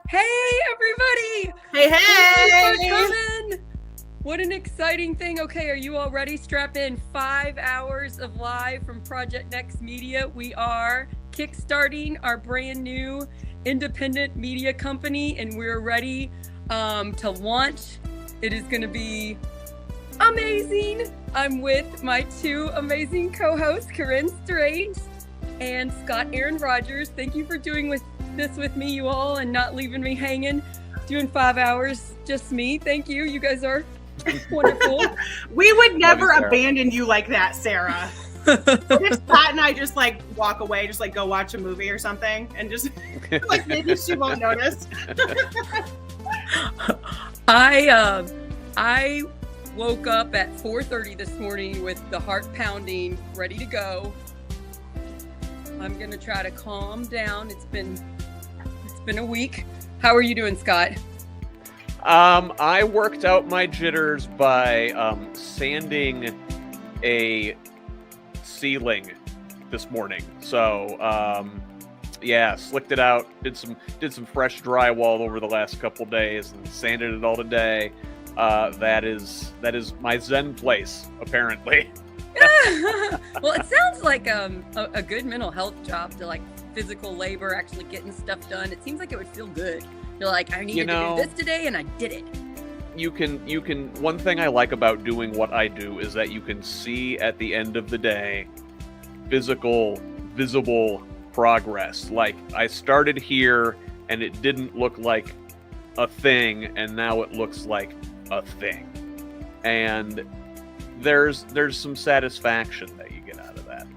Hey, everybody! Hey, Thank you for hey! coming! What an exciting thing. Okay, are you all ready? Strap in. 5 hours of live from Project Next Media. We are kickstarting our brand new independent media company, and we're ready to launch. It is going to be amazing. I'm with my two amazing co-hosts, Corinne Strait and Scott Aaron Rogers. Thank you for doing this with me, you all, and not leaving me hanging. Doing 5 hours, just me. Thank you. You guys are wonderful. We would never abandon you like that, Sarah. If Scott and I just like walk away, just like go watch a movie or something, and just like maybe she won't notice. I woke up at 4:30 this morning with the heart pounding, ready to go. I'm gonna try to calm down. It's been a week. How are you doing, Scott? I worked out my jitters by sanding a ceiling this morning. So yeah, slicked it out, did some fresh drywall over the last couple days, and sanded it all today. That is my Zen place, apparently. Well, it sounds like a good mental health job, to like physical labor, actually getting stuff done. It seems like it would feel good. You're like, I needed to do this today, and I did it. You can. One thing I like about doing what I do is that you can see at the end of the day visible progress. Like, I started here and it didn't look like a thing, and now it looks like a thing. And there's some satisfaction that you get out of that.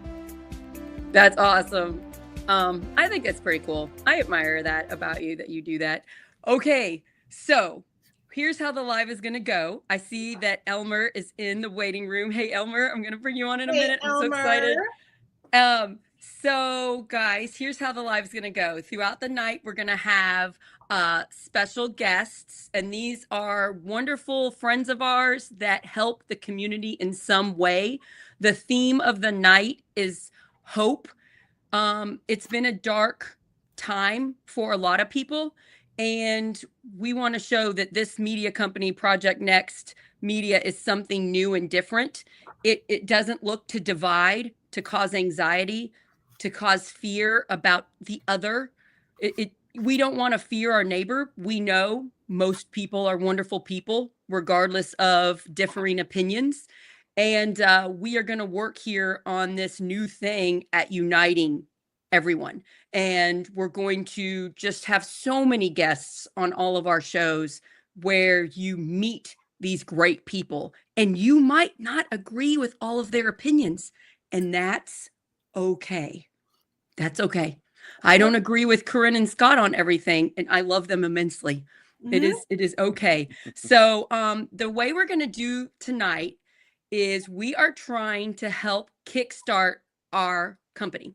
That's awesome. I think that's pretty cool. I admire that about you, that you do that. Okay, so here's how the live is going to go. I see that Elmer is in the waiting room. Hey, Elmer, I'm going to bring you on in a minute. I'm so excited. So guys, here's how the live is going to go. Throughout the night, we're going to have special guests, and these are wonderful friends of ours that help the community in some way. The theme of the night is hope. It's been a dark time for a lot of people, and we want to show that this media company, Project Next Media, is something new and different. It doesn't look to divide, to cause anxiety, to cause fear about the other. We don't want to fear our neighbor. We know most people are wonderful people, regardless of differing opinions. And we are going to work here on this new thing at uniting everyone. And we're going to just have so many guests on all of our shows where you meet these great people, and you might not agree with all of their opinions, and that's okay. That's okay. I don't agree with Corinne and Scott on everything, and I love them immensely. Mm-hmm. It is okay. So the way we're going to do tonight is we are trying to help kickstart our company.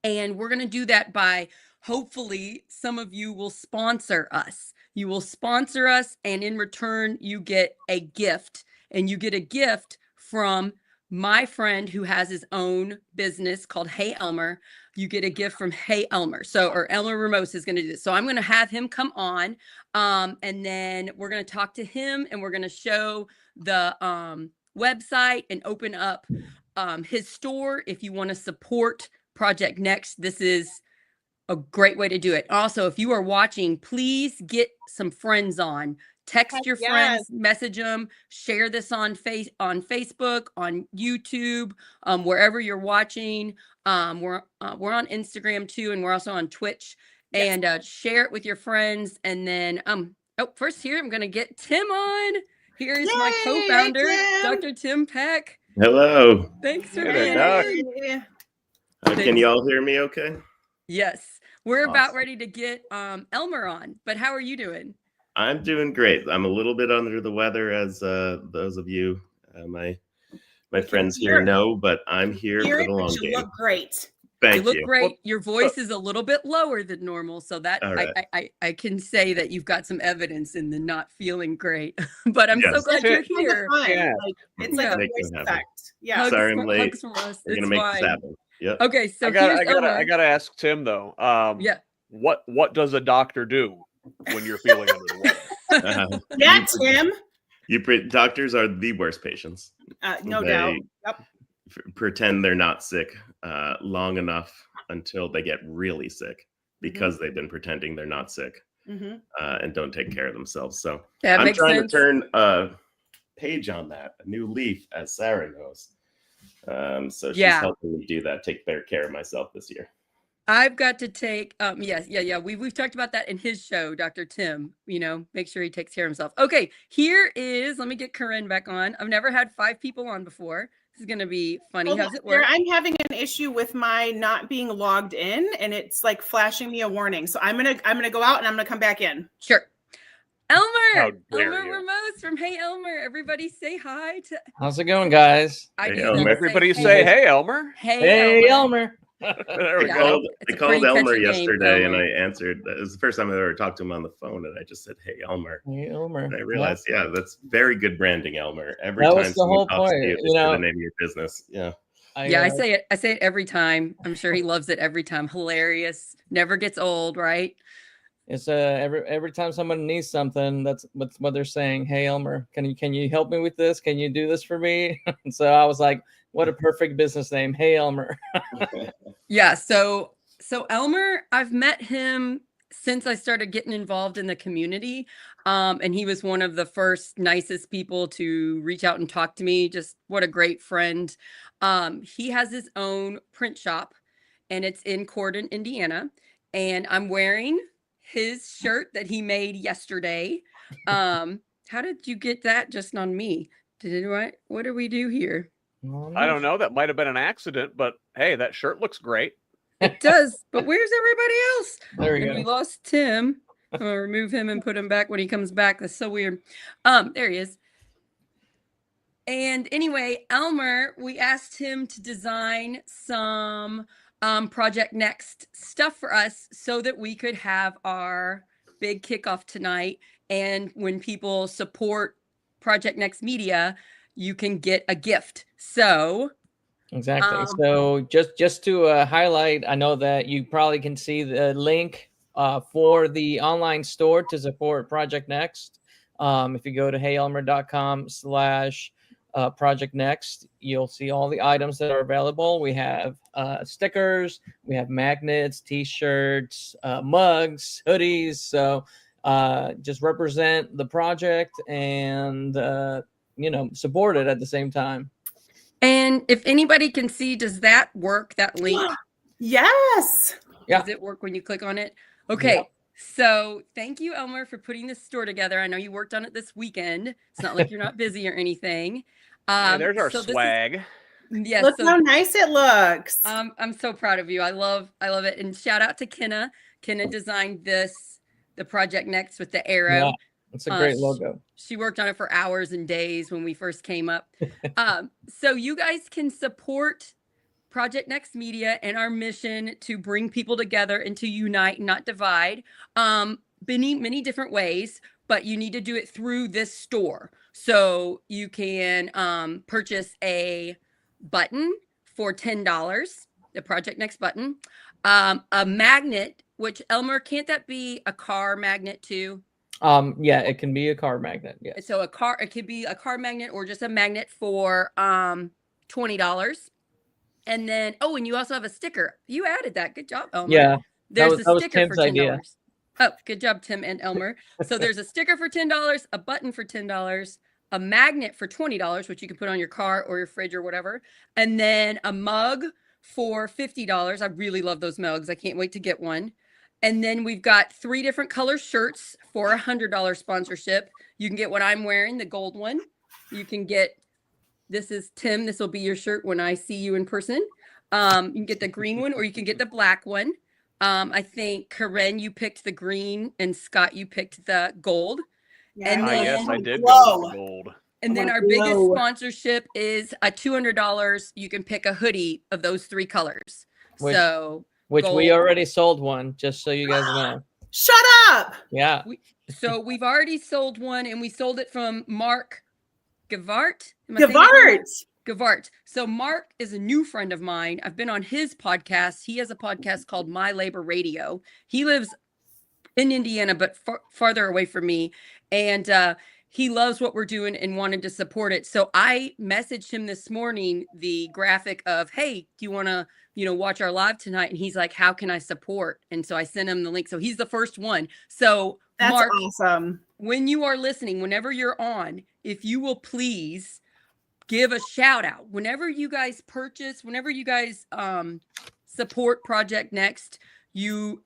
And we're going to do that by, hopefully, some of you will sponsor us. You will sponsor us, and in return, you get a gift. And you get a gift from my friend who has his own business called Hey Elmer. You get a gift from Hey Elmer. Or Elmer Ramos is going to do this. So I'm going to have him come on, and then we're going to talk to him, and we're going to show the website and open up his store. If you want to support Project Next, this is a great way to do it. Also, if you are watching, please get some friends on. Text your friends, message them, share this on Facebook, on YouTube, wherever you're watching. We're on Instagram too, and we're also on Twitch. Yes. And share it with your friends. And then first here I'm gonna get Tim on. Here's my co-founder, Dr. Tim Peck. Hello. Thanks for being here. Can you all hear me okay? Yes. We're about ready to get Elmer on, but how are you doing? I'm doing great. I'm a little bit under the weather, as those of you, my friends here know, but I'm here for the long game. You look great. Thank you. You look great. Your voice is a little bit lower than normal, so that right. I can say that you've got some evidence in the not feeling great. But I'm so glad you're here. Yeah. It's like a voice effect. Yeah. Sorry I'm late. We're gonna make this happen. Yep. Okay, so I gotta ask Tim though. What does a doctor do? when you're feeling under the weather. Yeah, Tim. Doctors are the worst patients. No doubt. Yep. Pretend they're not sick long enough until they get really sick because they've been pretending they're not sick and don't take care of themselves. So I'm trying to turn a page on that, a new leaf, as Sarah knows. So she's helping me do that, take better care of myself this year. I've got to take, we've talked about that in his show, Dr. Tim, make sure he takes care of himself. Okay, let me get Corinne back on. I've never had 5 people on before. This is going to be funny. How's it work? I'm having an issue with my not being logged in, and it's like flashing me a warning. So I'm gonna go out and I'm gonna come back in. Sure. Elmer Ramos from Hey Elmer. Everybody say hi to. How's it going, guys? Everybody say hey Elmer. Hey Elmer. There we go. I called Elmer yesterday and I answered. It was the first time I ever talked to him on the phone, and I just said, "Hey Elmer." Hey Elmer. And I realized, that's very good branding, Elmer. Every time someone talks to you, they say the name of your business. Yeah. I say it. I say it every time. I'm sure he loves it every time. Hilarious. Never gets old, right? It's every time someone needs something, that's what they're saying. Hey Elmer, can you help me with this? Can you do this for me? So I was like, what a perfect business name. Hey Elmer. Yeah. So Elmer, I've met him since I started getting involved in the community. And he was one of the first nicest people to reach out and talk to me. Just what a great friend. He has his own print shop and it's in Cordon, Indiana. And I'm wearing his shirt that he made yesterday. How did you get that just on me? What do we do here? I don't know. That might have been an accident, but hey, that shirt looks great. It does, but where's everybody else? There we go. We lost Tim. I'm gonna remove him and put him back when he comes back. That's so weird. There he is. And anyway, Elmer, we asked him to design some Project Next stuff for us so that we could have our big kickoff tonight. And when people support Project Next Media, you can get a gift. So exactly. So just to highlight, I know that you probably can see the link for the online store to support Project Next. If you go to heyelmer.com/Project Next, you'll see all the items that are available. We have stickers, we have magnets, t-shirts, mugs, hoodies. So just represent the project and support it at the same time. And if anybody can see, does that work, that link? Yes. Yeah. Does it work when you click on it? Okay. Yeah. So thank you, Elmer, for putting this store together. I know you worked on it this weekend. It's not like you're not busy or anything. There's our swag. Yes. Look how nice it looks. I'm so proud of you. I love it. And shout out to Kenna. Kenna designed the Project Next with the arrow. Yeah, it's a great logo. She worked on it for hours and days when we first came up. So you guys can support Project Next Media and our mission to bring people together and to unite, not divide, many different ways, but you need to do it through this store. So you can purchase a button for $10, the Project Next button, a magnet, which Elmer, can't that be a car magnet too? Yeah, it can be a car magnet. Yeah. So it could be a car magnet or just a magnet for $20. And then, and you also have a sticker. You added that. Good job, Elmer. Yeah. There's a sticker for $10. Idea. Oh, good job, Tim and Elmer. So there's a sticker for $10, a button for $10, a magnet for $20, which you can put on your car or your fridge or whatever. And then a mug for $50. I really love those mugs. I can't wait to get one. And then we've got 3 different color shirts for $100 sponsorship. You can get what I'm wearing, the gold one. You can get, this is Tim. This will be your shirt when I see you in person. You can get the green one or you can get the black one. I think Corinne, you picked the green and Scott, you picked the gold. Yeah. And then, yes, I did go with the gold. And then our biggest sponsorship is a $200. You can pick a hoodie of those 3 colors. Which gold. We already sold one, just so you guys know. Shut up. Yeah. So we've already sold one and we sold it from Mark Gavart. Gavart. So Mark is a new friend of mine. I've been on his podcast. He has a podcast called My Labor Radio. He lives in Indiana, but farther away from me. And he loves what we're doing and wanted to support it. So I messaged him this morning the graphic of, hey, do you want to, watch our live tonight? And he's like, how can I support? And so I sent him the link. So he's the first one. So that's Mark, awesome. When you are listening, whenever you're on, if you will please give a shout out. Whenever you guys purchase, whenever you guys support Project Next, you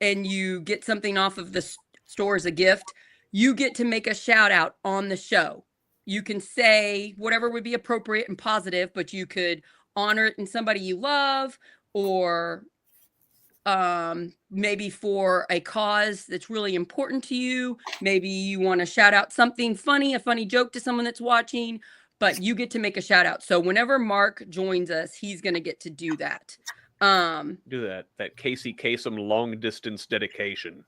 get something off of the store as a gift, you get to make a shout out on the show. You can say whatever would be appropriate and positive, but you could honor it in somebody you love, or maybe for a cause that's really important to you. Maybe you want to shout out something funny, a funny joke to someone that's watching, but you get to make a shout out. So whenever Mark joins us, he's going to get to do that. Do that Casey Kasem long distance dedication.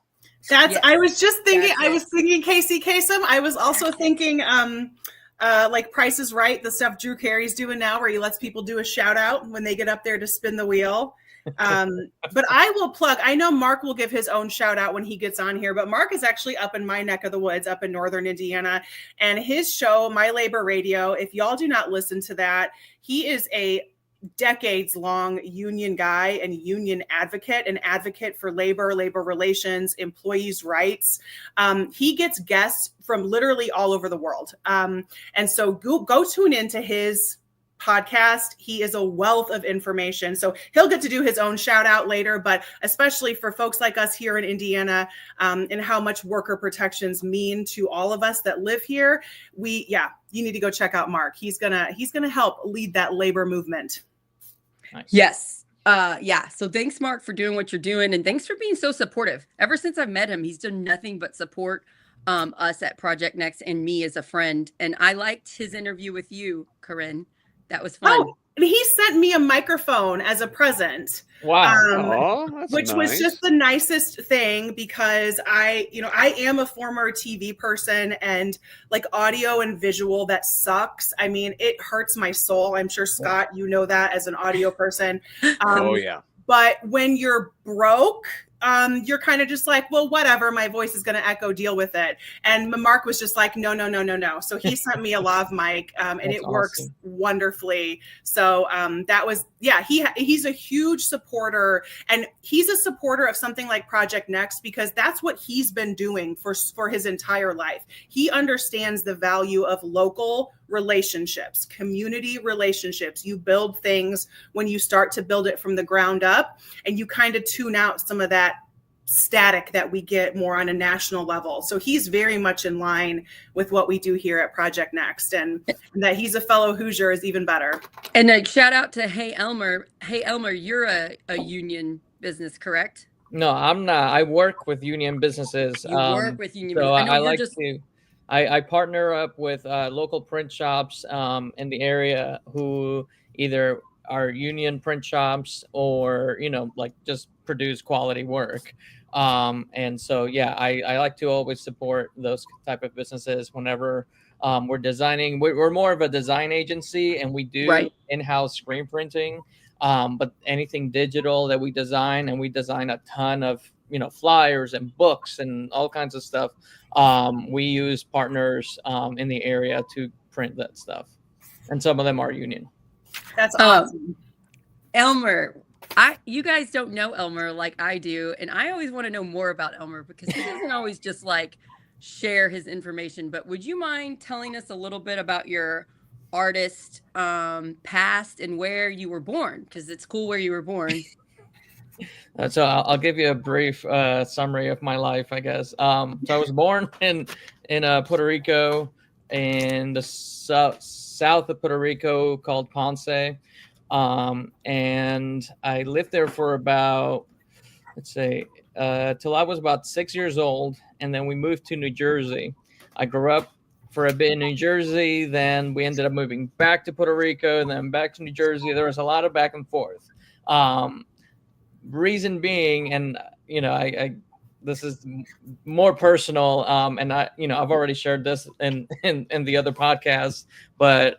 That's, yes. I was just thinking, I was thinking Casey Kasem. I was also thinking, like Price is Right, the stuff Drew Carey's doing now, where he lets people do a shout out when they get up there to spin the wheel. But I will plug, I know Mark will give his own shout out when he gets on here, but Mark is actually up in my neck of the woods, up in Northern Indiana, and his show, My Labor Radio, if y'all do not listen to that, he is a decades-long union guy and union advocate, an advocate for labor relations, employees' rights. He gets guests from literally all over the world. And so go tune into his podcast. He is a wealth of information. So he'll get to do his own shout out later, but especially for folks like us here in Indiana, and how much worker protections mean to all of us that live here. You need to go check out Mark. He's gonna help lead that labor movement. Nice. Yes. So thanks, Mark, for doing what you're doing. And thanks for being so supportive. Ever since I've met him, he's done nothing but support us at Project Next and me as a friend. And I liked his interview with you, Corinne. That was fun. Oh, and he sent me a microphone as a present. Wow. Which nice. was just the nicest thing, because I am a former TV person, and like audio and visual, that sucks. I mean, it hurts my soul. I'm sure, Scott, you know that as an audio person. Oh yeah. But when you're broke, you're kind of just like, well, whatever, my voice is going to echo, deal with it. And Mark was just like, no. So he sent me a lav mic, and it works wonderfully. So that was, he's a huge supporter, and he's a supporter of something like Project Next, because that's what he's been doing for his entire life. He understands the value of local relationships, community relationships. You build things when you start to build it from the ground up, and you kind of tune out some of that static that we get more on a national level. So he's very much in line with what we do here at Project Next, and that he's a fellow Hoosier is even better. And a shout out to Hey Elmer. Hey Elmer, you're a union business, correct? No, I'm not. I work with union businesses. You work with union so businesses. I partner up with local print shops in the area who either are union print shops or, like just produce quality work. And so, I like to always support those type of businesses whenever we're designing. We're more of a design agency, and we do in-house screen printing. But anything digital that we design, and we design a ton of, flyers and books and all kinds of stuff. We use partners in the area to print that stuff. And some of them are union. That's awesome. Elmer, you guys don't know Elmer like I do. And I always want to know more about Elmer, because he doesn't always just like share his information. But would you mind telling us a little bit about your artist past and where you were born? Because it's cool where you were born. So I'll give you a brief summary of my life, I guess. So I was born in Puerto Rico, in the south of Puerto Rico, called Ponce. And I lived there for about, till I was about 6 years old. And then we moved to New Jersey. I grew up for a bit in New Jersey. Then we ended up moving back to Puerto Rico, and then back to New Jersey. There was a lot of back and forth. Reason being, and I this is more personal, and I've already shared this in the other podcast, but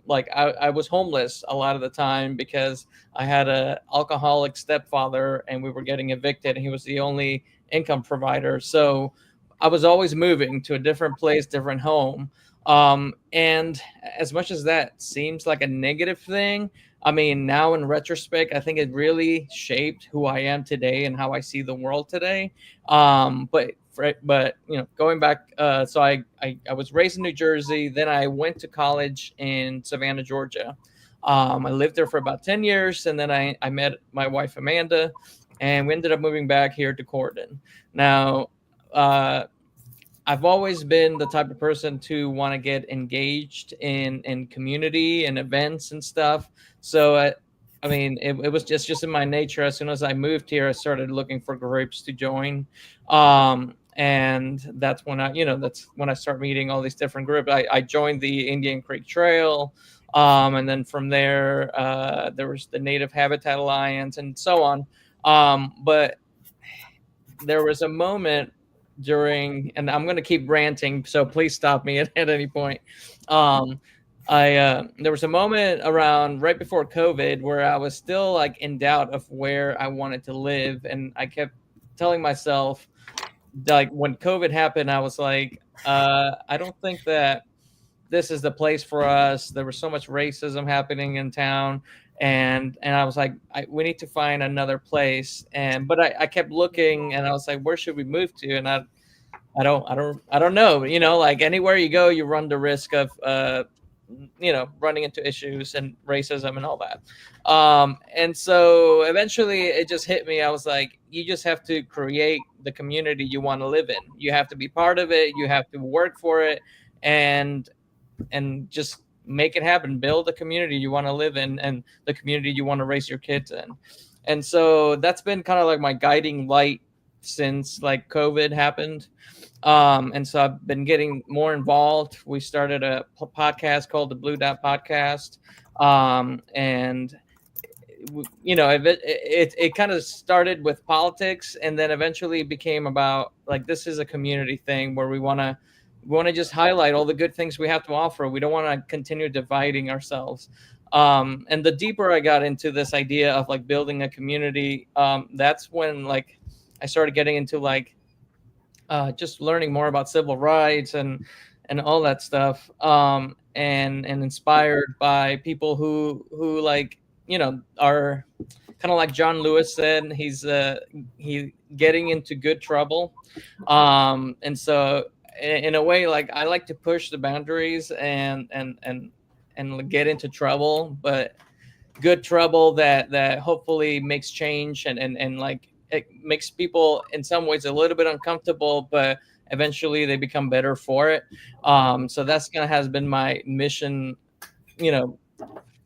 like I was homeless a lot of the time because I had a alcoholic stepfather and we were getting evicted and he was the only income provider. So I was always moving to a different place, different home. And as much as that seems like a negative thing, I mean, now in retrospect, I think it really shaped who I am today and how I see the world today. But going back, so I was raised in New Jersey. Then I went to college in Savannah, Georgia. I lived there for about 10 years, and then I met my wife Amanda, and we ended up moving back here to Corydon. Now, I've always been the type of person to want to get engaged in community and events and stuff. So I mean, it was just in my nature. As soon as I moved here, I started looking for groups to join. And that's when I start meeting all these different groups. I joined the Indian Creek Trail. And then from there, there was the Native Habitat Alliance and so on. But there was a moment during, and I'm going to keep ranting, so please stop me at any point. There was a moment around right before COVID where I was still like in doubt of where I wanted to live. And I kept telling myself, like, when COVID happened, I was like, I don't think that this is the place for us. There was so much racism happening in town. And I was like, we need to find another place. But I kept looking, and I was like, where should we move to? And I don't know. Like anywhere you go, you run the risk of running into issues and racism and all that. And so eventually it just hit me. I was like, you just have to create the community you want to live in. You have to be part of it. You have to work for it, and just make it happen. Build the community you want to live in and the community you want to raise your kids in. And so that's been kind of like my guiding light since like COVID happened. And so I've been getting more involved. We started a podcast called the Blue Dot Podcast. And it kind of started with politics, and then eventually became about like, this is a community thing where we want to just highlight all the good things we have to offer. We don't want to continue dividing ourselves. And the deeper I got into this idea of like building a community, that's when like I started getting into like just learning more about civil rights and all that stuff. And inspired by people who like, are kind of like John Lewis said, he's getting into good trouble. And so in a way, like I like to push the boundaries and get into trouble, but good trouble that hopefully makes change and like it makes people in some ways a little bit uncomfortable, but eventually they become better for it. So that's has been my mission,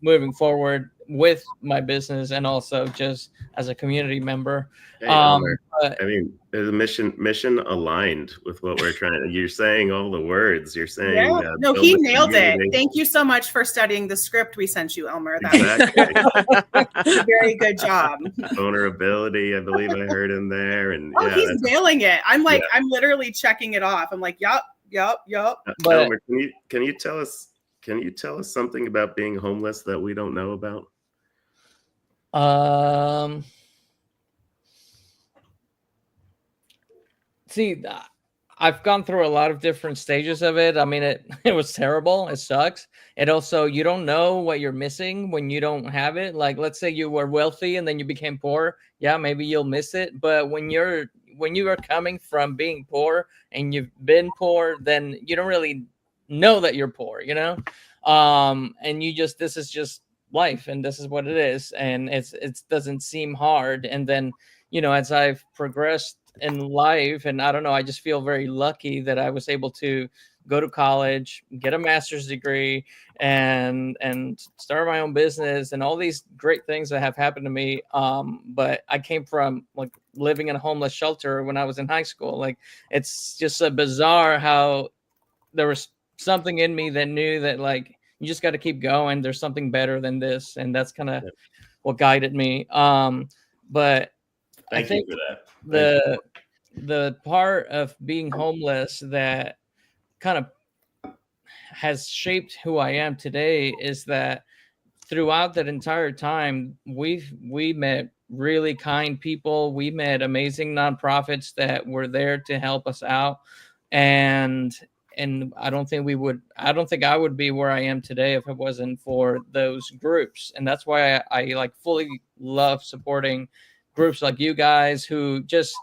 moving forward with my business and also just as a community member. Hey, Elmer, I mean, the mission aligned with what we're trying. You're saying all the words. You're saying, yeah. No, he nailed it. Thank you so much for studying the script we sent you, Elmer. That was a very good job. Vulnerability, I believe I heard in there, and he's nailing it. I'm like, I'm literally checking it off. I'm like, yup. But Elmer, can you tell us something about being homeless that we don't know about? See, I've gone through a lot of different stages of it. I mean, it was terrible. It sucks. It also, you don't know what you're missing when you don't have it. Like, let's say you were wealthy and then you became poor. Yeah, maybe you'll miss it. But when you are coming from being poor and you've been poor, then you don't really know that you're poor, and this is just life, and this is what it is, and it doesn't seem hard. And then as I've progressed in life, and I don't know, I just feel very lucky that I was able to go to college, get a master's degree, and start my own business, and all these great things that have happened to me. But I came from like living in a homeless shelter when I was in high school. Like, it's just a bizarre how there was something in me that knew that like, you just got to keep going. There's something better than this. And that's kind of what guided me. But Thank you for that. the part of being homeless that kind of has shaped who I am today is that throughout that entire time, we met really kind people. We met amazing nonprofits that were there to help us out, and I don't think I would be where I am today if it wasn't for those groups. And that's why I like fully love supporting groups like you guys who just,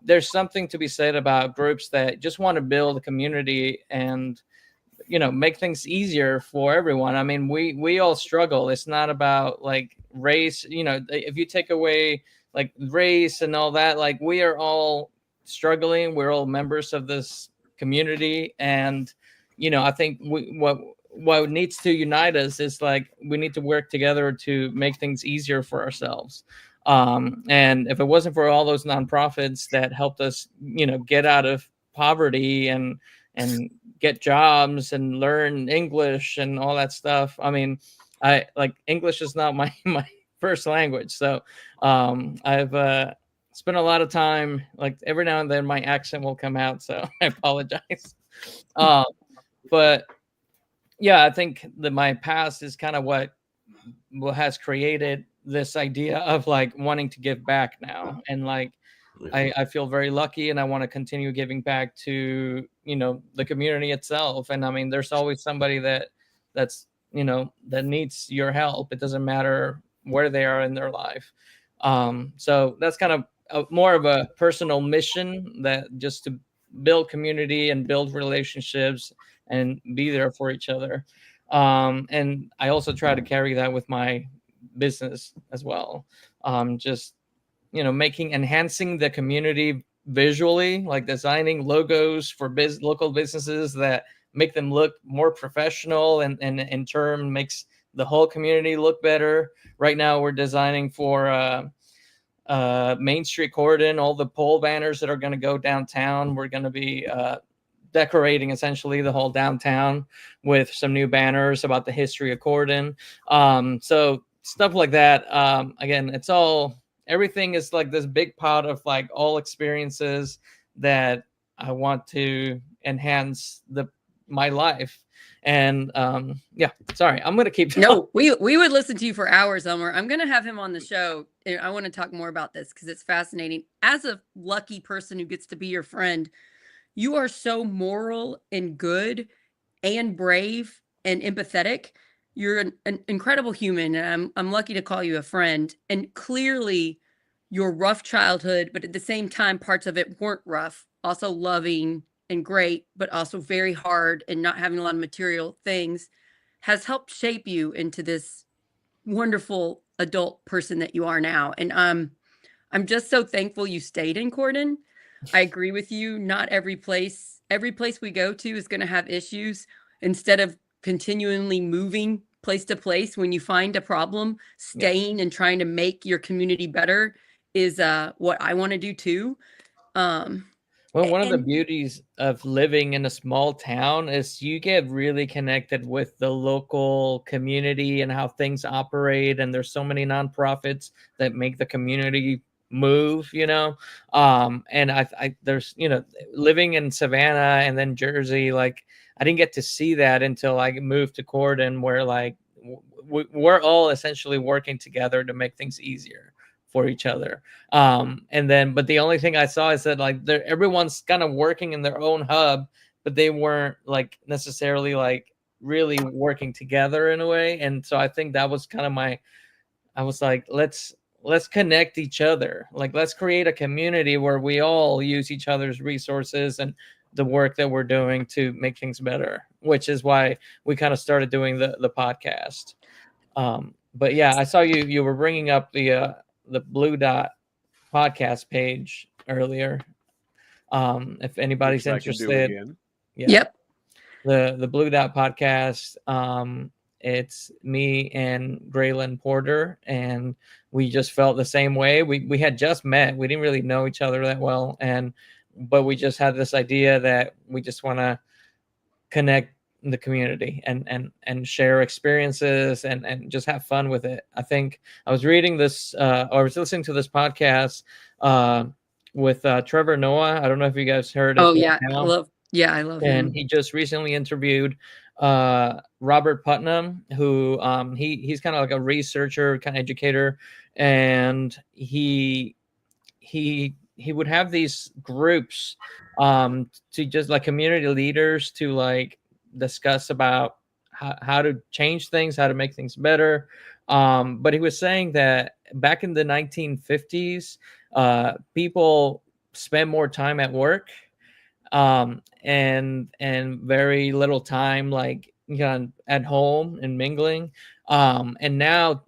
there's something to be said about groups that just want to build a community and make things easier for everyone. I mean, we all struggle. It's not about like race, if you take away like race and all that, like we are all struggling. We're all members of this community, and I think what needs to unite us is like we need to work together to make things easier for ourselves. And if it wasn't for all those nonprofits that helped us get out of poverty and get jobs and learn English and all that stuff. I mean, I like English is not my first language, so I've spent a lot of time. Like every now and then, my accent will come out, so I apologize. But yeah, I think that my past is kind of what has created this idea of like wanting to give back now, and like I feel very lucky, and I want to continue giving back to the community itself. And I mean, there's always somebody that's that needs your help. It doesn't matter where they are in their life. So that's kind of more of a personal mission, that just to build community and build relationships and be there for each other. And I also try to carry that with my business as well. Just enhancing the community visually, like designing logos for local businesses that make them look more professional, and in turn makes the whole community look better. Right now we're designing for Main Street Corydon, all the pole banners that are going to go downtown. We're going to be decorating essentially the whole downtown with some new banners about the history of Corydon. So stuff like that. Again, everything is like this big pot of like all experiences that I want to enhance my life. And yeah, sorry, I'm gonna keep talking. No, we would listen to you for hours, Elmer. I'm gonna have him on the show. I want to talk more about this because it's fascinating. As a lucky person who gets to be your friend, you are so moral and good and brave and empathetic. You're an incredible human, and I'm lucky to call you a friend. And clearly your rough childhood, but at the same time, parts of it weren't rough, also loving and great, but also very hard and not having a lot of material things, has helped shape you into this wonderful adult person that you are now. And I'm just so thankful you stayed in Corydon. I agree with you. Not every place we go to is going to have issues. Instead of continually moving place to place, when you find a problem, staying and trying to make your community better is what I want to do too. Well, one of the beauties of living in a small town is you get really connected with the local community and how things operate. And there's so many nonprofits that make the community move, and I there's, living in Savannah and then Jersey, like I didn't get to see that until I moved to Corydon, where like we're all essentially working together to make things easier for each other. But the only thing I saw is that like everyone's kind of working in their own hub, but they weren't like necessarily like really working together in a way. And so I think that was kind of I was like, let's connect each other. Like, let's create a community where we all use each other's resources and the work that we're doing to make things better, which is why we kind of started doing the podcast. But yeah, I saw you were bringing up the Blue Dot podcast page earlier. If anybody's interested, yeah. Yep. The Blue Dot podcast. It's me and Graylin Porter, and we just felt the same way. We had just met. We didn't really know each other that well, but we just had this idea that we just want to connect the community and share experiences and just have fun with it. I think I was reading this, or I was listening to this podcast with Trevor Noah. I don't know if you guys heard of Oh him yeah, now. I love him. And he just recently interviewed Robert Putnam, who he's kind of like a researcher, kind of educator, and he would have these groups to just like community leaders to like discuss about how to change things, how to make things better. But he was saying that back in the 1950s, people spent more time at work and very little time like at home and mingling. And now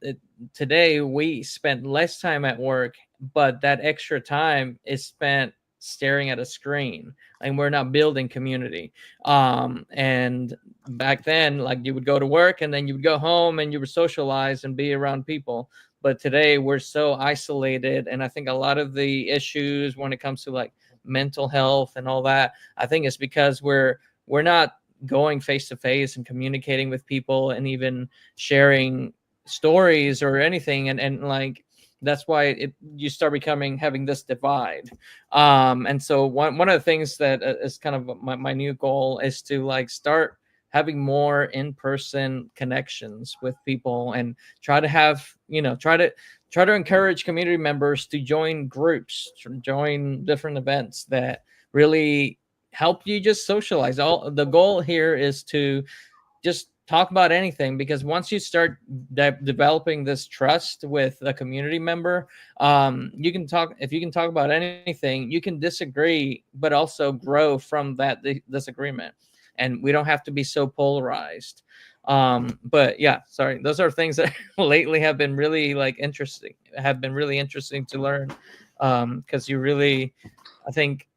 today we spend less time at work, but that extra time is spent staring at a screen, and we're not building community. And back then, like, you would go to work and then you would go home and you would socialize and be around people. But today we're so isolated, and I think a lot of the issues when it comes to like mental health and all that, I think it's because we're not going face to face and communicating with people and even sharing stories or anything, and like that's why you start having this divide. And so one of the things that is kind of my new goal is to like start having more in-person connections with people, and try to have, try to encourage community members to join groups, to join different events that really help you just socialize. All the goal here is to just talk about anything, because once you start developing this trust with a community member, you can talk about anything. You can disagree, but also grow from that disagreement, and we don't have to be so polarized. But yeah, sorry, those are things that lately have been really interesting to learn, because I think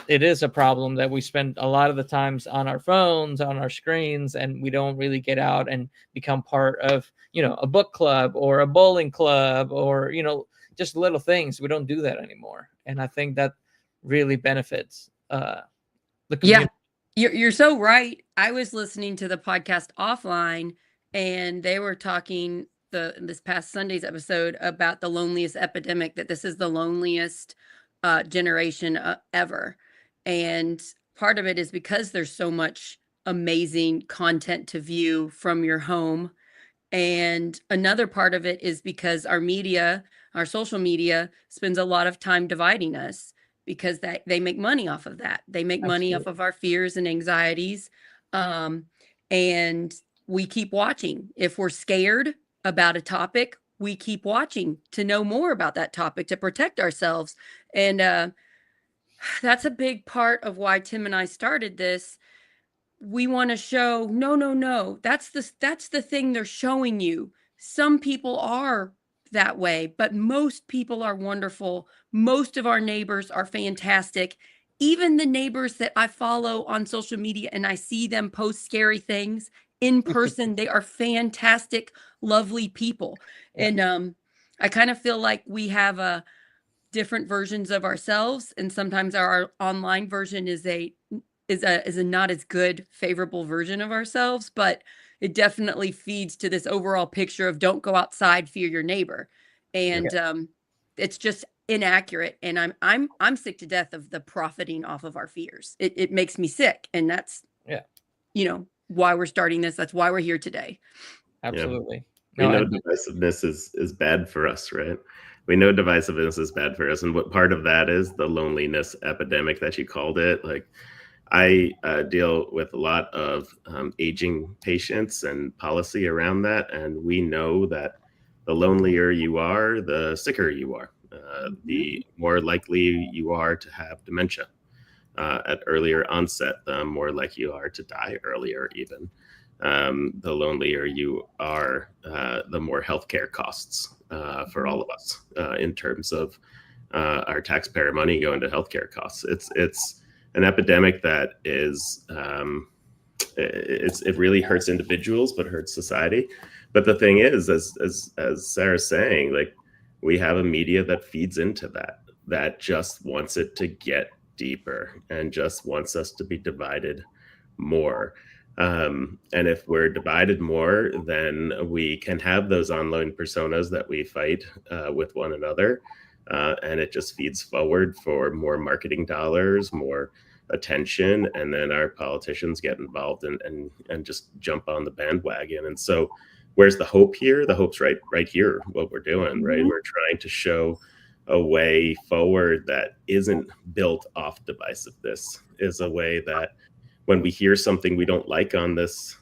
it is a problem that we spend a lot of the times on our phones, on our screens, and we don't really get out and become part of, a book club or a bowling club, or, just little things. We don't do that anymore. And I think that really benefits the community. Yeah, you're so right. I was listening to the podcast offline, and they were talking this past Sunday's episode about the loneliest epidemic, that this is the loneliest generation ever. And part of it is because there's so much amazing content to view from your home. And another part of it is because our social media spends a lot of time dividing us, because they make money off of that. They make money off of our fears and anxieties. And we keep watching. If we're scared about a topic, we keep watching to know more about that topic, to protect ourselves. And that's a big part of why Tim and I started this. We want to show, no. That's the thing they're showing you. Some people are that way, but most people are wonderful. Most of our neighbors are fantastic. Even the neighbors that I follow on social media and I see them post scary things in person, they are fantastic, lovely people. Yeah. And I kind of feel like we have different versions of ourselves, and sometimes our online version is a not as good, favorable version of ourselves, but it definitely feeds to this overall picture of don't go outside, fear your neighbor. And it's just inaccurate. And I'm sick to death of the profiting off of our fears. It makes me sick. And that's, why we're starting this. That's why we're here today. Absolutely. Yeah. We know divisiveness is bad for us, right? We know divisiveness is bad for us. And what part of that is the loneliness epidemic that you called it. Like, I deal with a lot of aging patients and policy around that. And we know that the lonelier you are, the sicker you are, the more likely you are to have dementia at earlier onset, the more likely you are to die earlier even. The lonelier you are, the more healthcare costs for all of us in terms of our taxpayer money going to healthcare costs. It's an epidemic that is it really hurts individuals, but hurts society. But the thing is, as Sarah's saying, like, we have a media that feeds into that just wants it to get deeper and just wants us to be divided more. And if we're divided more, then we can have those online personas that we fight with one another. and it just feeds forward for more marketing dollars, more attention, and then our politicians get involved and just jump on the bandwagon. And so where's the hope here? The hope's right here, what we're doing, right? Mm-hmm. We're trying to show a way forward that isn't built off divisiveness, is a way that when we hear something we don't like on this,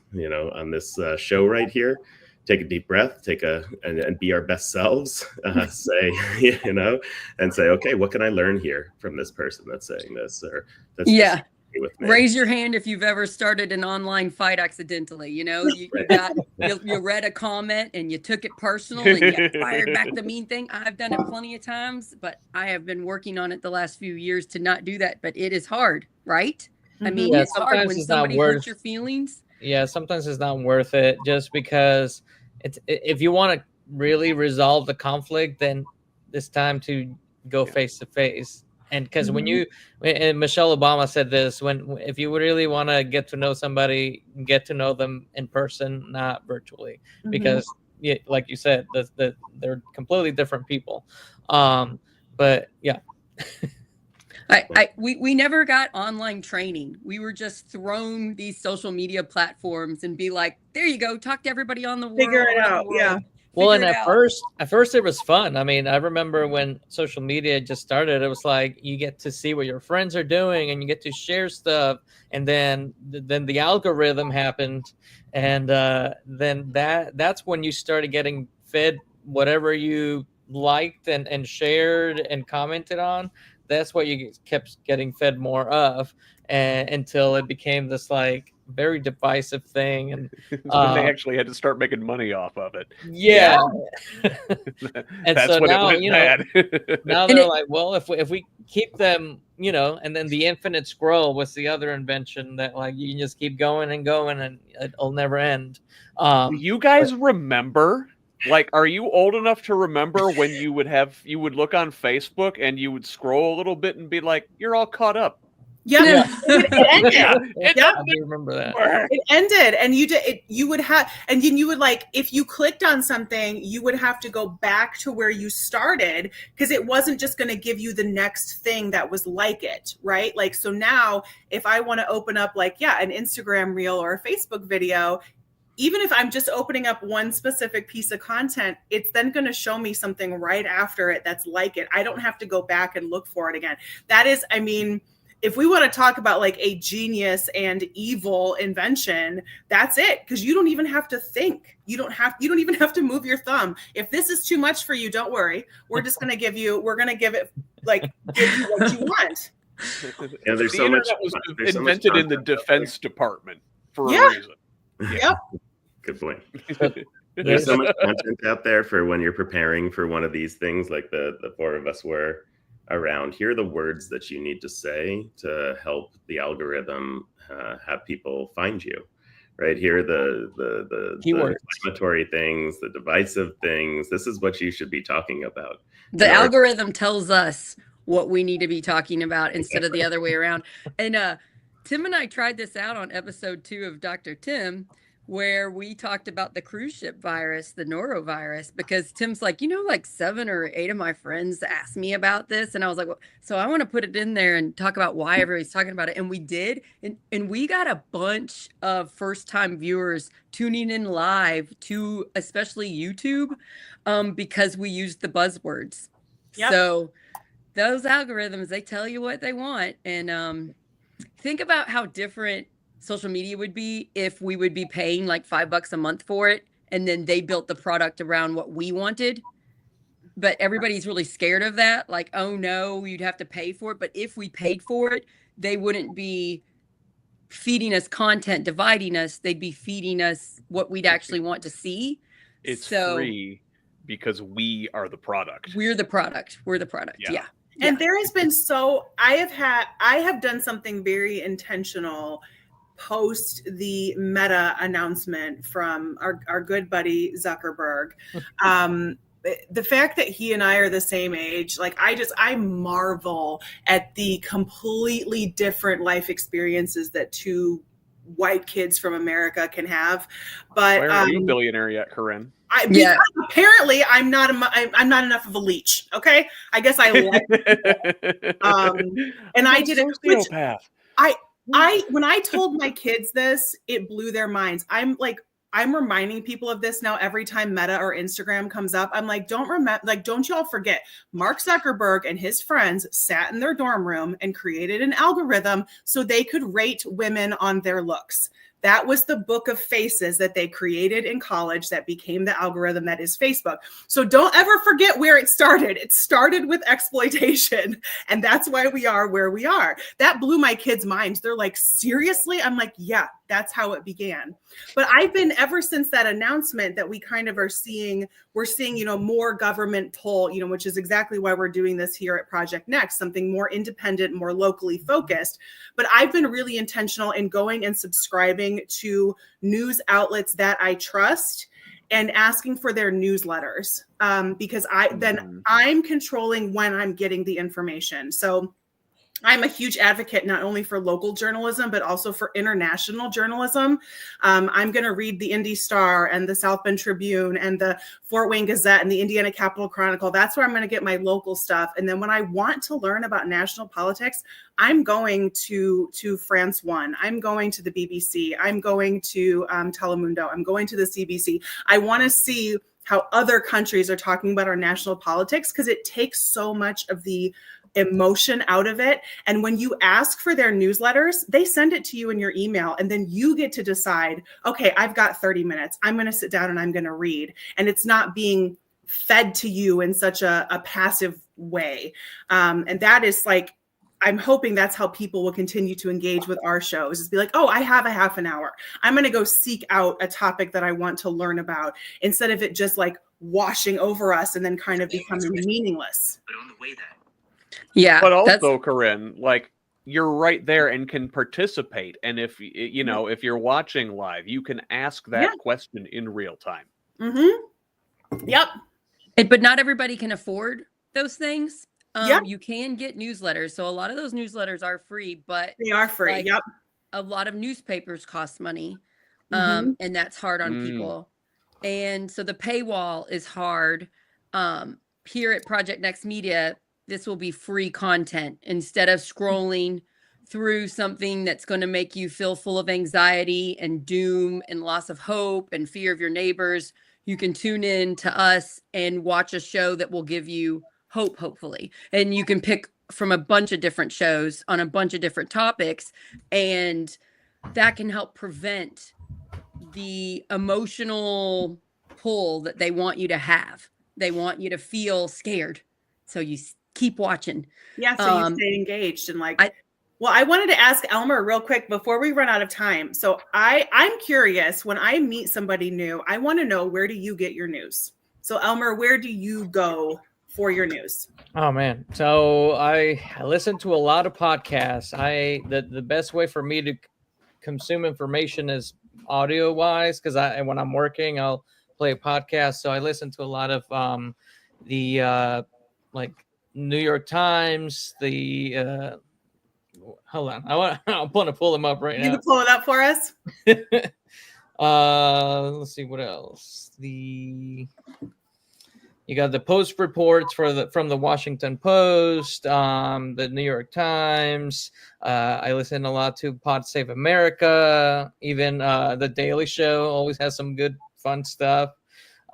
show right here, take a deep breath, and be our best selves, say, and say, okay, what can I learn here from this person that's saying this, or that's yeah. With me. Raise your hand if you've ever started an online fight accidentally. You read a comment and you took it personal and you fired back the mean thing. I've done it plenty of times, but I have been working on it the last few years to not do that. But it is hard, right? Mm-hmm. I mean, it's hard when somebody hurts your feelings. Yeah, sometimes it's not worth it, just because if you want to really resolve the conflict, then it's time to go face to face. And because and Michelle Obama said this, if you really want to get to know somebody, get to know them in person, not virtually, because like you said, they're completely different people. But yeah. We never got online training. We were just thrown these social media platforms and be like, there you go, talk to everybody on the world. Figure it out, yeah. Well, and at first it was fun. I mean, I remember when social media just started, it was like you get to see what your friends are doing and you get to share stuff. And then the algorithm happened, and then that's when you started getting fed whatever you liked and shared and commented on. That's what you kept getting fed more of, until it became this like very divisive thing, and they actually had to start making money off of it. Yeah. And that's so when now, it went bad. Now they're like, well, if we keep them, and then the infinite scroll was the other invention that like you can just keep going and going and it'll never end. You guys remember? Like, are you old enough to remember when you would look on Facebook and you would scroll a little bit and be like, you're all caught up? Yeah. It ended. I do remember that. It ended, and you would have, and then you would, like, if you clicked on something, you would have to go back to where you started, because it wasn't just going to give you the next thing that was like it, right? Like, so now if I want to open up an Instagram reel or a Facebook video, even if I'm just opening up one specific piece of content, it's then going to show me something right after it that's like it. I don't have to go back and look for it again. That is, I mean, if we want to talk about like a genius and evil invention, that's it. Because you don't even have to think. You don't even have to move your thumb. If this is too much for you, don't worry. We're just going to give you what you want. Yeah, there's so much. That was invented in the Defense Department for a reason. Yep. Good point. There's so much content out there for when you're preparing for one of these things, like the four of us were around. Here are the words that you need to say to help the algorithm have people find you. Right here are the inflammatory things, the divisive things. This is what you should be talking about. The algorithm tells us what we need to be talking about instead of the other way around. And Tim and I tried this out on episode 2 of Dr. Tim, where we talked about the cruise ship virus, the norovirus, because Tim's like, 7 or 8 of my friends asked me about this. And I was like, well, so I want to put it in there and talk about why everybody's talking about it. And we did. And we got a bunch of first-time viewers tuning in live to especially YouTube, because we used the buzzwords. Yep. So those algorithms, they tell you what they want. And think about how different social media would be if we would be paying like $5 a month for it, and then they built the product around what we wanted. But everybody's really scared of that. Like, oh no, you'd have to pay for it. But if we paid for it, they wouldn't be feeding us content, dividing us. They'd be feeding us what we'd actually want to see. It's free because we are the product. We're the product. We're the product. Yeah. And there has been I have done something very intentional post the Meta announcement from our good buddy Zuckerberg. The fact that he and I are the same age, like I marvel at the completely different life experiences that two white kids from America can have. But where are you a billionaire yet, Corinne? Apparently I'm not enough of a leech. Okay, I guess I like and I did it. Which when I told my kids this, it blew their minds. I'm reminding people of this now every time Meta or Instagram comes up. I'm like, don't y'all forget, Mark Zuckerberg and his friends sat in their dorm room and created an algorithm so they could rate women on their looks. That was the book of faces that they created in college that became the algorithm that is Facebook. So don't ever forget where it started. It started with exploitation, and that's why we are where we are. That blew my kids' minds. They're like, seriously? I'm like, yeah, that's how it began. But I've been, ever since that announcement that we kind of we're seeing, more government pull, which is exactly why we're doing this here at Project Next, something more independent, more locally focused. But I've been really intentional in going and subscribing to news outlets that I trust and asking for their newsletters, because I'm controlling when I'm getting the information. So I'm a huge advocate not only for local journalism, but also for international journalism. I'm going to read the Indy Star and the South Bend Tribune and the Fort Wayne Gazette and the Indiana Capitol Chronicle. That's where I'm going to get my local stuff. And then when I want to learn about national politics, I'm going to France 1. I'm going to the BBC. I'm going to Telemundo. I'm going to the CBC. I want to see how other countries are talking about our national politics, because it takes so much of the emotion out of it. And when you ask for their newsletters, they send it to you in your email, and then you get to decide, okay, I've got 30 minutes. I'm going to sit down and I'm going to read. And it's not being fed to you in such a passive way. And that is like, I'm hoping that's how people will continue to engage with our shows, is be like, oh, I have a half an hour. I'm going to go seek out a topic that I want to learn about, instead of it just like washing over us and then kind of becoming meaningless. But on the way that. Yeah. But also, Corinne, like, you're right there and can participate. And if if you're watching live, you can ask that question in real time. Mm-hmm. Yep. But not everybody can afford those things. You can get newsletters. So a lot of those newsletters are free, but they are free. Like, yep. A lot of newspapers cost money. And that's hard on people. And so the paywall is hard. Here at Project Next Media, this will be free content. Instead of scrolling through something that's going to make you feel full of anxiety and doom and loss of hope and fear of your neighbors, you can tune in to us and watch a show that will give you hope, hopefully. And you can pick from a bunch of different shows on a bunch of different topics, and that can help prevent the emotional pull that they want you to have. They want you to feel scared, so you keep watching. Yeah, so you stay engaged. And like, I wanted to ask Elmer real quick before we run out of time. So I'm curious, when I meet somebody new, I want to know, where do you get your news? So Elmer, where do you go for your news? Oh man. So I listen to a lot of podcasts. The best way for me to consume information is audio wise, because when I'm working, I'll play a podcast. So I listen to a lot of the like New York Times, the hold on, I want to pull them up right now. You can pull it up for us. Let's see what else. You got the Post reports from the Washington Post, the New York Times. I listen a lot to Pod Save America. Even the Daily Show always has some good, fun stuff.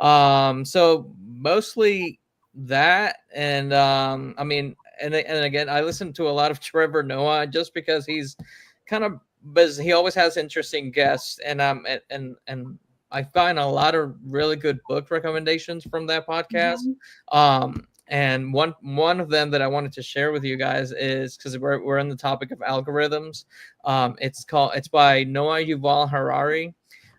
So mostly that, and I mean, and again, I listen to a lot of Trevor Noah, just because he's kind of busy. He always has interesting guests, and I find a lot of really good book recommendations from that podcast. And one of them that I wanted to share with you guys is, because we're on the topic of algorithms. It's by Noah Yuval Harari.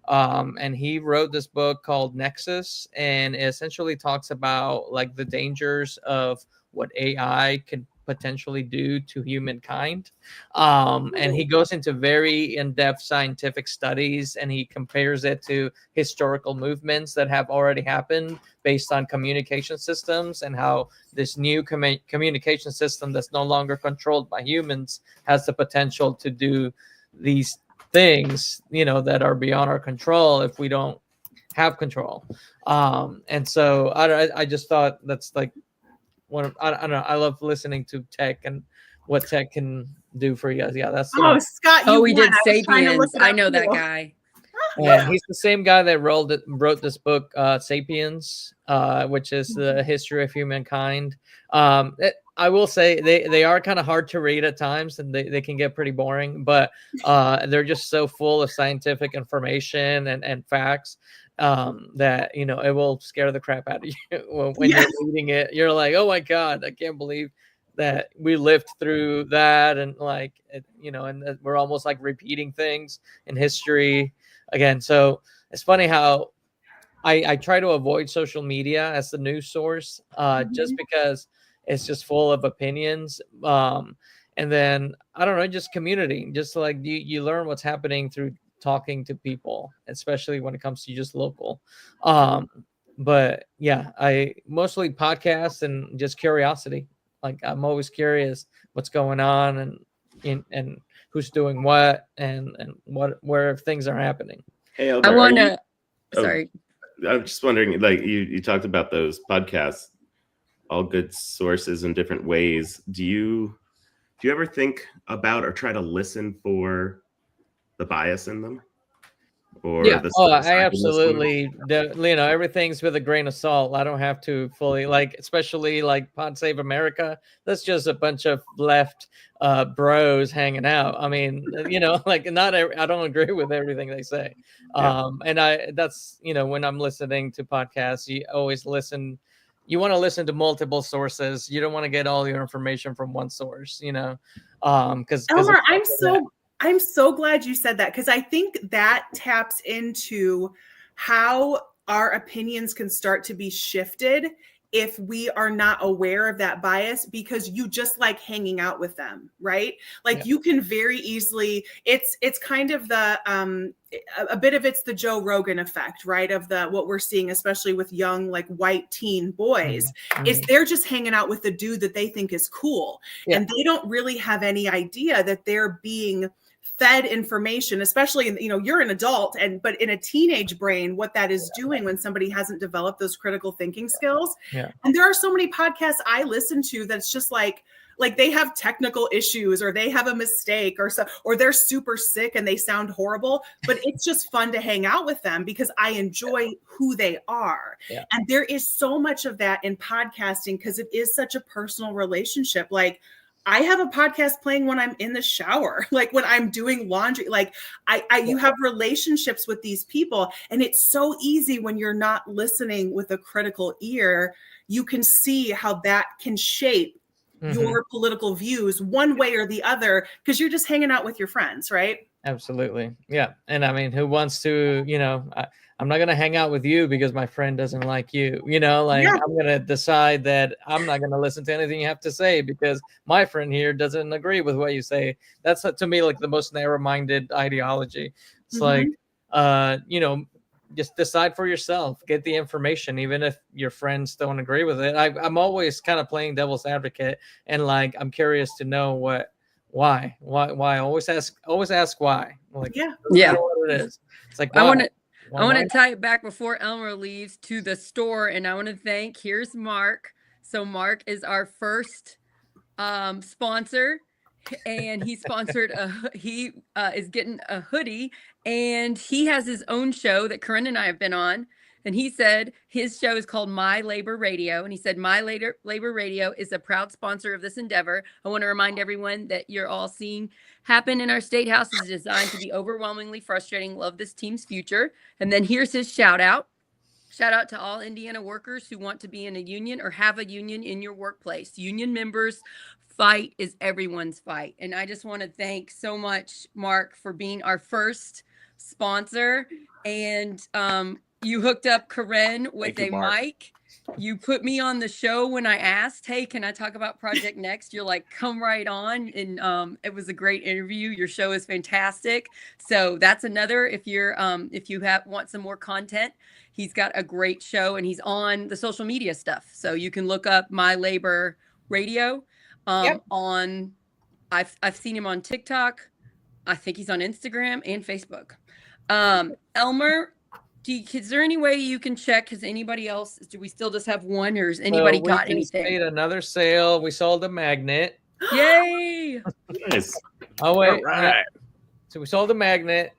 And he wrote this book called Nexus, and it essentially talks about like the dangers of what AI can potentially do to humankind. And he goes into very in-depth scientific studies, and he compares it to historical movements that have already happened based on communication systems, and how this new communication system that's no longer controlled by humans has the potential to do these things, that are beyond our control if we don't have control. And so I just thought that's like I don't know. I love listening to tech and what tech can do for you guys. Yeah, that's Scott. We did Sapiens. I know that guy. And he's the same guy that wrote this book, Sapiens, which is the history of humankind. I will say they are kind of hard to read at times, and they can get pretty boring, but they're just so full of scientific information and facts that, it will scare the crap out of you when you're reading it. You're like, oh my God, I can't believe that we lived through that. And and we're almost like repeating things in history again. So it's funny how I try to avoid social media as the news source, just because it's just full of opinions. And then I don't know, just community, just like you learn what's happening through talking to people, especially when it comes to just local. But yeah, I mostly podcasts and just curiosity. Like I'm always curious what's going on and who's doing what and where things are happening. Hey, Elder, I want to. Sorry, I'm just wondering. Like you talked about those podcasts, all good sources in different ways. Do you ever think about or try to listen for the bias in them? Or yeah, I absolutely, everything's with a grain of salt. I don't have to fully, especially like Pod Save America. That's just a bunch of left bros hanging out. I mean, I don't agree with everything they say. And that's, when I'm listening to podcasts, you always listen. You want to listen to multiple sources. You don't want to get all your information from one source, because Elmer, I'm so glad you said that, because I think that taps into how our opinions can start to be shifted if we are not aware of that bias, because you just like hanging out with them, right? Like you can very easily, it's kind of the, a bit of it's the Joe Rogan effect, right? Of what we're seeing, especially with young, like white teen boys, is they're just hanging out with the dude that they think is cool. And they don't really have any idea that they're being fed information, especially, you're an adult, but in a teenage brain, what that is doing when somebody hasn't developed those critical thinking skills. And there are so many podcasts I listen to that's just like they have technical issues, or they have a mistake, or they're super sick and they sound horrible, but it's just fun to hang out with them because I enjoy who they are. And there is so much of that in podcasting because it is such a personal relationship. Like, I have a podcast playing when I'm in the shower, like when I'm doing laundry, like you have relationships with these people, and it's so easy when you're not listening with a critical ear. You can see how that can shape your political views one way or the other, because you're just hanging out with your friends, right? Absolutely. Yeah. And I mean, who wants to, I'm not going to hang out with you because my friend doesn't like you, I'm going to decide that I'm not going to listen to anything you have to say because my friend here doesn't agree with what you say. That's to me, like the most narrow-minded ideology. It's like, just decide for yourself, get the information, even if your friends don't agree with it. I'm always kind of playing devil's advocate, and like, I'm curious to know why always ask why. Like, what it is. It's like, why? I want to tie it back before Elmer leaves to the store, and I want to here's Mark. So Mark is our first sponsor, and he sponsored he is getting a hoodie, and he has his own show that Corinne and I have been on. And he said his show is called My Labor Radio. And he said, My Labor Radio is a proud sponsor of this endeavor. I want to remind everyone that you're all seeing happen in our state house is designed to be overwhelmingly frustrating. Love this team's future. And then here's his shout out. Shout out to all Indiana workers who want to be in a union or have a union in your workplace. Union members' fight is everyone's fight. And I just want to thank so much, Mark, for being our first sponsor. And you hooked up Corinne with a mic. You put me on the show when I asked, hey, can I talk about Project Next? You're like, come right on. And it was a great interview. Your show is fantastic. So that's another, if you want some more content, he's got a great show and he's on the social media stuff. So you can look up My Labor Radio I've seen him on TikTok. I think he's on Instagram and Facebook. Elmer, is there any way you can check? Has anybody else? Do we still just have one, or has anybody got anything? We made another sale. We sold a magnet. Yay! Nice. Oh wait, All right. yeah. So we sold a magnet,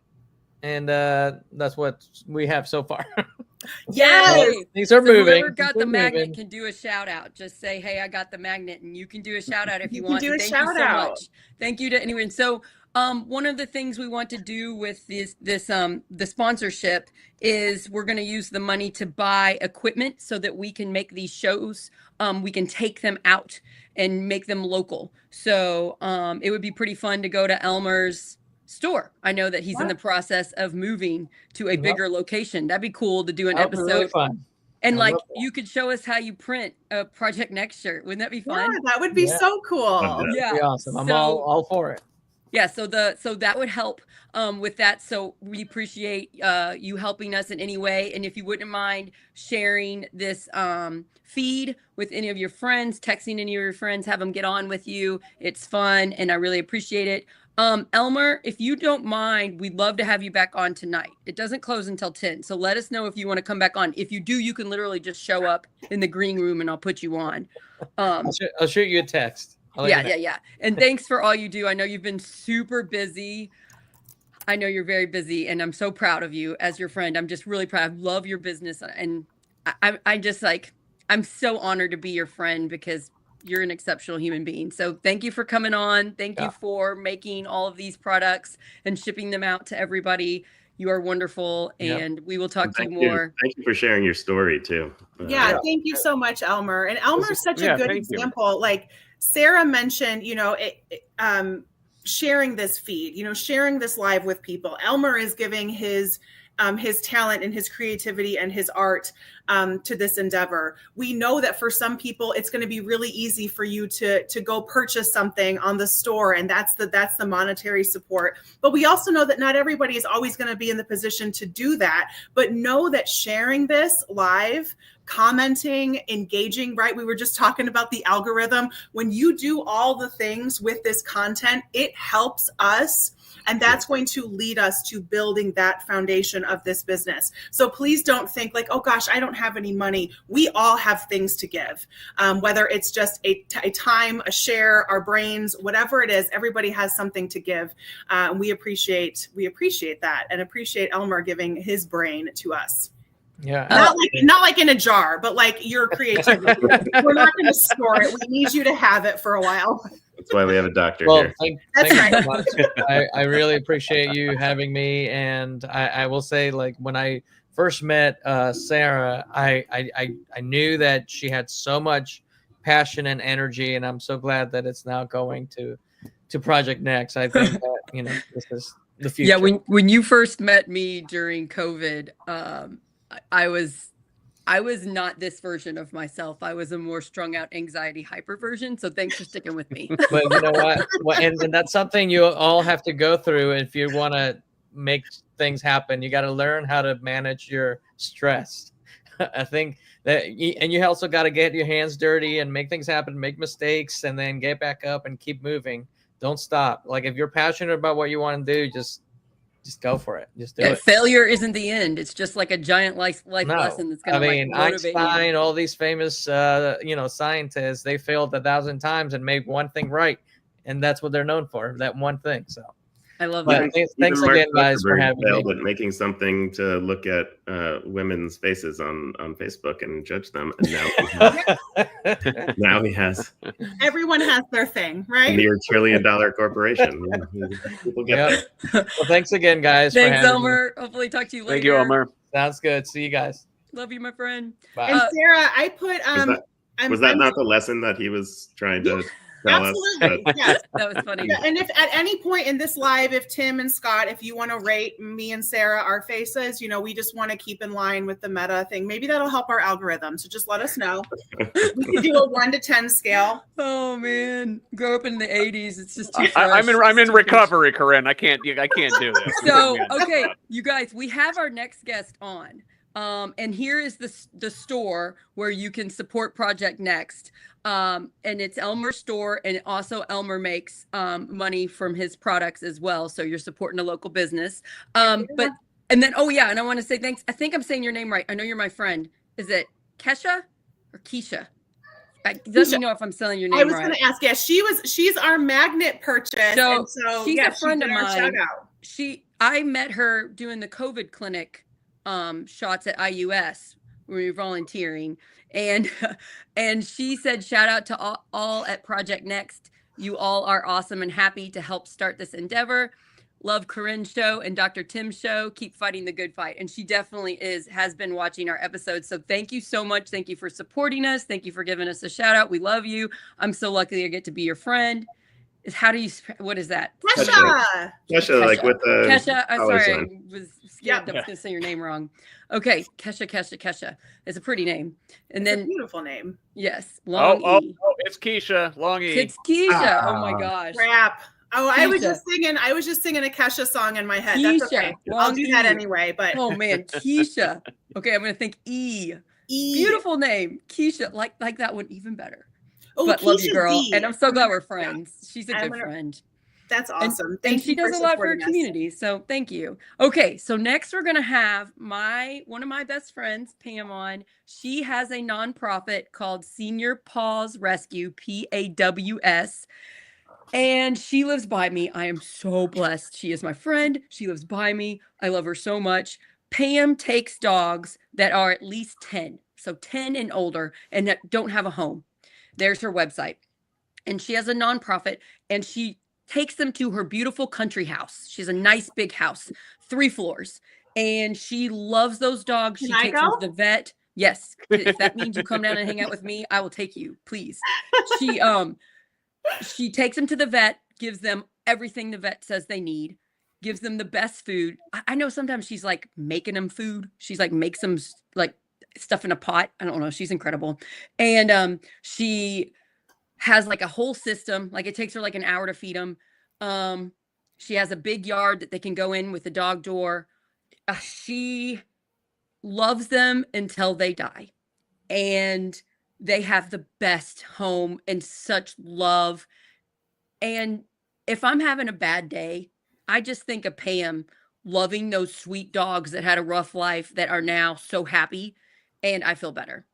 and that's what we have so far. Yes. Things are moving. Whoever got the magnet can do a shout out. Just say, "Hey, I got the magnet," and you can do a shout out if you want. Do a Thank shout you so out. much. Thank you to anyone. So, one of the things we want to do with the sponsorship is we're going to use the money to buy equipment so that we can make these shows. We can take them out and make them local. So, it would be pretty fun to go to Elmer's store. I know that he's in the process of moving to a bigger location. That'd be cool to do an episode. Really fun. And like you could show us how you print a Project Next shirt. Wouldn't that be fun? Yeah, that would be so cool. Yeah, That'd be awesome. I'm all for it. Yeah, so that would help with that. So we appreciate you helping us in any way. And if you wouldn't mind sharing this feed with any of your friends, texting any of your friends, have them get on with you. It's fun, and I really appreciate it. Elmer, if you don't mind, we'd love to have you back on tonight. It doesn't close until 10, so let us know if you want to come back on. If you do, you can literally just show up in the green room and I'll put you on. I'll shoot you a text. Yeah. And thanks for all you do. I know you've been super busy. I know you're very busy, and I'm so proud of you as your friend. I'm just really proud. I love your business, and I'm so honored to be your friend because you're an exceptional human being. So thank you for coming on. Thank you for making all of these products and shipping them out to everybody. You are wonderful, and we will talk to you more. Thank you for sharing your story too. Thank you so much, Elmer. And Elmer's such a good example. Like Sarah mentioned, sharing this feed, sharing this live with people. Elmer is giving his talent and his creativity and his art to this endeavor. We know that for some people, it's going to be really easy for you to go purchase something on the store, and that's the monetary support. But we also know that not everybody is always going to be in the position to do that. But know that sharing this live, commenting, engaging, right? We were just talking about the algorithm. When you do all the things with this content, it helps us. And that's going to lead us to building that foundation of this business. So please don't think like, oh gosh, I don't have any money. We all have things to give, whether it's just a time, a share, our brains, whatever it is, everybody has something to give. We appreciate that, and appreciate Elmer giving his brain to us. Yeah. Not like in a jar, but like your creativity. We're not going to store it. We need you to have it for a while. That's why we have a doctor here. That's right. You so much. I really appreciate you having me. And I will say, like, when I first met Sarah, I knew that she had so much passion and energy, and I'm so glad that it's now going to Project Next. I think that, this is the future. Yeah, when you first met me during COVID, I was not this version of myself. I was a more strung out anxiety hyper version. So thanks for sticking with me. But you know what? And that's something you all have to go through if you want to make things happen. You got to learn how to manage your stress. I think that, and you also got to get your hands dirty and make things happen, make mistakes, and then get back up and keep moving. Don't stop. Like if you're passionate about what you want to do, just go for it. Just do it. Failure isn't the end. It's just like a giant life lesson that's going to motivate Einstein, you. all these famous, scientists, they failed 1,000 times and made one thing right. And that's what they're known for, that one thing. So I love that. Thanks again, guys, for having me. At making something to look at women's faces on Facebook and judge them, and now he has. Everyone has their thing, right? Near $1 trillion corporation. People get there. Well, thanks again, guys. Thanks, Elmer. Hopefully, talk to you later. Thank you, Elmer. Sounds good. See you guys. Love you, my friend. Bye. And Sarah, I put was that not the lesson that he was trying to? Absolutely. Yes. That was funny. Yeah, and if at any point in this live, if Tim and Scott, if you want to rate me and Sarah our faces, we just want to keep in line with the meta thing. Maybe that'll help our algorithm. So just let us know. We can do a 1 to 10 scale. Oh man, grew up in the 80s. It's just too fresh. I'm in recovery, Corinne. I can't do this. So okay, you guys, we have our next guest on. And here is the store where you can support Project Next. And it's Elmer's store, and also Elmer makes money from his products as well. So you're supporting a local business. But and then, oh yeah, and I want to say thanks. I think I'm saying your name right. I know you're my friend. Is it Kesha or Keisha? Let me know if I'm spelling your name right. I was going to ask. Yeah, she's our magnet purchase, and so she's yeah, a friend of mine. Shout out. I met her doing the COVID clinic shots at IUS. We were volunteering, and she said, "Shout out to all at Project Next. You all are awesome and happy to help start this endeavor. Love Corinne's show and Dr. Tim's show. Keep fighting the good fight." And she definitely has been watching our episodes. So thank you so much. Thank you for supporting us. Thank you for giving us a shout out. We love you. I'm so lucky I get to be your friend. What is that? Kesha, like with the Kesha. I'm sorry, I was scared I was going to say your name wrong. Okay, Kesha. It's a pretty name, and then a beautiful name. Yes, long E. Oh, it's Keisha, long E. It's Keisha. Oh my gosh. Crap. Oh, Keisha. I was just singing a Kesha song in my head. Keisha, that's okay. I'll do that anyway. But oh man, Keisha. Okay, I'm going to think E. Beautiful name, Keisha. Like that one even better. Oh, but Keisha love you, girl. D. And I'm so glad we're friends. She's a good friend. That's awesome. And she does a lot for her community. So thank you. Okay. So next we're going to have one of my best friends, Pam, on. She has a nonprofit called Senior Paws Rescue, PAWS. And she lives by me. I am so blessed. She is my friend. She lives by me. I love her so much. Pam takes dogs that are at least 10. So 10 and older and that don't have a home. There's her website. And she has a nonprofit, and she takes them to her beautiful country house. She has a nice big house, 3 floors. And she loves those dogs. She takes them to the vet. Yes. If that means you come down and hang out with me, I will take you, please. She takes them to the vet, gives them everything the vet says they need, gives them the best food. I know sometimes she's like making them food. She's like makes them like stuff in a pot. I don't know. She's incredible. And she has like a whole system. Like it takes her like an hour to feed them. She has a big yard that they can go in with the dog door. She loves them until they die. And they have the best home and such love. And if I'm having a bad day, I just think of Pam loving those sweet dogs that had a rough life that are now so happy. And I feel better.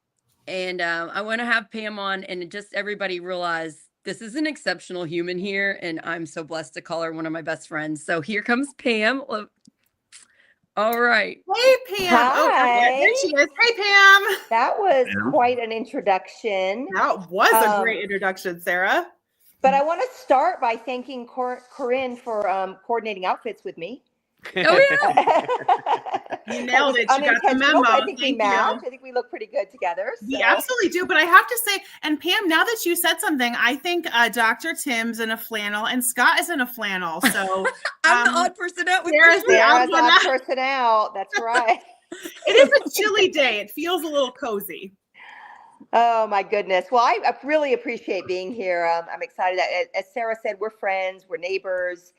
And I want to have Pam on and just everybody realize this is an exceptional human here. And I'm so blessed to call her one of my best friends. So here comes Pam. All right. Hey, Pam. Hi. Oh, there she is. Hey, Pam. That was quite an introduction. That was a great introduction, Sarah. But I want to start by thanking Corinne for coordinating outfits with me. Oh, yeah. You nailed it. You got the memo. I think we match. I think we look pretty good together. So. We absolutely do. But I have to say, and Pam, now that you said something, I think Dr. Tim's in a flannel and Scott is in a flannel. So I'm the odd person out with Sarah's the odd person out. That's right. It is a chilly day. It feels a little cozy. Oh my goodness. Well, I really appreciate being here. I'm excited. As Sarah said, we're friends, we're neighbors.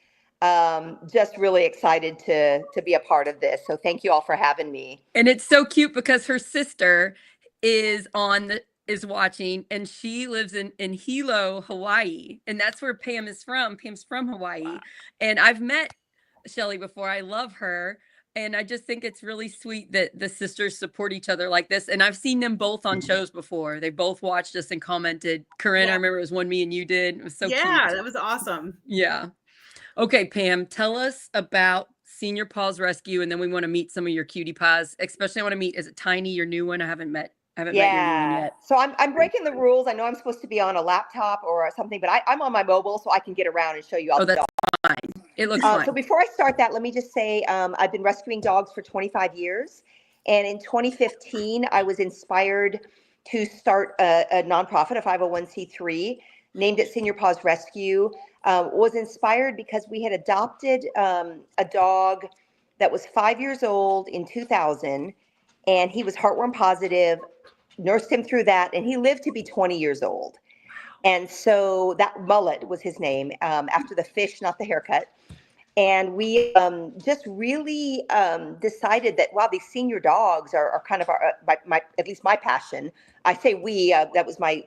Just really excited to be a part of this. So thank you all for having me. And it's so cute because her sister is watching, and she lives in Hilo, Hawaii. And that's where Pam is from. Pam's from Hawaii. Wow. And I've met Shelly before. I love her. And I just think it's really sweet that the sisters support each other like this. And I've seen them both on shows before. They both watched us and commented. Corinne, I remember it was one me and you did. It was so cute. Yeah, that was awesome. Yeah. Okay, Pam, tell us about Senior Paws Rescue, and then we want to meet some of your cutie paws. Especially I want to meet, is it Tiny, your new one? I haven't met your new one yet. So I'm breaking the rules. I know I'm supposed to be on a laptop or something, but I'm on my mobile so I can get around and show you all the dogs. Fine. It looks fine. So before I start that, let me just say I've been rescuing dogs for 25 years. And in 2015, I was inspired to start a nonprofit, a 501c3, named it Senior Paws Rescue. Was inspired because we had adopted a dog that was 5 years old in 2000, and he was heartworm positive, nursed him through that, and he lived to be 20 years old. And so that Mullet was his name, after the fish, not the haircut. And we just really decided that, wow, these senior dogs are kind of my at least my passion. I say we, that was my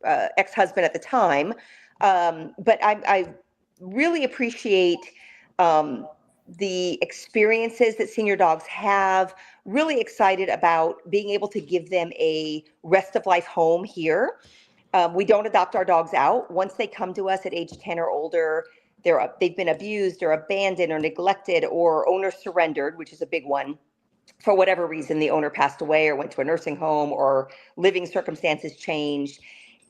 ex-husband at the time. But I really appreciate the experiences that senior dogs have. Really excited about being able to give them a rest of life home here. We don't adopt our dogs out. Once they come to us at age 10 or older, they've been abused or abandoned or neglected, or owner surrendered, which is a big one. For whatever reason, the owner passed away or went to a nursing home, or living circumstances changed.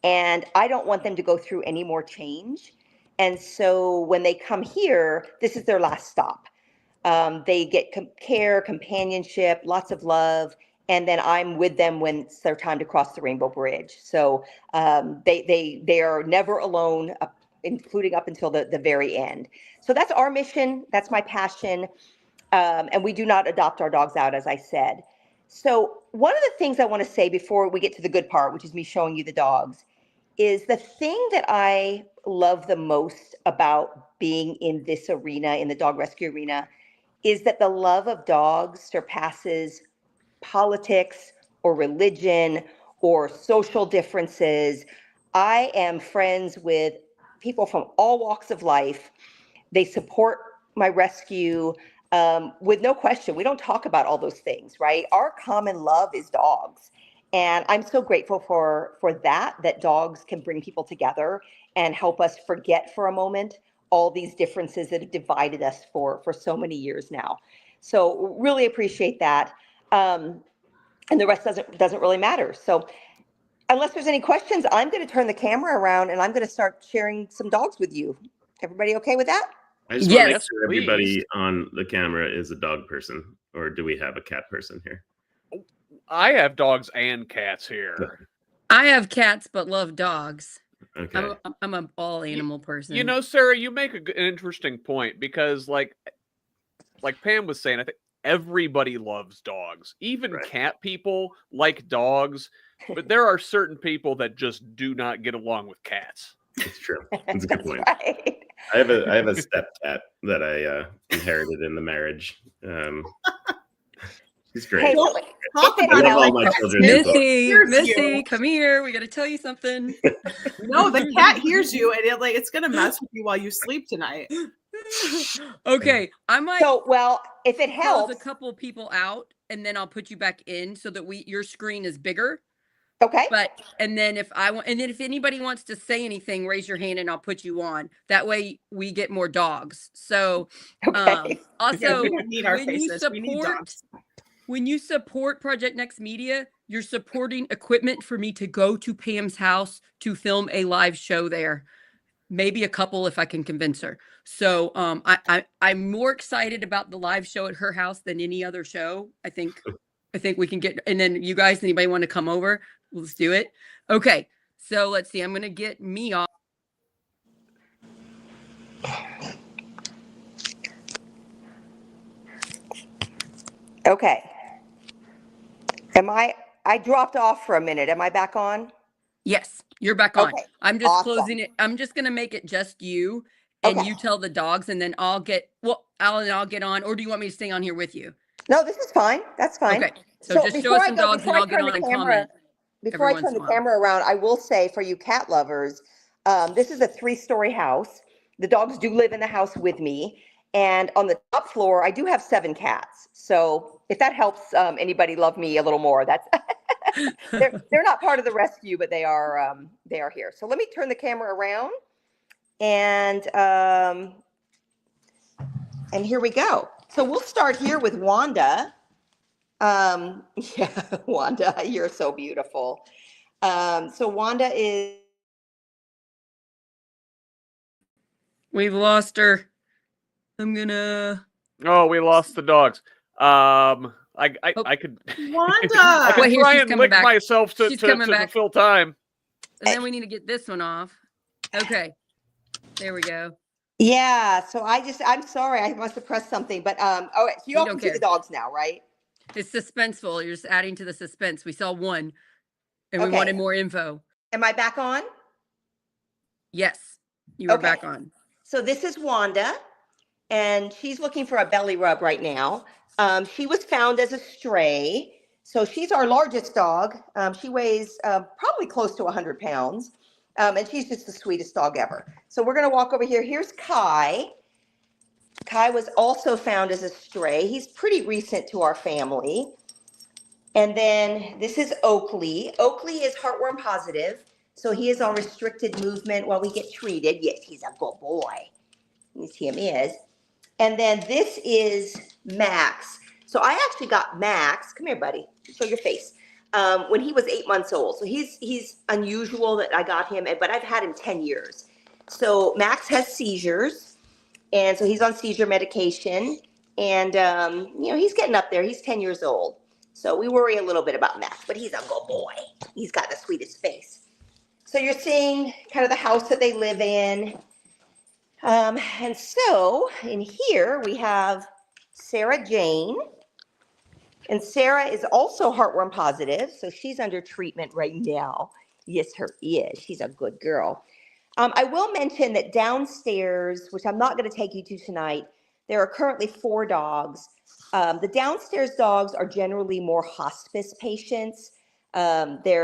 And I don't want them to go through any more change. And so when they come here, this is their last stop. They get care, companionship, lots of love, and then I'm with them when it's their time to cross the Rainbow Bridge. So they are never alone, including up until the very end. So that's our mission. That's my passion. And we do not adopt our dogs out, as I said. So one of the things I want to say before we get to the good part, which is me showing you the dogs, is the thing that I love the most about being in this arena, in the dog rescue arena, is that the love of dogs surpasses politics or religion or social differences. I am friends with people from all walks of life. They support my rescue with no question. We don't talk about all those things, right? Our common love is dogs. And I'm so grateful for that dogs can bring people together and help us forget for a moment all these differences that have divided us for so many years now. So really appreciate that. And the rest doesn't really matter. So unless there's any questions, I'm going to turn the camera around and I'm going to start sharing some dogs with you. Everybody okay with that? I just want to make sure everybody on the camera is a dog person, or do we have a cat person here? I have dogs and cats here. I have cats, but love dogs. Okay. I'm a all animal person. You know, Sarah, you make an interesting point, because like Pam was saying, I think everybody loves dogs. Even cat people like dogs, but there are certain people that just do not get along with cats. That's true. That's a good point. Right. I have a step cat that I inherited in the marriage. She's great. Hey, Missy, come here. We got to tell you something. No, the cat hears you, and it's gonna mess with you while you sleep tonight. Okay, I might. So, well, if it helps, a couple of people out, and then I'll put you back in so that your screen is bigger. Okay. And then if anybody wants to say anything, raise your hand and I'll put you on. That way we get more dogs. So, also, we need our faces. We need dogs. When you support Project Next Media, you're supporting equipment for me to go to Pam's house to film a live show there. Maybe a couple if I can convince her. So I'm more excited about the live show at her house than any other show. I think we can get, and then you guys, anybody want to come over? Let's do it. Okay. So let's see. I'm going to get me off. Okay. I dropped off for a minute. Am I back on? Yes, you're back on. Okay, I'm just closing it. I'm just going to make it just you, and you tell the dogs, and then I'll get on. Or do you want me to stay on here with you? No, this is fine. That's fine. Okay. So just show us some dogs and I'll get on and comment. Before I turn the camera around, I will say, for you cat lovers, this is a 3-story house. The dogs do live in the house with me. And on the top floor, I do have 7 cats. So if that helps anybody love me a little more, that's they're not part of the rescue, but they are here. So let me turn the camera around, and here we go. So we'll start here with Wanda. Yeah, Wanda, you're so beautiful. So Wanda is. We've lost her. I'm gonna. Oh, we lost the dogs. I could. Wanda. I could try and lick myself to fulfill time. And then we need to get this one off. Okay, there we go. Yeah. So I'm sorry. I must have pressed something, but all right. So you all can see the dogs now, right? It's suspenseful. You're just adding to the suspense. We saw one, and we wanted more info. Am I back on? Yes, you are back on. So this is Wanda, and she's looking for a belly rub right now. She was found as a stray So she's our largest dog. She weighs probably close to 100 pounds. And she's just the sweetest dog ever. So we're going to walk over here. Here's Kai. Kai was also found as a stray. He's pretty recent to our family. And then this is Oakley. Oakley is heartworm positive. So he is on restricted movement while we get treated. Yes, he's a good boy. Yes, him is. And then this is Max. So I actually got Max. Come here, buddy. Show your face. When he was 8 months old. So he's unusual that I got him, but I've had him 10 years. So Max has seizures. And so he's on seizure medication. And, he's getting up there. He's 10 years old. So we worry a little bit about Max, but he's a good boy. He's got the sweetest face. So you're seeing kind of the house that they live in. And so in here we have Sarah Jane. And Sarah is also heartworm positive. So she's under treatment right now. Yes, her is. She's a good girl. I will mention that downstairs, which I'm not going to take you to tonight, there are currently 4 dogs. The downstairs dogs are generally more hospice patients. They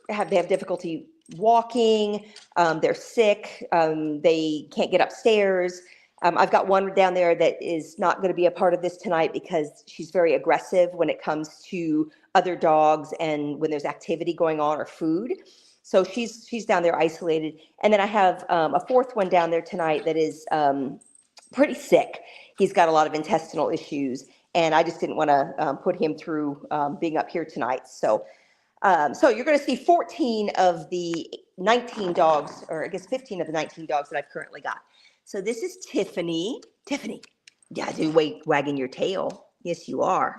have difficulty walking. They're sick. They can't get upstairs. I've got one down there that is not going to be a part of this tonight because she's very aggressive when it comes to other dogs and when there's activity going on or food. So she's down there isolated. And then I have a 4th one down there tonight that is pretty sick. He's got a lot of intestinal issues, and I just didn't want to put him through being up here tonight. So you're going to see 14 of the 19 dogs, or I guess 15 of the 19 dogs that I've currently got. So this is Tiffany. Tiffany, yeah, wagging your tail. Yes, you are.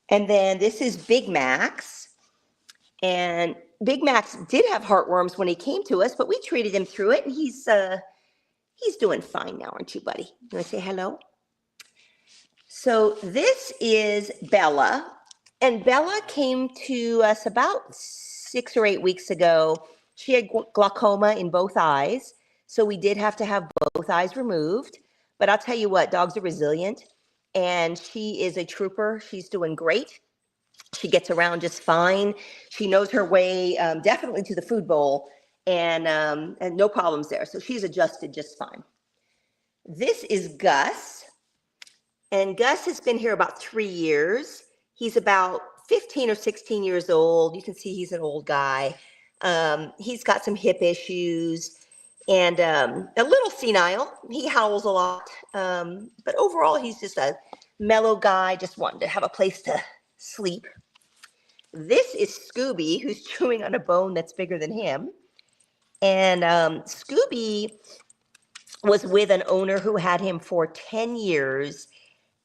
And then this is Big Max. And Big Max did have heartworms when he came to us, but we treated him through it, and he's doing fine now, aren't you, buddy? You want to say hello? So this is Bella. And Bella came to us about 6 or 8 weeks ago. She had glaucoma in both eyes. So we did have to have both eyes removed. But I'll tell you what, dogs are resilient. And she is a trooper. She's doing great. She gets around just fine. She knows her way definitely to the food bowl. And no problems there. So she's adjusted just fine. This is Gus. And Gus has been here about 3 years. He's about 15 or 16 years old. You can see he's an old guy. He's got some hip issues and a little senile. He howls a lot. But overall, he's just a mellow guy, just wanting to have a place to sleep. This is Scooby, who's chewing on a bone that's bigger than him. And Scooby was with an owner who had him for 10 years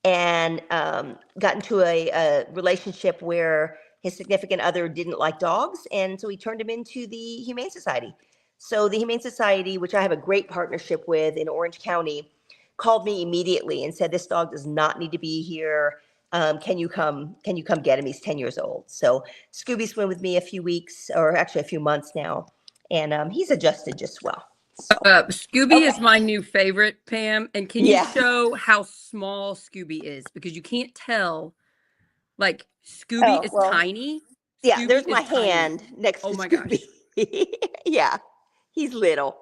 and got into a relationship where his significant other didn't like dogs. And so he turned him into the Humane Society. So the Humane Society, which I have a great partnership with in Orange County, called me immediately and said, this dog does not need to be here. Can you come get him? He's 10 years old. So Scooby's been with me a few weeks, or actually a few months now. And he's adjusted just well. So. Scooby is my new favorite, Pam. And can you show how small Scooby is? Because you can't tell. Like, Scooby is tiny. Yeah, Scooby there's my hand next to Scooby. Oh my gosh. Yeah, he's little.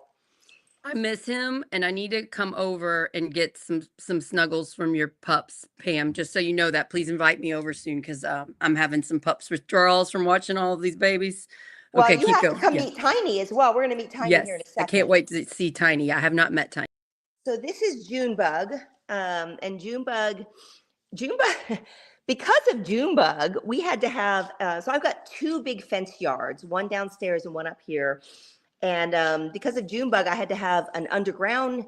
I miss him, and I need to come over and get some snuggles from your pups, Pam. Just so you know that, please invite me over soon because I'm having some pups withdrawals from watching all of these babies. Well, okay, you have to come meet Tiny as well. We're going to meet Tiny here in a second. I can't wait to see Tiny. I have not met Tiny. So this is Junebug, and Junebug, because of Junebug, we had to have. So I've got 2 big fence yards, one downstairs and one up here, and because of Junebug, I had to have an underground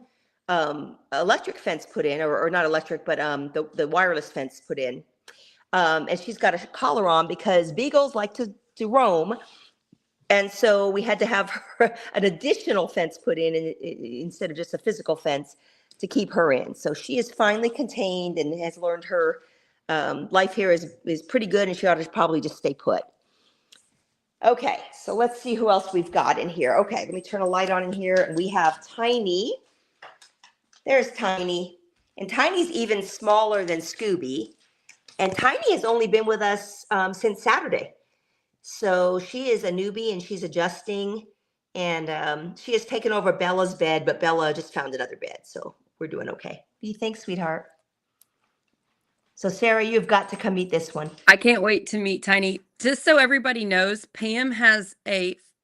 electric fence put in, or not electric, but the wireless fence put in, and she's got a collar on because beagles like to roam. And so we had to have an additional fence put in instead of just a physical fence to keep her in. So she is finally contained and has learned her life here is pretty good, and she ought to probably just stay put. Okay, so let's see who else we've got in here. Okay, let me turn a light on in here, and we have Tiny. There's Tiny. And Tiny's even smaller than Scooby. And Tiny has only been with us since Saturday. So she is a newbie and she's adjusting. And she has taken over Bella's bed, but Bella just found another bed. So we're doing okay. Thanks, sweetheart. So Sarah, you've got to come meet this one. I can't wait to meet Tiny. Just so everybody knows, Pam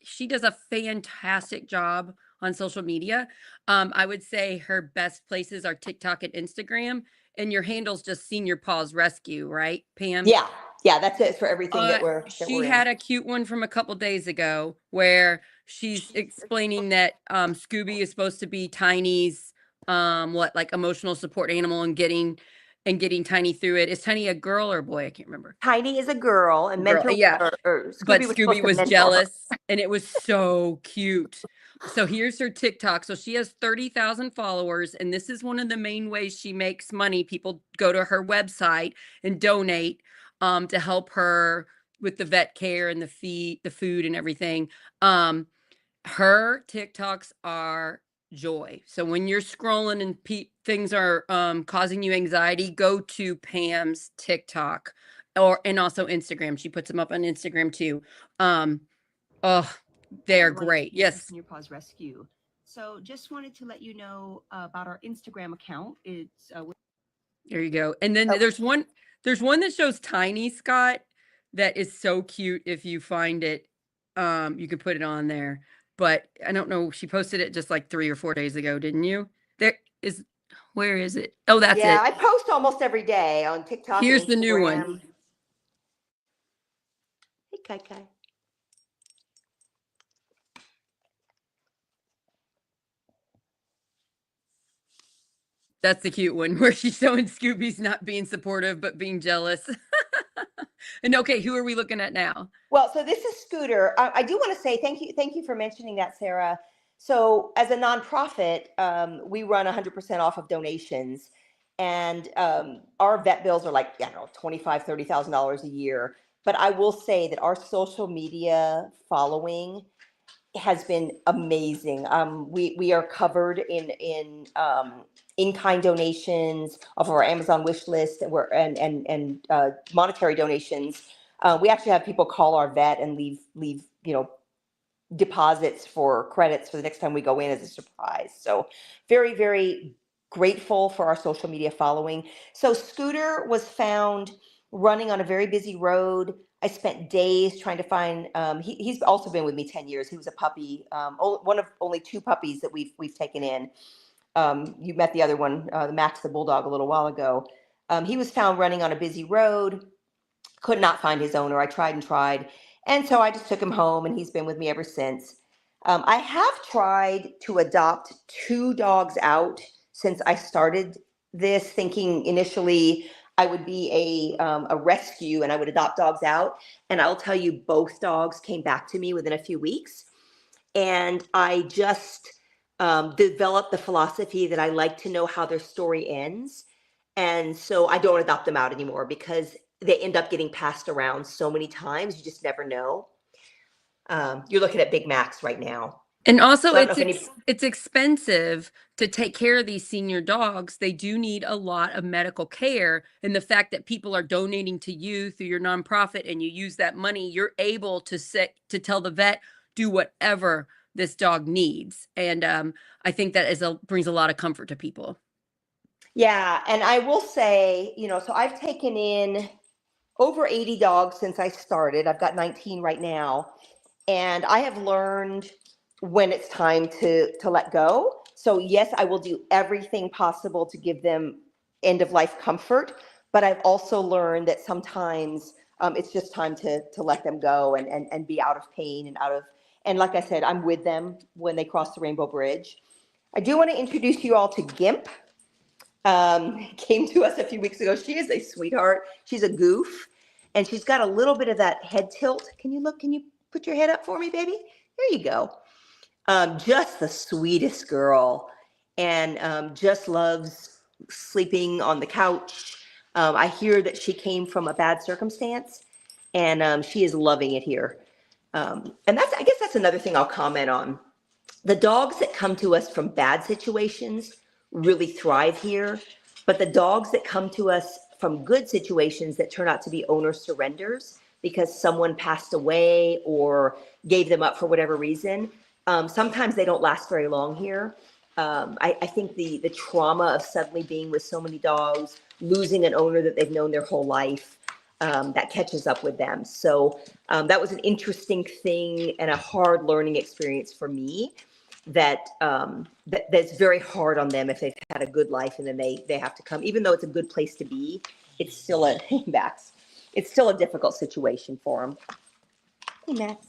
she does a fantastic job on social media. I would say her best places are TikTok and Instagram, and your handle's just Senior Paws Rescue, right, Pam? Yeah, that's it for everything that we're she had a cute one from a couple days ago where she's explaining that Scooby is supposed to be Tiny's like emotional support animal and getting Tiny through it. Is Tiny a girl or a boy? I can't remember. Tiny is a girl and mentor. Yeah. Scooby but Scooby was jealous and it was so cute. So here's her TikTok. So she has 30,000 followers, and this is one of the main ways she makes money. People go to her website and donate to help her with the vet care and the food and everything. Her TikToks are joy. So when you're scrolling and things are causing you anxiety, go to Pam's TikTok and also Instagram. She puts them up on Instagram too. They're great. Yes. Senior Paws Rescue. So just wanted to let you know about our Instagram account. It's there you go. And then there's one that shows Tiny, Scott, that is so cute. If you find it, you could put it on there. But I don't know. She posted it just like 3 or 4 days ago, didn't you? Where is it? Oh, that's it. Yeah, I post almost every day on TikTok. Here's the new one. Hey, Kai Kai. That's the cute one where she's showing Scooby's not being supportive, but being jealous. And okay, who are we looking at now? Well, so this is Scooter. I do want to say thank you for mentioning that, Sarah. So as a nonprofit, we run 100% off of donations, and our vet bills are like, $25,000, $30,000 a year. But I will say that our social media following has been amazing. We are covered in in-kind donations off of our Amazon wish list, and monetary donations. We actually have people call our vet and leave deposits for credits for the next time we go in as a surprise. So very, very grateful for our social media following. So Scooter was found running on a very busy road. I spent days trying to find, he's also been with me 10 years. He was a puppy, one of only 2 puppies that we've taken in. You met the other one, the Max the Bulldog, a little while ago. He was found running on a busy road, could not find his owner. I tried and tried. And so I just took him home, and he's been with me ever since. I have tried to adopt 2 dogs out since I started this, thinking initially I would be a rescue and I would adopt dogs out. And I'll tell you, both dogs came back to me within a few weeks. And I just developed the philosophy that I like to know how their story ends. And so I don't adopt them out anymore because they end up getting passed around so many times. You just never know. You're looking at Big Max right now. And also, it's expensive to take care of these senior dogs. They do need a lot of medical care. And the fact that people are donating to you through your nonprofit and you use that money, you're able to tell the vet, do whatever this dog needs. And I think that brings a lot of comfort to people. Yeah. And I will say, so I've taken in over 80 dogs since I started. I've got 19 right now. And I have learned when it's time to let go. So yes, I will do everything possible to give them end of life comfort, but I've also learned that sometimes it's just time to let them go and be out of pain and like I said, I'm with them when they cross the Rainbow Bridge. I do want to introduce you all to Gimp. Came to us a few weeks ago. She is a sweetheart. She's a goof, and she's got a little bit of that head tilt. Can you put your head up for me, baby? There you go. Just the sweetest girl, and just loves sleeping on the couch. I hear that she came from a bad circumstance, and she is loving it here. And I guess that's another thing I'll comment on. The dogs that come to us from bad situations really thrive here, but the dogs that come to us from good situations that turn out to be owner surrenders because someone passed away or gave them up for whatever reason. Sometimes they don't last very long here. I think the trauma of suddenly being with so many dogs, losing an owner that they've known their whole life, that catches up with them. So that was an interesting thing and a hard learning experience for me that's very hard on them if they've had a good life and then they have to come, even though it's a good place to be, it's still it's still a difficult situation for them. Hey, Max.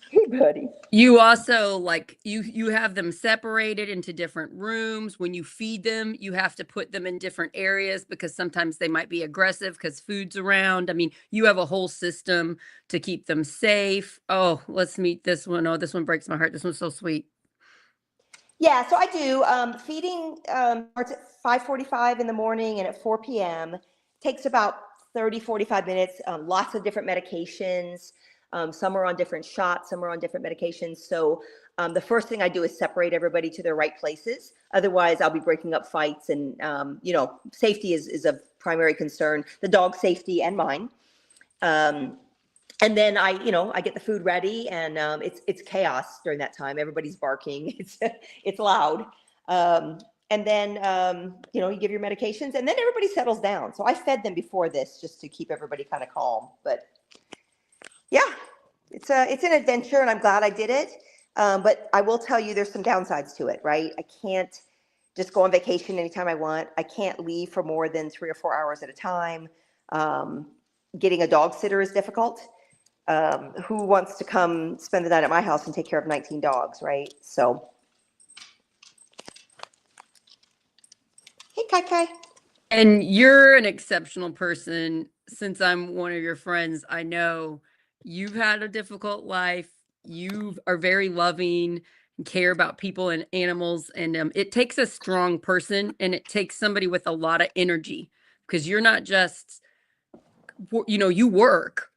Hey, buddy. You also like you have them separated into different rooms. When you feed them, you have to put them in different areas because sometimes they might be aggressive because food's around. I mean, you have a whole system to keep them safe. Oh, let's meet this one. Oh, this one breaks my heart. This one's so sweet. Yeah, so I do. Feeding starts at 5:45 in the morning and at 4 p.m. Takes about 30, 45 minutes. Lots of different medications. Some are on different shots, some are on different medications. So the first thing I do is separate everybody to their right places. Otherwise, I'll be breaking up fights, and safety is a primary concern, the dog's safety and mine. And then I get the food ready, and it's chaos during that time. Everybody's barking. It's loud. And then you give your medications, and then everybody settles down. So I fed them before this just to keep everybody kind of calm. But yeah, it's an adventure, and I'm glad I did it. But I will tell you, there's some downsides to it, right? I can't just go on vacation anytime I want. I can't leave for more than 3 or 4 hours at a time. Getting a dog sitter is difficult. Who wants to come spend the night at my house and take care of 19 dogs, right? So, hey, Kai Kai. And you're an exceptional person. Since I'm one of your friends, I know you've had a difficult life. You are very loving and care about people and animals. And it takes a strong person, and it takes somebody with a lot of energy, because you're not just, you work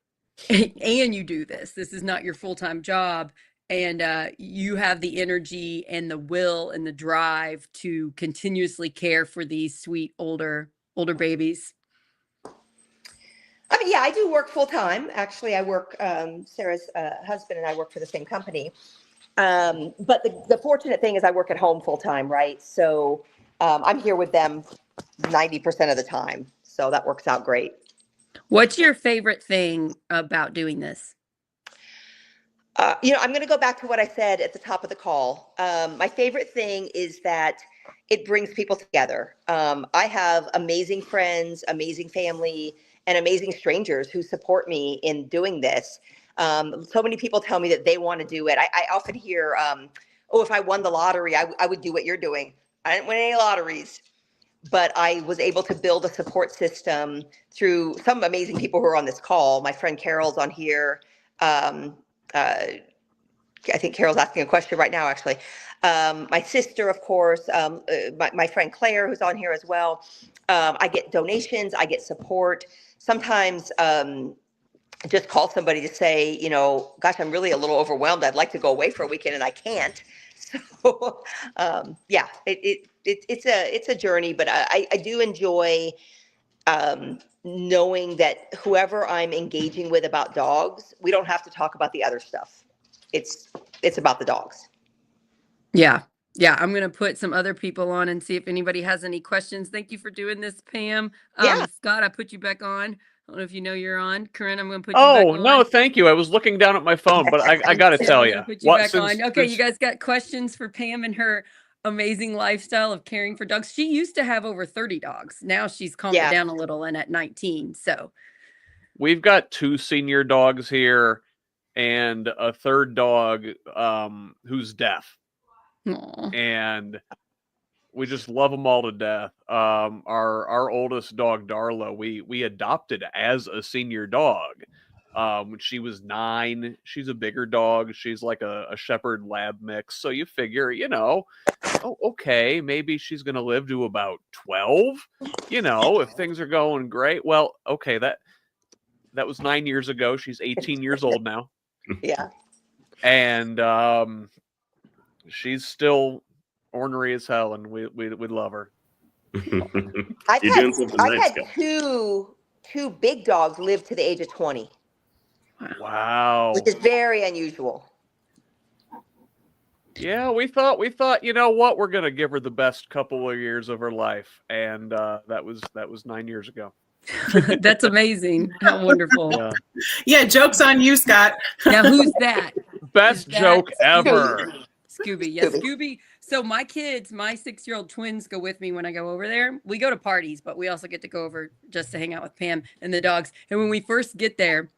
and you do this. This is not your full-time job. And you have the energy and the will and the drive to continuously care for these sweet older babies. I mean, yeah, I do work full time. Actually, I work, Sarah's husband and I work for the same company. But the fortunate thing is I work at home full time, right? So I'm here with them 90% of the time. So that works out great. What's your favorite thing about doing this? I'm going to go back to what I said at the top of the call. My favorite thing is that it brings people together. I have amazing friends, amazing family, and amazing strangers who support me in doing this. So many people tell me that they want to do it. I often hear, if I won the lottery, I would do what you're doing. I didn't win any lotteries, but I was able to build a support system through some amazing people who are on this call. My friend Carol's on here. I think Carol's asking a question right now, actually. My sister, of course, my friend Claire, who's on here as well. I get donations, I get support. Sometimes just call somebody to say, gosh, I'm really a little overwhelmed. I'd like to go away for a weekend and I can't. So yeah, it's a journey, but I do enjoy knowing that whoever I'm engaging with about dogs, we don't have to talk about the other stuff. It's about the dogs. Yeah. I'm going to put some other people on and see if anybody has any questions. Thank you for doing this, Pam. Yeah. Scott, I put you back on. I don't know if you know you're on. Corinne, I'm going to put you back on. Oh, no, thank you. I was looking down at my phone, but I got to tell you. Put you back on. Okay, you guys got questions for Pam and her amazing lifestyle of caring for dogs. She used to have over 30 dogs. Now she's calmed it down a little and at 19. So we've got 2 senior dogs here and a third dog who's deaf. Aww. And we just love them all to death. Our oldest dog, Darla, we adopted as a senior dog. When she was 9, she's a bigger dog. She's like a shepherd lab mix. So you figure, okay, maybe she's going to live to about 12, if things are going great. Well, okay, that was 9 years ago. She's 18 years old now. Yeah. And she's still ornery as hell, and we love her. I've You're had, doing something I've nice, had guys. two big dogs live to the age of 20, Wow. which is very unusual. Yeah, we thought, you know what, we're gonna give her the best couple of years of her life, and that was 9 years ago. That's amazing. How wonderful. Yeah. Yeah, joke's on you, Scott. Now, who's that? Best Is that joke Scooby? ever. Scooby. Yeah, Scooby. So my kids, my 6-year-old twins go with me when I go over there. We go to parties, but we also get to go over just to hang out with Pam and the dogs. And when we first get there,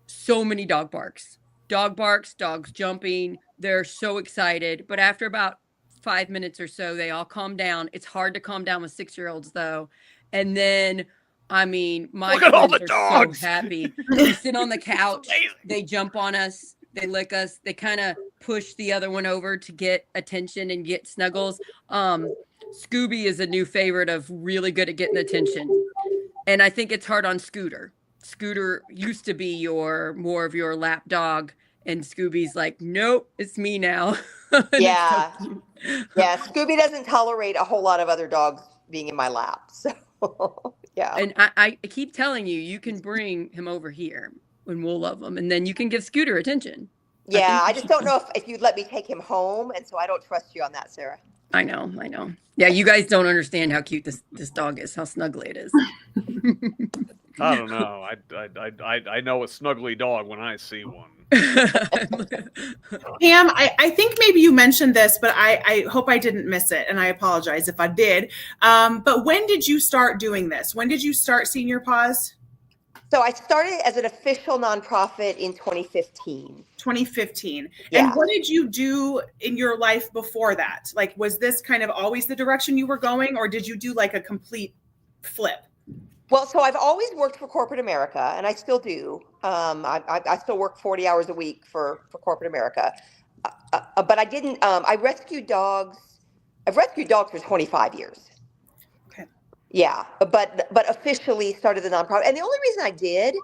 so many dog barks, dogs jumping. They're so excited. But after about 5 minutes or so, they all calm down. It's hard to calm down with 6-year-olds though. And then, I mean, my Look at all twins the are dogs. so happy. We sit on the couch. They jump on us. They lick us. They kind of push the other one over to get attention and get snuggles. Scooby is a new favorite of really good at getting attention. And I think it's hard on Scooter. Scooter used to be more of your lap dog, and Scooby's like, nope, it's me now. Yeah. Yeah. Scooby doesn't tolerate a whole lot of other dogs being in my lap. So yeah. And I keep telling you, you can bring him over here and we'll love him. And then you can give Scooter attention. Yeah. I just don't know if you'd let me take him home. And so I don't trust you on that, Sarah. I know. Yeah, you guys don't understand how cute this dog is, how snuggly it is. I don't know. I know a snuggly dog when I see one. Pam, I think maybe you mentioned this, but I hope I didn't miss it, and I apologize if I did. But when did you start doing this? When did you start Senior Paws? So I started as an official nonprofit in 2015. 2015. Yeah. And what did you do in your life before that? Like, was this kind of always the direction you were going, or did you do like a complete flip? Well, so I've always worked for corporate America, and I still do. I still work 40 hours a week for corporate America. But I didn't, I rescued dogs. I've rescued dogs for 25 years. Okay. Yeah, but officially started the nonprofit. And the only reason I did,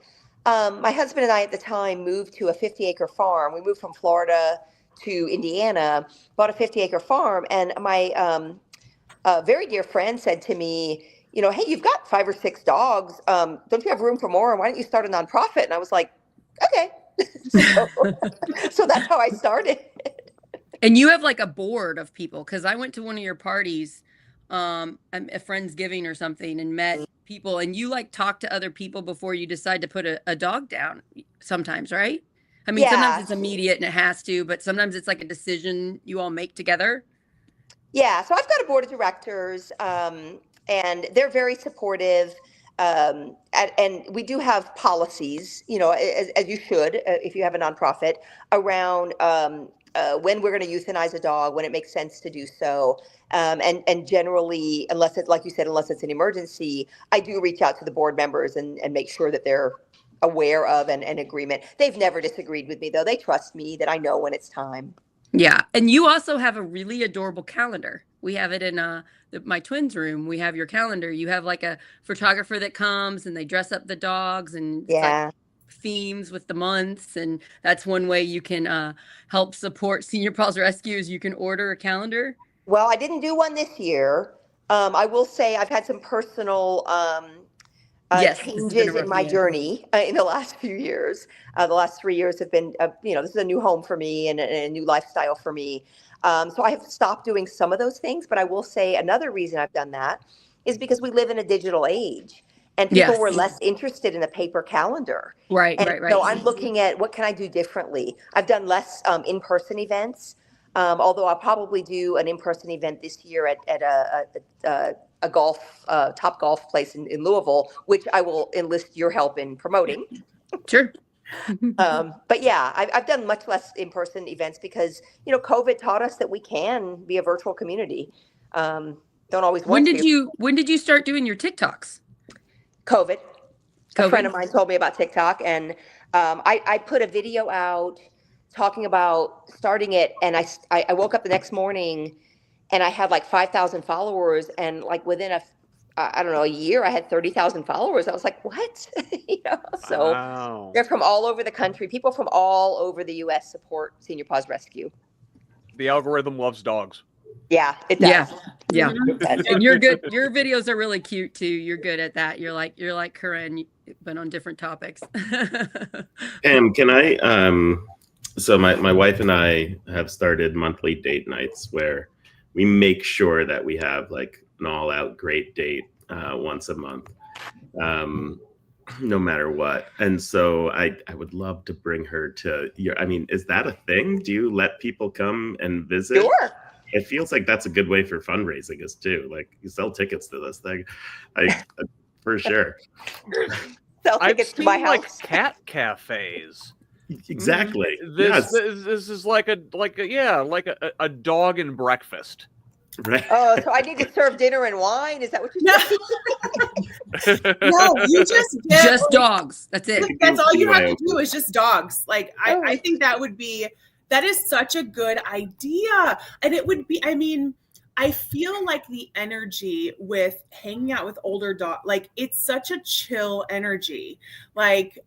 my husband and I at the time moved to a 50-acre farm. We moved from Florida to Indiana, bought a 50-acre farm. And my very dear friend said to me, you know, hey, you've got 5 or 6 dogs. Don't you have room for more? And why don't you start a nonprofit? And I was like, okay. So that's how I started. And you have like a board of people, because I went to one of your parties, a Friendsgiving or something, and met people, and you like talk to other people before you decide to put a dog down sometimes, right? I mean, sometimes it's immediate and it has to, but sometimes it's like a decision you all make together. Yeah. So I've got a board of directors, and they're very supportive. And we do have policies, you know, as you should, if you have a nonprofit, around when we're going to euthanize a dog, when it makes sense to do so. And generally, unless it's, like you said, unless it's an emergency, I do reach out to the board members and make sure that they're aware of and agreement. They've never disagreed with me, though. They trust me that I know when it's time. Yeah. And you also have a really adorable calendar. We have it in my twins' room. We have your calendar. You have like a photographer that comes and they dress up the dogs, and it's like themes with the months. And that's one way you can help support Senior Paws Rescues. You can order a calendar. Well, I didn't do one this year. I will say I've had some personal changes in my journey in the last few years. The last 3 years have been, this is a new home for me and a new lifestyle for me. So I have stopped doing some of those things, but I will say another reason I've done that is because we live in a digital age and people were less interested in a paper calendar. Right. So I'm looking at what can I do differently. I've done less in-person events, although I'll probably do an in-person event this year at a golf, top golf place in Louisville, which I will enlist your help in promoting. Sure. But yeah, I've done much less in-person events because, you know, COVID taught us that we can be a virtual community. Don't always want to. When did you start doing your TikToks? COVID. A friend of mine told me about TikTok, and I put a video out talking about starting it, and I woke up the next morning and I had like 5,000 followers, and like within a year, I had 30,000 followers. I was like, what? So they're from all over the country. People from all over the U.S. support Senior Paws Rescue. The algorithm loves dogs. Yeah, it does. Yeah. Mm-hmm. And you're good. Your videos are really cute too. You're good at that. You're like Corinne, but on different topics. Pam, can I so my wife and I have started monthly date nights where we make sure that we have like an all-out great date once a month. No matter what. And so I would love to bring her to your, I mean, is that a thing? Do you let people come and visit? Sure. It feels like that's a good way for fundraising is too. Like you sell tickets to this thing. For sure. Sell tickets to my house. Like cat cafes. Exactly. This is like a dog and breakfast. Right. Oh, so I need to serve dinner and wine? Is that what you're saying? No, you just dogs. That's it. That's all you have to do is just dogs. Like I think that is such a good idea. And it would be, I mean, I feel like the energy with hanging out with older dogs, like it's such a chill energy. Like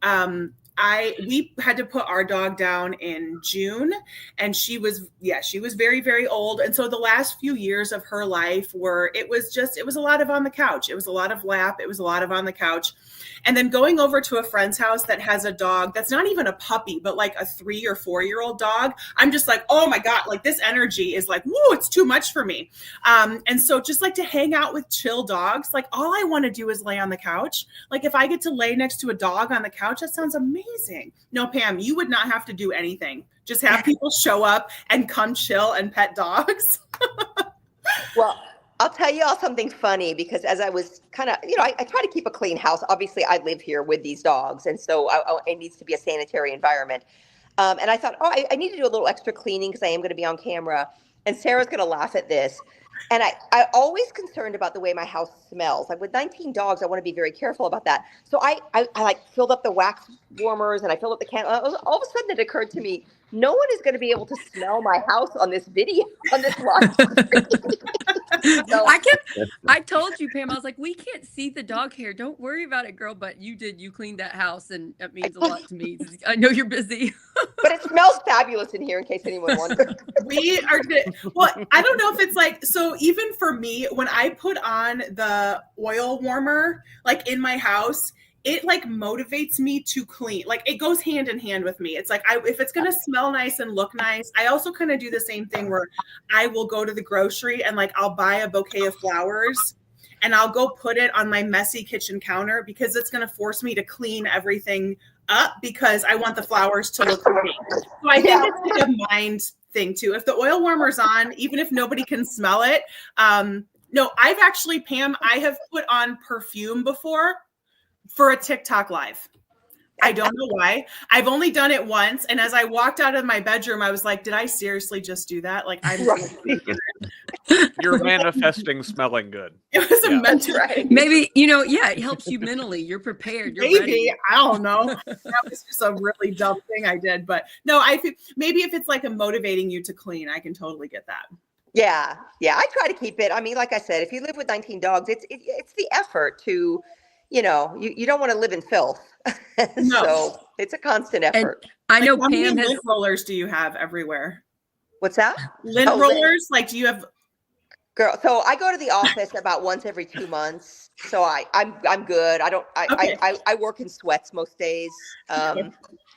we had to put our dog down in June, and she was very, very old. And so the last few years of her life it was a lot of on the couch. It was a lot of lap. It was a lot of on the couch. And then going over to a friend's house that has a dog that's not even a puppy, but like a 3 or 4 year old dog. I'm just like, oh my God, like this energy is like, whoa, it's too much for me. And so just like to hang out with chill dogs, like all I want to do is lay on the couch. Like if I get to lay next to a dog on the couch, that sounds amazing. No, Pam, you would not have to do anything. Just have people show up and come chill and pet dogs. Well, I'll tell you all something funny, because as I was kind of, I try to keep a clean house. Obviously, I live here with these dogs, and so it needs to be a sanitary environment. And I thought, I need to do a little extra cleaning because I am going to be on camera. And Sarah's going to laugh at this. And I always concerned about the way my house smells. Like with 19 dogs, I want to be very careful about that. So I like filled up the wax warmers and I filled up the can. All of a sudden it occurred to me, no one is going to be able to smell my house on this video, on this live stream. So, I told you, Pam, I was like, we can't see the dog hair. Don't worry about it, girl. But you did. You cleaned that house, and that means a lot to me. I know you're busy. But it smells fabulous in here, in case anyone wonders. We are good. Well, I don't know if it's like, so even for me, when I put on the oil warmer, like in my house, it like motivates me to clean. Like it goes hand in hand with me. It's like, if it's going to smell nice and look nice, I also kind of do the same thing where I will go to the grocery and like, I'll buy a bouquet of flowers and I'll go put it on my messy kitchen counter because it's going to force me to clean everything up because I want the flowers to look pretty. So I think it's like a mind thing too. If the oil warmer's on, even if nobody can smell it. No, I've actually, Pam, I have put on perfume before for a TikTok live. I don't know why. I've only done it once. And as I walked out of my bedroom, I was like, did I seriously just do that? Like You're manifesting smelling good. It was a mental. Right. Maybe, it helps you mentally. You're prepared. You're ready. I don't know. That was just a really dumb thing I did. But no, I think maybe if it's like a motivating you to clean, I can totally get that. Yeah. I try to keep it. I mean, like I said, if you live with 19 dogs, it's the effort to, you don't want to live in filth. No. So it's a constant effort. And I know how Pam many lint rollers do you have everywhere? What's that? Lint rollers? Like, do you have? Girl, so I go to the office about once every 2 months. So I'm good. I work in sweats most days.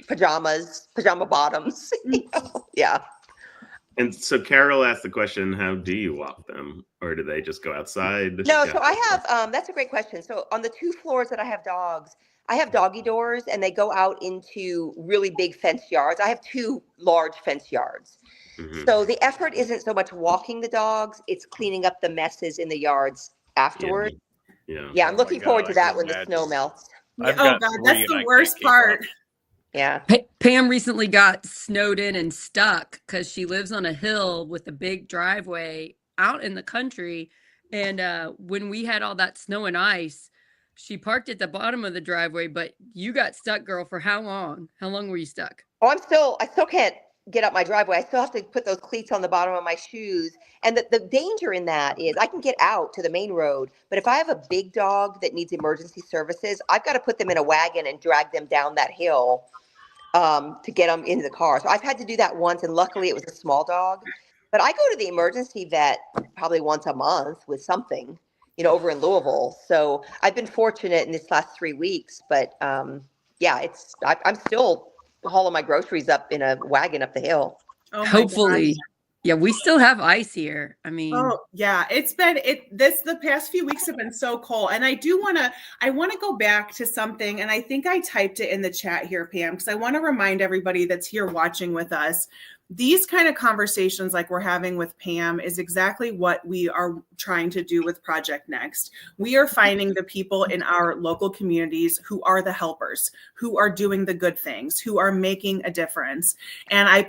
Pajama bottoms. Yeah. And so Carol asked the question, how do you walk them? Or do they just go outside? No, so I have, that's a great question. So on the 2 floors that I have dogs, I have doggy doors and they go out into really big fenced yards. I have 2 large fenced yards. Mm-hmm. So the effort isn't so much walking the dogs, it's cleaning up the messes in the yards afterward. Yeah, I'm looking forward to that when the snow melts. Oh God, that's the worst part. Yeah. Pam recently got snowed in and stuck because she lives on a hill with a big driveway out in the country. And when we had all that snow and ice, she parked at the bottom of the driveway, but you got stuck, girl, for how long? How long were you stuck? Oh, I still can't get up my driveway. I still have to put those cleats on the bottom of my shoes. And the danger in that is I can get out to the main road, but if I have a big dog that needs emergency services, I've got to put them in a wagon and drag them down that hill to get them into the car. So I've had to do that once, and luckily it was a small dog. But I go to the emergency vet probably once a month with something, over in Louisville. So I've been fortunate in this last 3 weeks, but yeah, I'm still hauling my groceries up in a wagon up the hill. Oh my Hopefully. gosh. Yeah, we still have ice here. I mean, oh yeah, the past few weeks have been so cold. And I want to go back to something, and I think I typed it in the chat here, Pam, because I want to remind everybody that's here watching with us. These kind of conversations like we're having with Pam is exactly what we are trying to do with Project Next. We are finding the people in our local communities who are the helpers, who are doing the good things, who are making a difference. And I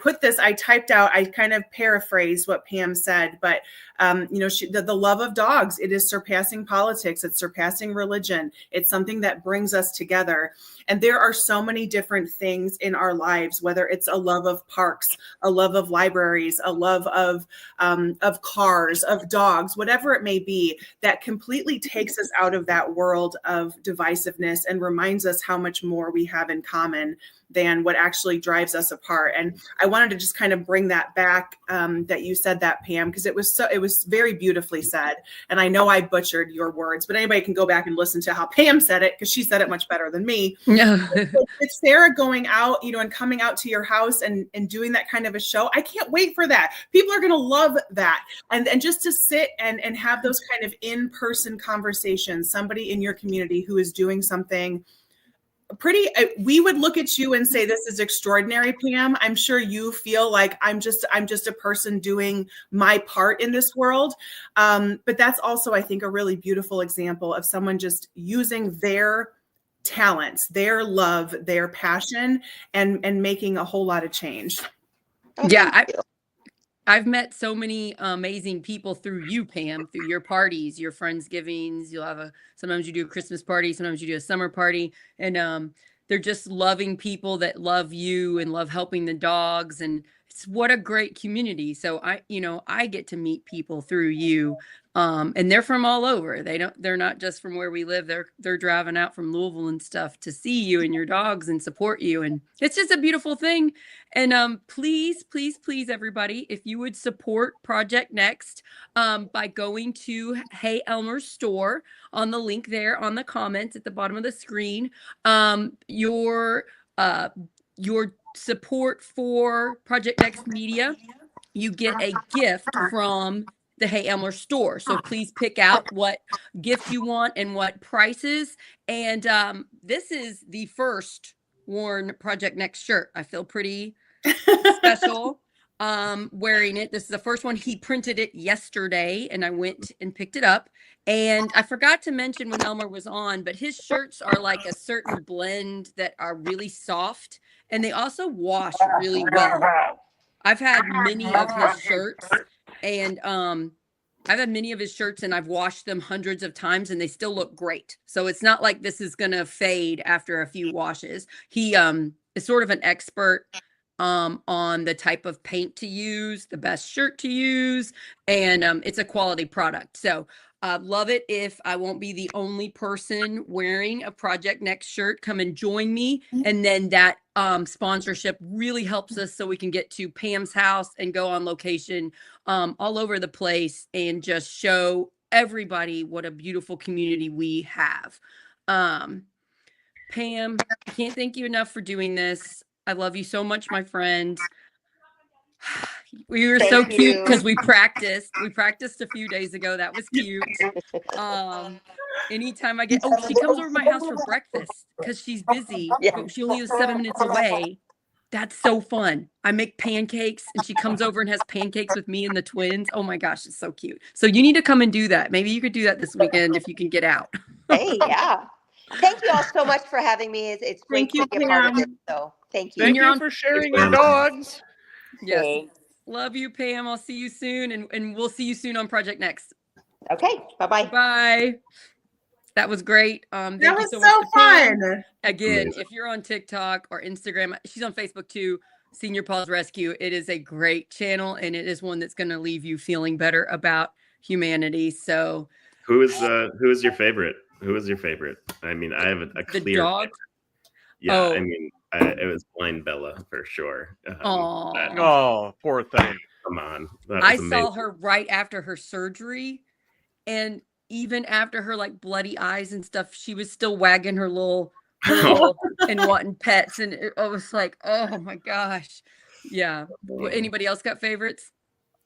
typed out, I kind of paraphrased what Pam said, but the love of dogs, it is surpassing politics, it's surpassing religion. It's something that brings us together. And there are so many different things in our lives, whether it's a love of parks, a love of libraries, a love of cars, of dogs, whatever it may be, that completely takes us out of that world of divisiveness and reminds us how much more we have in common than what actually drives us apart. And I wanted to just kind of bring that back, that you said that, Pam, because it was very beautifully said. And I know I butchered your words, but anybody can go back and listen to how Pam said it, because she said it much better than me. no. It's Sarah going out, and coming out to your house and doing that kind of a show. I can't wait for that. People are going to love that. And just to sit and have those kind of in-person conversations, somebody in your community who is doing something we would look at you and say, this is extraordinary, Pam. I'm sure you feel like I'm just a person doing my part in this world. But that's also, I think, a really beautiful example of someone just using their talents, their love, their passion, and making a whole lot of change. Yeah, I've met so many amazing people through you, Pam, through your parties, your Friendsgivings. You'll have sometimes you do a Christmas party, sometimes you do a summer party, and they're just loving people that love you and love helping the dogs. And it's what a great community. So I get to meet people through you. And they're from all over. They're not just from where we live. They're driving out from Louisville and stuff to see you and your dogs and support you. And it's just a beautiful thing. And please, please, please, everybody, if you would support Project Next by going to Hey Elmer's store on the link there on the comments at the bottom of the screen. Your support for Project Next Media, you get a gift from the Hey Elmer store. So please pick out what gift you want and what prices. And this is the first worn Project Next shirt. I feel pretty special wearing it. This is the first one. He printed it yesterday and I went and picked it up. And I forgot to mention when Elmer was on, but his shirts are like a certain blend that are really soft and they also wash really well. I've had many of his shirts and I've washed them hundreds of times and they still look great. So it's not like this is going to fade after a few washes. He is sort of an expert on the type of paint to use, the best shirt to use, and it's a quality product. So love it. If I won't be the only person wearing a Project Next shirt, come and join me. And then that sponsorship really helps us so we can get to Pam's house and go on location all over the place and just show everybody what a beautiful community we have. Pam, I can't thank you enough for doing this. I love you so much, my friend. We were so cute because we practiced. We practiced a few days ago. That was cute. Anytime I get, she comes over to my house for breakfast because she's busy. But she only lives 7 minutes away. That's so fun. I make pancakes and she comes over and has pancakes with me and the twins. Oh my gosh, it's so cute. So you need to come and do that. Maybe you could do that this weekend if you can get out. Hey, yeah. Thank you all so much for having me. It's great to be a part of it. So thank you. Thank you for sharing your dogs. Yes. Thanks. Love you, Pam. I'll see you soon. And we'll see you soon on Project Next. Okay. Bye-bye. Bye. That was great. Thank that you was so much fun. Again, if you're on TikTok or Instagram, she's on Facebook too, Senior Paws Rescue. It is a great channel and it is one that's going to leave you feeling better about humanity. So who is your favorite? Who is your favorite? I mean, I have a clear dog. Favorite. Yeah, I mean, it was Blind Bella for sure. Oh, poor thing. come on. I saw her right after her surgery, and even after her like bloody eyes and stuff, she was still wagging her little tail and wanting pets. And I was like, oh my gosh. Yeah. Anybody else got favorites?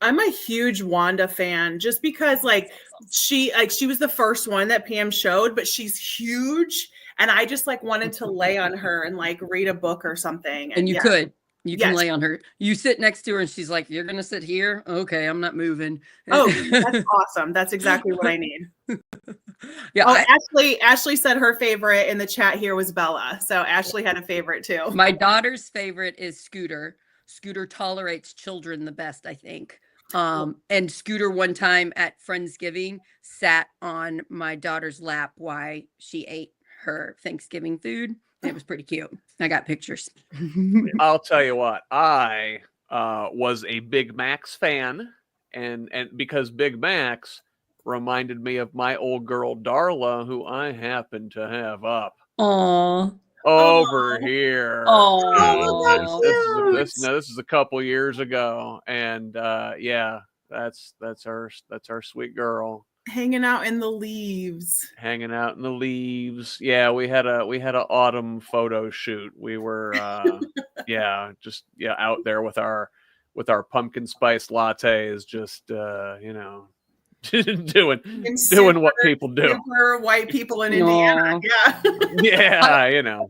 I'm a huge Wanda fan just because like she was the first one that Pam showed, but she's huge. And I just like wanted to lay on her and like read a book or something. And you could. You can lay on her. You sit next to her and she's like, you're going to sit here? Okay, I'm not moving. Oh, that's awesome. That's exactly what I need. Yeah. Oh, Ashley said her favorite in the chat here was Bella. So Ashley had a favorite too. My daughter's favorite is Scooter. Scooter tolerates children the best, I think. And Scooter one time at Friendsgiving sat on my daughter's lap while she ate her Thanksgiving food. It was pretty cute. I got pictures. I'll tell you what, I was a Big Mac's fan, and because Big Mac's reminded me of my old girl Darla, who I happen to have up. Aww. Over here. Oh, this is a couple years ago, and yeah, that's our sweet girl. Hanging out in the leaves. Yeah, we had a autumn photo shoot. We were out there with our pumpkin spice lattes, just doing what people do. Super white people in Indiana. Yeah.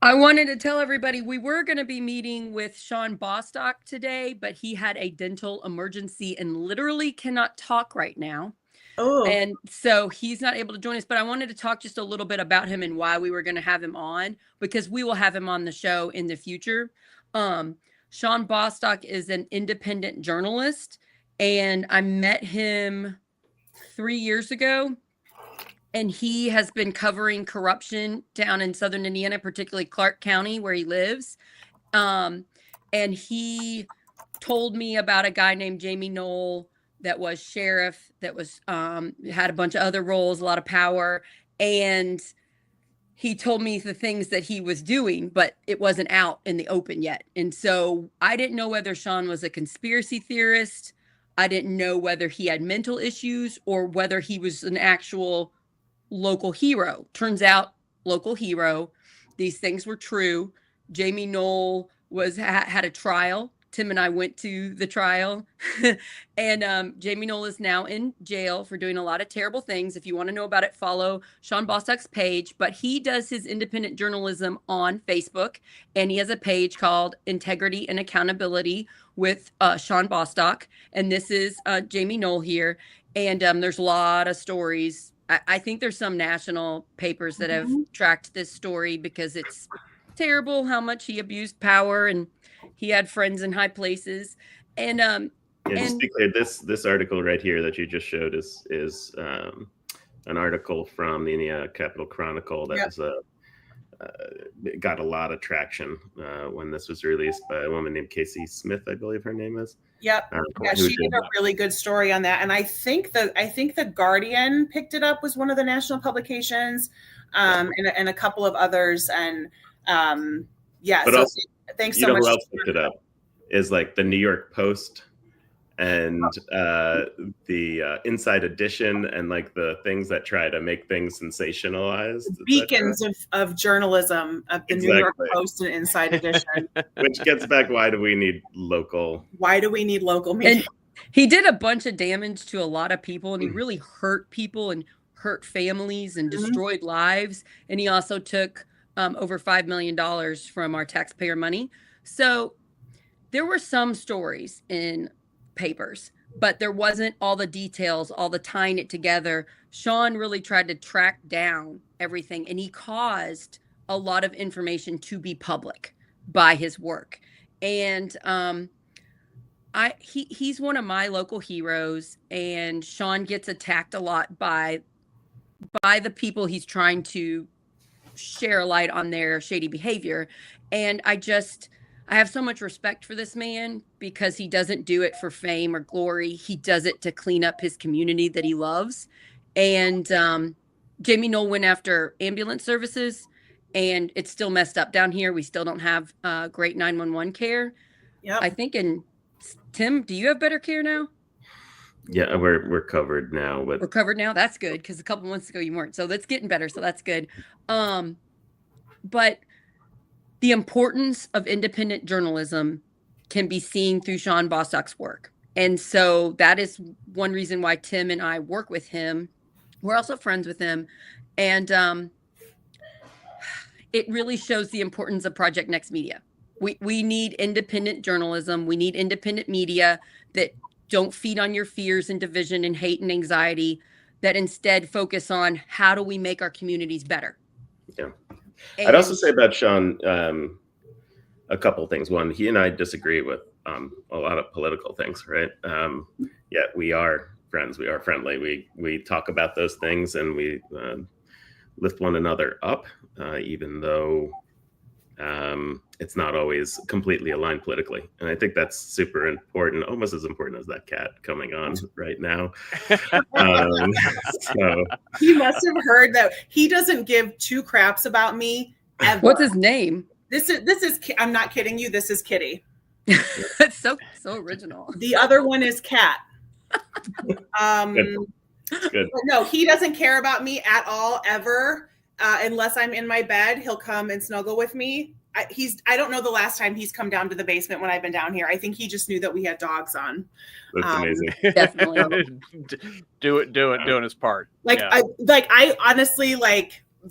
I wanted to tell everybody we were going to be meeting with Sean Bostock today, but he had a dental emergency and literally cannot talk right now. Oh. And so he's not able to join us, but I wanted to talk just a little bit about him and why we were going to have him on, because we will have him on the show in the future. Sean Bostock is an independent journalist, and I met him 3 years ago, and he has been covering corruption down in Southern Indiana, particularly Clark County, where he lives. And he told me about a guy named Jamie Knoll that was sheriff, that was had a bunch of other roles, a lot of power. And he told me the things that he was doing, but it wasn't out in the open yet. And so I didn't know whether Sean was a conspiracy theorist. I didn't know whether he had mental issues or whether he was an actual local hero. Turns out, local hero. These things were true. Jamie Knoll had a trial. Tim and I went to the trial, and Jamie Knoll is now in jail for doing a lot of terrible things. If you want to know about it, follow Sean Bostock's page, but he does his independent journalism on Facebook, and he has a page called Integrity and Accountability with Sean Bostock, and this is Jamie Knoll here, and there's a lot of stories. I think there's some national papers that have tracked this story because it's terrible how much he abused power, and he had friends in high places. And just to be clear, this article right here that you just showed is an article from the Indiana Capital Chronicle that was got a lot of traction when this was released by a woman named Casey Smith, I believe her name is. Yep. She did a really good story on that, and I think the Guardian picked it up, was one of the national publications, and a couple of others, and But so also, thanks so much. Who else picked it up is like the New York Post and the Inside Edition, and like the things that try to make things sensationalized. Beacons of journalism of the New York Post and Inside Edition. Which gets back, why do we need local media? And he did a bunch of damage to a lot of people, and he really hurt people and hurt families and destroyed lives. And he also took over $5 million from our taxpayer money. So there were some stories in papers, but there wasn't all the details, all the tying it together. Sean really tried to track down everything, and he caused a lot of information to be public by his work. And he's one of my local heroes, and Sean gets attacked a lot by the people he's trying to share a light on their shady behavior. And I have so much respect for this man, because he doesn't do it for fame or glory. He does it to clean up his community that he loves. And Jamie Knoll went after ambulance services, and it's still messed up down here. We still don't have great 911 care. Yep. I think in Tim, do you have better care now? Yeah, we're covered now. But we're covered now. That's good, because a couple months ago you weren't. So that's getting better. So that's good. But the importance of independent journalism can be seen through Sean Bostock's work. And so that is one reason why Tim and I work with him. We're also friends with him. And it really shows the importance of Project Next Media. We need independent journalism. We need independent media that don't feed on your fears and division and hate and anxiety, that instead focus on how do we make our communities better. Yeah. I'd also say about Sean, a couple of things. One, he and I disagree with a lot of political things, right? Yet we are friends. We are friendly. We talk about those things, and we lift one another up, even though it's not always completely aligned politically. And I think that's super important, almost as important as that cat coming on right now. So he must have heard that he doesn't give two craps about me ever. What's his name? This is I'm not kidding you. This is Kitty. It's so original. The other one is Cat. Good. No, he doesn't care about me at all, ever. Unless I'm in my bed, he'll come and snuggle with me. I don't know the last time he's come down to the basement when I've been down here. I think he just knew that we had dogs on. That's amazing. Definitely. doing his part. I honestly,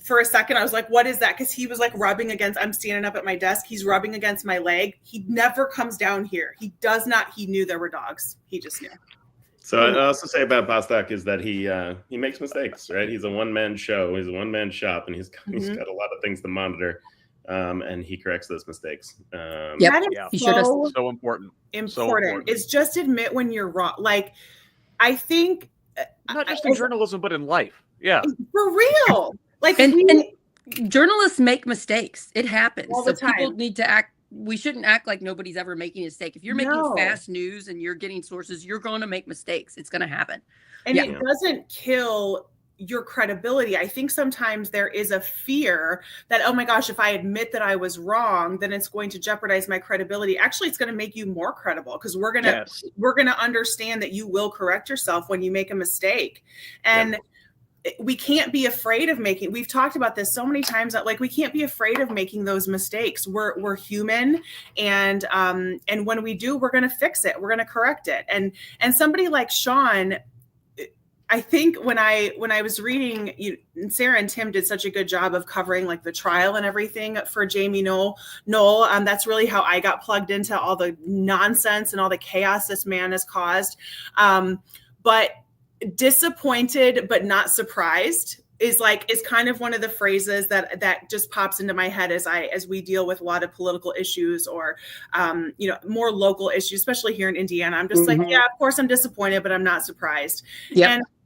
for a second I was like, what is that? Because he was rubbing against, I'm standing up at my desk, he's rubbing against my leg. He never comes down here. He does not. He knew there were dogs. He just knew. So I also say about Bostock is that he makes mistakes, right? He's a one-man show. He's a one-man shop, and he's got a lot of things to monitor, and he corrects those mistakes. That is so important. Is just admit when you're wrong. I think not just in journalism, but in life. Yeah, for real. And journalists make mistakes. It happens. All the time. People need to act. We shouldn't act like nobody's ever making a mistake. If you're making fast news and you're getting sources, you're going to make mistakes. It's going to happen. And it doesn't kill your credibility. I think sometimes there is a fear that, oh my gosh, if I admit that I was wrong, then it's going to jeopardize my credibility. Actually, it's going to make you more credible, because we're going to understand that you will correct yourself when you make a mistake. And we can't be afraid of we've talked about this so many times, that we can't be afraid of making those mistakes. We're human. And when we do, we're going to fix it. We're going to correct it. And somebody like Sean, I think when I was reading, Sarah and Tim did such a good job of covering the trial and everything for Jamie Knoll. That's really how I got plugged into all the nonsense and all the chaos this man has caused. But disappointed but not surprised is kind of one of the phrases that just pops into my head as we deal with a lot of political issues, or more local issues, especially here in Indiana. I'm just of course I'm disappointed, but I'm not surprised.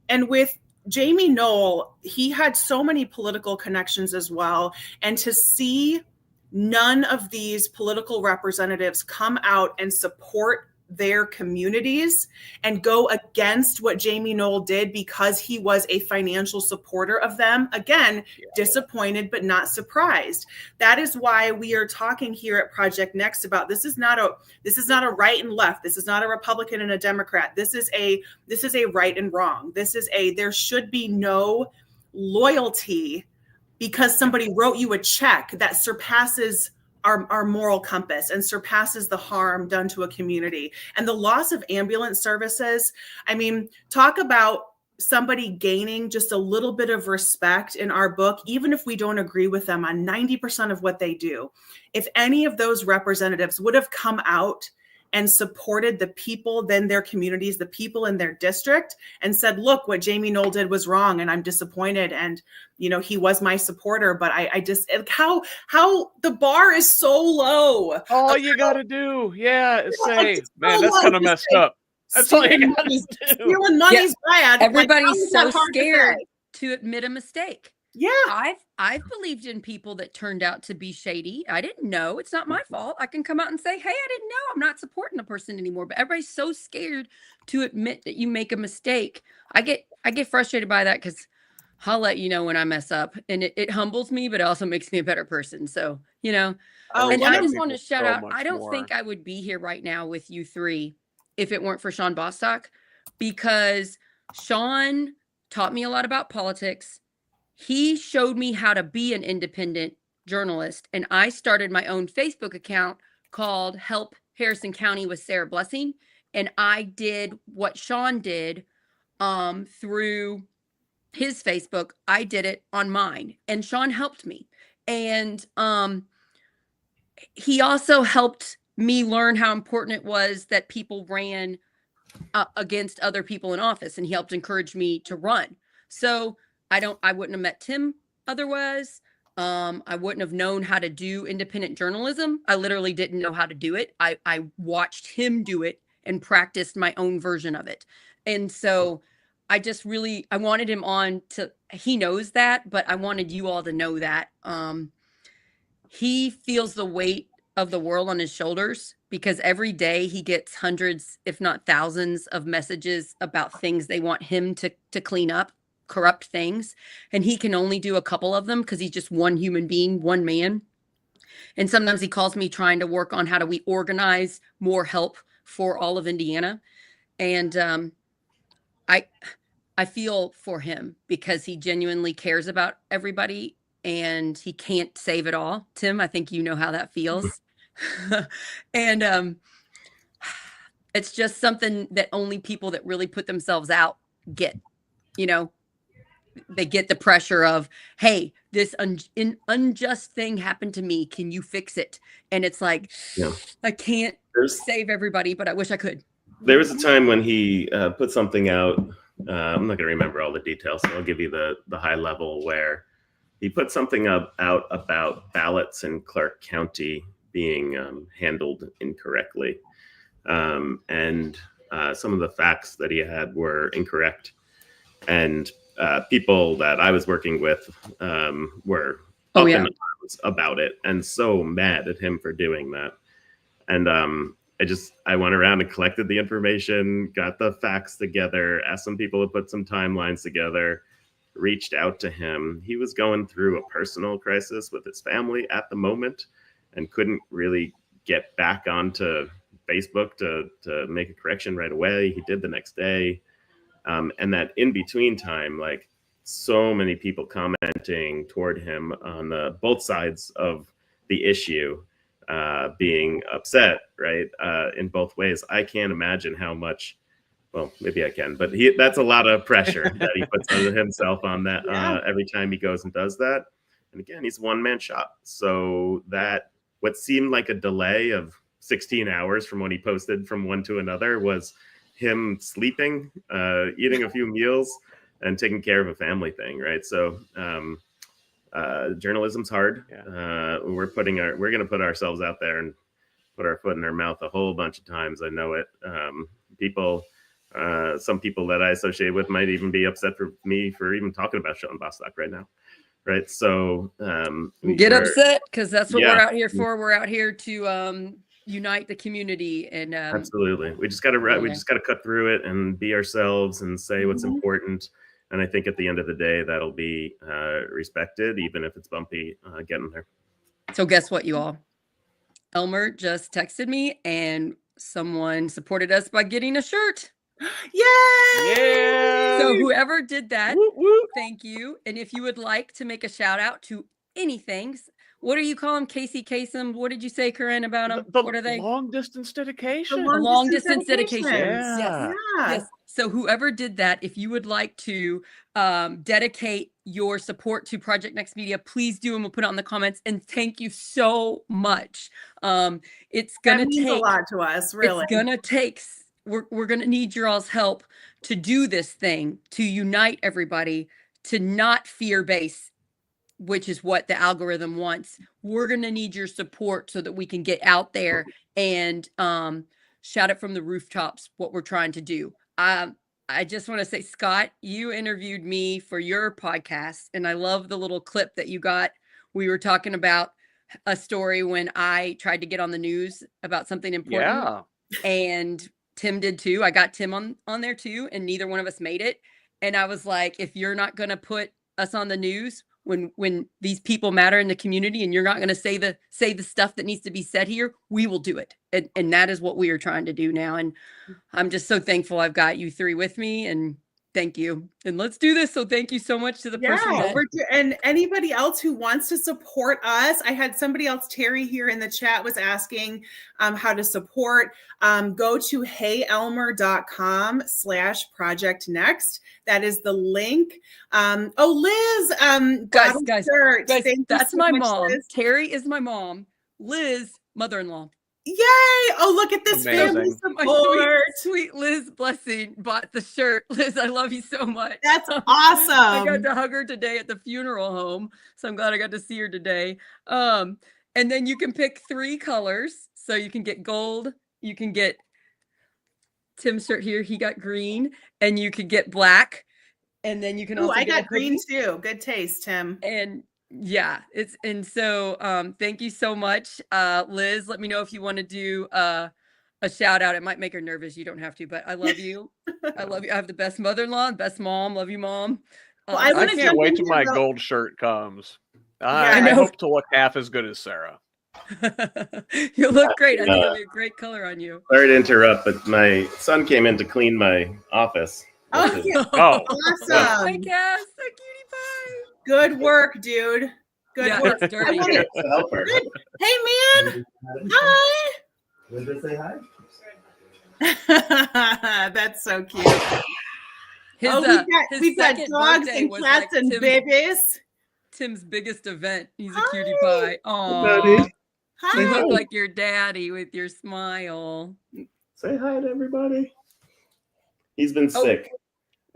And with Jamie Knoll, he had so many political connections as well, and to see none of these political representatives come out and support their communities and go against what Jamie Knoll did because he was a financial supporter of them. Again, disappointed but not surprised. That is why we are talking here at Project Next about this is not a right and left. This is not a Republican and a Democrat. This is a right and wrong. There should be no loyalty because somebody wrote you a check that surpasses our moral compass and surpasses the harm done to a community. And the loss of ambulance services, talk about somebody gaining just a little bit of respect in our book, even if we don't agree with them on 90% of what they do. If any of those representatives would have come out and supported the people, then their communities, the people in their district, and said, look, what Jamie Knoll did was wrong, and I'm disappointed. And, he was my supporter, but I just, how the bar is so low. All you got to do, is say, man, that's kind of messed up. That's all you got to do. Stealing money's bad. Everybody's so scared to admit a mistake. Yeah. I've believed in people that turned out to be shady. I didn't know. It's not my fault. I can come out and say, hey, I didn't know. I'm not supporting a person anymore. But everybody's so scared to admit that you make a mistake. I get frustrated by that because I'll let you know when I mess up. And it humbles me, but it also makes me a better person. So, you know, and I just want to shout out, I don't think I would be here right now with you three if it weren't for Sean Bostock, because Sean taught me a lot about politics. He showed me how to be an independent journalist. And I started my own Facebook account called Help Harrison County with Sarah Blessing. And I did what Sean did through his Facebook. I did it on mine, and Sean helped me. And he also helped me learn how important it was that people ran against other people in office, and he helped encourage me to run. So I wouldn't have met Tim otherwise. I wouldn't have known how to do independent journalism. I literally didn't know how to do it. I watched him do it and practiced my own version of it. And so I wanted him on he knows that, but I wanted you all to know that. He feels the weight of the world on his shoulders because every day he gets hundreds, if not thousands, of messages about things they want him to clean up, corrupt things. And he can only do a couple of them because he's just one human being, one man. And sometimes he calls me trying to work on how do we organize more help for all of Indiana. And I feel for him because he genuinely cares about everybody and he can't save it all. Tim, I think you know how that feels. And it's just something that only people that really put themselves out get. You know, they get the pressure of, hey, this unjust thing happened to me. Can you fix it? And it's like, I can't save everybody, but I wish I could. There was a time when he put something out. I'm not going to remember all the details, so I'll give you the high level, where he put something out about ballots in Clark County being handled incorrectly. And some of the facts that he had were incorrect. And people that I was working with were up in arms about it and so mad at him for doing that. And I went around and collected the information, got the facts together, asked some people to put some timelines together, reached out to him. He was going through a personal crisis with his family at the moment and couldn't really get back onto Facebook to make a correction right away. He did the next day. And that in between time, like so many people commenting toward him on both sides of the issue, being upset, right? In both ways. I can't imagine how much, well, maybe I can, but that's a lot of pressure that he puts on himself on that every time he goes and does that. And again, he's one-man shop. So that what seemed like a delay of 16 hours from when he posted from one to another was him sleeping, eating a few meals, and taking care of a family thing, right? So journalism's hard. We're going to put ourselves out there and put our foot in our mouth a whole bunch of times. I know it. Some people that I associate with might even be upset for me for even talking about Sean Bostock right now, right? So get upset, because that's what we're out here for. We're out here to unite the community, and absolutely, we just got to cut through it and be ourselves and say what's important. And I think at the end of the day, that'll be respected, even if it's bumpy getting there. So guess what, you all? Elmer just texted me, and someone supported us by getting a shirt. Yay! Yeah! So whoever did that, thank you. And if you would like to make a shout out to anything, what do you call them? Casey Kasem? What did you say, Corinne, about them? What are they? Long distance dedication. Long distance dedication. Yeah. Yes. So whoever did that, if you would like to dedicate your support to Project Next Media, please do, and we'll put it on the comments. And thank you so much. It's gonna take a lot to us, really. It's gonna take. We're gonna need your all's help to do this thing, to unite everybody, to not fear base, which is what the algorithm wants. We're going to need your support so that we can get out there and shout it from the rooftops what we're trying to do. I just want to say, Scott, you interviewed me for your podcast, and I love the little clip that you got. We were talking about a story when I tried to get on the news about something important. Yeah. And Tim did too. I got Tim on there too, and neither one of us made it. And I was like, if you're not going to put us on the news when these people matter in the community, and you're not going to say the stuff that needs to be said here, we will do it. And that is what we are trying to do now. And I'm just so thankful I've got you three with me, and thank you. And let's do this. So thank you so much to the person that and anybody else who wants to support us. I had somebody else, Terry, here in the chat was asking how to support. Go to heylmer.com/project next. That is the link. Liz, guys, that's my mom. Liz. Terry is my mom. Liz, mother-in-law. Yay! Oh, look at this family support. Sweet Liz Blessing bought the shirt. Liz, I love you so much. That's awesome. I got to hug her today at the funeral home, so I'm glad I got to see her today. And then you can pick 3 colors. So you can get gold, you can get Tim's shirt here, he got green, and you could get black. And then you can also I got green too. Good taste, Tim. And yeah, thank you so much. Liz, let me know if you want to do a shout out. It might make her nervous. You don't have to, but I love you. I love you. I have the best mother-in-law, best mom. Love you, Mom. Well, I can't wait till my gold shirt comes. I hope to look half as good as Sarah. You look great. I think it'll be a great color on you. Sorry to interrupt, but my son came in to clean my office. Awesome. Hi, Cass. So cutie pie. Good work, dude. Good work. It's dirty. Hey, man. Hi. Did they say hi? That's so cute. We've got dogs and cats and babies. Tim's biggest event. He's a cutie pie. Aww. Hi. You look like your daddy with your smile. Say hi to everybody. He's been sick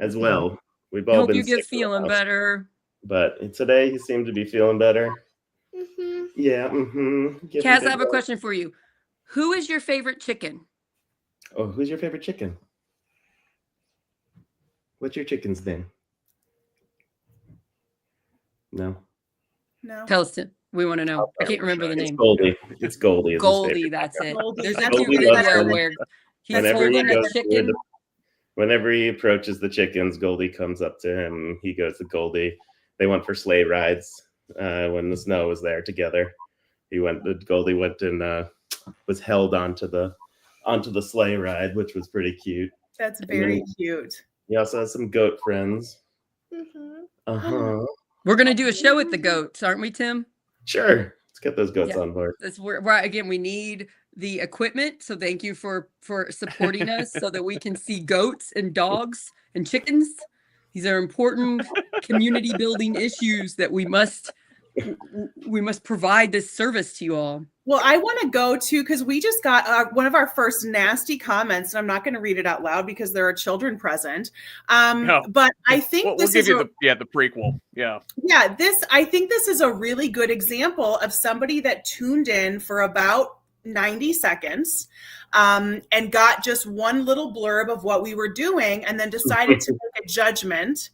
as well. We've all been sick. Hope you get feeling better. But today he seemed to be feeling better. Mm-hmm. Yeah. Mm-hmm. Kaz, I have a question for you. Who is your favorite chicken? Oh, who's your favorite chicken? What's your chicken's name? No. Tell us, Tim. We want to know. I can't remember the name. It's Goldie. It's Goldie. Goldie, that's it. There's a cute video where he's holding a chicken. Whenever he approaches the chickens, Goldie comes up to him. He goes to Goldie. They went for sleigh rides when the snow was there together. Goldie went and was held onto the sleigh ride, which was pretty cute. That's very cute. He also has some goat friends. Mm-hmm. We're gonna do a show with the goats, aren't we, Tim? Sure. Let's get those goats on board. That's where again we need the equipment. So thank you for supporting us so that we can see goats and dogs and chickens. These are important community building issues that we must provide this service to you all. Well, I want to go to, because we just got one of our first nasty comments, and I'm not going to read it out loud because there are children present. But I think we'll give you the prequel. Yeah. Yeah. I think this is a really good example of somebody that tuned in for about 90 seconds and got just one little blurb of what we were doing and then decided to make a judgment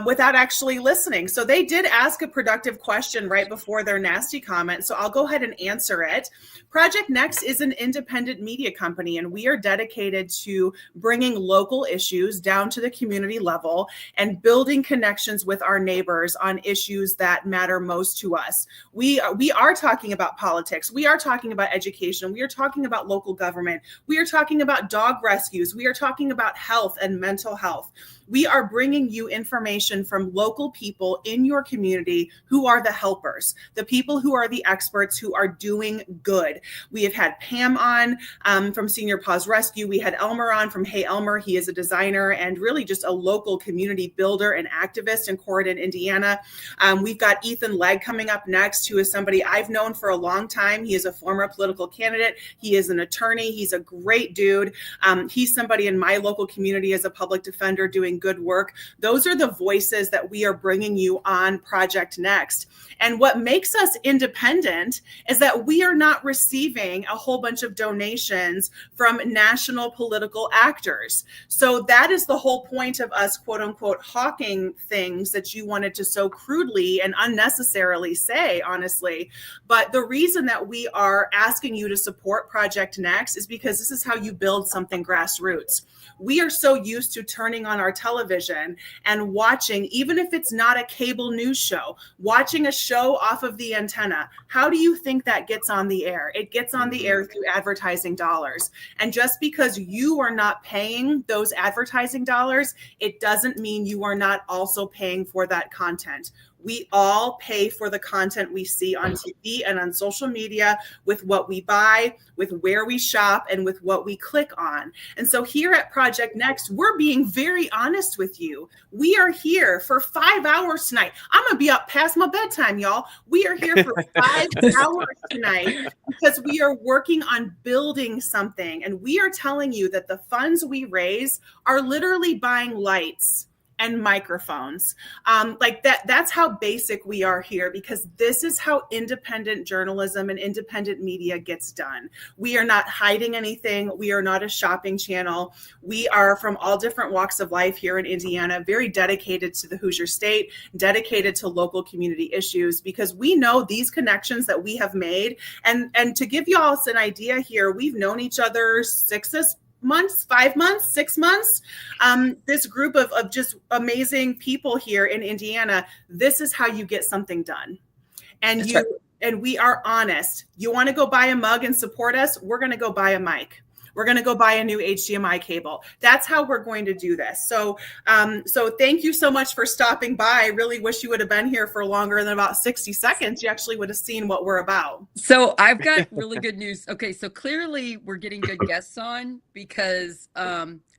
without actually listening. So they did ask a productive question right before their nasty comment. So I'll go ahead and answer it. Project Next is an independent media company, and we are dedicated to bringing local issues down to the community level and building connections with our neighbors on issues that matter most to us. We are talking about politics. We are talking about education. We are talking about local government. We are talking about dog rescues. We are talking about health and mental health. We are bringing you information from local people in your community who are the helpers, the people who are the experts who are doing good. We have had Pam on from Senior Paws Rescue. We had Elmer on from Hey Elmer. He is a designer and really just a local community builder and activist in Corydon, Indiana. We've got Ethan Legg coming up next, who is somebody I've known for a long time. He is a former political candidate. He is an attorney. He's a great dude. He's somebody in my local community as a public defender doing good work. Those are the voices that we are bringing you on Project Next. And what makes us independent is that we are not receiving a whole bunch of donations from national political actors. So that is the whole point of us, quote unquote, hawking things that you wanted to so crudely and unnecessarily say, honestly. But the reason that we are asking you to support Project Next is because this is how you build something grassroots. we are so used to turning on our television and watching, even if it's not a cable news show, watching a show off of the antenna. How do you think that gets on the air? It gets on the air through advertising dollars. And just because you are not paying those advertising dollars, it doesn't mean you are not also paying for that content. We all pay for the content we see on TV and on social media, with what we buy, with where we shop, and with what we click on. And so here at Project Next, we're being very honest with you. We are here for 5 hours tonight. I'm going to be up past my bedtime, y'all. We are here for 5 hours tonight because we are working on building something. And we are telling you that the funds we raise are literally buying lights and microphones. Like that's how basic we are here, because this is how independent journalism and independent media gets done. We are not hiding anything. We are not a shopping channel. We are from all different walks of life here in Indiana, very dedicated to the Hoosier State, dedicated to local community issues, because we know these connections that we have made. And to give you all an idea here, we've known each other 5 months, 6 months. This group of just amazing people here in Indiana, this is how you get something done. And and we are honest. You want to go buy a mug and support us? We're going to go buy a mic. We're going to go buy a new HDMI cable. That's how we're going to do this. So thank you so much for stopping by. I really wish you would have been here for longer than about 60 seconds. You actually would have seen what we're about. So I've got really good news. Okay, so clearly we're getting good guests on because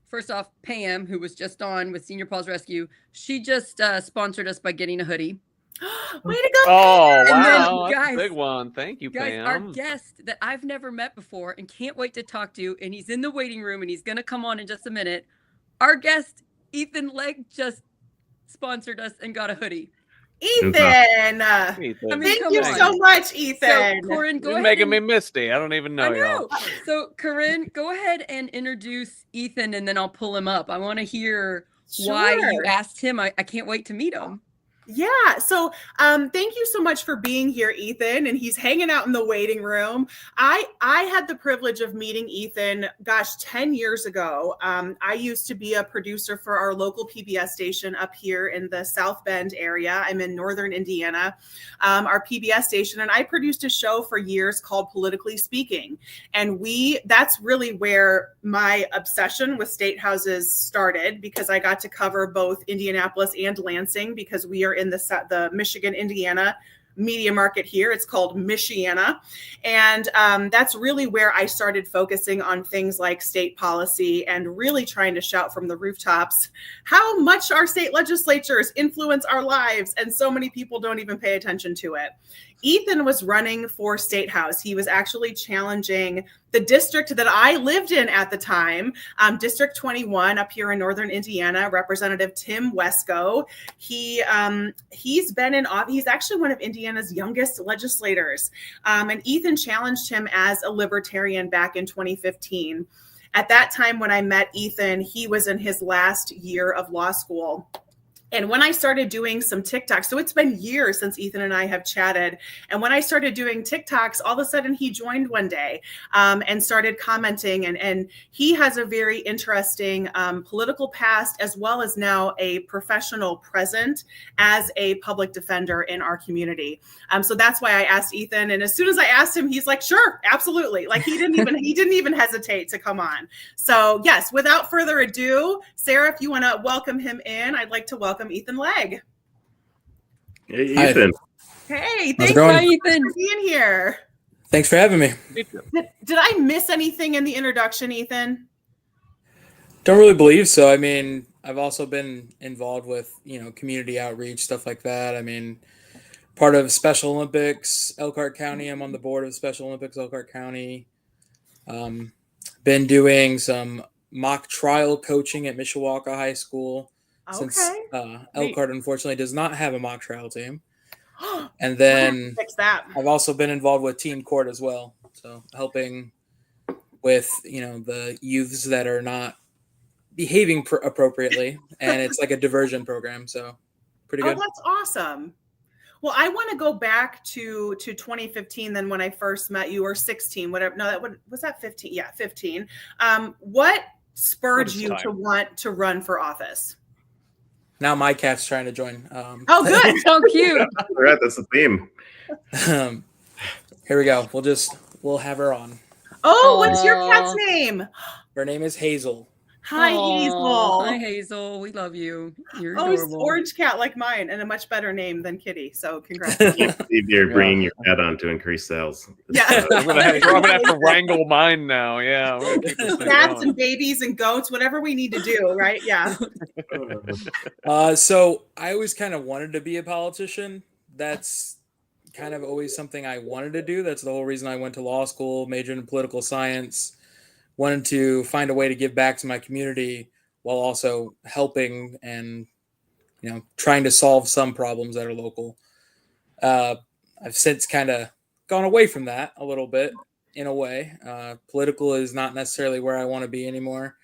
first off, Pam, who was just on with Senior Paws Rescue, she just sponsored us by getting a hoodie. Way to go! Oh, And then, wow, that's guys, a big one. Thank you, guys, Pam. our guest that I've never met before and can't wait to talk to, and he's in the waiting room and he's going to come on in just a minute. Our guest, Ethan Legg, just sponsored us and got a hoodie. Ethan! I mean, thank you so much, Ethan. So, Corinne, go You're ahead. making me misty. I don't even know, y'all. So, Corinne, go ahead and introduce Ethan, and then I'll pull him up. I want to hear why you asked him. I can't wait to meet him. Yeah. So thank you so much for being here, Ethan. And he's hanging out in the waiting room. I had the privilege of meeting Ethan, 10 years ago. I used to be a producer for our local PBS station up here in the South Bend area. I'm in Northern Indiana, our PBS station. And I produced a show for years called Politically Speaking. And that's really where my obsession with state houses started, because I got to cover both Indianapolis and Lansing, because we are in the Michigan, Indiana media market here. It's called Michiana. And that's really where I started focusing on things like state policy and really trying to shout from the rooftops how much our state legislatures influence our lives. And so many people don't even pay attention to it. Ethan was running for State House. He was actually challenging the district that I lived in at the time, District 21 up here in Northern Indiana, Representative Tim Wesco. He's actually one of Indiana's youngest legislators. And Ethan challenged him as a libertarian back in 2015. At that time, when I met Ethan, he was in his last year of law school. And when I started doing some TikToks, so it's been years since Ethan and I have chatted. And when I started doing TikToks, all of a sudden he joined one day and started commenting. And he has a very interesting political past, as well as now a professional present as a public defender in our community. So that's why I asked Ethan. And as soon as I asked him, he's like, sure, absolutely. Like he didn't even hesitate to come on. So yes, without further ado, Sarah, if you want to welcome him in, I'd like to welcome Ethan Legg. Hey, Ethan. Hey, thanks for being here. Thanks for having me. Did I miss anything in the introduction, Ethan? Don't really believe so. I mean, I've also been involved with, community outreach, stuff like that. I mean, part of Special Olympics, Elkhart County. I'm on the board of Special Olympics, Elkhart County. Been doing some mock trial coaching at Mishawaka High School. Since Elkhart, unfortunately, does not have a mock trial team. And then I've also been involved with Teen Court as well. So helping with, the youths that are not behaving appropriately. And it's like a diversion program. So pretty good. Oh, that's awesome. Well, I want to go back to 2015, then when I first met you, or 16, whatever. No, was that 15? Yeah, 15. spurred you to want to run for office? Now my cat's trying to join. Oh, good. So cute. All right, that's the theme. Here we go. We'll have her on. Oh, what's your cat's name? Her name is Hazel. Hi, Hazel. Hi, Hazel. We love you. You're Oh, it's adorable. orange cat like mine, and a much better name than Kitty. So congrats. You're bringing your cat on to increase sales. Yeah. I'm gonna have to wrangle mine now. Yeah. Cats and babies and goats, whatever we need to do, right? Yeah. So I always kind of wanted to be a politician. That's kind of always something I wanted to do. That's the whole reason I went to law school, majored in political science. Wanted to find a way to give back to my community while also helping and, trying to solve some problems that are local. I've since kind of gone away from that a little bit in a way. Political is not necessarily where I want to be anymore.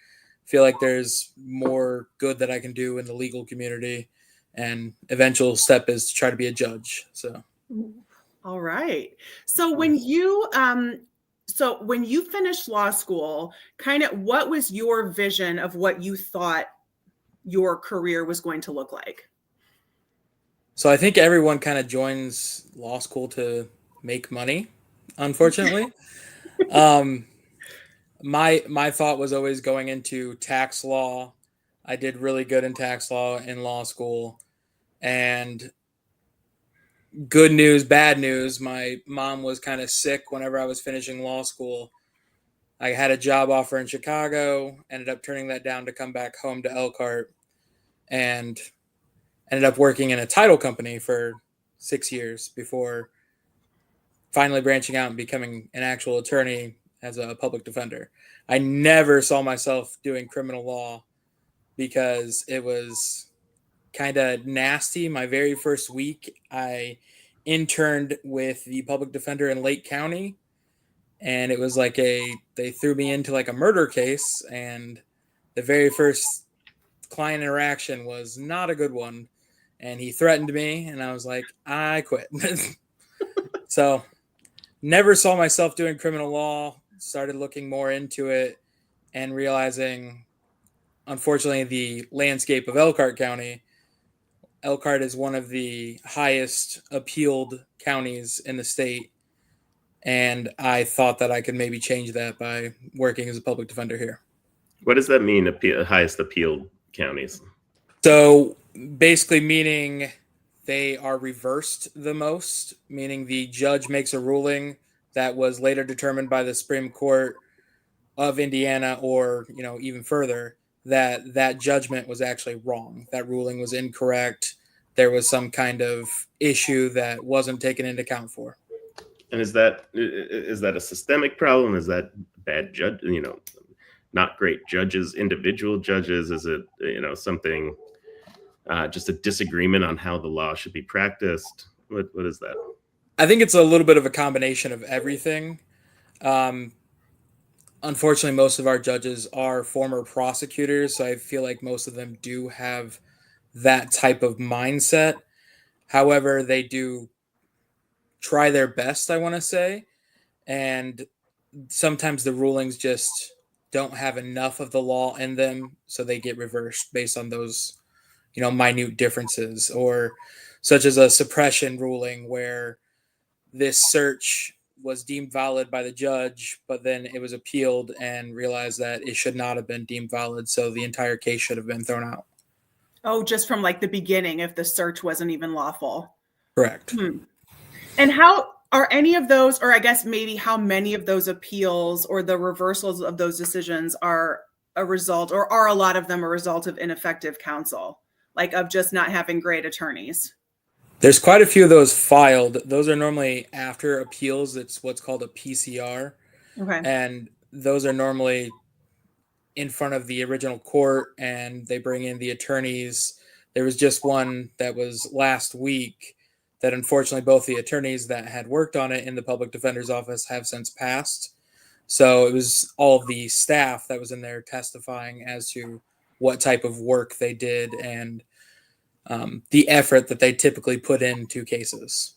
I feel like there's more good that I can do in the legal community, and eventual step is to try to be a judge. So. All right. So when you finished law school, kind of what was your vision of what you thought your career was going to look like? So I think everyone kind of joins law school to make money, unfortunately. My thought was always going into tax law. I did really good in tax law in law school. And good news, bad news, my mom was kind of sick whenever I was finishing law school. I had a job offer in Chicago, ended up turning that down to come back home to Elkhart, and ended up working in a title company for 6 years before finally branching out and becoming an actual attorney as a public defender. I never saw myself doing criminal law because it was kind of nasty. My very first week, I interned with the public defender in Lake County, and it was like they threw me into like a murder case, and the very first client interaction was not a good one, and he threatened me, and I was like, I quit. So never saw myself doing criminal law, started looking more into it and realizing, unfortunately, the landscape of Elkhart County. Elkhart is one of the highest appealed counties in the state, and I thought that I could maybe change that by working as a public defender here. What does that mean, highest appealed counties? So basically meaning they are reversed the most, meaning the judge makes a ruling that was later determined by the Supreme Court of Indiana, or even further, that judgment was actually wrong. That ruling was incorrect. There was some kind of issue that wasn't taken into account for. And is that a systemic problem? Is that bad judge? Not great judges, individual judges? Is it something? Just a disagreement on how the law should be practiced? What is that? I think it's a little bit of a combination of everything. Unfortunately, most of our judges are former prosecutors, so I feel like most of them do have that type of mindset. However, they do try their best, I want to say, and sometimes the rulings just don't have enough of the law in them, so they get reversed based on those minute differences, or such as a suppression ruling where this search was deemed valid by the judge, but then it was appealed and realized that it should not have been deemed valid. So the entire case should have been thrown out. Oh, just from like the beginning, if the search wasn't even lawful. Correct. And how are any of those, or I guess maybe how many of those appeals or the reversals of those decisions are a result, or are a lot of them a result of ineffective counsel? Like of just not having great attorneys? There's quite a few of those filed. Those are normally after appeals. It's what's called a PCR. Okay. And those are normally in front of the original court, and they bring in the attorneys. There was just one that was last week that unfortunately both the attorneys that had worked on it in the public defender's office have since passed. So it was all of the staff that was in there testifying as to what type of work they did and the effort that they typically put into cases.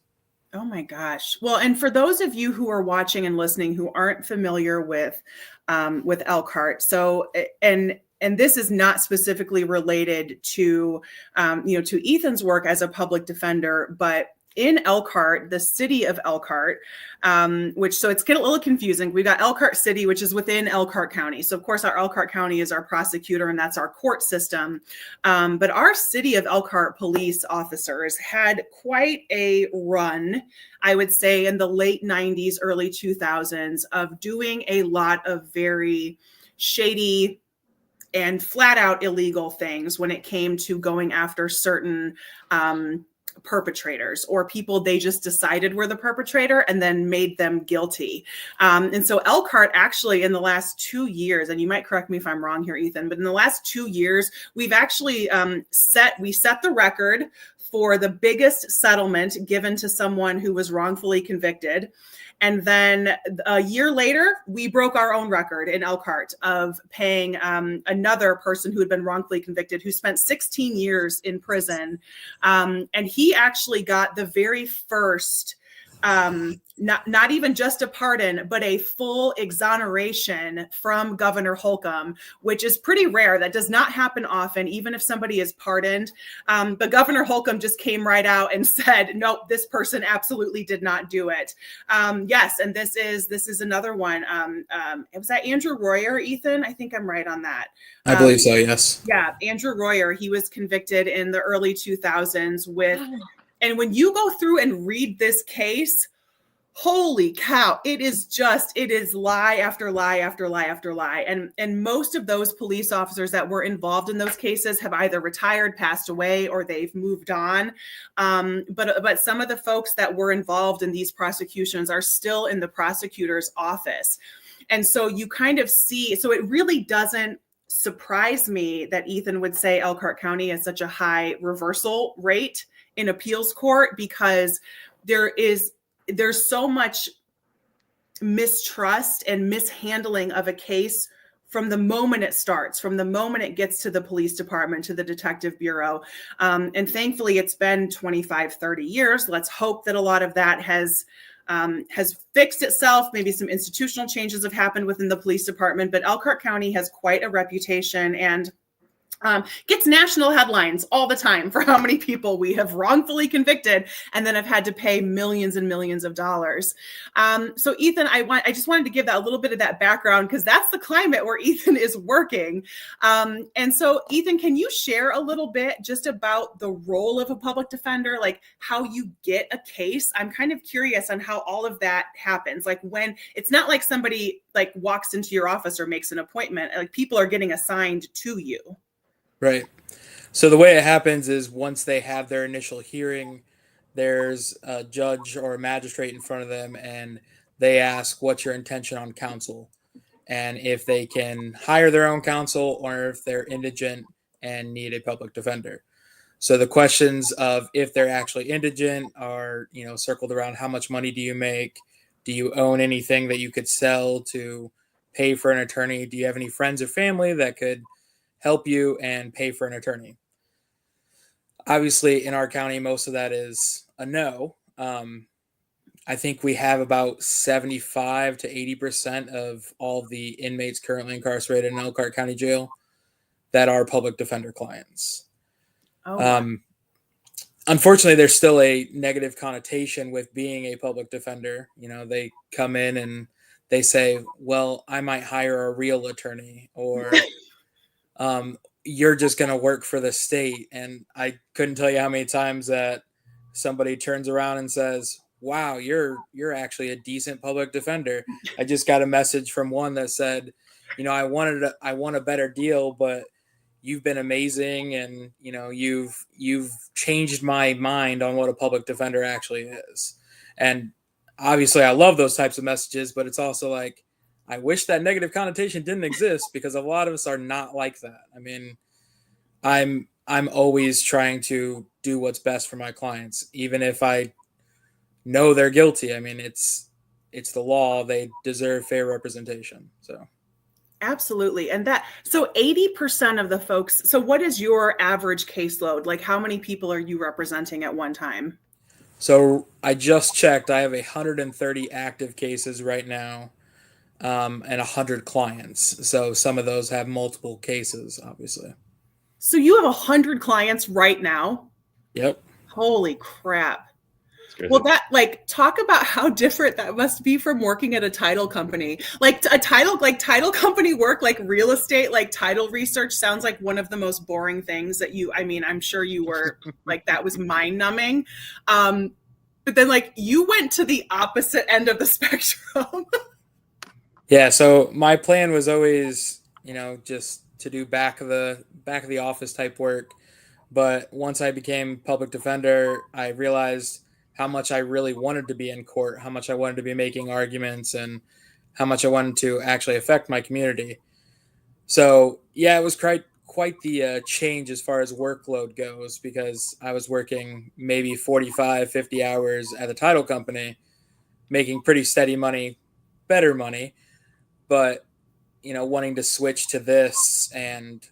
Oh my gosh. Well, and for those of you who are watching and listening who aren't familiar with Elkhart, so and this is not specifically related to to Ethan's work as a public defender, but in Elkhart, the city of Elkhart, which so it's getting a little confusing. We've got Elkhart City, which is within Elkhart County. So of course, our Elkhart County is our prosecutor, and that's our court system. But our city of Elkhart police officers had quite a run, I would say, in the late 90s, early 2000s, of doing a lot of very shady and flat out illegal things when it came to going after certain perpetrators or people they just decided were the perpetrator and then made them guilty. And so Elkhart actually in the last 2 years, and you might correct me if I'm wrong here, Ethan, but in the last 2 years, we've actually set the record for the biggest settlement given to someone who was wrongfully convicted. And then a year later, we broke our own record in Elkhart of paying another person who had been wrongfully convicted, who spent 16 years in prison. And he actually got the very first, not even just a pardon, but a full exoneration from Governor Holcomb, which is pretty rare. That does not happen often, even if somebody is pardoned. But Governor Holcomb just came right out and said, nope, this person absolutely did not do it. Yes, and this is another one. Was that Andrew Royer, Ethan? I think I'm right on that. I believe so, yes. Yeah, Andrew Royer, he was convicted in the early 2000s with, and when you go through and read this case, holy cow, it is lie after lie after lie after lie. And most of those police officers that were involved in those cases have either retired, passed away, or they've moved on. But some of the folks that were involved in these prosecutions are still in the prosecutor's office. And so you kind of see, so it really doesn't surprise me that Ethan would say Elkhart County has such a high reversal rate in appeals court, because there's so much mistrust and mishandling of a case from the moment it starts, from the moment it gets to the police department, to the detective bureau. And thankfully, it's been 25, 30 years. Let's hope that a lot of that has fixed itself. Maybe some institutional changes have happened within the police department, but Elkhart County has quite a reputation and gets national headlines all the time for how many people we have wrongfully convicted and then have had to pay millions and millions of dollars. So Ethan, I just wanted to give that a little bit of that background, because that's the climate where Ethan is working. And so Ethan, can you share a little bit just about the role of a public defender, like how you get a case? I'm kind of curious on how all of that happens. Like, when it's not like somebody like walks into your office or makes an appointment, like people are getting assigned to you. Right. So the way it happens is once they have their initial hearing, there's a judge or a magistrate in front of them, and they ask, what's your intention on counsel? And if they can hire their own counsel, or if they're indigent and need a public defender. So the questions of if they're actually indigent are, circled around how much money do you make? Do you own anything that you could sell to pay for an attorney? Do you have any friends or family that could help you and pay for an attorney? Obviously, in our county, most of that is a no. I think we have about 75 to 80% of all the inmates currently incarcerated in Elkhart County Jail that are public defender clients. Oh. Unfortunately, there's still a negative connotation with being a public defender. They come in and they say, well, I might hire a real attorney, or you're just going to work for the state. And I couldn't tell you how many times that somebody turns around and says, wow, you're actually a decent public defender. I just got a message from one that said, I want a better deal, but you've been amazing. And, you've changed my mind on what a public defender actually is. And obviously I love those types of messages, but it's also like, I wish that negative connotation didn't exist, because a lot of us are not like that. I mean, I'm always trying to do what's best for my clients, even if I know they're guilty. I mean, it's the law. They deserve fair representation. So. Absolutely. And so 80% of the folks, so what is your average caseload? Like, how many people are you representing at one time? So I just checked. I have 130 active cases right now, and 100 clients. So some of those have multiple cases, obviously. So you have 100 clients right now? Yep. Holy crap. Well, that, like, talk about how different that must be from working at a title company. Like title company work, like real estate, like title research sounds like one of the most boring things that I'm sure you were like, that was mind numbing. But then like you went to the opposite end of the spectrum. Yeah. So my plan was always, just to do back of the office type work. But once I became public defender, I realized how much I really wanted to be in court, how much I wanted to be making arguments, and how much I wanted to actually affect my community. So yeah, it was quite the change as far as workload goes, because I was working maybe 45, 50 hours at the title company, making pretty steady money, better money, but wanting to switch to this and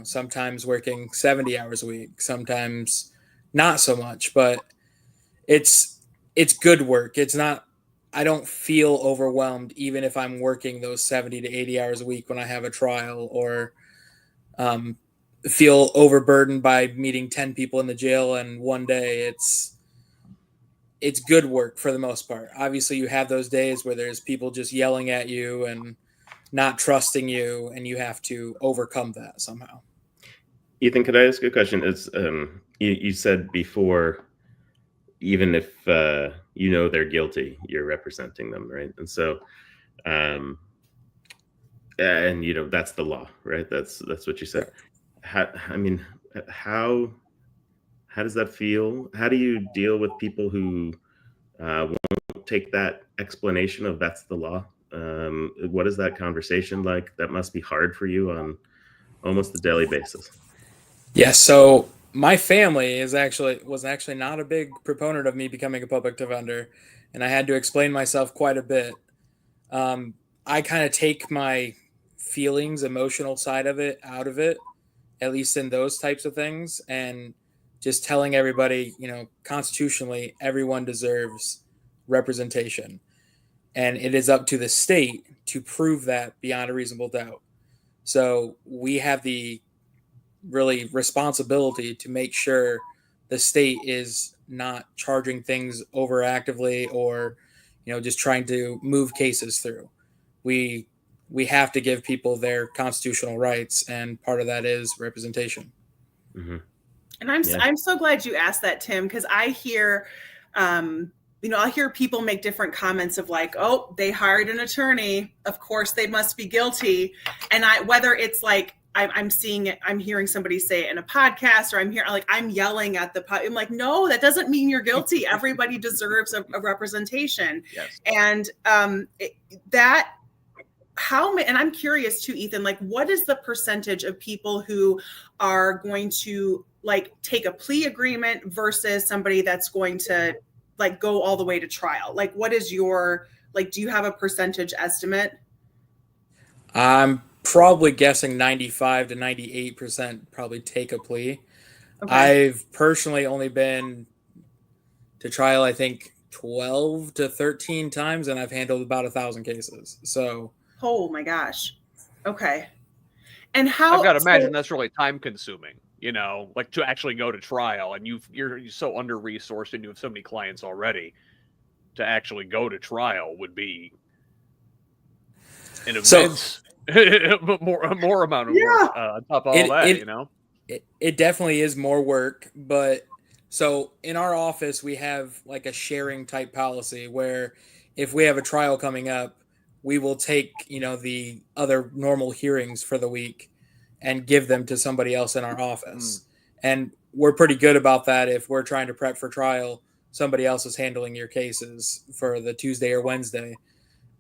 sometimes working 70 hours a week, sometimes not so much, but it's good work. It's not, I don't feel overwhelmed even if I'm working those 70 to 80 hours a week when I have a trial, or feel overburdened by meeting 10 people in the jail in one day. It's good work for the most part. Obviously you have those days where there's people just yelling at you and not trusting you, and you have to overcome that somehow. Ethan, could I ask a question? You said before, even if they're guilty, you're representing them, right? And so, and that's the law, right? That's what you said. How does that feel? How do you deal with people who won't take that explanation of that's the law? What is that conversation like? That must be hard for you on almost a daily basis. Yeah, so my family was actually not a big proponent of me becoming a public defender, and I had to explain myself quite a bit. I kind of take my feelings, emotional side of it out of it, at least in those types of things, and just telling everybody, constitutionally, everyone deserves representation, and it is up to the state to prove that beyond a reasonable doubt. So we have the really responsibility to make sure the state is not charging things overactively, or just trying to move cases through. We have to give people their constitutional rights, and part of that is representation. Mm-hmm. And I'm so glad you asked that, Tim, because I hear I hear people make different comments of like, oh, they hired an attorney, of course they must be guilty. And whether it's like I'm seeing it, I'm hearing somebody say it in a podcast, or I'm yelling at I'm like, no, that doesn't mean you're guilty. Everybody deserves a representation. Yes. And and I'm curious too, Ethan, like, what is the percentage of people who are going to like take a plea agreement versus somebody that's going to like go all the way to trial? Like, what is your, like, do you have a percentage estimate? I'm probably guessing 95 to 98% probably take a plea. Okay. I've personally only been to trial, I think 12 to 13 times, and I've handled about 1,000 cases. So, oh my gosh. Okay. And how? I've got to imagine that's really time consuming, like to actually go to trial, and you're so under resourced and you have so many clients already. To actually go to trial would be an immense more amount of work on top of all that. It definitely is more work, but so in our office we have like a sharing type policy where if we have a trial coming up, we will take, the other normal hearings for the week and give them to somebody else in our office. And we're pretty good about that. If we're trying to prep for trial, somebody else is handling your cases for the Tuesday or Wednesday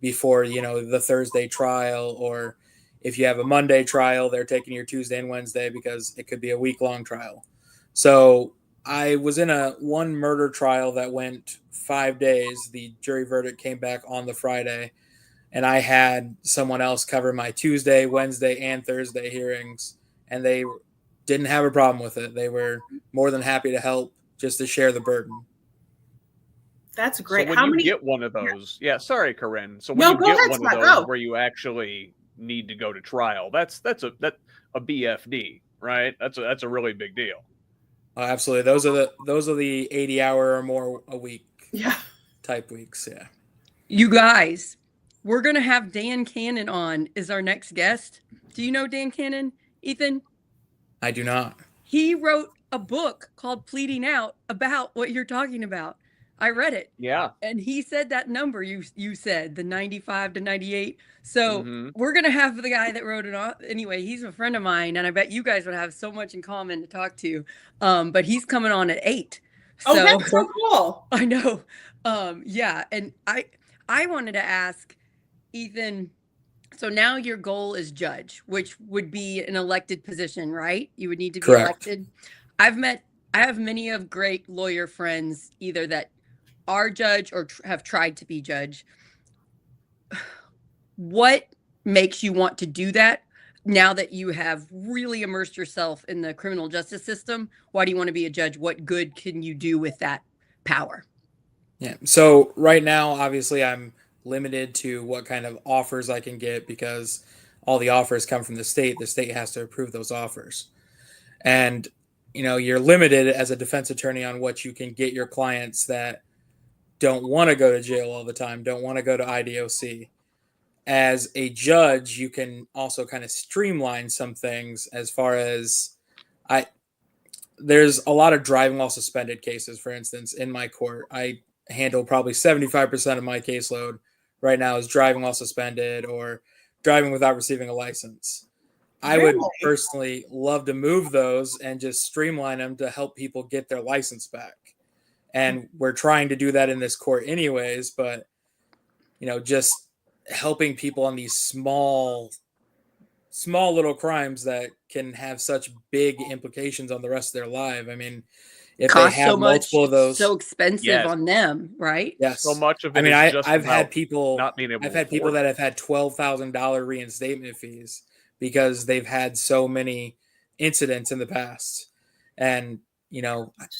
before, the Thursday trial. Or if you have a Monday trial, they're taking your Tuesday and Wednesday because it could be a week-long trial. So I was in one murder trial that went 5 days. The jury verdict came back on the Friday, and I had someone else cover my Tuesday, Wednesday, and Thursday hearings, and they didn't have a problem with it. They were more than happy to help, just to share the burden. That's great. So when How you many? get one of those, yeah, sorry, Corinne. So when No, you go get ahead, one of Scott. those Go. where you actually need to go to trial, that's a BFD, right? That's a really big deal. Oh, absolutely. Those are the 80-hour or more a week type weeks. Yeah. You guys, we're gonna have Dan Cannon on as our next guest. Do you know Dan Cannon, Ethan? I do not. He wrote a book called Pleading Out about what you're talking about. I read it. Yeah. And he said that number you said, the 95 to 98. So we're going to have the guy that wrote it off. Anyway, he's a friend of mine, and I bet you guys would have so much in common to talk to. But he's coming on at 8. Oh, that's so cool. I know. Yeah. And I wanted to ask Ethan, so now your goal is judge, which would be an elected position, right? You would need to be elected. I have many of great lawyer friends, either that are judge or have tried to be judge. What makes you want to do that now that you have really immersed yourself in the criminal justice system? Why do you want to be a judge? What good can you do with that power? Yeah. So right now, obviously, I'm limited to what kind of offers I can get because all the offers come from the state. The state has to approve those offers. And, you're limited as a defense attorney on what you can get your clients that don't want to go to jail all the time, don't want to go to IDOC. As a judge, you can also kind of streamline some things as far as there's a lot of driving while suspended cases, for instance, in my court. I handle probably 75% of my caseload right now is driving while suspended or driving without receiving a license. I would personally love to move those and just streamline them to help people get their license back. And we're trying to do that in this court anyways, but, just helping people on these small little crimes that can have such big implications on the rest of their life. I mean, if they have multiple of those, so expensive on them, right? Yes. So much of it. I mean, is just I've had people not being able. I've had people that have had $12,000 reinstatement fees because they've had so many incidents in the past, and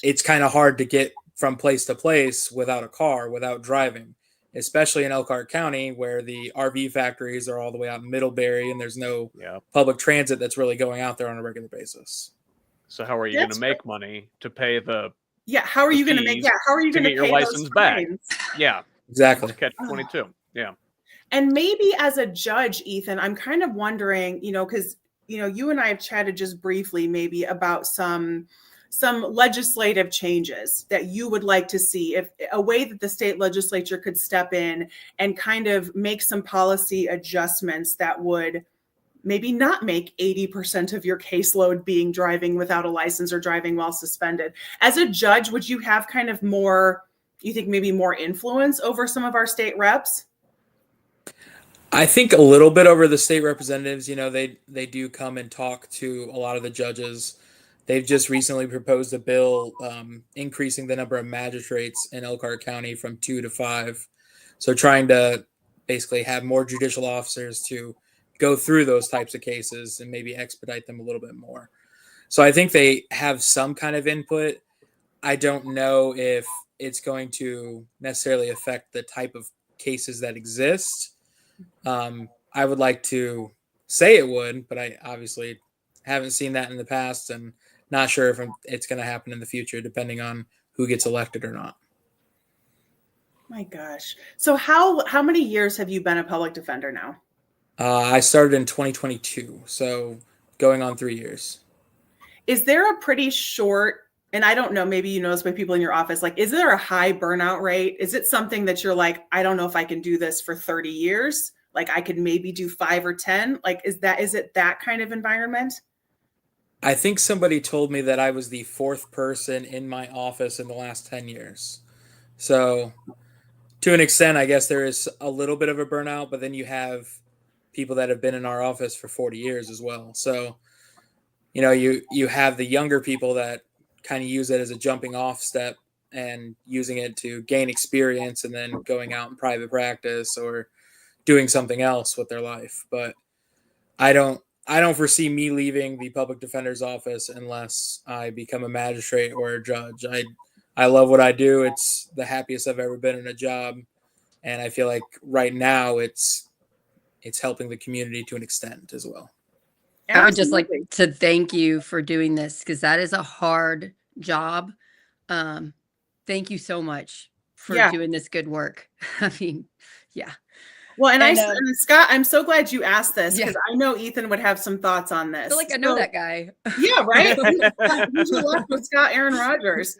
it's kind of hard to get from place to place without a car, without driving, especially in Elkhart County where the RV factories are all the way out in Middlebury and there's no public transit that's really going out there on a regular basis. So how are you going to make money to pay the? Yeah, how are you going to make? Yeah, how are you going to get your license back? Yeah, exactly. Catch 22. Yeah. And maybe as a judge, Ethan, I'm kind of wondering, because you and I have chatted just briefly, maybe about some legislative changes that you would like to see, if a way that the state legislature could step in and kind of make some policy adjustments that would maybe not make 80% of your caseload being driving without a license or driving while suspended. As a judge, would you have kind of more, you think maybe more influence over some of our state reps? I think a little bit over the state representatives. They do come and talk to a lot of the judges. They've just recently proposed a bill increasing the number of magistrates in Elkhart County from 2 to 5. So trying to basically have more judicial officers to go through those types of cases and maybe expedite them a little bit more. So I think they have some kind of input. I don't know if it's going to necessarily affect the type of cases that exist. I would like to say it would, but I obviously haven't seen that in the past and not sure if it's going to happen in the future, depending on who gets elected or not. My gosh. So how many years have you been a public defender now? I started in 2022, so going on 3 years. Is there a pretty short, and I don't know, maybe you know this by people in your office, like, is there a high burnout rate? Is it something that you're like, I don't know if I can do this for 30 years? Like I could maybe do 5 or 10? Like, is it that kind of environment? I think somebody told me that I was the 4th person in my office in the last 10 years. So to an extent, I guess there is a little bit of a burnout, but then you have people that have been in our office for 40 years as well. So, you have the younger people that kind of use it as a jumping off step and using it to gain experience and then going out in private practice or doing something else with their life. But I don't foresee me leaving the public defender's office unless I become a magistrate or a judge. I love what I do. It's the happiest I've ever been in a job. And I feel like right now it's helping the community to an extent as well. I would just like to thank you for doing this, because that is a hard job. Thank you so much for doing this good work. I mean, yeah. Well, and Scott, I'm so glad you asked this, because I know Ethan would have some thoughts on this. I feel like I know that guy. Yeah, right? Who's left with Scott Aaron Rodgers?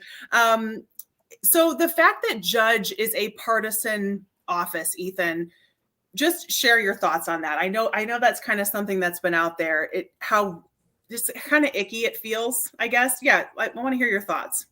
So the fact that judge is a partisan office, Ethan, just share your thoughts on that. I know that's kind of something that's been out there. How just kind of icky it feels, I guess. Yeah, I want to hear your thoughts.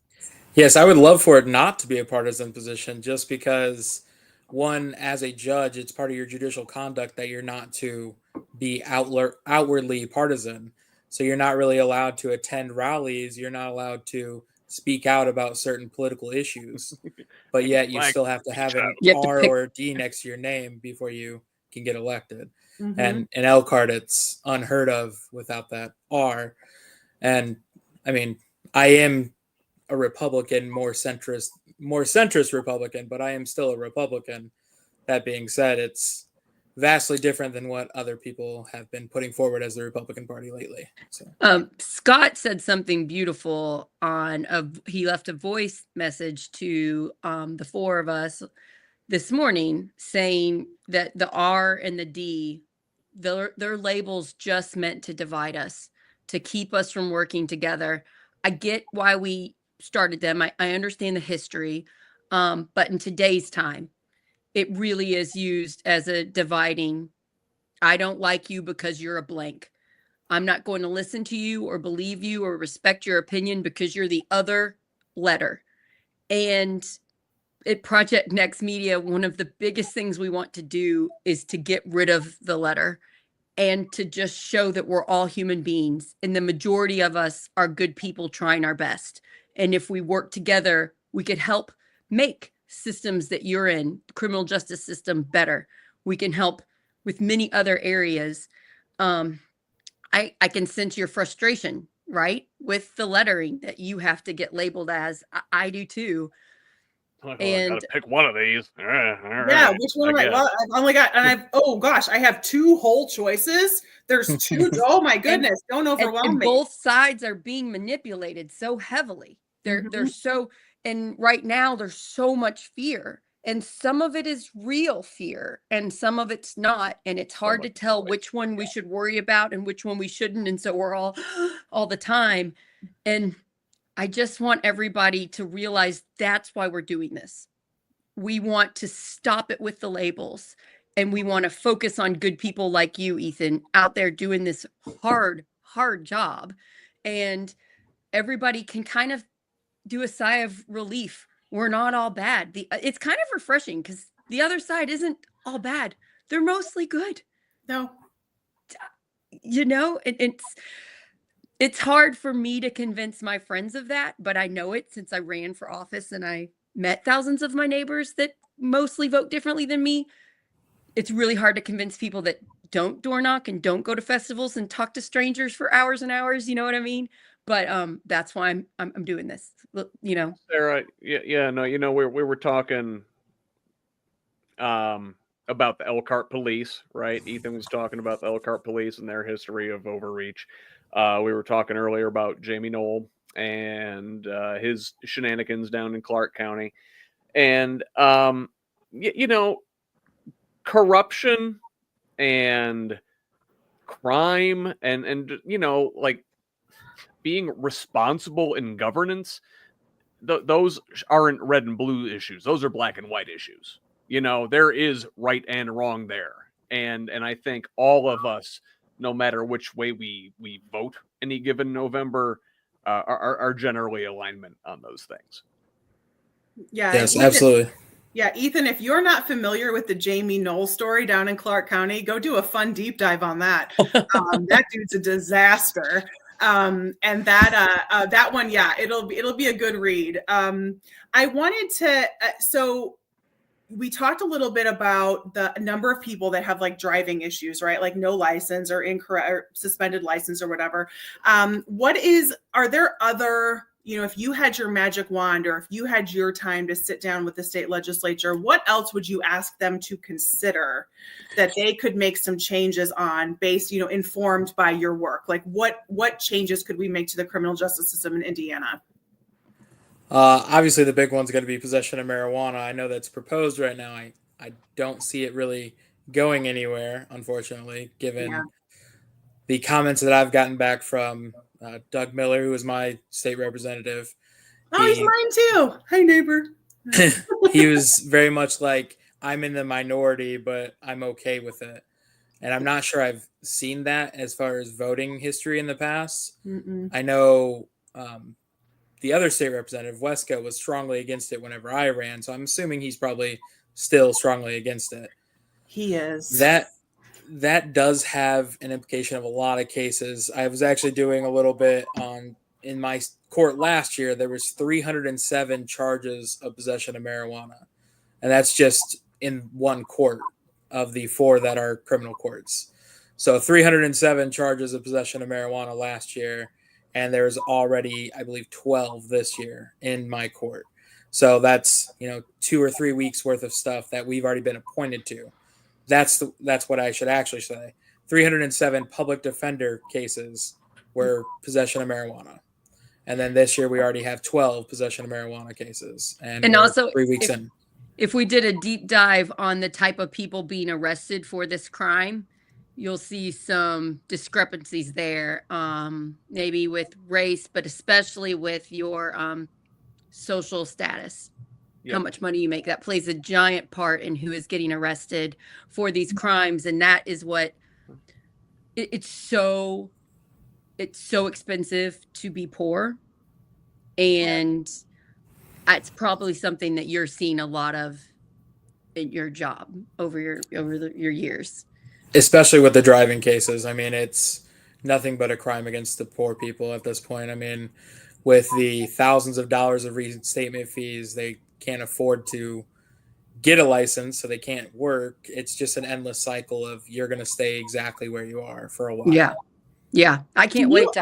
Yes, I would love for it not to be a partisan position, just because, one, as a judge, it's part of your judicial conduct that you're not to be outwardly partisan. So you're not really allowed to attend rallies. You're not allowed to speak out about certain political issues, but yet you still have to have an R or a D next to your name before you can get elected. Mm-hmm. And in Elkhart, it's unheard of without that R. And I mean, I am a Republican, more centrist Republican, but I am still a Republican. That being said, it's vastly different than what other people have been putting forward as the Republican Party lately. So. Scott said something beautiful he left a voice message to the four of us this morning, saying that the R and the D, they're labels just meant to divide us, to keep us from working together. I get why we started them. I understand the history, but in today's time, it really is used as a dividing. I don't like you because you're a blank. I'm not going to listen to you or believe you or respect your opinion because you're the other letter. And at Project Next Media, one of the biggest things we want to do is to get rid of the letter and to just show that we're all human beings. And the majority of us are good people trying our best. And if we work together, we could help make systems that you're in, the criminal justice system, better. We can help with many other areas. I can sense your frustration, right? With the lettering that you have to get labeled as. I do too. I gotta pick one of these. All right, yeah, which one am I? Well, I've only got, and I have two whole choices. There's two. Oh my goodness! Don't overwhelm me. Both sides are being manipulated so heavily. They're so, and right now there's so much fear, and some of it is real fear, and some of it's not, and it's hard to tell which one we should worry about and which one we shouldn't. And so we're all the time, and I just want everybody to realize that's why we're doing this. We want to stop it with the labels, and we want to focus on good people like you, Ethan, out there doing this hard job. And everybody can kind of do a sigh of relief. We're not all bad. It's kind of refreshing because the other side isn't all bad. They're mostly good. No. You know, it's hard for me to convince my friends of that, but I know it since I ran for office and I met thousands of my neighbors that mostly vote differently than me. It's really hard to convince people that don't door knock and don't go to festivals and talk to strangers for hours and hours. You know what I mean? But that's why I'm doing this. You know, Sarah. Yeah. No, we were talking about the Elkhart police, right? Ethan was talking about the Elkhart police and their history of overreach. We were talking earlier about Jamie Knoll and his shenanigans down in Clark County, and corruption and crime and like being responsible in governance. Those aren't red and blue issues. Those are black and white issues. There is right and wrong there, and I think all of us, no matter which way we vote any given November, are generally alignment on those things. Yeah. Yes, absolutely. Yeah, Ethan, if you're not familiar with the Jamie Knoll story down in Clark County, go do a fun deep dive on that. That dude's a disaster. And that one, yeah, it'll be a good read. I wanted to, so we talked a little bit about the number of people that have like driving issues, right? Like no license or incorrect or suspended license or whatever. Are there other, if you had your magic wand, or if you had your time to sit down with the state legislature, what else would you ask them to consider that they could make some changes on, based, informed by your work? Like what changes could we make to the criminal justice system in Indiana? Obviously, the big one's going to be possession of marijuana. I know that's proposed right now. I don't see it really going anywhere, unfortunately, given the comments that I've gotten back from Doug Miller, who is my state representative. Oh, he's mine too. Hi, neighbor. He was very much like, I'm in the minority, but I'm okay with it. And I'm not sure I've seen that as far as voting history in the past. Mm-mm. I know the other state representative, Weska, was strongly against it whenever I ran. So I'm assuming he's probably still strongly against it. He is. That does have an implication of a lot of cases. I was actually doing a little bit in my court last year. There was 307 charges of possession of marijuana. And that's just in one court of the 4 that are criminal courts. So 307 charges of possession of marijuana last year. And there's already, I believe, 12 this year in my court. So that's, 2 or 3 weeks worth of stuff that we've already been appointed to. That's what I should actually say. 307 public defender cases were possession of marijuana. And then this year we already have 12 possession of marijuana cases. And also 3 weeks in. If we did a deep dive on the type of people being arrested for this crime, you'll see some discrepancies there, maybe with race, but especially with your social status, how much money you make. That plays a giant part in who is getting arrested for these crimes. And that is what it's so expensive to be poor. And it's probably something that you're seeing a lot of in your job over your years. Especially with the driving cases. I mean, it's nothing but a crime against the poor people at this point. I mean, with the thousands of dollars of reinstatement fees, they can't afford to get a license, so they can't work. It's just an endless cycle of you're going to stay exactly where you are for a while. Yeah. I can't wait to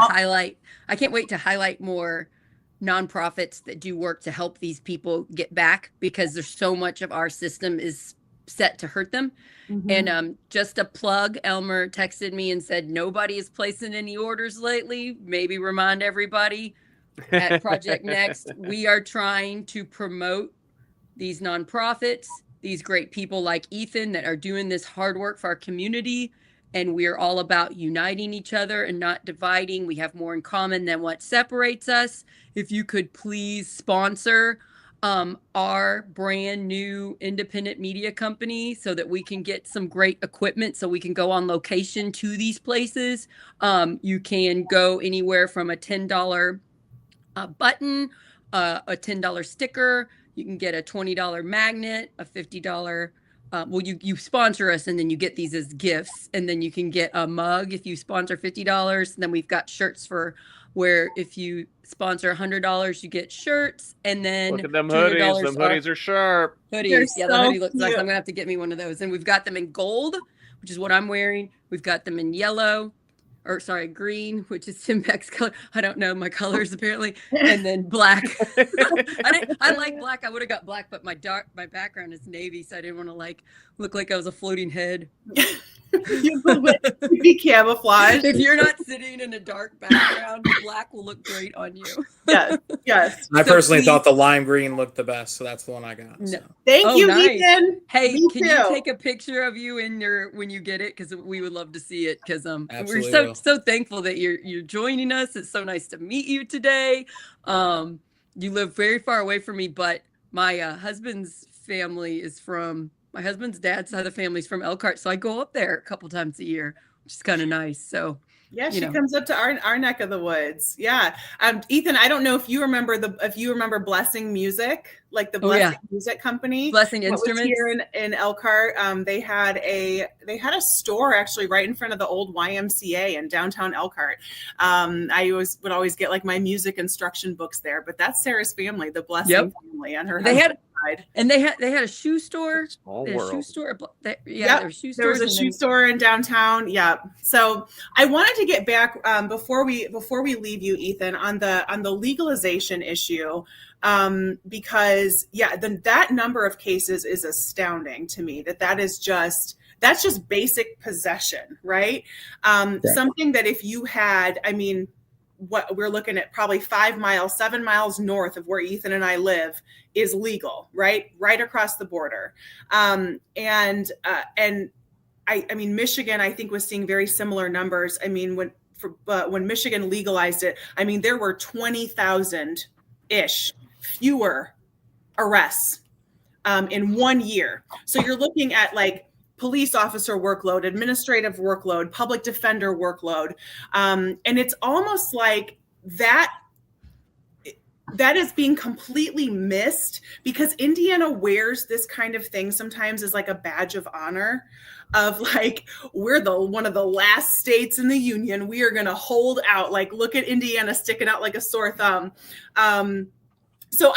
highlight more nonprofits that do work to help these people get back, because there's so much of our system is set to hurt them. Mm-hmm. And just a plug, Elmer texted me and said nobody is placing any orders lately. Maybe remind everybody at Project Next, we are trying to promote these nonprofits, these great people like Ethan that are doing this hard work for our community. And we're all about uniting each other and not dividing. We have more in common than what separates us. If you could please sponsor our brand new independent media company so that we can get some great equipment so we can go on location to these places. You can go anywhere from a $10 button, a $10 sticker. You can get a $20 magnet, a $50 you sponsor us and then you get these as gifts, and then you can get a mug if you sponsor $50. And then we've got shirts for where if you sponsor $100, you get shirts. And then look at them hoodies. Them hoodies are sharp. Hoodies. Yeah, the hoodie looks nice. I'm gonna have to get me one of those. And we've got them in gold, which is what I'm wearing. We've got them in yellow. Green, which is Tim Beck's color. I don't know my colors apparently. And then black. I like black. I would have got black, but my background is navy, so I didn't want to look like I was a floating head. Be camouflage. If you're not sitting in a dark background, black will look great on you. Yes. I personally thought the lime green looked the best, so that's the one I got. No. Thank you, nice. Ethan. Hey, can you take a picture of you when you get it? Because we would love to see it. Because we're so thankful that you're joining us. It's so nice to meet you today. You live very far away from me, but my husband's family is from. My husband's dad's side of the family's from Elkhart, so I go up there a couple times a year, which is kind of nice. So yeah, she comes up to our neck of the woods. Yeah, Ethan, I don't know if you remember Blessing Music, like the Blessing Music Company, Blessing Instruments here in Elkhart. They had a store actually right in front of the old YMCA in downtown Elkhart. I would always get like my music instruction books there. But that's Sarah's family, the Blessing family, and her. And they had a shoe store. Small They had a world. shoe store. There were shoe There was stores. a shoe store in downtown. Yeah. So I wanted to get back before we leave you, Ethan, on the legalization issue, because that number of cases is astounding to me. That's just basic possession, right? Something that if you had, I mean, what we're looking at, probably 5 miles, 7 miles north of where Ethan and I live, is legal, right across the border. And I mean, Michigan, I think, was seeing very similar numbers. I mean, when Michigan legalized it, I mean, there were 20,000-ish fewer arrests in 1 year. So you're looking at like police officer workload, administrative workload, public defender workload. And it's almost like that is being completely missed, because Indiana wears this kind of thing sometimes as like a badge of honor of like, we're one of the last states in the union. We are going to hold out. Like, look at Indiana sticking out like a sore thumb. So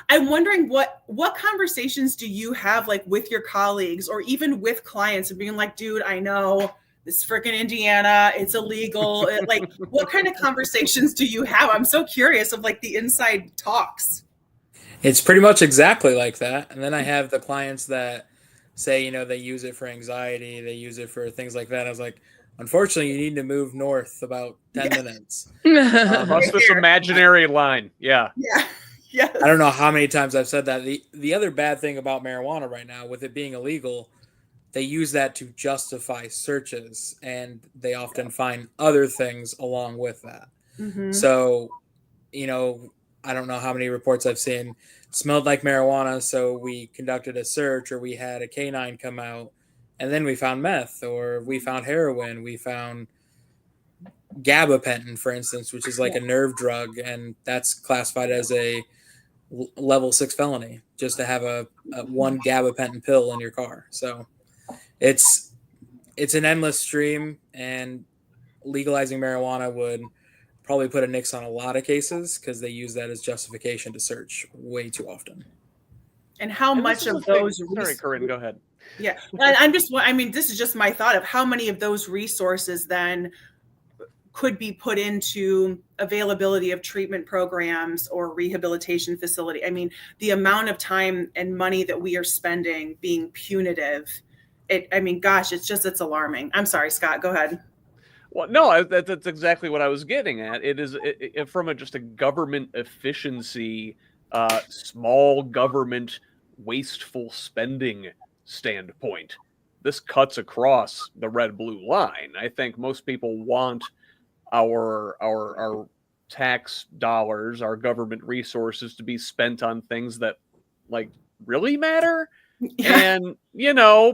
I'm wondering what conversations do you have, like, with your colleagues or even with clients, of being like, dude, I know this freaking Indiana, it's illegal. Like, what kind of conversations do you have? I'm so curious of like the inside talks. It's pretty much exactly like that. And then I have the clients that say, they use it for anxiety, they use it for things like that. I was like, unfortunately, you need to move north about 10 minutes. Across this imaginary line. Yeah. Yeah. I don't know how many times I've said that. The other bad thing about marijuana right now, with it being illegal, they use that to justify searches, and they often find other things along with that. Mm-hmm. So, I don't know how many reports I've seen, smelled like marijuana, so we conducted a search, or we had a canine come out, and then we found meth, or we found heroin, we found gabapentin, for instance, which is like a nerve drug, and that's classified as a level 6 felony just to have a one gabapentin pill in your car. So it's an endless stream, and legalizing marijuana would probably put a nix on a lot of cases, because they use that as justification to search way too often. And how much of those? Sorry, Corinne, go ahead. Yeah, this is just my thought of how many of those resources then could be put into availability of treatment programs or rehabilitation facility. I mean, the amount of time and money that we are spending being punitive, it's alarming. I'm sorry, Scott, go ahead. Well, no, that's exactly what I was getting at. It is from just a government efficiency, small government wasteful spending standpoint. This cuts across the red-blue line. I think most people want our tax dollars, our government resources, to be spent on things that like really matter. Yeah. And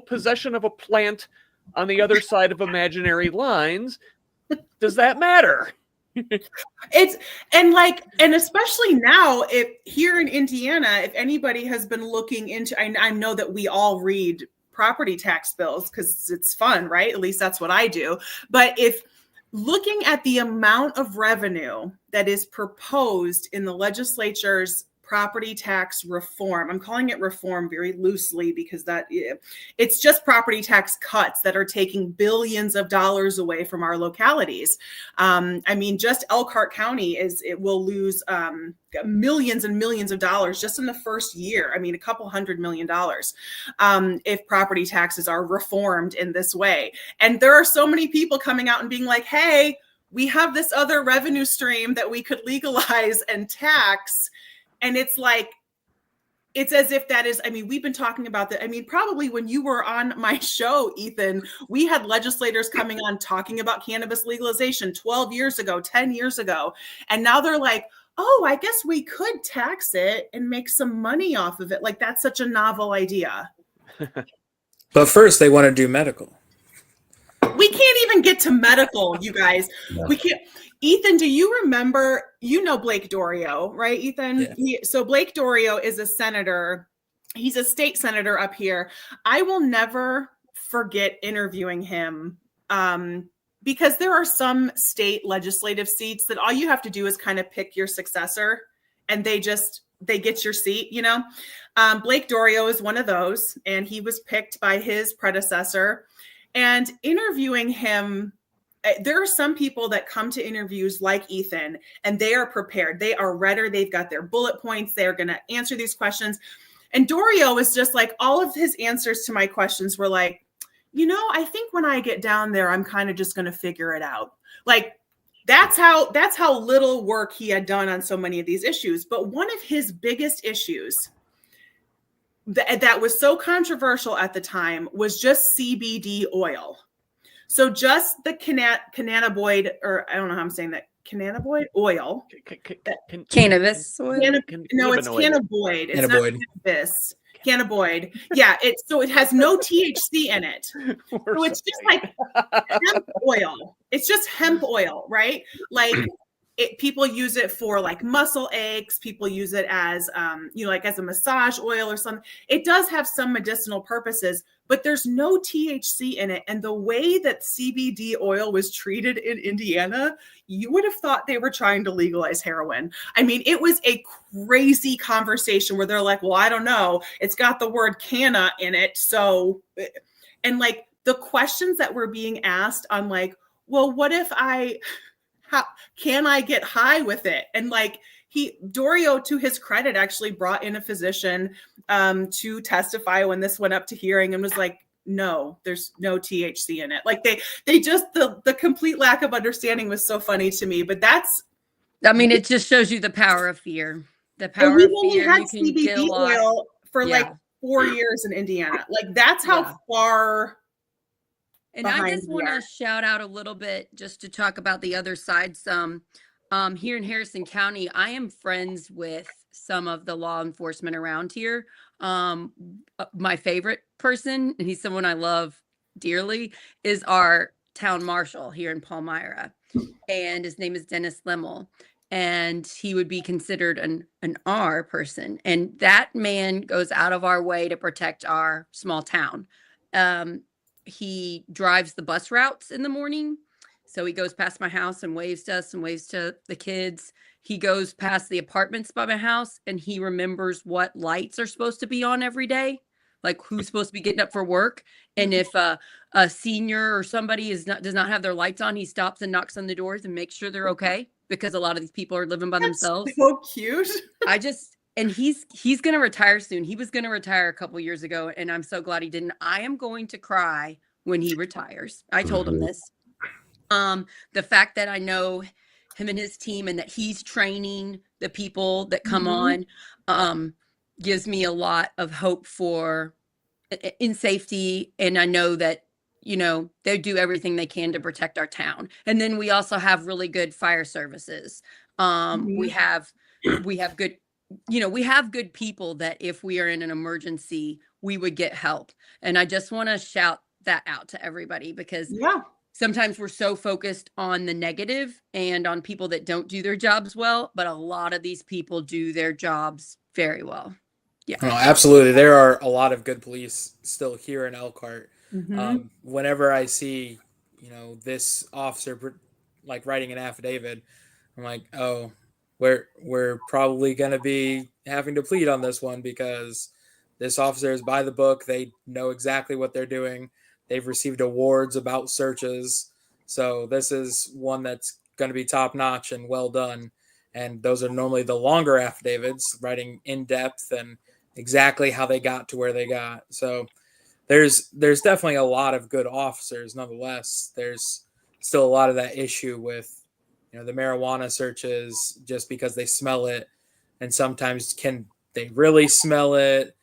possession of a plant on the other side of imaginary lines, does that matter? And especially now, if here in Indiana, if anybody has been looking into, I know that we all read property tax bills because it's fun, right? At least that's what I do. But if looking at the amount of revenue that is proposed in the legislature's property tax reform, I'm calling it reform very loosely because it's just property tax cuts that are taking billions of dollars away from our localities. Just Elkhart County it will lose millions and millions of dollars just in the first year. A couple $100 million if property taxes are reformed in this way. And there are so many people coming out and being like, hey, we have this other revenue stream that we could legalize and tax. And it's like, it's as if that is, we've been talking about that. Probably when you were on my show, Ethan, we had legislators coming on talking about cannabis legalization 12 years ago, 10 years ago. And now they're like, oh, I guess we could tax it and make some money off of it. Like, that's such a novel idea. But first, they want to do medical. We can't even get to medical, you guys. No. We can't. Ethan, do you remember, Blake Dorio, right, Ethan? Yeah. So Blake Dorio is a senator. He's a state senator up here. I will never forget interviewing him because there are some state legislative seats that all you have to do is kind of pick your successor, and they just they get your seat, you know. Blake Dorio is one of those, and he was picked by his predecessor. And interviewing him, there are some people that come to interviews like Ethan, and they are prepared. They are ready. They've got their bullet points. They're going to answer these questions. And Dorio was just like, all of his answers to my questions were like, you know, I think when I get down there, I'm kind of just going to figure it out. Like, that's how little work he had done on so many of these issues. But one of his biggest issues that was so controversial at the time was just CBD oil. So just the cannabinoid, or I don't know how I'm saying that, cannabinoid oil. Cannabis oil? No, it's cannabinoid. It's not cannabis. Cannabinoid. Yeah, so it has no THC in it. So it's just like hemp oil. It's just hemp oil, right? Like people use it for like muscle aches. People use it as, like as a massage oil or something. It does have some medicinal purposes, but there's no THC in it. And the way that CBD oil was treated in Indiana, you would have thought they were trying to legalize heroin. I mean, it was a crazy conversation where they're like, well, I don't know. It's got the word canna in it. So, and like the questions that were being asked on like, well, what if how can I get high with it? And like Dorio, to his credit, actually brought in a physician to testify when this went up to hearing and was like, no, there's no THC in it. Like they just, the complete lack of understanding was so funny to me, but it just shows you the power of fear. The power of fear. Had CBD oil for like 4 years in Indiana. Like that's how far. And I just want to shout out a little bit just to talk about the other side some. Here in Harrison County, I am friends with some of the law enforcement around here. My favorite person, and he's someone I love dearly, is our town marshal here in Palmyra. And his name is Dennis Lemmel. And he would be considered an R person. And that man goes out of our way to protect our small town. He drives the bus routes in the morning. So he goes past my house and waves to us and waves to the kids. He goes past the apartments by my house and he remembers what lights are supposed to be on every day, like who's supposed to be getting up for work. And if a senior or somebody does not have their lights on, he stops and knocks on the doors and makes sure they're okay, because a lot of these people are living by themselves. So cute. And he's going to retire soon. He was going to retire a couple years ago, and I'm so glad he didn't. I am going to cry when he retires. I told him this. The fact that I know him and his team and that he's training the people that come on gives me a lot of hope for in safety. And I know that, they do everything they can to protect our town. And then we also have really good fire services. We have good, we have good people that if we are in an emergency, we would get help. And I just want to shout that out to everybody, because sometimes we're so focused on the negative and on people that don't do their jobs well, but a lot of these people do their jobs very well. Yeah. No, absolutely. There are a lot of good police still here in Elkhart. Whenever I see, this officer like writing an affidavit, I'm like, oh, we're probably going to be having to plead on this one, because this officer is by the book. They know exactly what they're doing. They've received awards about searches. So this is one that's going to be top notch and well done. And those are normally the longer affidavits, writing in depth and exactly how they got to where they got. So there's definitely a lot of good officers. Nonetheless, there's still a lot of that issue with, the marijuana searches, just because they smell it. And sometimes can they really smell it?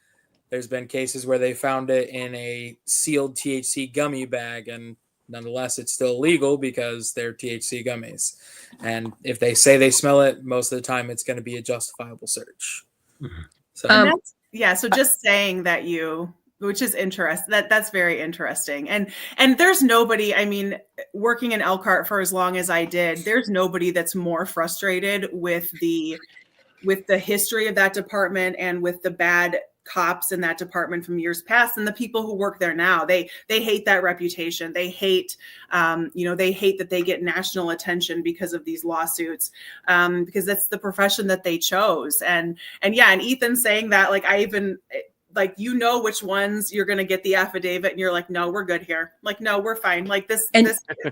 There's been cases where they found it in a sealed THC gummy bag, and nonetheless, it's still illegal because they're THC gummies. And if they say they smell it, most of the time it's going to be a justifiable search. So, so just saying that which is interesting, that's very interesting. And there's nobody, working in Elkhart for as long as I did, there's nobody that's more frustrated with the history of that department and with the bad cops in that department from years past, and the people who work there now, they hate that reputation. They hate, they hate that they get national attention because of these lawsuits, because that's the profession that they chose. And Ethan saying that, like, which ones you're going to get the affidavit, and you're like, no, we're good here. Like, no, we're fine. Like this.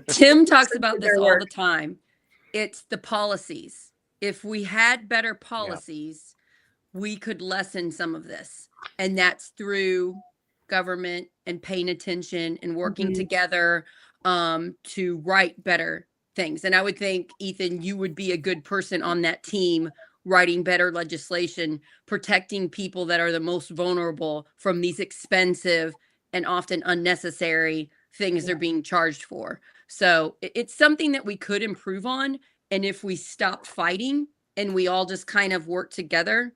Tim talks about this all the time. It's the policies. If we had better policies, we could lessen some of this. And that's through government and paying attention and working together to write better things. And I would think, Ethan, you would be a good person on that team, writing better legislation, protecting people that are the most vulnerable from these expensive and often unnecessary things they're being charged for. So it's something that we could improve on. And if we stopped fighting and we all just kind of work together,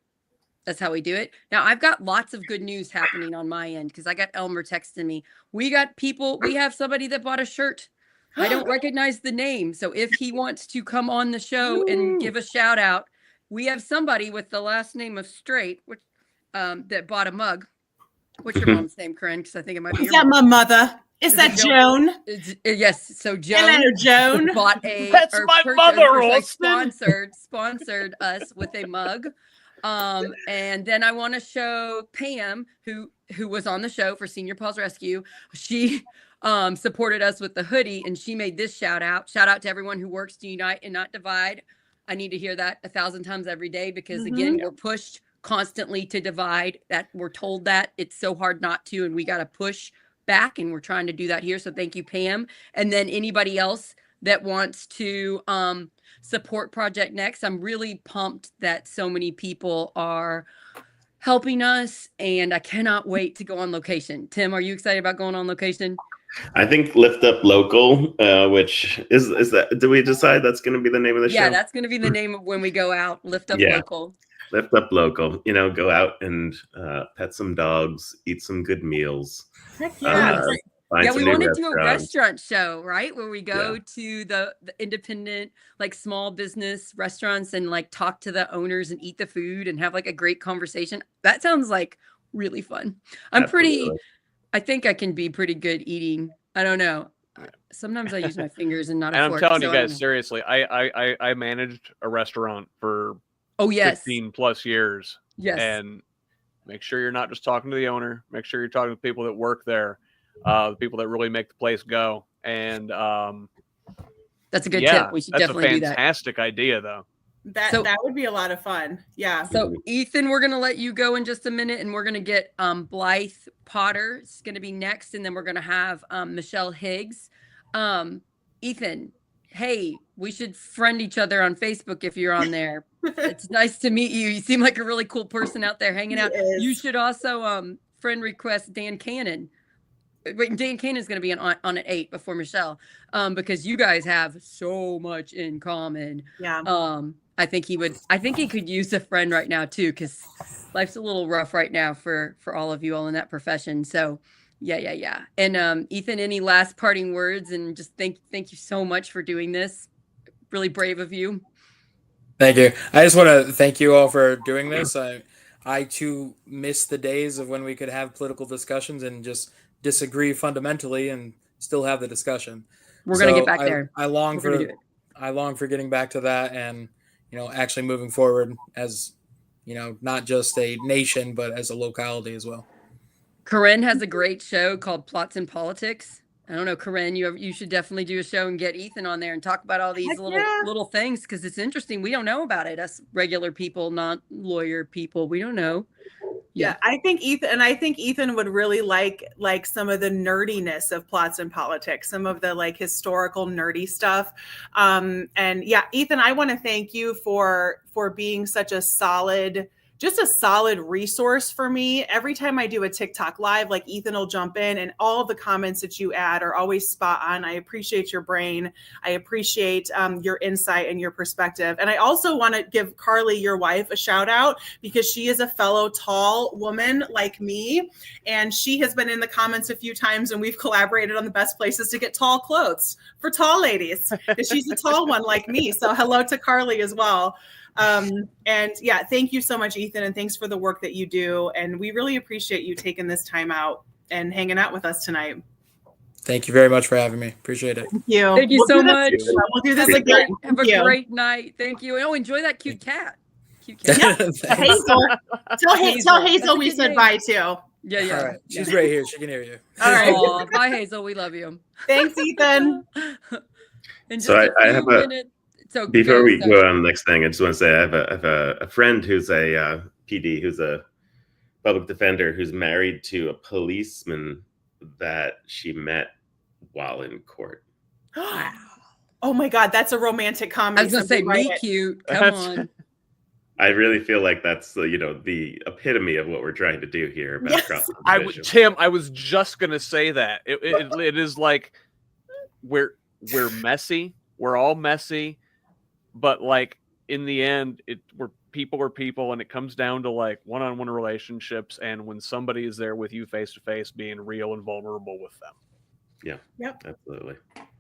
that's how we do it. Now, I've got lots of good news happening on my end, because I got Elmer texting me. We have somebody that bought a shirt. I don't recognize the name. So if he wants to come on the show and give a shout out, we have somebody with the last name of Straight, which that bought a mug. What's your mom's name, Corinne? Because I think it might be. Is that my mother? Is that Joan? Yes. So Joan. Hello, Joan. Bought a. That's my mother. Sponsored us with a mug. And then I want to show Pam, who was on the show for Senior Paws Rescue. She supported us with the hoodie, and she made this shout out to everyone who works to unite and not divide. I need to hear that 1,000 times every day, because again, we're pushed constantly to divide. That we're told that it's so hard not to, and we got to push back, and we're trying to do that here. So thank you, Pam. And then anybody else that wants to support Project Next, I'm really pumped that so many people are helping us, and I cannot wait to go on location. Tim, are you excited about going on location? I think Lift Up Local, which is that, did we decide that's going to be the name of the show? Yeah, that's going to be the name of when we go out. Lift Up Local. Lift Up Local. Go out and pet some dogs, eat some good meals. Heck yeah. We want to do a restaurant show, right? Where we go to the independent, like, small business restaurants and like talk to the owners and eat the food and have like a great conversation. That sounds like really fun. I think I can be pretty good eating. I don't know. Sometimes I use my fingers and not a fork. I'm telling you guys, seriously, I managed a restaurant for 15 plus years. Yes. And make sure you're not just talking to the owner. Make sure you're talking to the people that work there, the people that really make the place go. And that's a good tip. We should definitely do that. That's a fantastic idea, though. That would be a lot of fun. Yeah. So Ethan, we're going to let you go in just a minute, and we're going to get Blythe Potter. It's going to be next. And then we're going to have Michelle Higgs. Ethan, hey, we should friend each other on Facebook if you're on there. It's nice to meet you. You seem like a really cool person out there hanging out. You should also friend request Dan Cannon. Wait, Dan Cannon is going to be on at 8 before Michelle, because you guys have so much in common. Yeah. I think he could use a friend right now too, because life's a little rough right now for all of you all in that profession. So yeah. And Ethan, any last parting words? And just thank you so much for doing this. Really brave of you. Thank you. I just want to thank you all for doing this. I too miss the days of when we could have political discussions and just disagree fundamentally and still have the discussion. We're going to get back there. I long for getting back to that, and actually moving forward as not just a nation but as a locality as well. Corinne has a great show called Plots and Politics. I don't know, Corinne, you should definitely do a show and get Ethan on there and talk about all these little things, because it's interesting. We don't know about it. Us regular people, not lawyer people, we don't know. Yeah, I think Ethan would really like some of the nerdiness of Plots and Politics, some of the like historical nerdy stuff. And yeah, Ethan, I want to thank you for being such a solid resource for me. Every time I do a TikTok live, like, Ethan will jump in, and all of the comments that you add are always spot on. I appreciate your brain. I appreciate your insight and your perspective. And I also want to give Carly, your wife, a shout out, because she is a fellow tall woman like me. And she has been in the comments a few times, and we've collaborated on the best places to get tall clothes for tall ladies, because she's a tall one like me. So hello to Carly as well. And yeah, thank you so much, Ethan, and thanks for the work that you do. And we really appreciate you taking this time out and hanging out with us tonight. Thank you very much for having me. Appreciate it. Thank you. Thank you so much. We'll do this have again. Have a great night. Thank you. Oh, enjoy that cute cat. Cute cat. Yeah. Hazel. Tell Hazel we said bye too. Yeah. All right. She's right here. She can hear you. All right. Aw, bye, Hazel. We love you. Thanks, Ethan. So I have before we go on the next thing, I just want to say I have a friend who's a PD, who's a public defender, who's married to a policeman that she met while in court. Oh my God, that's a romantic comedy. I was gonna say, meet cute. Come on. I really feel like that's the epitome of what we're trying to do here. About Tim, I was just gonna say that it is like we're messy. We're all messy, but like in the end, we're people, and it comes down to like one-on-one relationships, and when somebody is there with you face to face, being real and vulnerable with them. Yeah. Yep. Absolutely.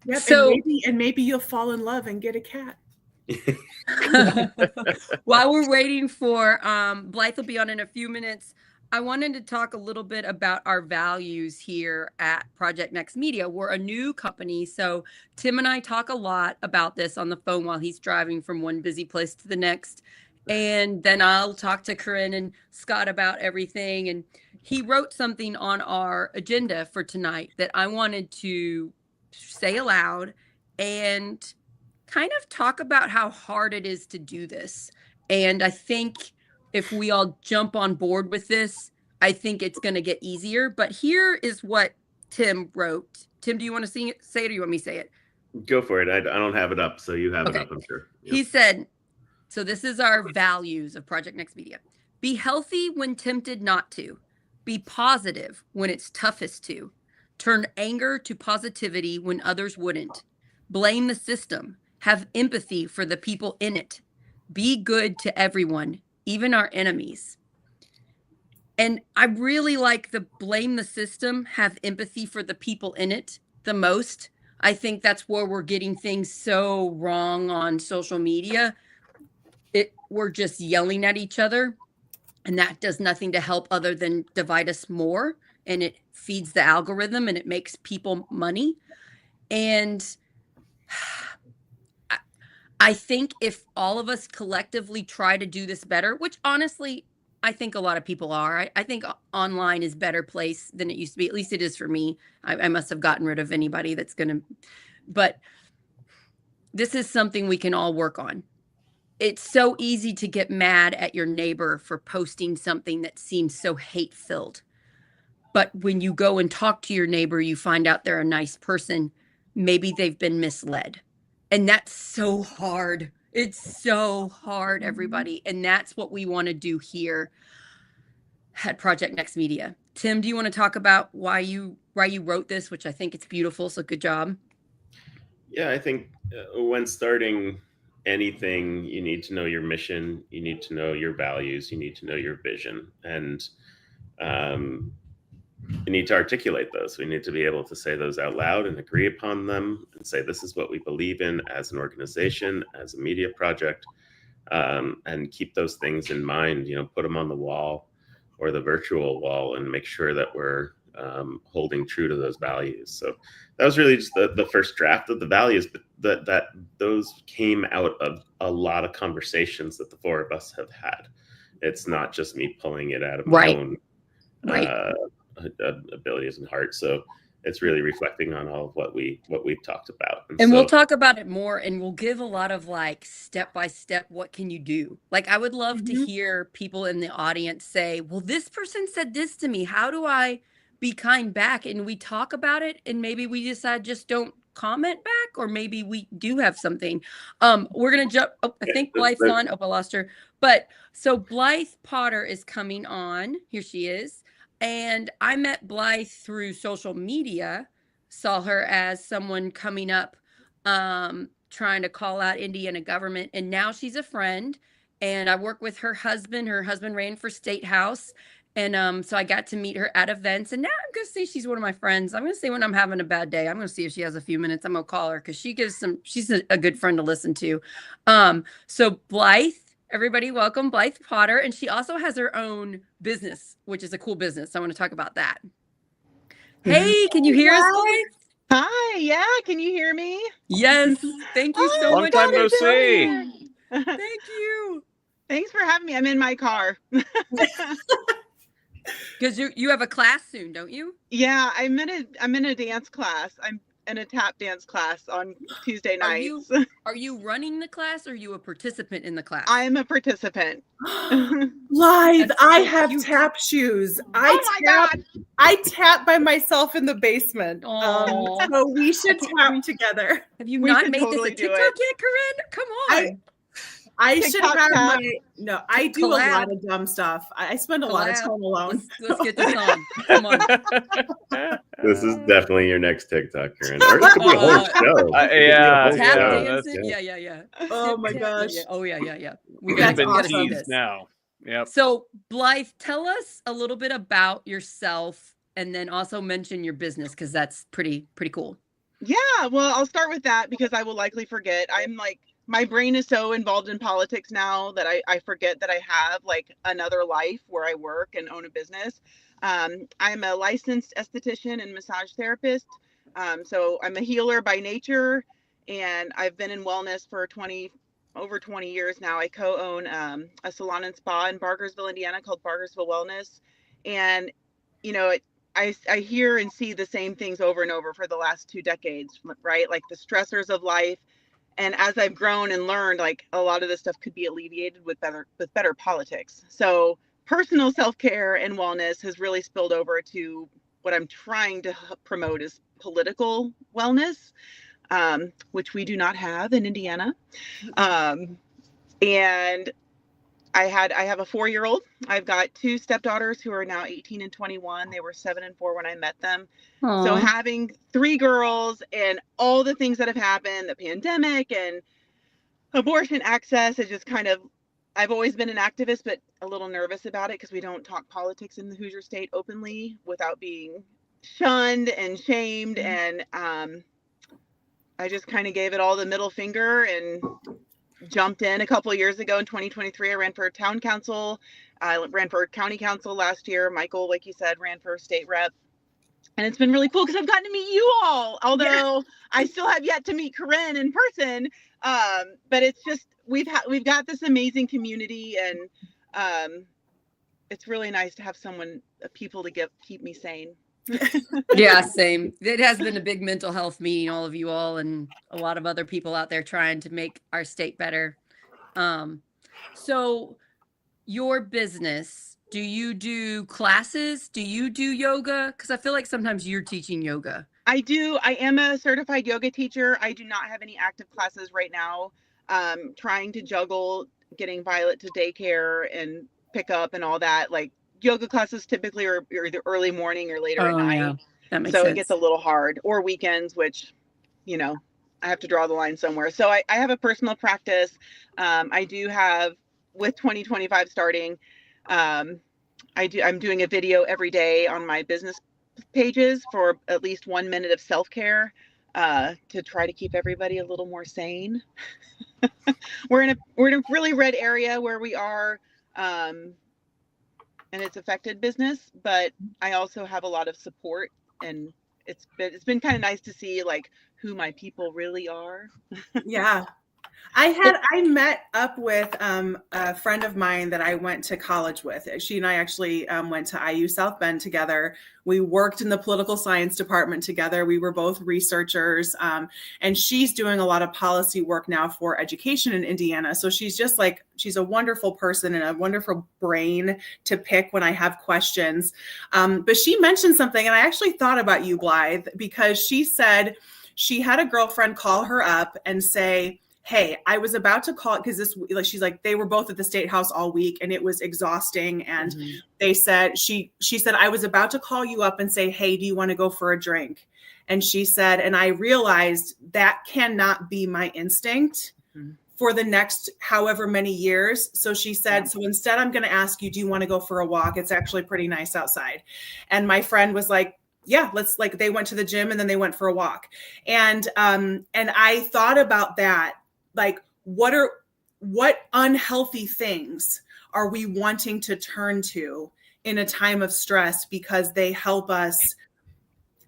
Yep. So, and maybe you'll fall in love and get a cat. While we're waiting for Blythe will be on in a few minutes, I wanted to talk a little bit about our values here at Project Next Media. We're a new company, so Tim and I talk a lot about this on the phone while he's driving from one busy place to the next. And then I'll talk to Corinne and Scott about everything. And he wrote something on our agenda for tonight that I wanted to say aloud and kind of talk about how hard it is to do this. And I think if we all jump on board with this, I think it's going to get easier. But here is what Tim wrote. Tim, do you want to say it or do you want me to say it? Go for it. I don't have it up, so you have it up, I'm sure. Yep. He said, so this is our values of Project Next Media. Be healthy when tempted not to. Be positive when it's toughest to. Turn anger to positivity when others wouldn't. Blame the system. Have empathy for the people in it. Be good to everyone, even our enemies. And I really like the blame the system, have empathy for the people in it the most. I think that's where we're getting things so wrong on social media. We're just yelling at each other, and that does nothing to help other than divide us more. And it feeds the algorithm and it makes people money. And I think if all of us collectively try to do this better, which honestly, I think a lot of people are. I think online is a better place than it used to be. At least it is for me. I must have gotten rid of anybody that's going to. But this is something we can all work on. It's so easy to get mad at your neighbor for posting something that seems so hate-filled. But when you go and talk to your neighbor, you find out they're a nice person. Maybe they've been misled. And that's so hard. It's so hard, everybody. And that's what we want to do here at Project Next Media. Tim, do you want to talk about why you wrote this, which I think it's beautiful. So good job. Yeah, I think when starting anything, you need to know your mission. You need to know your values. You need to know your vision. And you need to articulate those. We need to be able to say those out loud and agree upon them and say, this is what we believe in as an organization, as a media project, and keep those things in mind, put them on the wall or the virtual wall and make sure that we're holding true to those values. So that was really just the first draft of the values, but that those came out of a lot of conversations that the four of us have had. It's not just me pulling it out of my own abilities and heart. So it's really reflecting on all of what we've talked about. And so, we'll talk about it more, and we'll give a lot of like step-by-step, what can you do? Like, I would love to hear people in the audience say, well, this person said this to me. How do I be kind back? And we talk about it, and maybe we decide just don't comment back, or maybe we do have something. We're going to jump. Oh, I think Blythe's on. Oh, I lost her. But so Blythe Potter is coming on. Here she is. And I met Blythe through social media, saw her as someone coming up, trying to call out Indiana government. And now she's a friend. And I work with her husband. Her husband ran for state house. And so I got to meet her at events. And now I'm going to say she's one of my friends. I'm going to say when I'm having a bad day, I'm going to see if she has a few minutes. I'm going to call her because she's a good friend to listen to. So Blythe, Everybody welcome Blythe Potter. And she also has her own business, which is a cool business. I want to talk about that. Hey, can you hear us, Blythe? Hi, yeah, can you hear me? Yes, thank you so Long much. time no see. Thank you. Thanks for having me. I'm in my car. Because you have a class soon, don't you? Yeah, I'm in a dance class. I'm in a tap dance class on Tuesday nights. Are you running the class or are you a participant in the class? I'm a participant. Blythe, I have tap shoes. I tap by myself in the basement. So we should tap together. Have you not made this a TikTok yet, Corinne? Come on. I should have I do a lot of dumb stuff. I spend a lot of time alone. Let's get this on. Come on. This is definitely your next TikTok, Corinne. Or it could be a whole show. Tap dancing. Yeah. Oh my gosh. Oh yeah. We've been teased now. Yep. So Blythe, tell us a little bit about yourself and then also mention your business because that's pretty cool. Yeah, well, I'll start with that because I will likely forget. I'm like, my brain is so involved in politics now that I forget that I have like another life where I work and own a business. I'm a licensed esthetician and massage therapist. So I'm a healer by nature, and I've been in wellness for over 20 years now. I co-own a salon and spa in Bargersville, Indiana called Bargersville Wellness. And, you know, I hear and see the same things over and over for the last 2 decades, right? Like the stressors of life. And as I've grown and learned, like a lot of this stuff could be alleviated with better politics. So personal self-care and wellness has really spilled over to what I'm trying to promote is political wellness, which we do not have in Indiana. And I have a 4-year-old. I've got 2 stepdaughters who are now 18 and 21. They were 7 and 4 when I met them. Aww. So having 3 girls and all the things that have happened, the pandemic and abortion access, is just kind of, I've always been an activist, but a little nervous about it because we don't talk politics in the Hoosier State openly without being shunned and shamed. And I just kind of gave it all the middle finger and jumped in a couple of years ago. In 2023, I ran for town council. I ran for county council last year. Michael, like you said, ran for state rep. And it's been really cool because I've gotten to meet you all, although I still have yet to meet Corinne in person. But it's just, we've got this amazing community, and it's really nice to have people to keep me sane. Yeah, same. It has been a big mental health meeting, all of you all, and a lot of other people out there trying to make our state better. So your business, do you do classes? Do you do yoga? Because I feel like sometimes you're teaching yoga. I do. I am a certified yoga teacher. I do not have any active classes right now. Trying to juggle getting Violet to daycare and pick up and all that. Like, yoga classes typically are either early morning or later at night. Yeah. That makes sense. It gets a little hard, or weekends, which, you know, I have to draw the line somewhere. So I have a personal practice. I do have, with 2025 starting, I'm doing a video every day on my business pages for at least 1 minute of self-care to try to keep everybody a little more sane. We're in a really red area where we are. And it's affected business, but I also have a lot of support, and it's been kind of nice to see like who my people really are. Yeah. I met up with a friend of mine that I went to college with. She and I actually went to IU South Bend together. We worked in the political science department together. We were both researchers, and she's doing a lot of policy work now for education in Indiana. So she's a wonderful person and a wonderful brain to pick when I have questions. But she mentioned something, and I actually thought about you, Blythe, because she said she had a girlfriend call her up and say, hey, I was about to call it because she's like, they were both at the State House all week and it was exhausting. And they said, she said, I was about to call you up and say, hey, do you want to go for a drink? And she said, and I realized that cannot be my instinct for the next however many years. So she said, so instead I'm going to ask you, do you want to go for a walk? It's actually pretty nice outside. And my friend was like, yeah, they went to the gym and then they went for a walk. And I thought about that. Like, what unhealthy things are we wanting to turn to in a time of stress because they help us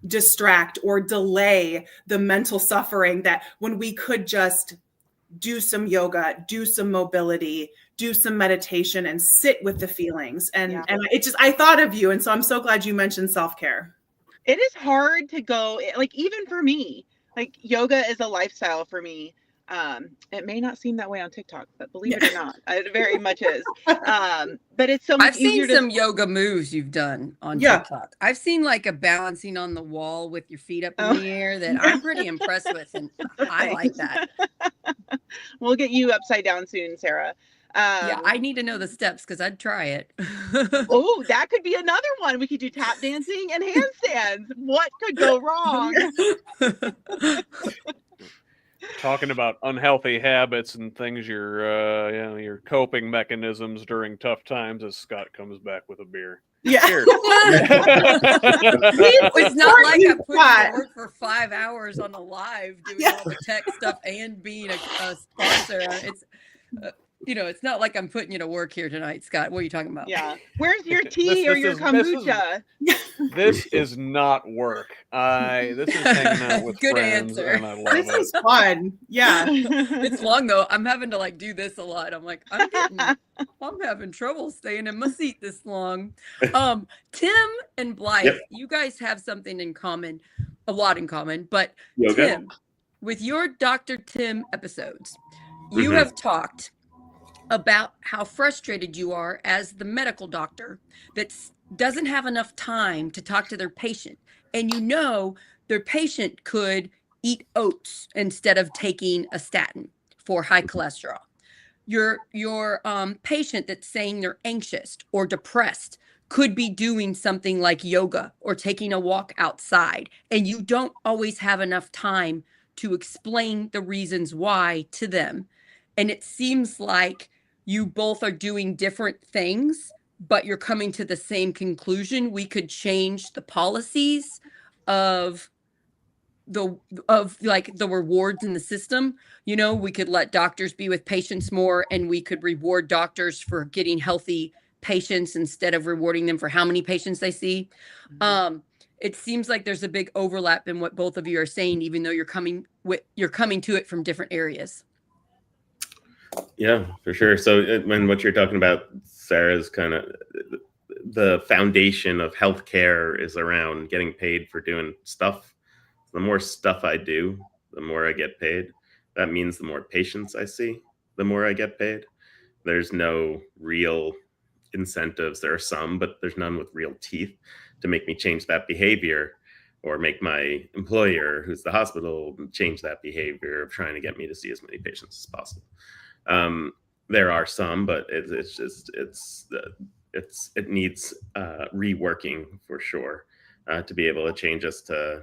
distract or delay the mental suffering that when we could just do some yoga, do some mobility, do some meditation and sit with the feelings. And it just, I thought of you. And so I'm so glad you mentioned self-care. It is hard to go, like, even for me, like yoga is a lifestyle for me. It may not seem that way on TikTok, but believe it or not, it very much is. But it's so much easier. I've seen some yoga moves you've done on TikTok. I've seen like a balancing on the wall with your feet up in the air that I'm pretty impressed with, and I like that. We'll get you upside down soon, Sarah. Yeah, I need to know the steps because I'd try it. Oh, that could be another one. We could do tap dancing and handstands. What could go wrong? Talking about unhealthy habits and things, your coping mechanisms during tough times, as Scott comes back with a beer. Yeah. It's not like I'm putting to work for 5 hours on the live doing all the tech stuff and being a sponsor. It's it's not like I'm putting you to work here tonight, Scott. What are you talking about? Yeah. Where's your tea or your kombucha? This is not work. This is hanging out with Good friends, answer. and I love This is fun. Yeah. It's long though. I'm having to like do this a lot. I'm like, I'm having trouble staying in my seat this long. Tim and Blythe, you guys have something in common, a lot in common, but yoga. Tim, with your Dr. Tim episodes, you have talked about how frustrated you are as the medical doctor that doesn't have enough time to talk to their patient. And their patient could eat oats instead of taking a statin for high cholesterol. Your patient that's saying they're anxious or depressed could be doing something like yoga or taking a walk outside. And you don't always have enough time to explain the reasons why to them. And it seems like you both are doing different things, but you're coming to the same conclusion. We could change the policies of the rewards in the system. We could let doctors be with patients more, and we could reward doctors for getting healthy patients instead of rewarding them for how many patients they see. Mm-hmm. It seems like there's a big overlap in what both of you are saying, even though you're coming to it from different areas. Yeah, for sure. So when what you're talking about, Sarah, is kind of the foundation of healthcare is around getting paid for doing stuff. The more stuff I do, the more I get paid. That means the more patients I see, the more I get paid. There's no real incentives. There are some, but there's none with real teeth to make me change that behavior or make my employer, who's the hospital, change that behavior of trying to get me to see as many patients as possible. There are some, but it needs reworking for sure to be able to change us to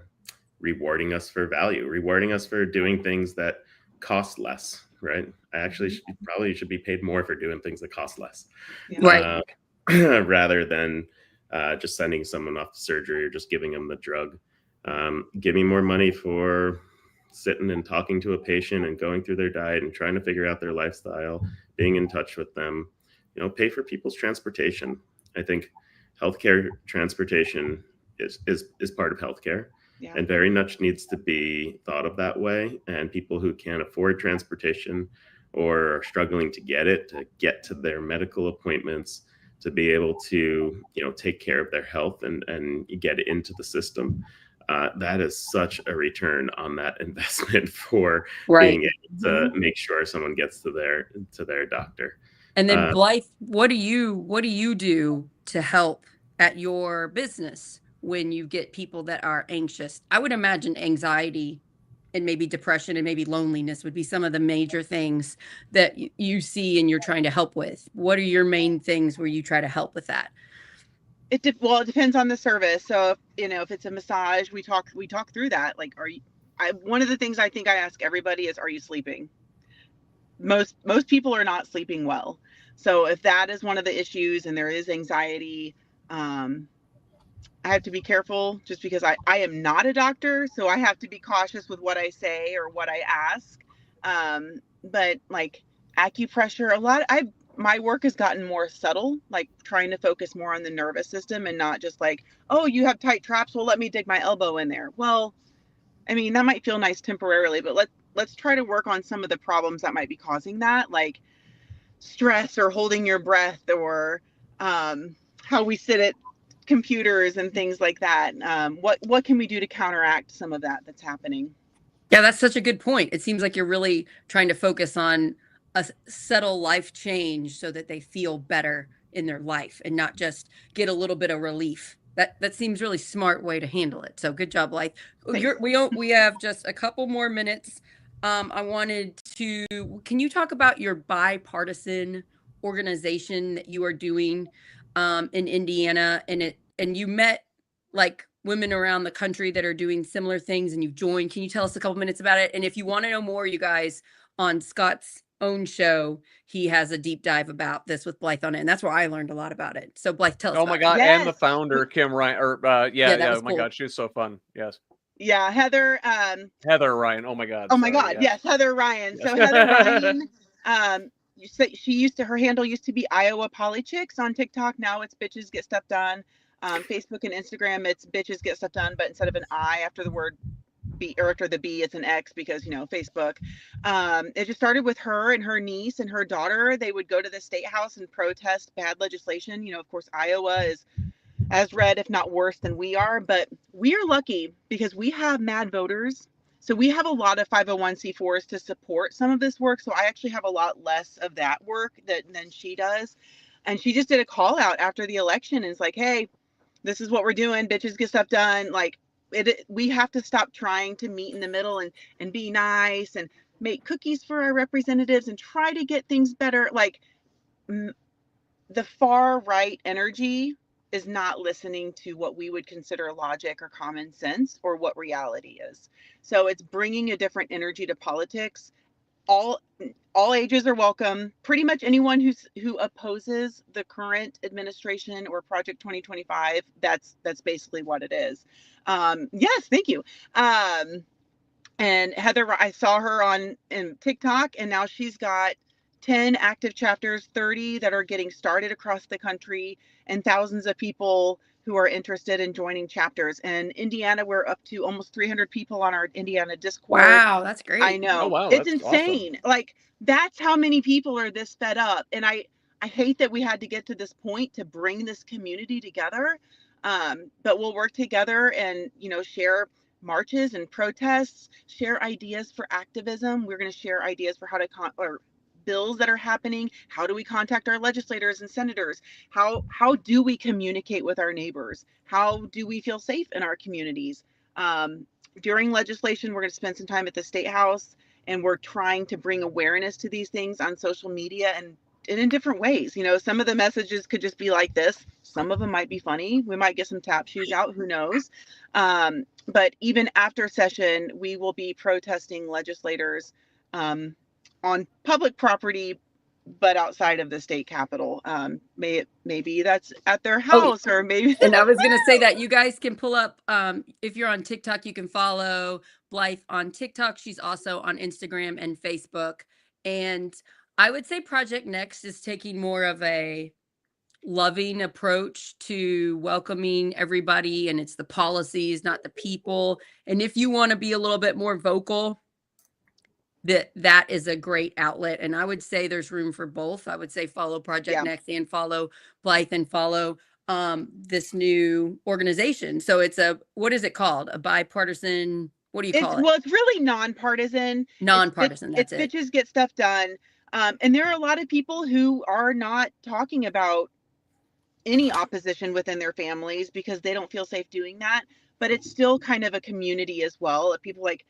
rewarding us for value, rewarding us for doing things that cost less. Right? I actually probably should be paid more for doing things that cost less, right? Rather than just sending someone off to surgery or just giving them the drug. Give me more money for sitting and talking to a patient and going through their diet and trying to figure out their lifestyle, being in touch with them, pay for people's transportation. I think healthcare transportation is part of healthcare and very much needs to be thought of that way. And people who can't afford transportation or are struggling to get to their medical appointments, to be able to, take care of their health and get into the system. That is such a return on that investment for being able to make sure someone gets to their doctor. And then Blythe, what do you do to help at your business when you get people that are anxious? I would imagine anxiety and maybe depression and maybe loneliness would be some of the major things that you see and you're trying to help with. What are your main things where you try to help with that? It depends on the service. So if it's a massage, we talk through that. Like, one of the things I think I ask everybody is, are you sleeping? Most people are not sleeping well. So if that is one of the issues and there is anxiety, I have to be careful just because I am not a doctor. So I have to be cautious with what I say or what I ask. But like, acupressure. My work has gotten more subtle, like trying to focus more on the nervous system and not just like, oh, you have tight traps, well, let me dig my elbow in there. Well, I mean, that might feel nice temporarily, but let's try to work on some of the problems that might be causing that, like stress or holding your breath, or how we sit at computers and things like that. What can we do to counteract some of that that's happening? Yeah, that's such a good point. It seems like you're really trying to focus on a subtle life change so that they feel better in their life and not just get a little bit of relief. That seems really smart way to handle it. So good job, Blythe. We have just a couple more minutes. I wanted to, can you talk about your bipartisan organization that you are doing in Indiana, and you met like women around the country that are doing similar things and you've joined. Can you tell us a couple minutes about it? And if you want to know more, you guys, on Scott's own show, he has a deep dive about this with Blythe on it. And that's where I learned a lot about it. So Blythe, tell us. Oh my God. Yes. And the founder, Kim Ryan, or oh my God. She was so fun. Yes. Yeah. Heather Ryan. Oh my God. Oh my God. Yes. Heather Ryan. Yes. So Heather Ryan, her handle used to be Iowa Polychicks on TikTok. Now it's Bitches Get Stuff Done. Facebook and Instagram, it's Bitches Get Stuff Done, but instead of an I after the word B, or after the B, it's an X, because, Facebook. It just started with her and her niece and her daughter. They would go to the state house and protest bad legislation. Of course, Iowa is as red, if not worse, than we are, but we are lucky because we have mad voters. So we have a lot of 501c4s to support some of this work. So I actually have a lot less of that work than she does. And she just did a call out after the election and it's like, hey, this is what we're doing. Bitches get stuff done. Like we have to stop trying to meet in the middle and be nice and make cookies for our representatives and try to get things better. Like the far right energy is not listening to what we would consider logic or common sense or what reality is. So it's bringing a different energy to politics. All ages are welcome. Pretty much anyone who opposes the current administration or Project 2025, that's basically what it is. Yes, thank you. And Heather, I saw her in TikTok, and now she's got 10 active chapters, 30 that are getting started across the country, and thousands of people who are interested in joining chapters. In Indiana, we're up to almost 300 people on our Indiana Discord. Wow, that's great. I know. Oh, wow, it's insane. Awesome. Like, that's how many people are this fed up. And I hate that we had to get to this point to bring this community together. But we'll work together and, share marches and protests, share ideas for activism. We're going to share ideas for how to bills that are happening. How do we contact our legislators and senators? How do we communicate with our neighbors? How do we feel safe in our communities? During legislation, we're going to spend some time at the State House, and we're trying to bring awareness to these things on social media and in different ways. Some of the messages could just be like this. Some of them might be funny. We might get some tap shoes out. Who knows? But even after session, we will be protesting legislators on public property, but outside of the state capitol. Maybe that's at their house, or maybe. And I was going to say that you guys can pull up, if you're on TikTok, you can follow Blythe on TikTok. She's also on Instagram and Facebook. And I would say Project Next is taking more of a loving approach to welcoming everybody, and it's the policies, not the people. And if you want to be a little bit more vocal, that is a great outlet. And I would say there's room for both. I would say follow Project Next and follow Blythe and follow this new organization. So what is it called? A bipartisan, what do you call it? Well, it's really nonpartisan. Nonpartisan, it's Bitches Get Stuff Done. And there are a lot of people who are not talking about any opposition within their families because they don't feel safe doing that. But it's still kind of a community as well. People like,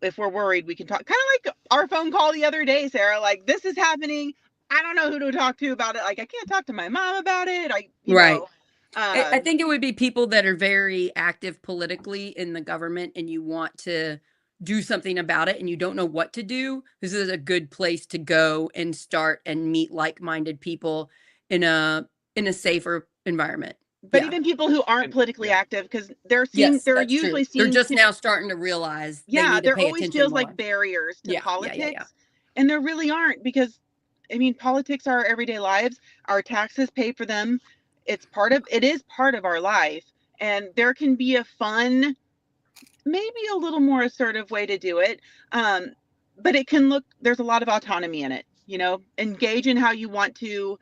if we're worried, we can talk, kind of like our phone call the other day, Sarah, like, this is happening. I don't know who to talk to about it. Like, I can't talk to my mom about it. I think it would be people that are very active politically in the government and you want to do something about it and you don't know what to do. This is a good place to go and start and meet like-minded people in a safer environment. But even people who aren't politically active, because they're usually they're just now starting to realize. There always feels like barriers to politics. And there really aren't, because I mean, politics are our everyday lives. Our taxes pay for them. It is part of our life. And there can be a fun, maybe a little more assertive way to do it. But there's a lot of autonomy in it, engage in how you want to.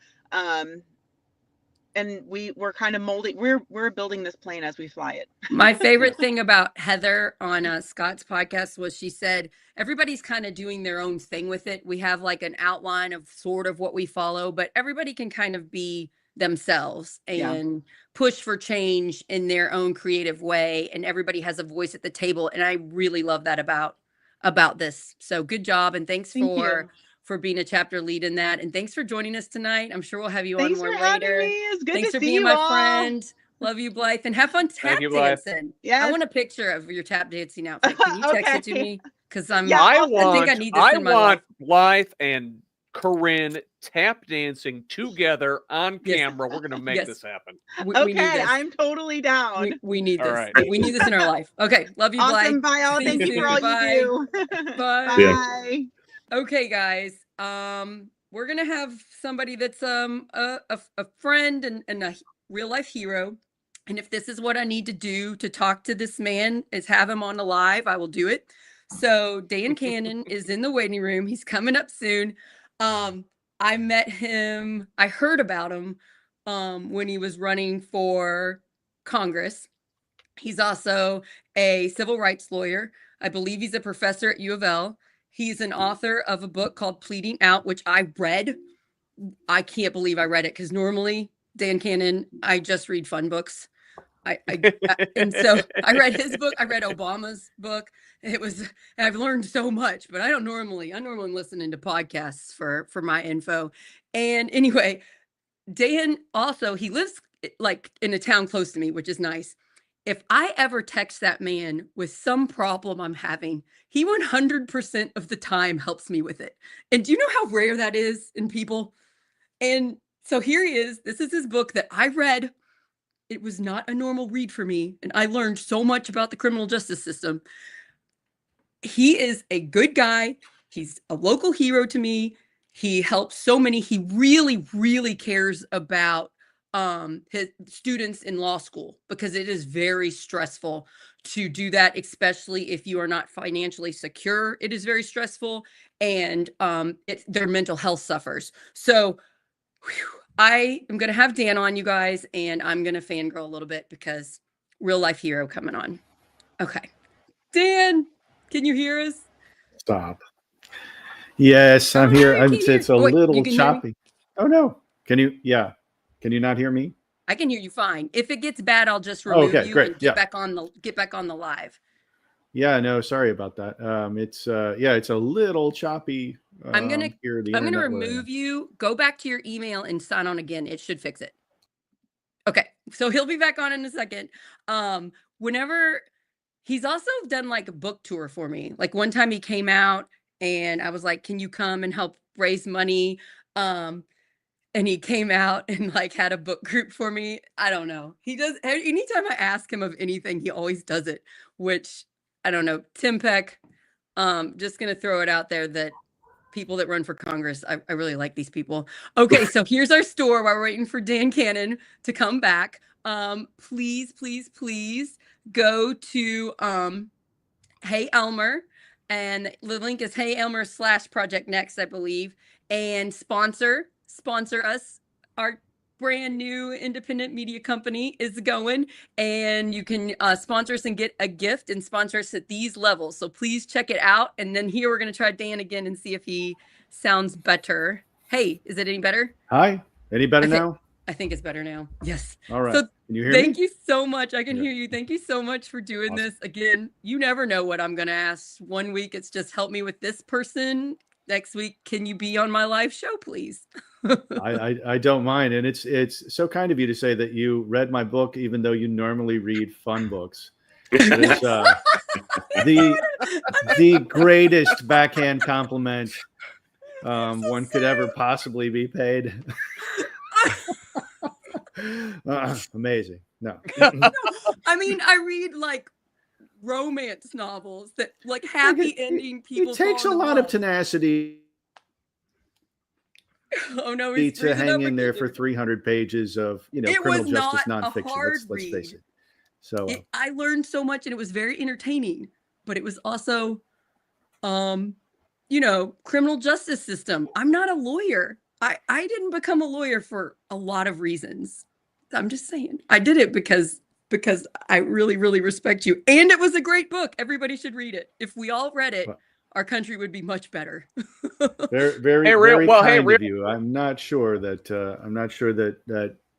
And we're kind of molding, we're building this plane as we fly it. My favorite thing about Heather on Scott's podcast was she said, everybody's kind of doing their own thing with it. We have like an outline of sort of what we follow, but everybody can kind of be themselves and push for change in their own creative way. And everybody has a voice at the table. And I really love that about this. So good job. And thanks for being a chapter lead in that. And thanks for joining us tonight. I'm sure we'll have you on more later. It's good thanks to for see being you my all. friend. Love you, Blythe. And have fun tap dancing. Yes. I want a picture of your tap dancing outfit. Can you text it to me? Because I think I need this in my life. Blythe and Corinne tap dancing together on camera. We're going to make this happen. We need this. I'm totally down. We need this. All right. We need this in our life. Okay. Love you, awesome. Blythe. Bye, all. Thank you for all you do. Bye. Bye. Okay, guys. We're gonna have somebody that's a friend and a real life hero. And if this is what I need to do to talk to this man, is have him on the live, I will do it. So Dan Cannon is in the waiting room. He's coming up soon. I met him. I heard about him when he was running for Congress. He's also a civil rights lawyer. I believe he's a professor at U of L. He's an author of a book called Pleading Out, which I read. I can't believe I read it because normally, Dan Cannon, I just read fun books. And so I read his book. I read Obama's book. I've learned so much, but I normally listen to podcasts for my info. And anyway, Dan also, he lives like in a town close to me, which is nice. If I ever text that man with some problem I'm having, he 100% of the time helps me with it. And do you know how rare that is in people? And so here he is. This is his book that I read. It was not a normal read for me. And I learned so much about the criminal justice system. He is a good guy. He's a local hero to me. He helps so many. He really, really cares about his students in law school, because it is very stressful to do that, especially if you are not financially secure. It is very stressful, and their mental health suffers. So I am going to have Dan on, you guys, and I'm going to fangirl a little bit because real life hero coming on. Okay. Dan, can you hear us? Stop. Yes, I'm here. It's a little choppy. Oh, no. Can you? Yeah. Can you not hear me? I can hear you fine. If it gets bad, I'll just remove you and get back on the live. Yeah, no, sorry about that. It's a little choppy. I'm gonna remove you. Go back to your email and sign on again. It should fix it. Okay, so he'll be back on in a second. Whenever he's also done like a book tour for me. Like one time he came out and I was like, "Can you come and help raise money?" And he came out and like had a book group for me. I don't know. He does. Anytime I ask him of anything, he always does it, which I don't know. Tim Peck, just going to throw it out there that people that run for Congress, I really like these people. Okay. So here's our store while we're waiting for Dan Cannon to come back. Please, please, please go to Hey Elmer. And the link is Hey Elmer /Project Next, I believe. And sponsor us. Our brand new independent media company is going, and you can sponsor us and get a gift and sponsor us at these levels. So please check it out. And then here we're going to try Dan again and see if he sounds better. Hey, is it any better? Hi. Any better now? I think it's better now. Yes. All right. So can you hear me? Thank you so much. I can hear you. Thank you so much for doing this. Again, you never know what I'm going to ask. One week it's just help me with this person. Next week, can you be on my live show, please? I don't mind. And it's so kind of you to say that you read my book, even though you normally read fun books. It's the greatest backhand compliment one could ever possibly be paid. Amazing. No. I mean, I read like romance novels that like happy ending people. It takes a lot of tenacity Oh no, to hang in there for 300 pages of criminal justice nonfiction. Let's face it. So I learned so much, and it was very entertaining, but it was also, criminal justice system. I'm not a lawyer. I didn't become a lawyer for a lot of reasons. I'm just saying, I did it because I really, really respect you, and it was a great book. Everybody should read it. If we all read it, our country would be much better. Very, very kind of you. I'm not sure that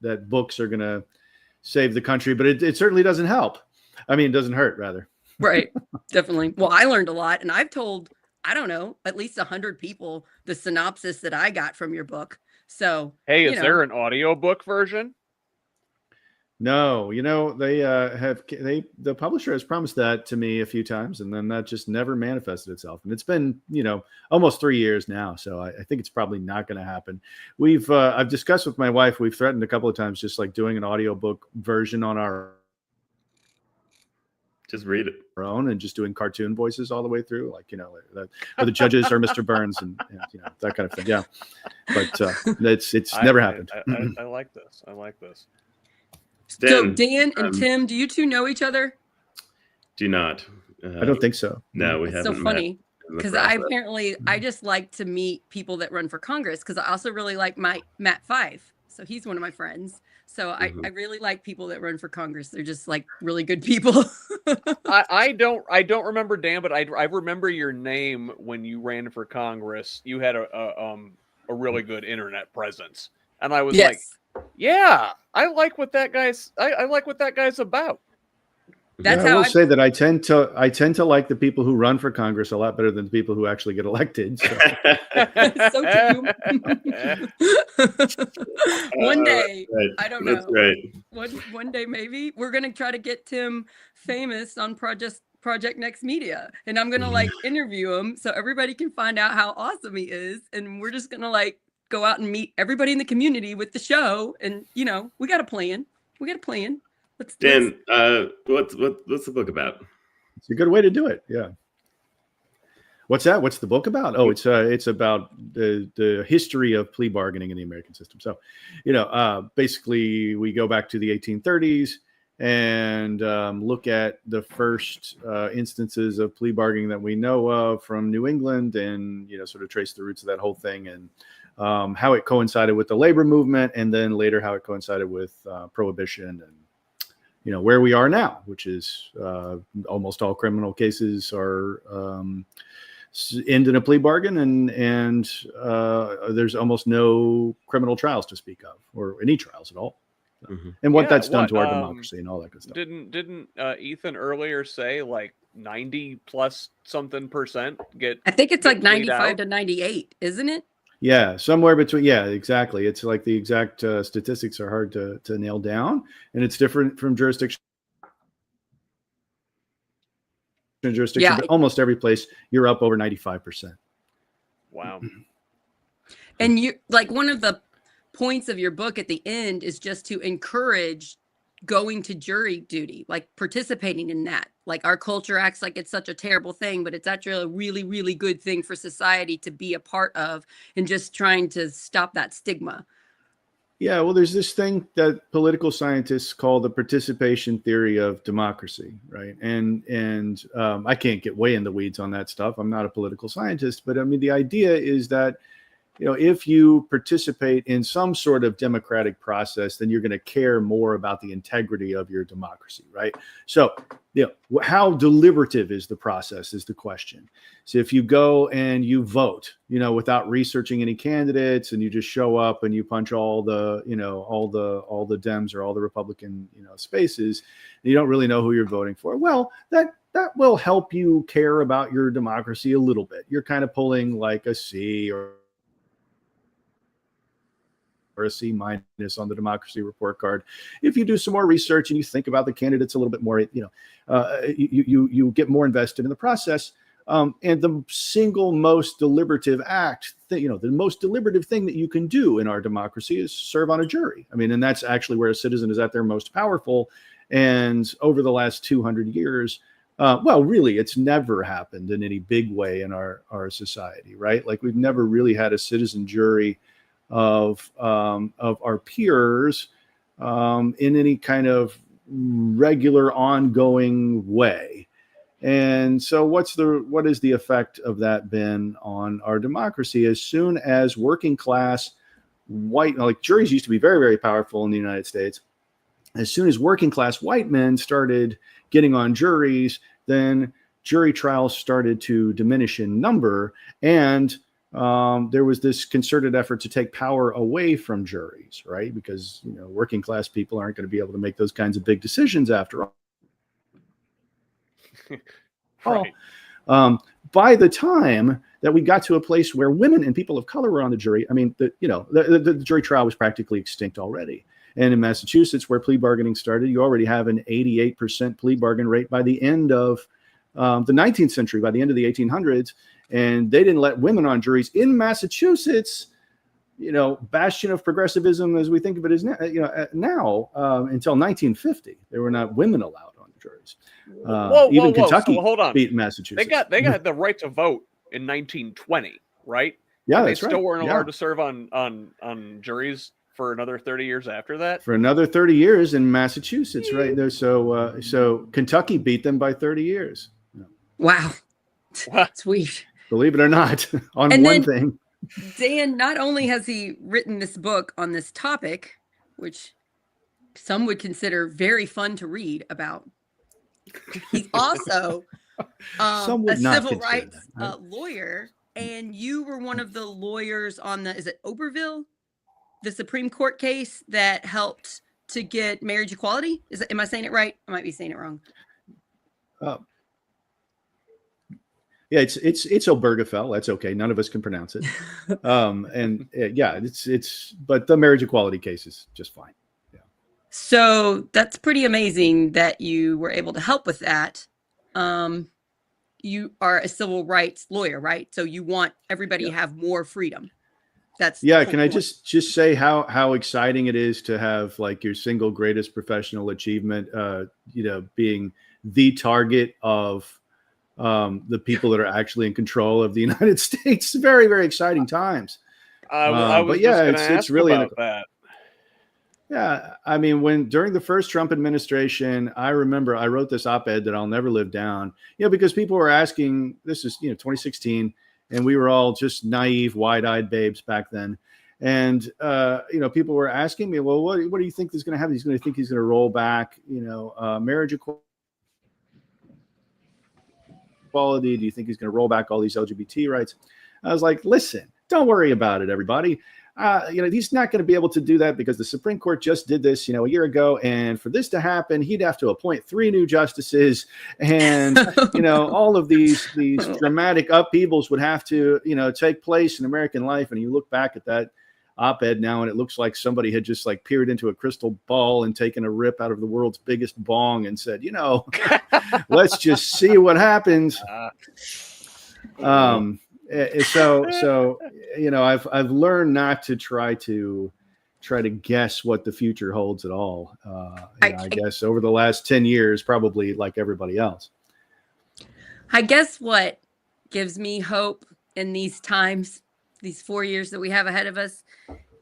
that books are going to save the country, but it certainly doesn't help. I mean, it doesn't hurt, rather. Right. Definitely. Well, I learned a lot, and I've told, I don't know, at least 100 people the synopsis that I got from your book. So, hey, is there an audiobook version? No, the publisher has promised that to me a few times, and then that just never manifested itself. And it's been, almost 3 years now. So I think it's probably not going to happen. I've discussed with my wife, we've threatened a couple of times, just like doing an audiobook version on our just read it own and just doing cartoon voices all the way through, like, where the judges are Mr. Burns and that kind of thing. Yeah. But it's never happened. I like this. I like this. So Dan and Tim, do you two know each other? Do not. I don't think so. No, we haven't. So funny, because I just like to meet people that run for Congress, because I also really like Matt Fife. So he's one of my friends. So I really like people that run for Congress. They're just like really good people. I don't remember Dan, but I remember your name when you ran for Congress. You had a really good internet presence, and I was like, yeah, I like what that guy's about. That's I how will say that I tend to like the people who run for Congress a lot better than the people who actually get elected. So, so true. One day, I don't know. That's right. One day, maybe we're gonna try to get Tim famous on Project Next Media, and I'm gonna interview him so everybody can find out how awesome he is, and we're just gonna go out and meet everybody in the community with the show, and we got a plan. Dan, what's the book about? It's a good way to do it. Yeah. What's that? What's the book about? Oh, it's about the history of plea bargaining in the American system. So, basically we go back to the 1830s and look at the first instances of plea bargaining that we know of from New England, and sort of trace the roots of that whole thing, and how it coincided with the labor movement, and then later how it coincided with prohibition, and where we are now, which is almost all criminal cases are end in a plea bargain, and there's almost no criminal trials to speak of, or any trials at all. And what that's done to our democracy and all that good stuff. Didn't Ethan earlier say 90 plus something percent get? I think it's 95 to 98, isn't it? Yeah, somewhere between. Yeah, exactly. It's like the exact statistics are hard to nail down, and it's different from jurisdiction to jurisdiction. Yeah. But almost every place you're up over 95%. Wow. And you one of the points of your book at the end is just to encourage going to jury duty, participating in that. Our culture acts like it's such a terrible thing, but it's actually a really, really good thing for society to be a part of, and just trying to stop that stigma. Yeah, well, there's this thing that political scientists call the participation theory of democracy, right? And I can't get way in the weeds on that stuff. I'm not a political scientist, but I mean, the idea is that if you participate in some sort of democratic process, then you're going to care more about the integrity of your democracy, right? So, how deliberative is the process is the question. So if you go and you vote, without researching any candidates, and you just show up and you punch all the Dems or all the Republican, spaces, and you don't really know who you're voting for. Well, that will help you care about your democracy a little bit. You're kind of pulling a C or a C- on the democracy report card. If you do some more research and you think about the candidates a little bit more, you get more invested in the process. And the single most deliberative act, the most deliberative thing that you can do in our democracy is serve on a jury. I mean, and that's actually where a citizen is at their most powerful. And over the last 200 years, really, it's never happened in any big way in our society, right? We've never really had a citizen jury of our peers in any kind of regular, ongoing way. And so what is the effect of that been on our democracy? As soon as working class white, like juries used to be very, very powerful in the United States. As soon as working class white men started getting on juries, then jury trials started to diminish in number. And there was this concerted effort to take power away from juries, right? Because, working class people aren't going to be able to make those kinds of big decisions after all. Right. By the time that we got to a place where women and people of color were on the jury, I mean, the jury trial was practically extinct already. And in Massachusetts, where plea bargaining started, you already have an 88% plea bargain rate by the end of the 19th century, by the end of the 1800s. And they didn't let women on juries in Massachusetts, bastion of progressivism as we think of it as now, until 1950. There were not women allowed on juries. Even Kentucky so hold on. beat Massachusetts. They got the right to vote in 1920, right? Yeah, and that's they right. still weren't allowed to serve on juries for another 30 years after that. For another 30 years in Massachusetts, right there. So Kentucky beat them by 30 years. Wow, sweet. Believe it or not, on and one then, thing. Dan, not only has he written this book on this topic, which some would consider very fun to read about, he's also a civil rights lawyer. And you were one of the lawyers on is it Oberville, the Supreme Court case that helped to get marriage equality? Am I saying it right? I might be saying it wrong. Yeah, it's Obergefell. That's okay. None of us can pronounce it. But the marriage equality case is just fine. Yeah. So that's pretty amazing that you were able to help with that. You are a civil rights lawyer, right? So you want everybody to have more freedom. That's Can I just say how exciting it is to have like your single greatest professional achievement, being the target of the people that are actually in control of the United States. Very, very exciting times. It's really about that. Yeah, I mean, during the first Trump administration, I remember I wrote this op-ed that I'll never live down. Because people were asking. This is 2016, and we were all just naive, wide-eyed babes back then. And people were asking me, well, what do you think is going to happen? He's going to think he's going to roll back, marriage equality. Do you think he's going to roll back all these LGBT rights? I was like, listen, don't worry about it, everybody. He's not going to be able to do that because the Supreme Court just did this, a year ago. And for this to happen, he'd have to appoint 3 new justices. And, all of these dramatic upheavals would have to, take place in American life. And you look back at that op-ed now, and it looks like somebody had just like peered into a crystal ball and taken a rip out of the world's biggest bong and said, let's just see what happens. I've learned not to try to guess what the future holds at all. I guess over the last 10 years, probably like everybody else. I guess what gives me hope in these times, these 4 years that we have ahead of us,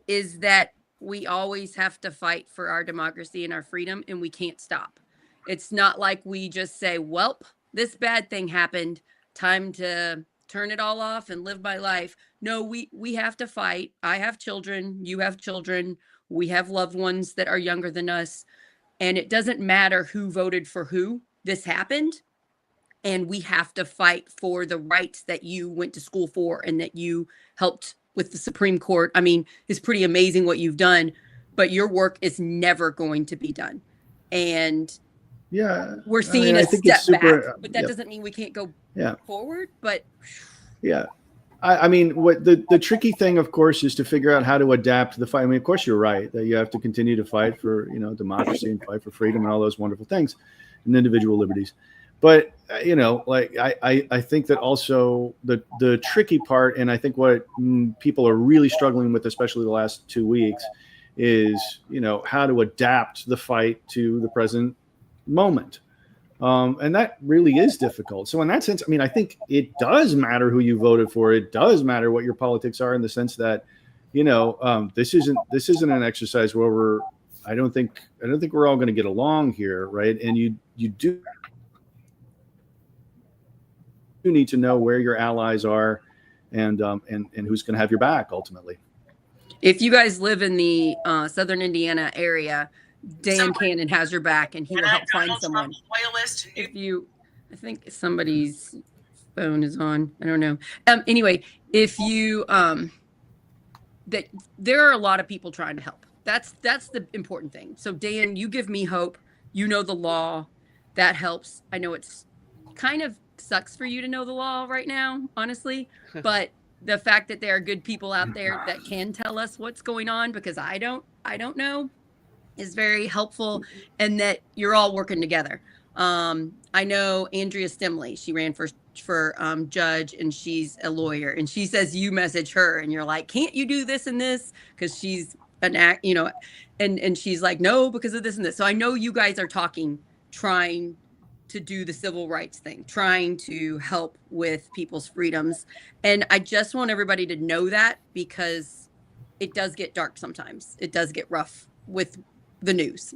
is that we always have to fight for our democracy and our freedom, and we can't stop. It's not like we just say, well, this bad thing happened, time to turn it all off and live my life. No, we have to fight. I have children. You have children. We have loved ones that are younger than us. And it doesn't matter who voted for who. This happened. And we have to fight for the rights that you went to school for and that you helped with the Supreme Court. I mean, it's pretty amazing what you've done, but your work is never going to be done. And we're seeing a step back, but that doesn't mean we can't go forward. But I mean, what the tricky thing, of course, is to figure out how to adapt to the fight. I mean, of course, you're right that you have to continue to fight for democracy and fight for freedom and all those wonderful things and individual liberties. But I think that also the tricky part, and I think what people are really struggling with, especially the last 2 weeks, is how to adapt the fight to the present moment. And that really is difficult. So in that sense, I mean, I think it does matter who you voted for. It does matter what your politics are, in the sense that, this isn't an exercise where I don't think we're all going to get along here, right? And you do need to know where your allies are, and who's going to have your back ultimately. If you guys live in the Southern Indiana area, Dan Cannon has your back, and he will help find someone. I think somebody's phone is on. I don't know. Anyway, if you that there are a lot of people trying to help. That's the important thing. So Dan, you give me hope. You know the law. That helps. I know it's kind of sucks for you to know the law right now, honestly, but the fact that there are good people out there that can tell us what's going on, because I don't know, is very helpful, and that you're all working together. I know Andrea Stimley, she ran for judge, and she's a lawyer, and she says you message her and you're like, can't you do this and this? Because she's an act, and she's like, no, because of this and this. So I know you guys are talking, trying to do the civil rights thing, trying to help with people's freedoms. And I just want everybody to know that, because it does get dark sometimes. It does get rough with the news.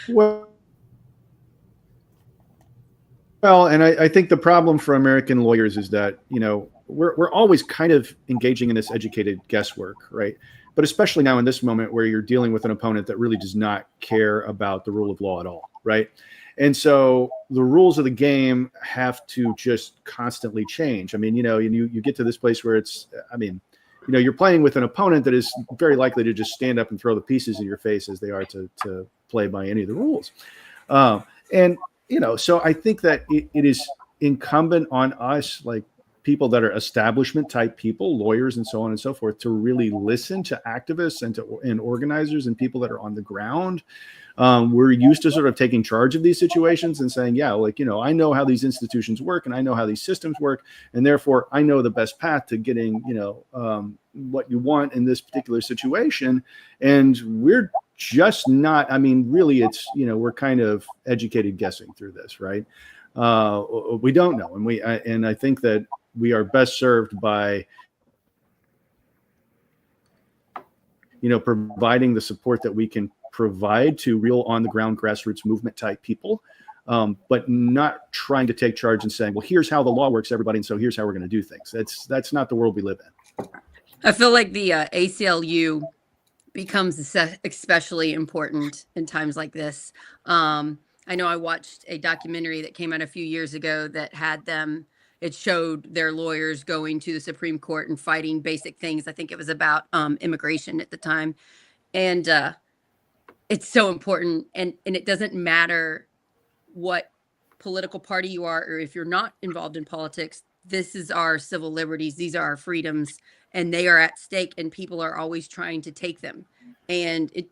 Well, and I think the problem for American lawyers is that, we're always kind of engaging in this educated guesswork, right? But especially now in this moment where you're dealing with an opponent that really does not care about the rule of law at all, right? And so the rules of the game have to just constantly change. I mean, you get to this place where you're playing with an opponent that is very likely to just stand up and throw the pieces in your face as they are to play by any of the rules. So I think that it is incumbent on us, like people that are establishment type people, lawyers and so on and so forth, to really listen to activists and organizers and people that are on the ground. We're used to sort of taking charge of these situations and saying, I know how these institutions work and I know how these systems work, and therefore I know the best path to getting, what you want in this particular situation. And we're just not, really it's, we're kind of educated guessing through this, right? We don't know. And I think that we are best served by, providing the support that we can provide to real on the ground grassroots movement type people, but not trying to take charge and saying, well, here's how the law works, everybody, and so here's how we're going to do things. That's not the world we live in. I feel like the ACLU becomes especially important in times like this. I know I watched a documentary that came out a few years ago that had it showed their lawyers going to the Supreme Court and fighting basic things. I think it was about immigration at the time. And it's so important. And it doesn't matter what political party you are, or if you're not involved in politics, this is our civil liberties. These are our freedoms, and they are at stake, and people are always trying to take them. And it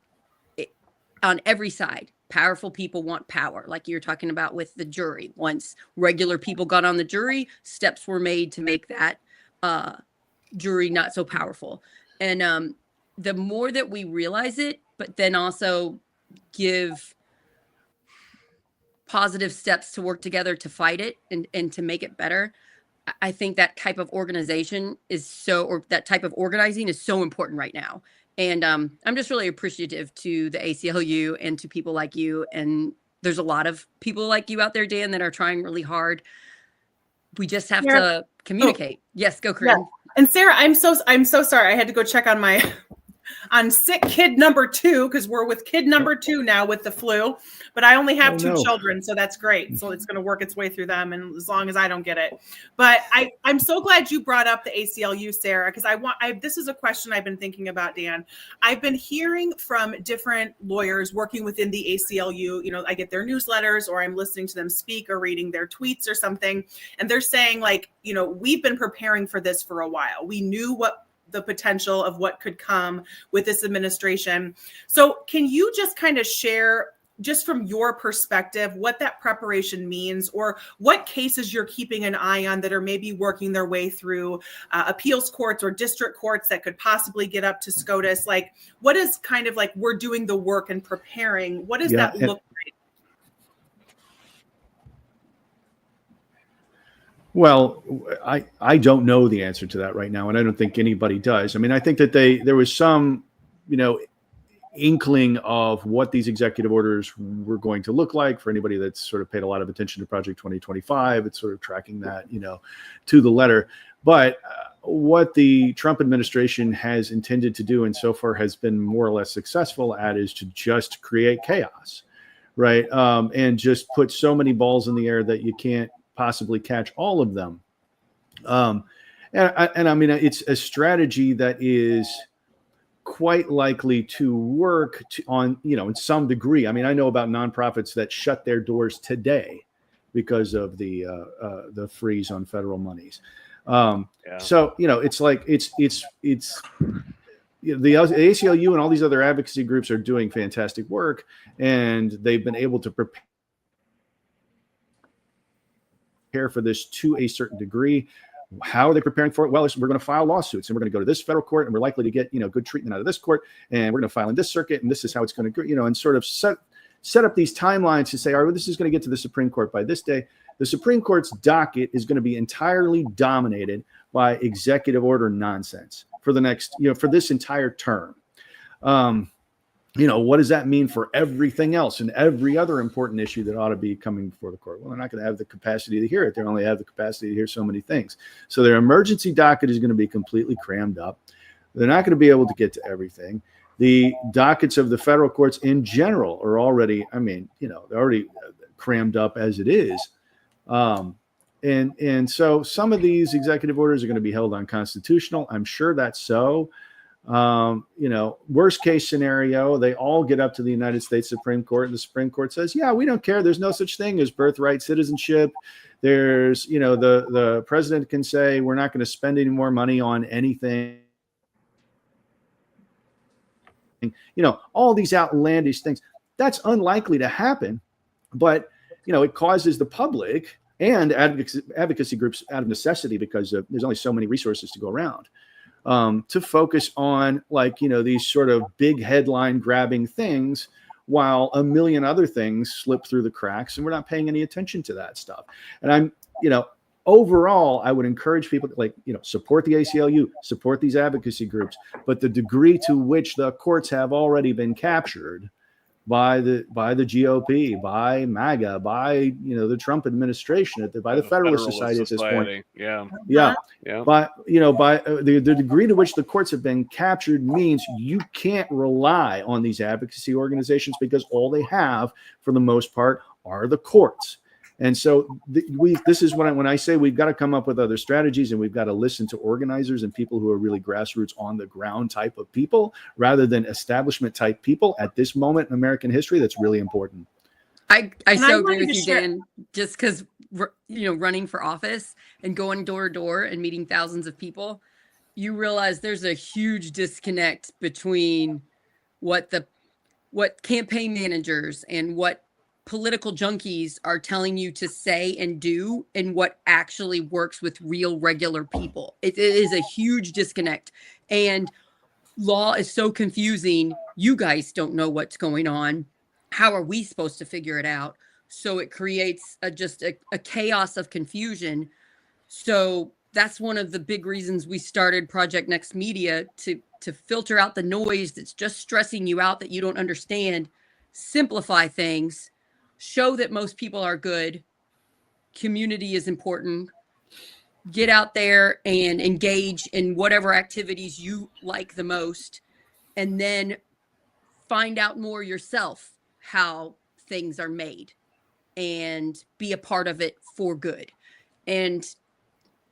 on every side, powerful people want power, like you're talking about with the jury. Once regular people got on the jury, steps were made to make that jury not so powerful. And the more that we realize it, but then also give positive steps to work together to fight it and to make it better, I think that type of organization that type of organizing is so important right now. And I'm just really appreciative to the ACLU and to people like you. And there's a lot of people like you out there, Dan, that are trying really hard. We just have to communicate. Yes, go, Corinne. Yeah. And Sarah, I'm so sorry. I had to go check on sick kid number 2, because we're with kid number 2 now with the flu, but I only have 2 children, so that's great. So it's going to work its way through them, and as long as I don't get it. But I'm so glad you brought up the ACLU, Sarah, because this is a question I've been thinking about, Dan. I've been hearing from different lawyers working within the ACLU. I get their newsletters, or I'm listening to them speak or reading their tweets or something, and they're saying, we've been preparing for this for a while. We knew what the potential of what could come with this administration. So can you just kind of share, just from your perspective, what that preparation means, or what cases you're keeping an eye on that are maybe working their way through appeals courts or district courts that could possibly get up to SCOTUS? What is kind of we're doing the work and preparing? What does that look like? Well, I don't know the answer to that right now, and I don't think anybody does. I mean, I think that there was some, inkling of what these executive orders were going to look like. For anybody that's sort of paid a lot of attention to Project 2025, it's sort of tracking that, to the letter. But what the Trump administration has intended to do, and so far has been more or less successful at, is to just create chaos, right? And just put so many balls in the air that you can't possibly catch all of them. And I mean, it's a strategy that is quite likely to work on, in some degree. I mean, I know about nonprofits that shut their doors today because of the freeze on federal monies. So, it's like, it's the ACLU and all these other advocacy groups are doing fantastic work, and they've been able to prepare for this to a certain degree. How are they preparing for it? Well, we're going to file lawsuits, and we're going to go to this federal court, and we're likely to get, good treatment out of this court, and we're going to file in this circuit, and this is how it's going to go, and sort of set up these timelines to say, all right, well, this is going to get to the Supreme Court by this day. The Supreme Court's docket is going to be entirely dominated by executive order nonsense for the next, for this entire term. What does that mean for everything else and every other important issue that ought to be coming before the court? Well, they're not going to have the capacity to hear it. They only have the capacity to hear so many things. So their emergency docket is going to be completely crammed up. They're not going to be able to get to everything. The dockets of the federal courts in general are already, they're already crammed up as it is. And so some of these executive orders are going to be held unconstitutional. I'm sure that's so. Worst case scenario, they all get up to the United States Supreme Court, and the Supreme Court says, yeah, we don't care. There's no such thing as birthright citizenship. There's, the president can say, we're not going to spend any more money on anything. All these outlandish things. That's unlikely to happen, but, it causes the public and advocacy groups out of necessity, because there's only so many resources to go around, to focus on these sort of big headline grabbing things, while a million other things slip through the cracks, and we're not paying any attention to that stuff. And I'm, overall, I would encourage people to support the ACLU, support these advocacy groups, but the degree to which the courts have already been captured by the GOP, by MAGA, by the Trump administration, by the Federalist Society at this point. Yeah. But by the degree to which the courts have been captured means you can't rely on these advocacy organizations, because all they have, for the most part, are the courts. And so this is when I say we've got to come up with other strategies, and we've got to listen to organizers and people who are really grassroots, on the ground type of people, rather than establishment type people at this moment in American history. That's really important. I so agree with you, Dan. Just because, running for office and going door to door and meeting thousands of people, you realize there's a huge disconnect between what campaign managers and what political junkies are telling you to say and do, and what actually works with real regular people. It is a huge disconnect, and law is so confusing. You guys don't know what's going on. How are we supposed to figure it out? So it creates just a chaos of confusion. So that's one of the big reasons we started Project Next Media, to filter out the noise that's just stressing you out, that you don't understand, simplify things, show that most people are good, community is important, get out there and engage in whatever activities you like the most, and then find out more yourself how things are made, and be a part of it for good. And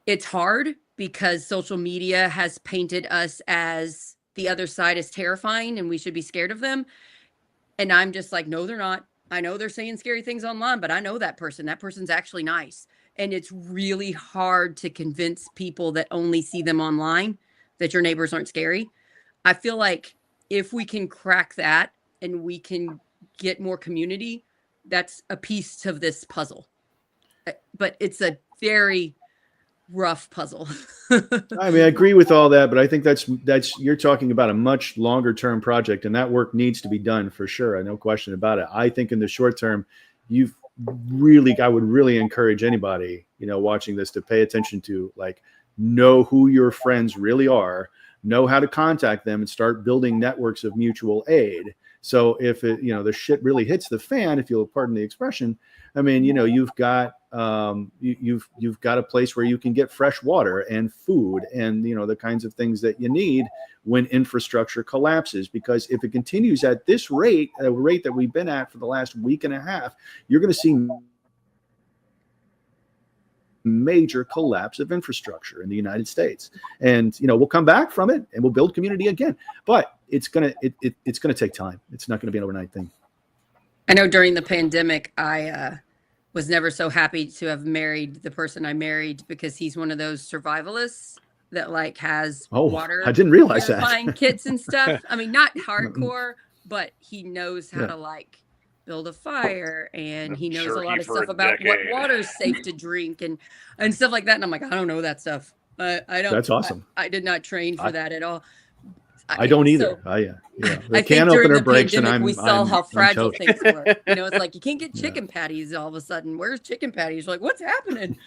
it's hard, because social media has painted us as the other side is terrifying and we should be scared of them. And I'm just like, no, they're not. I know they're saying scary things online, but I know that person. That person's actually nice. And it's really hard to convince people that only see them online that your neighbors aren't scary. I feel like if we can crack that and we can get more community, that's a piece of this puzzle. But it's a very rough puzzle. I mean, I agree with all that, but I think that's you're talking about a much longer term project, and that work needs to be done for sure. No question about it. I think in the short term, I would really encourage anybody, watching this, to pay attention to, like, know who your friends really are, know how to contact them, and start building networks of mutual aid. So if it, the shit really hits the fan, if you'll pardon the expression, I mean, you've got you've got a place where you can get fresh water and food and the kinds of things that you need when infrastructure collapses. Because if it continues at this rate, a rate that we've been at for the last week and a half, you're going to see major collapse of infrastructure in the United States. And we'll come back from it and we'll build community again, but it's gonna take time. It's not gonna be an overnight thing. I know during the pandemic, I was never so happy to have married the person I married, because he's one of those survivalists that like has water. I didn't realize that. Kits and stuff. I mean, not hardcore, but he knows how to like build a fire, and he knows a lot of stuff about what water's safe to drink and stuff like that. And I'm like, I don't know that stuff. I don't. That's awesome. I did not train for that at all. I don't either. The I can think during opener the breaks, pandemic, and we saw how fragile toast. things were. It's like you can't get chicken patties all of a sudden. Where's chicken patties? You're like, what's happening?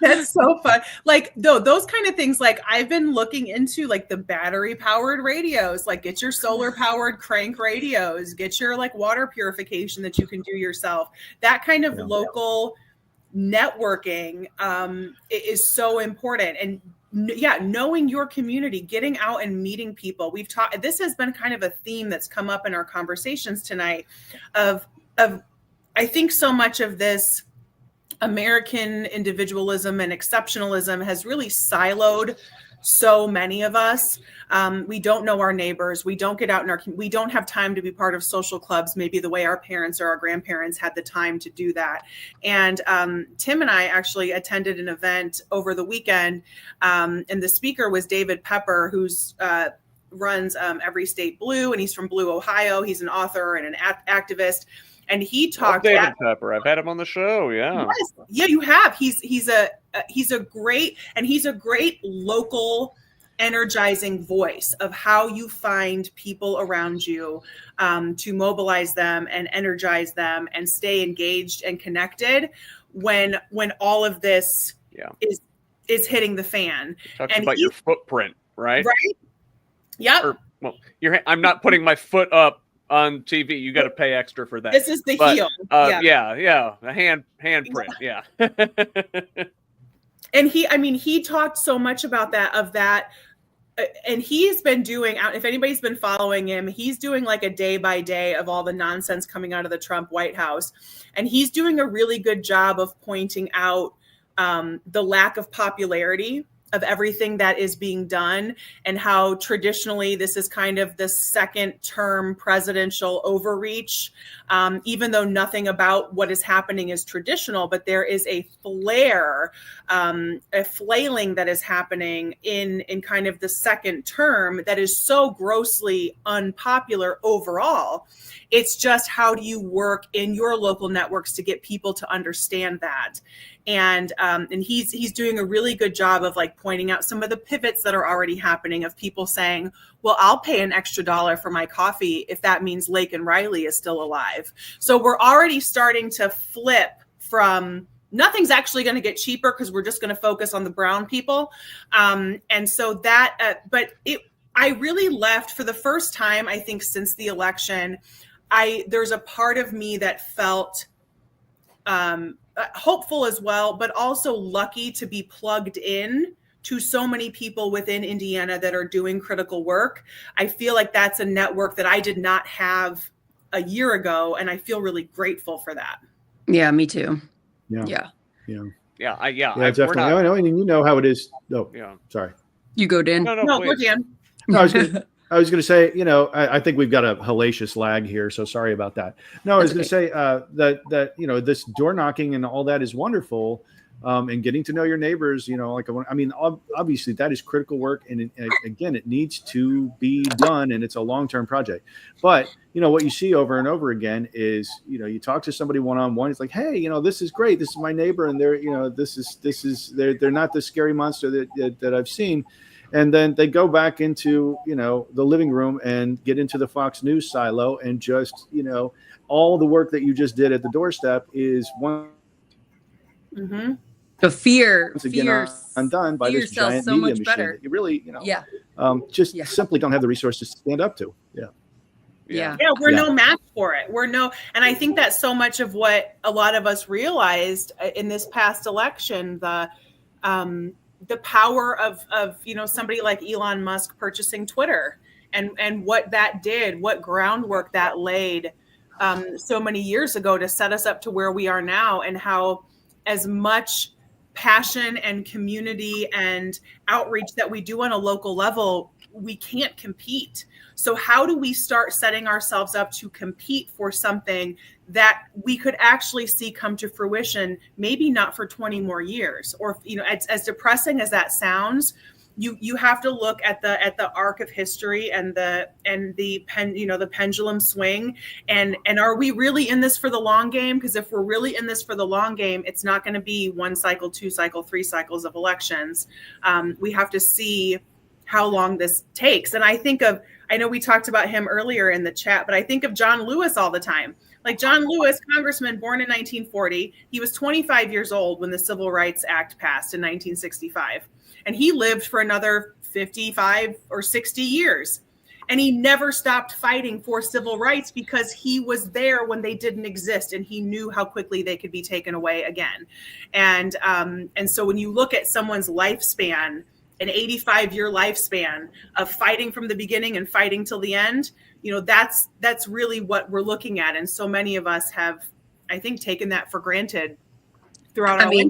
That's so fun. Like those kind of things. Like I've been looking into like the battery powered radios. Like get your solar powered crank radios. Get your like water purification that you can do yourself. That kind of local networking is so important. And knowing your community, getting out and meeting people. We've talked, this has been kind of a theme that's come up in our conversations tonight of I think so much of this American individualism and exceptionalism has really siloed so many of us. We don't know our neighbors. We don't get out we don't have time to be part of social clubs, maybe the way our parents or our grandparents had the time to do that. And Tim and I actually attended an event over the weekend, and the speaker was David Pepper, who's runs Every State Blue, and he's from Blue, Ohio. He's an author and an activist. And he talked. David Pepper. I've had him on the show. Yeah. Yes. Yeah, you have. He's a great local energizing voice of how you find people around you to mobilize them and energize them and stay engaged and connected when all of this is hitting the fan. Talks about your footprint, right? Right. Yep. I'm not putting my foot up on TV. You got to pay extra for that. This is the heel. A handprint. Yeah. And he talked so much about that, and he's been doing out. If anybody's been following him, he's doing like a day by day of all the nonsense coming out of the Trump White House, and he's doing a really good job of pointing out the lack of popularity of everything that is being done, and how traditionally this is kind of the second term presidential overreach, even though nothing about what is happening is traditional, but there is a flailing that is happening in kind of the second term that is so grossly unpopular overall. It's just, how do you work in your local networks to get people to understand that? And he's doing a really good job of like pointing out some of the pivots that are already happening, of people saying, well, I'll pay an extra $1 for my coffee if that means Lake and Riley is still alive. So we're already starting to flip from nothing's actually going to get cheaper because we're just going to focus on the brown people. And so that, I really left for the first time, I think, since the election. There's a part of me that felt hopeful as well, but also lucky to be plugged in to so many people within Indiana that are doing critical work. I feel like that's a network that I did not have a year ago, and I feel really grateful for that. Yeah, me too. Yeah. Definitely. I know, and you know how it is. Oh, yeah. Sorry. You go, Dan. No, we're Dan. No, I was going to say, I think we've got a hellacious lag here, so sorry about that. No, I was going to say that this door knocking and all that is wonderful, and getting to know your neighbors. Obviously that is critical work, and again, it needs to be done, and it's a long-term project. But what you see over and over again is, you talk to somebody one-on-one. It's like, hey, this is great. This is my neighbor, and they're they're not the scary monster that I've seen. And then they go back into, the living room and get into the Fox News silo, and just, all the work that you just did at the doorstep is one. Mm-hmm. The fear, once again undone by this giant so media much machine better. that you really, just simply don't have the resources to stand up to. Yeah, we're no match for it. And I think that's so much of what a lot of us realized in this past election, the power of somebody like Elon Musk purchasing Twitter and what that did, what groundwork that laid so many years ago to set us up to where we are now, and how as much passion and community and outreach that we do on a local level, we can't compete. So how do we start setting ourselves up to compete for something that we could actually see come to fruition, maybe not for 20 more years? Or, as depressing as that sounds, you have to look at the arc of history and the pendulum swing, and are we really in this for the long game? Because if we're really in this for the long game, it's not going to be 1 cycle, 2 cycle, 3 cycles of elections. We have to see how long this takes. And I know we talked about him earlier in the chat, but I think of John Lewis all the time. Like John Lewis, congressman born in 1940, he was 25 years old when the Civil Rights Act passed in 1965. And he lived for another 55 or 60 years. And he never stopped fighting for civil rights because he was there when they didn't exist, and he knew how quickly they could be taken away again. And so when you look at someone's lifespan, an 85-year lifespan of fighting from the beginning and fighting till the end, that's really what we're looking at. And so many of us have, I think, taken that for granted throughout our life.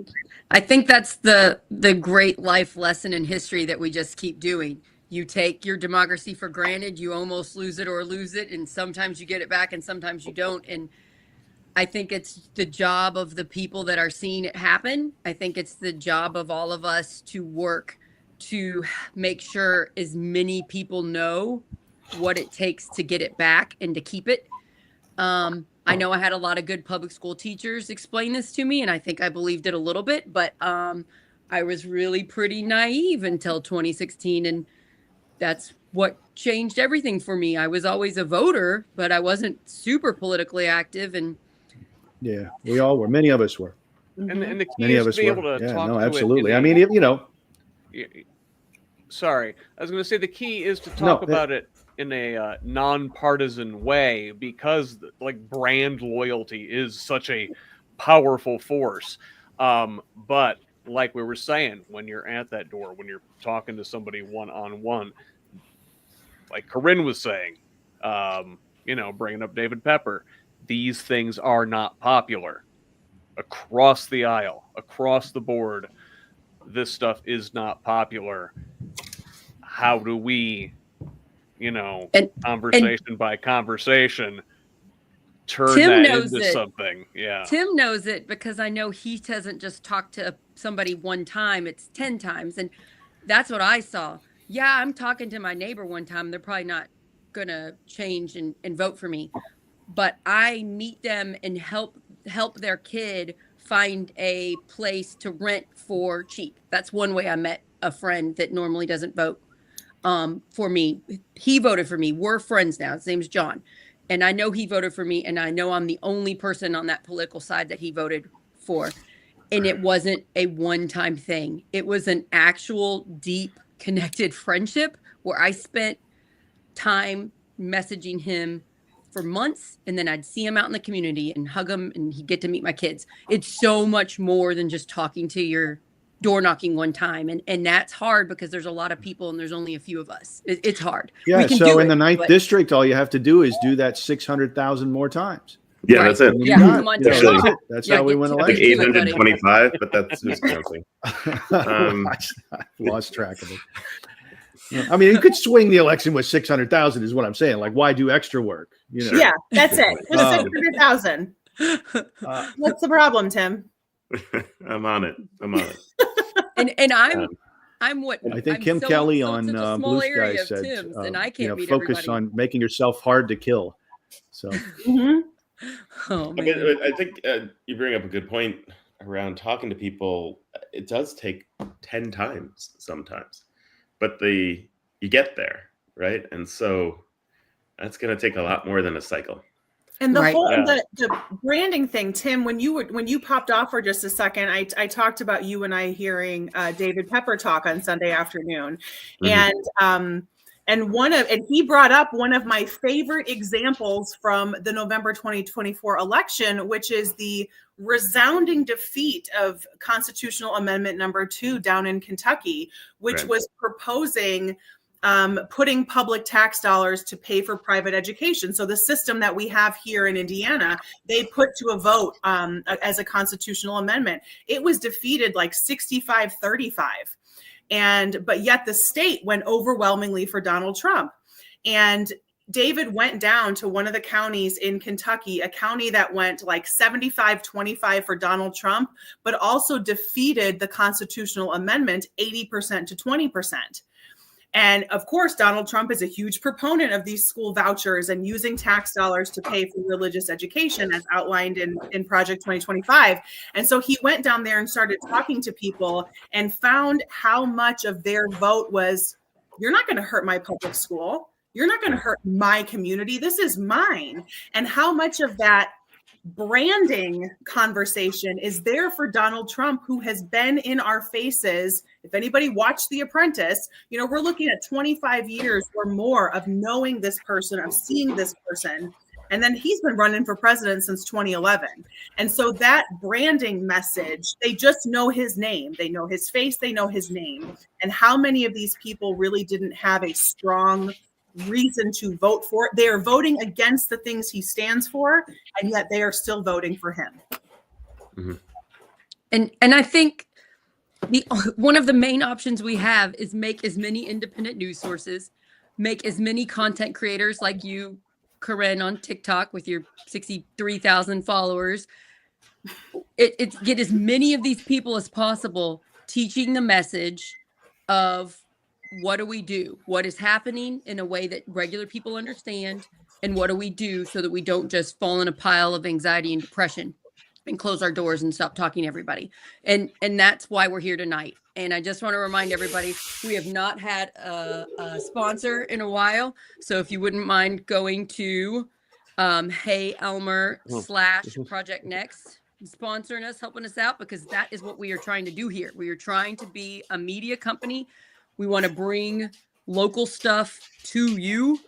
I think that's the great life lesson in history that we just keep doing. You take your democracy for granted, you almost lose it, and sometimes you get it back and sometimes you don't. And I think it's the job of the people that are seeing it happen. I think it's the job of all of us to work to make sure as many people know what it takes to get it back and to keep it. I know I had a lot of good public school teachers explain this to me, and I think I believed it a little bit, but I was really pretty naive until 2016, and that's what changed everything for me. I was always a voter, but I wasn't super politically active. And yeah, we all were. Many of us were. And the key many is of us to be were. able to Yeah, talk no, to absolutely. it I mean, sorry, I was going to say the key is to talk about it in a nonpartisan way, because like brand loyalty is such a powerful force. But like we were saying, when you're at that door, when you're talking to somebody one-on-one, like Corinne was saying, bringing up David Pepper, these things are not popular across the aisle, across the board. This stuff is not popular. How do we, conversation by conversation, turn that into something? Yeah. Tim knows it, because I know he doesn't just talk to somebody one time, it's 10 times. And that's what I saw. Yeah, I'm talking to my neighbor one time. They're probably not going to change and vote for me. But I meet them and help their kid find a place to rent for cheap. That's one way I met a friend that normally doesn't vote for me. He voted for me. We're friends now. His name's John. And I know he voted for me, and I know I'm the only person on that political side that he voted for. And it wasn't a one-time thing. It was an actual deep connected friendship where I spent time messaging him for months, and then I'd see him out in the community and hug him, and he'd get to meet my kids. It's so much more than just talking to your door knocking one time, and that's hard because there's a lot of people and there's only a few of us. It's hard. Yeah, so in the 9th district, all you have to do is do that 600,000 more times. Yeah, that's it. Yeah, come on, that's how we win elections. 825, but that's just counting. I lost track of it. I mean, you could swing the election with 600,000, is what I'm saying. Like, why do extra work? Yeah, that's it. With 600,000. What's the problem, Tim? I'm on it. And I'm what I think Kim Kelly on Blue Sky said, and I can't beat focus everybody. on making yourself hard to kill. So, oh, man. I think you bring up a good point around talking to people. It does take 10 times sometimes, but you get there, right? And so that's going to take a lot more than a cycle. And the Right. whole the branding thing, Tim, when you popped off for just a second, I talked about you and I hearing David Pepper talk on Sunday afternoon, and he brought up one of my favorite examples from the November 2024 election, which is the resounding defeat of Constitutional Amendment number 2 down in Kentucky, which was proposing putting public tax dollars to pay for private education. So the system that we have here in Indiana, they put to a vote as a constitutional amendment. It was defeated like 65-35. But yet the state went overwhelmingly for Donald Trump. And David went down to one of the counties in Kentucky, a county that went like 75-25 for Donald Trump, but also defeated the constitutional amendment 80% to 20%. And of course, Donald Trump is a huge proponent of these school vouchers and using tax dollars to pay for religious education as outlined in Project 2025. And so he went down there and started talking to people and found how much of their vote was, you're not going to hurt my public school. You're not going to hurt my community. This is mine. And how much of that branding conversation is there for Donald Trump, who has been in our faces. If anybody watched The Apprentice, we're looking at 25 years or more of knowing this person, of seeing this person. And then he's been running for president since 2011. And so that branding message, they just know his name. They know his face. They know his name. And how many of these people really didn't have a strong reason to vote for it? They are voting against the things he stands for, and yet they are still voting for him. And I think one of the main options we have is make as many independent news sources, make as many content creators like you, Corinne, on TikTok with your 63,000 followers. Get as many of these people as possible teaching the message of what do we do? What is happening in a way that regular people understand? And what do we do so that we don't just fall in a pile of anxiety and depression and close our doors and stop talking to everybody? And that's why we're here tonight. And I just want to remind everybody, we have not had a sponsor in a while. So if you wouldn't mind going to Hey Elmer / Project Next, sponsoring us, helping us out, because that is what we are trying to do here. We are trying to be a media company. We want to bring local stuff to you,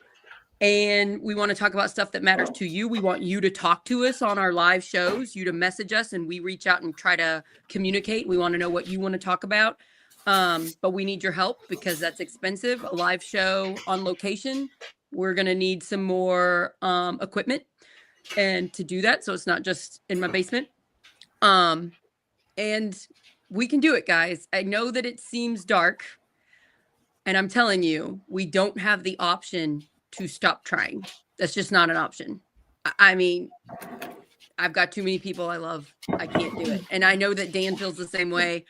and we want to talk about stuff that matters to you. We want you to talk to us on our live shows, you to message us, and we reach out and try to communicate. We want to know what you want to talk about, but we need your help because that's expensive. A live show on location, we're going to need some more equipment and to do that, so it's not just in my basement. And we can do it, guys. I know that it seems dark, and I'm telling you, we don't have the option to stop trying. That's just not an option. I mean, I've got too many people I love. I can't do it. And I know that Dan feels the same way.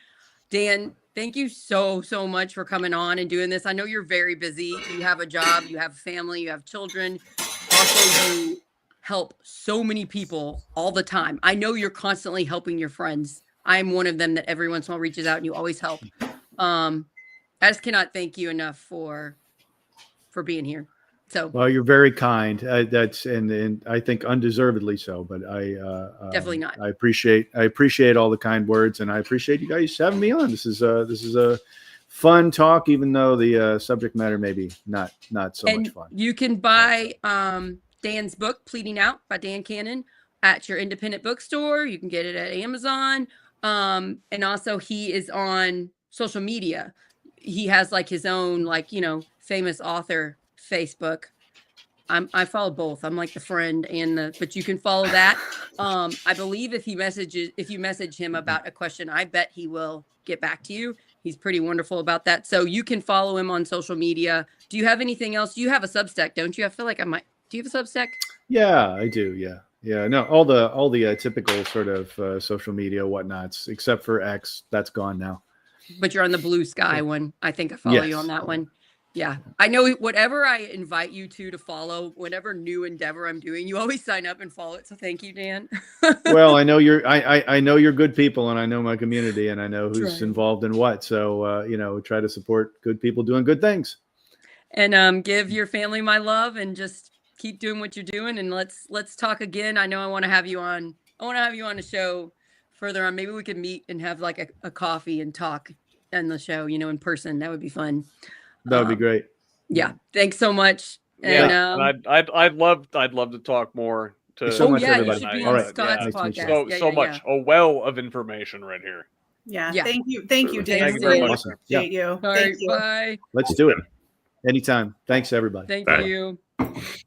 Dan, thank you so much for coming on and doing this. I know you're very busy. You have a job, you have family, you have children. Also, you help so many people all the time. I know you're constantly helping your friends. I'm one of them that every once in a while reaches out and you always help. I just cannot thank you enough for being here. So, well, you're very kind. That's and I think undeservedly so. But I definitely not. I appreciate all the kind words, and I appreciate you guys having me on. This is a fun talk, even though the subject matter maybe not so much fun. You can buy Dan's book, Pleading Out by Dan Cannon, at your independent bookstore. You can get it at Amazon, and also he is on social media. He has like his own, famous author Facebook. I follow both. I'm like the friend but you can follow that. I believe if you message him about a question, I bet he will get back to you. He's pretty wonderful about that. So you can follow him on social media. Do you have anything else? You have a Substack, don't you? I feel like I might. Do you have a Substack? Yeah, I do. Yeah. No, all the typical sort of social media whatnots, except for X. That's gone now. But you're on the Blue Sky one. I think I follow you on that one. Yeah. I know whatever I invite you to follow, whatever new endeavor I'm doing, you always sign up and follow it. So thank you, Dan. Well, I know I know you're good people, and I know my community, and I know who's involved in what. So, try to support good people doing good things. And give your family my love, and just keep doing what you're doing, and let's talk again. I know I want to have you on. I want to have you on a show further on. Maybe we could meet and have like a coffee and talk on the show, in person. That would be fun. That would be great. Yeah. Thanks so much. Yeah, and I'd love to talk more. Thanks so much, everybody. You should be All on right. Scott's Nice to meet you. podcast. So much, a well of information right here. Yeah. Yeah. Thank you, Thank Dan. you very much. Awesome. Appreciate you. All Thank right, you. bye. Let's do it. Anytime. Thanks, everybody. Thank Bye. you.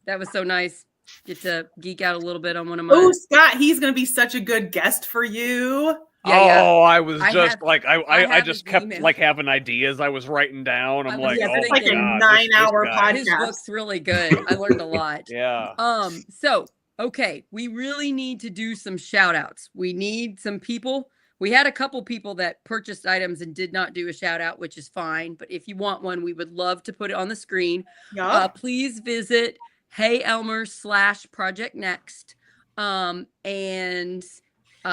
That was so nice. Get to geek out a little bit on one of my. Oh, Scott, he's going to be such a good guest for you. Oh, I was I just have- like I I have just his kept email. like having ideas I was writing down. I'm I was like, just oh It's my like a thinking- god, 9-hour this guy. podcast. His book's really good. I learned a lot. Yeah. So okay, we really need to do some shout outs. We need some people. We had a couple people that purchased items and did not do a shout out, which is fine. But if you want one, we would love to put it on the screen. Yup. Please visit HeyElmer/Project Next and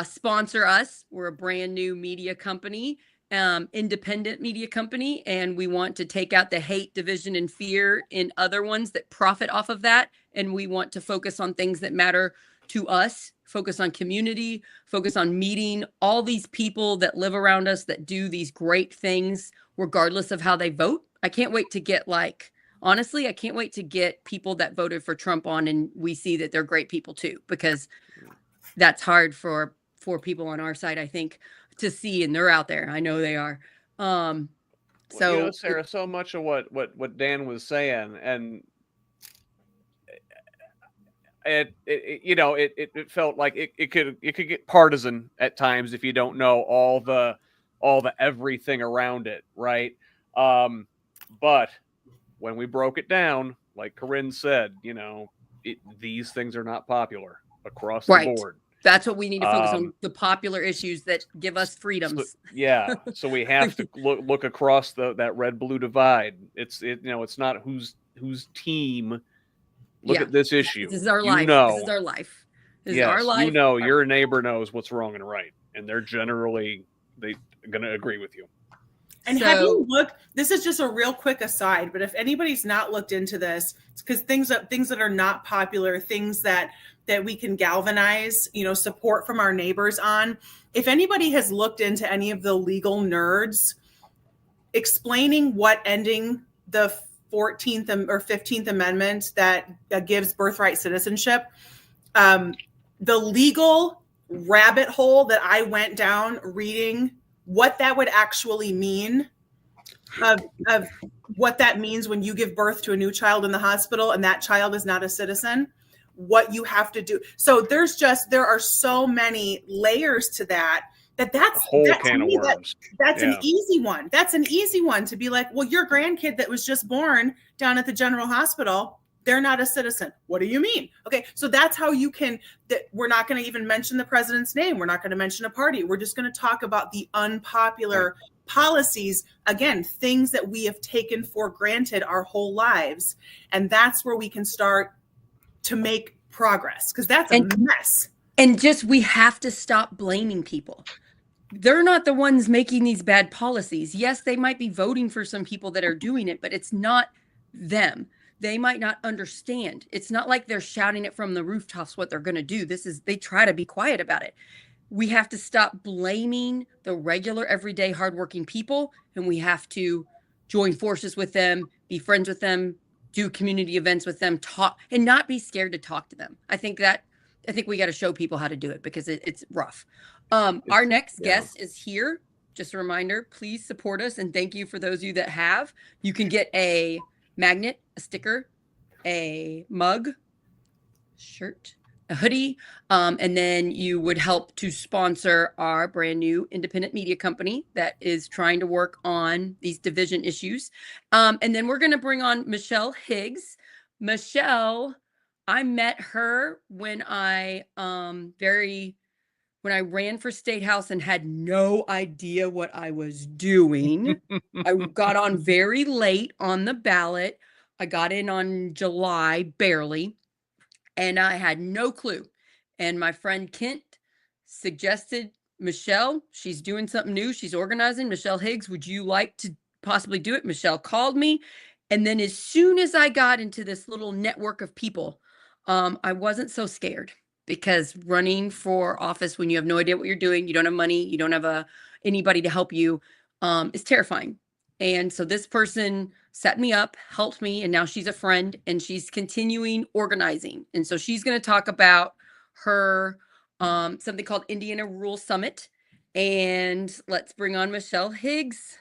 sponsor us. We're a brand new media company, independent media company, and we want to take out the hate, division, and fear in other ones that profit off of that. And we want to focus on things that matter to us, focus on community, focus on meeting all these people that live around us that do these great things, regardless of how they vote. I can't wait to get honestly, I can't wait to get people that voted for Trump on and we see that they're great people too, because that's hard for people on our side, I think, to see, and they're out there. I know they are. So Sarah, so much of what Dan was saying, and it felt like it could get partisan at times if you don't know all the everything around it, right? But when we broke it down, like Corinne said, these things are not popular across the board. That's what we need to focus on, the popular issues that give us freedoms. So we have to look across that red-blue divide. It's not whose team. Look at this issue. This is our life. This is our life. This is our life. Your neighbor knows what's wrong and right, and they're generally going to agree with you. And have you looked? This is just a real quick aside, but if anybody's not looked into this, it's because things that are not popular, things that we can galvanize, support from our neighbors on. If anybody has looked into any of the legal nerds explaining what ending the 14th or 15th Amendment that gives birthright citizenship, the legal rabbit hole that I went down reading what that would actually mean, of what that means when you give birth to a new child in the hospital and that child is not a citizen, what you have to do. So there are so many layers to that's a whole can of worms. That's an easy one. That's an easy one to be like, well, your grandkid that was just born down at the general hospital, they're not a citizen. What do you mean? Okay, so that's how you can, we're not going to even mention the president's name. We're not going to mention a party. We're just going to talk about the unpopular policies, again, things that we have taken for granted our whole lives. And that's where we can start to make progress, because that's a mess. And we have to stop blaming people. They're not the ones making these bad policies. Yes, they might be voting for some people that are doing it, but it's not them. They might not understand. It's not like they're shouting it from the rooftops what they're going to do. They try to be quiet about it. We have to stop blaming the regular, everyday, hardworking people, and we have to join forces with them, be friends with them, do community events with them, talk, and not be scared to talk to them. I think we got to show people how to do it, because it's rough. Our next guest is here. Just a reminder, please support us, and thank you for those of you that have. You can get a magnet, a sticker, a mug, shirt, a hoodie, and then you would help to sponsor our brand new independent media company that is trying to work on these division issues. And then we're going to bring on Michelle Higgs. Michelle, I met her when I ran for State House and had no idea what I was doing. I got on very late on the ballot. I got in on July, barely, and I had no clue. And my friend Kent suggested, Michelle, she's doing something new. She's organizing. Michelle Higgs, would you like to possibly do it? Michelle called me. And then as soon as I got into this little network of people I wasn't so scared because running for office when you have no idea what you're doing, you don't have money, you don't have anybody to help you, is terrifying. And so this person set me up, helped me, and now she's a friend and she's continuing organizing. And so she's going to talk about her something called Indiana Rural Summit. And let's bring on Michelle Higgs.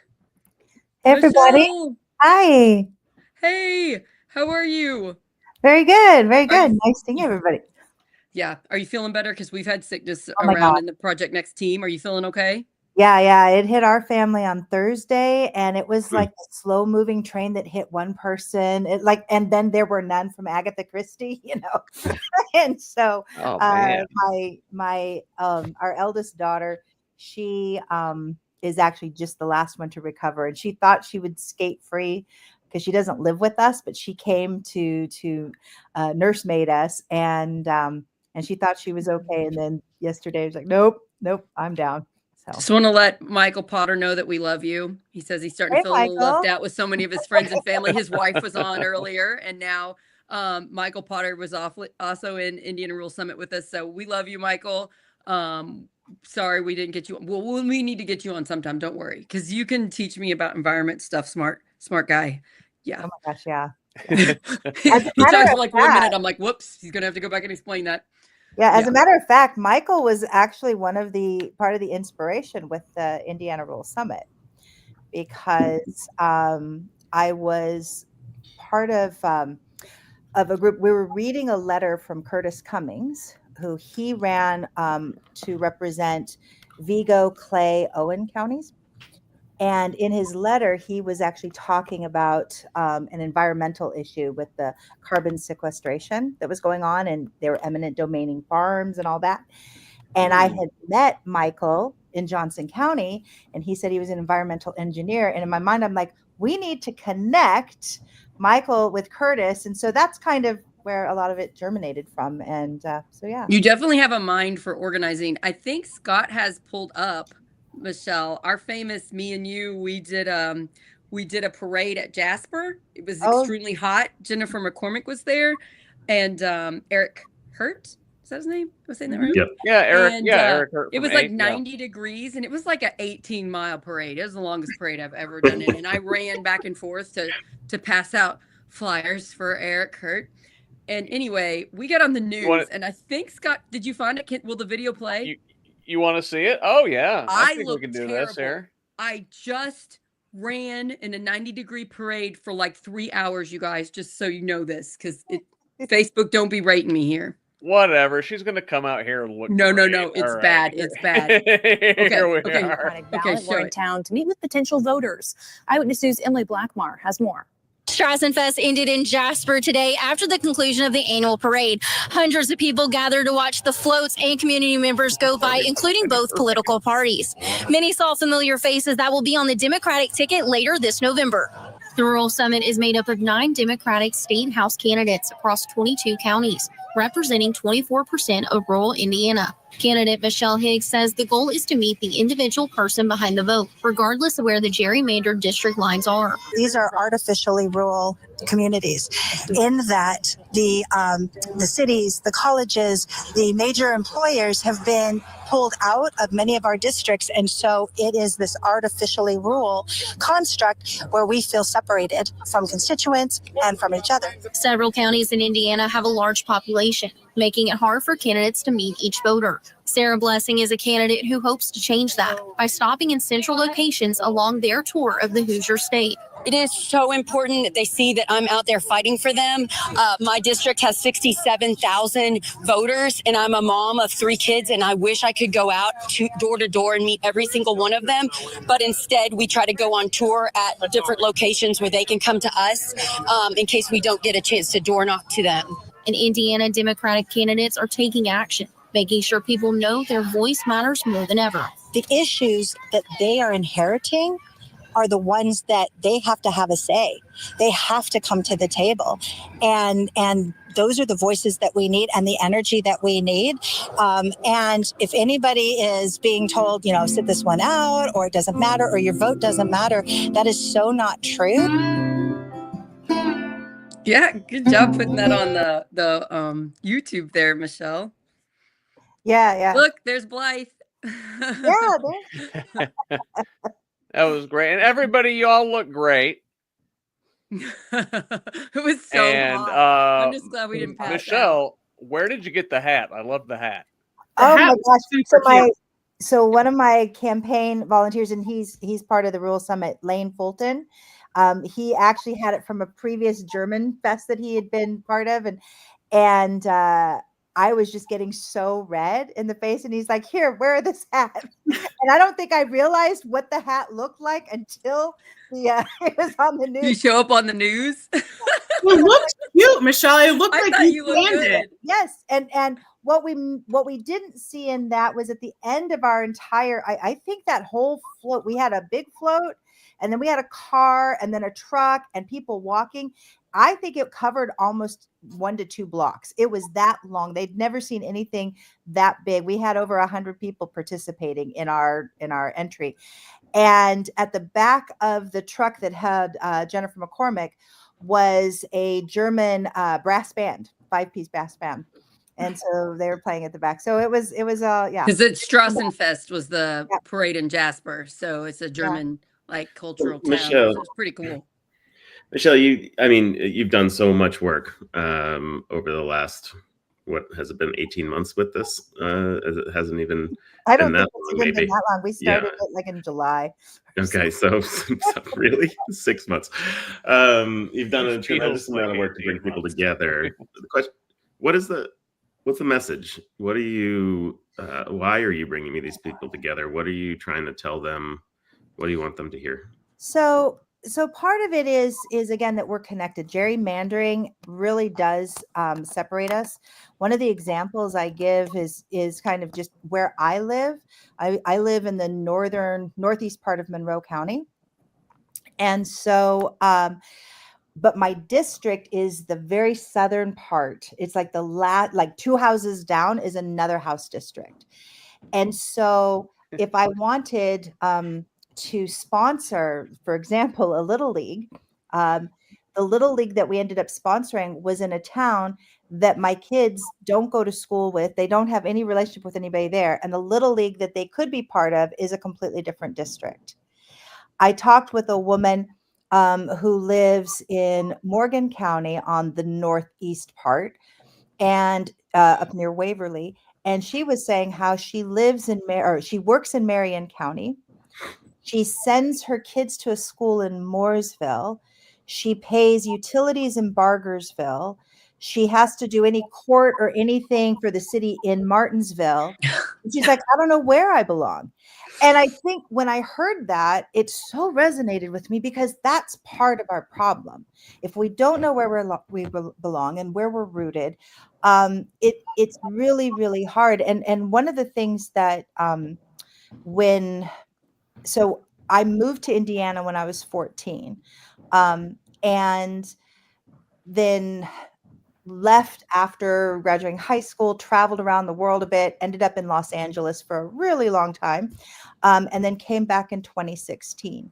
Hey, everybody. Michelle. Hi. Hey, how are you? Very good. Very good. Nice seeing everybody. Yeah. Are you feeling better? Because we've had sickness around in the Project Next team. Are you feeling okay? Yeah. It hit our family on Thursday, and it was like a slow moving train that hit one person. And then there were none from Agatha Christie, and so my our eldest daughter, she is actually just the last one to recover, and she thought she would skate free because she doesn't live with us, but she came to nursemaid us, and she thought she was okay. And then yesterday, I was like, nope, I'm down. So just want to let Michael Potter know that we love you. He says he's starting to feel a little left out with so many of his friends and family. His wife was on earlier, and now Michael Potter was also in Indiana Rural Summit with us. So we love you, Michael. Sorry we didn't get you on. Well, we need to get you on sometime. Don't worry, because you can teach me about environment stuff. Smart guy. Yeah. Oh my gosh, yeah. He talks for like 1 minute. I'm like, whoops, he's gonna have to go back and explain that. Yeah, as a matter of fact, Michael was actually part of the inspiration with the Indiana Rural Summit, because I was part of a group. We were reading a letter from Curtis Cummings, who he ran to represent Vigo, Clay, Owen counties. And in his letter, he was actually talking about an environmental issue with the carbon sequestration that was going on, and they were eminent domaining farms and all that. And I had met Michael in Johnson County, and he said he was an environmental engineer. And in my mind, I'm like, we need to connect Michael with Curtis. And so that's kind of where a lot of it germinated from. And so, yeah. You definitely have a mind for organizing. I think Scott has pulled up, Michelle, our famous Me and You. We did a parade at Jasper. It was extremely hot. Jennifer McCormick was there, and Eric Hurt. Is that his name? Was I saying that right? Yep. Yeah, Eric. And, Eric Hurt. It was like 90 degrees, and it was like an 18-mile parade. It was the longest parade I've ever done in. And I ran back and forth to pass out flyers for Eric Hurt. And anyway, we got on the news, and I think Scott, did you find it? Will the video play? You want to see it? Oh yeah, I think we can do terrible. this here. I just ran in a 90-degree parade for like 3 hours, you guys. Just so you know this, because Facebook don't be rating me here. Whatever. She's gonna come out here and look. No. It's bad. It's bad. Okay. We're in town to meet with potential voters. Eyewitness News' Emily Blackmar has more. Strassen ended in Jasper today after the conclusion of the annual parade. Hundreds of people gathered to watch the floats and community members go by, including both political parties. Many saw familiar faces that will be on the Democratic ticket later this November. The Rural Summit is made up of 9 Democratic state house candidates across 22 counties, representing 24% of rural Indiana. Candidate Michelle Higgs says the goal is to meet the individual person behind the vote, regardless of where the gerrymandered district lines are. These are artificially rural communities in that the cities, the colleges, the major employers have been pulled out of many of our districts. And so it is this artificially rural construct where we feel separated from constituents and from each other. Several counties in Indiana have a large population, making it hard for candidates to meet each voter. Sarah Blessing is a candidate who hopes to change that by stopping in central locations along their tour of the Hoosier State. It is so important that they see that I'm out there fighting for them. My district has 67,000 voters, and I'm a mom of 3 kids, and I wish I could go out door to door and meet every single one of them. But instead, we try to go on tour at different locations where they can come to us in case we don't get a chance to door knock to them. And Indiana Democratic candidates are taking action, making sure people know their voice matters more than ever. The issues that they are inheriting are the ones that they have to have a say. They have to come to the table. And those are the voices that we need and the energy that we need. And if anybody is being told, sit this one out, or it doesn't matter, or your vote doesn't matter, that is so not true. Yeah, good job putting that on the YouTube there, Michelle. Yeah. Look, there's Blythe. Yeah, that was great, and everybody, you all look great. It was so hot. I'm just glad we didn't pass Michelle, out. where did you get the hat? I love the hat. Oh my gosh! So one of my campaign volunteers, and he's part of the Rural Summit, Lane Fulton. He actually had it from a previous German fest that he had been part of, and I was just getting so red in the face, and he's like, "Here, wear this hat." And I don't think I realized what the hat looked like until it was on the news. You show up on the news. You looked cute, Michelle. It looked like you planned it. Yes, and what we didn't see in that was at the end of our entire. I think that whole float. We had a big float, and then we had a car, and then a truck, and people walking. I think it covered almost 1 to 2 blocks. It was that long. They'd never seen anything that big. We had over 100 people participating in our entry. And at the back of the truck that had Jennifer McCormick was a German brass band, 5-piece brass band. And so they were playing at the back. So it was yeah. Because it's Strassenfest was the parade in Jasper. So it's a German like cultural town. Michelle, so it's pretty cool. Michelle, you've done so much work over the last, what has it been, 18 months with this? It hasn't even I don't been think that it's long, even been maybe. that long. We started it like in July. Okay, so really 6 months. You've done a tremendous amount of work to bring people together. The question: what's the message? What are you? Why are you bringing me these people together? What are you trying to tell them? What do you want them to hear? So part of it is again that we're connected. Gerrymandering really does separate us. One of the examples I give is kind of just where I live. I live in the northeast part of Monroe County, and so but my district is the very southern part. It's like like 2 houses down is another house district, and so if I wanted to sponsor, for example, a little league. The little league that we ended up sponsoring was in a town that my kids don't go to school with. They don't have any relationship with anybody there. And the little league that they could be part of is a completely different district. I talked with a woman who lives in Morgan County on the northeast part and up near Waverly. And she was saying how she lives she works in Marion County. She sends her kids to a school in Mooresville. She pays utilities in Bargersville. She has to do any court or anything for the city in Martinsville. And she's like, I don't know where I belong. And I think when I heard that, it so resonated with me because that's part of our problem. If we don't know where we belong and where we're rooted, it's really, really hard. And one of the things that so I moved to Indiana when I was 14, and then left after graduating high school, traveled around the world a bit, ended up in Los Angeles for a really long time, and then came back in 2016.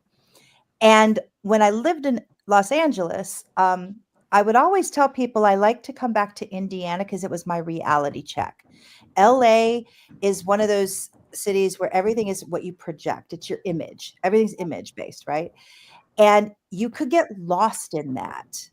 And when I lived in Los Angeles, I would always tell people I like to come back to Indiana because it was my reality check. LA is one of those cities where everything is what you project. It's your image. Everything's image based, right? And you could get lost in that.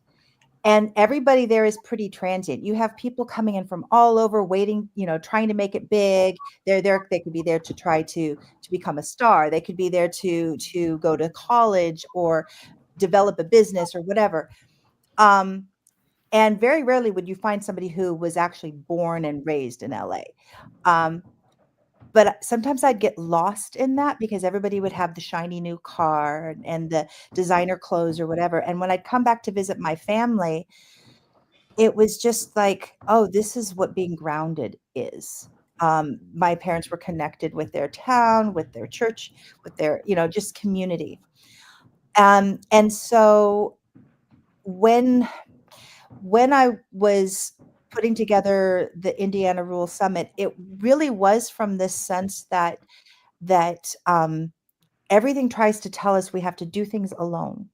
And everybody there is pretty transient. You have people coming in from all over waiting, trying to make it big. They're there. They could be there to try to become a star. They could be there to go to college or develop a business or whatever. And very rarely would you find somebody who was actually born and raised in LA. But sometimes I'd get lost in that because everybody would have the shiny new car and the designer clothes or whatever. And when I'd come back to visit my family, it was just like, oh, this is what being grounded is. My parents were connected with their town, with their church, with their, just community. And so when I was putting together the Indiana Rural Summit, it really was from this sense that everything tries to tell us we have to do things alone.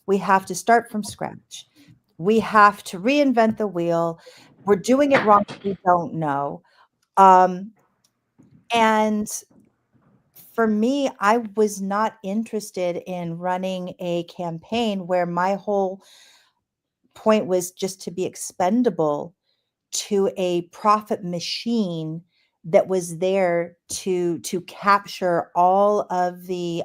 We have to start from scratch. We have to reinvent the wheel. We're doing it wrong. We don't know. And for me, I was not interested in running a campaign where my whole point was just to be expendable to a profit machine that was there to capture all of the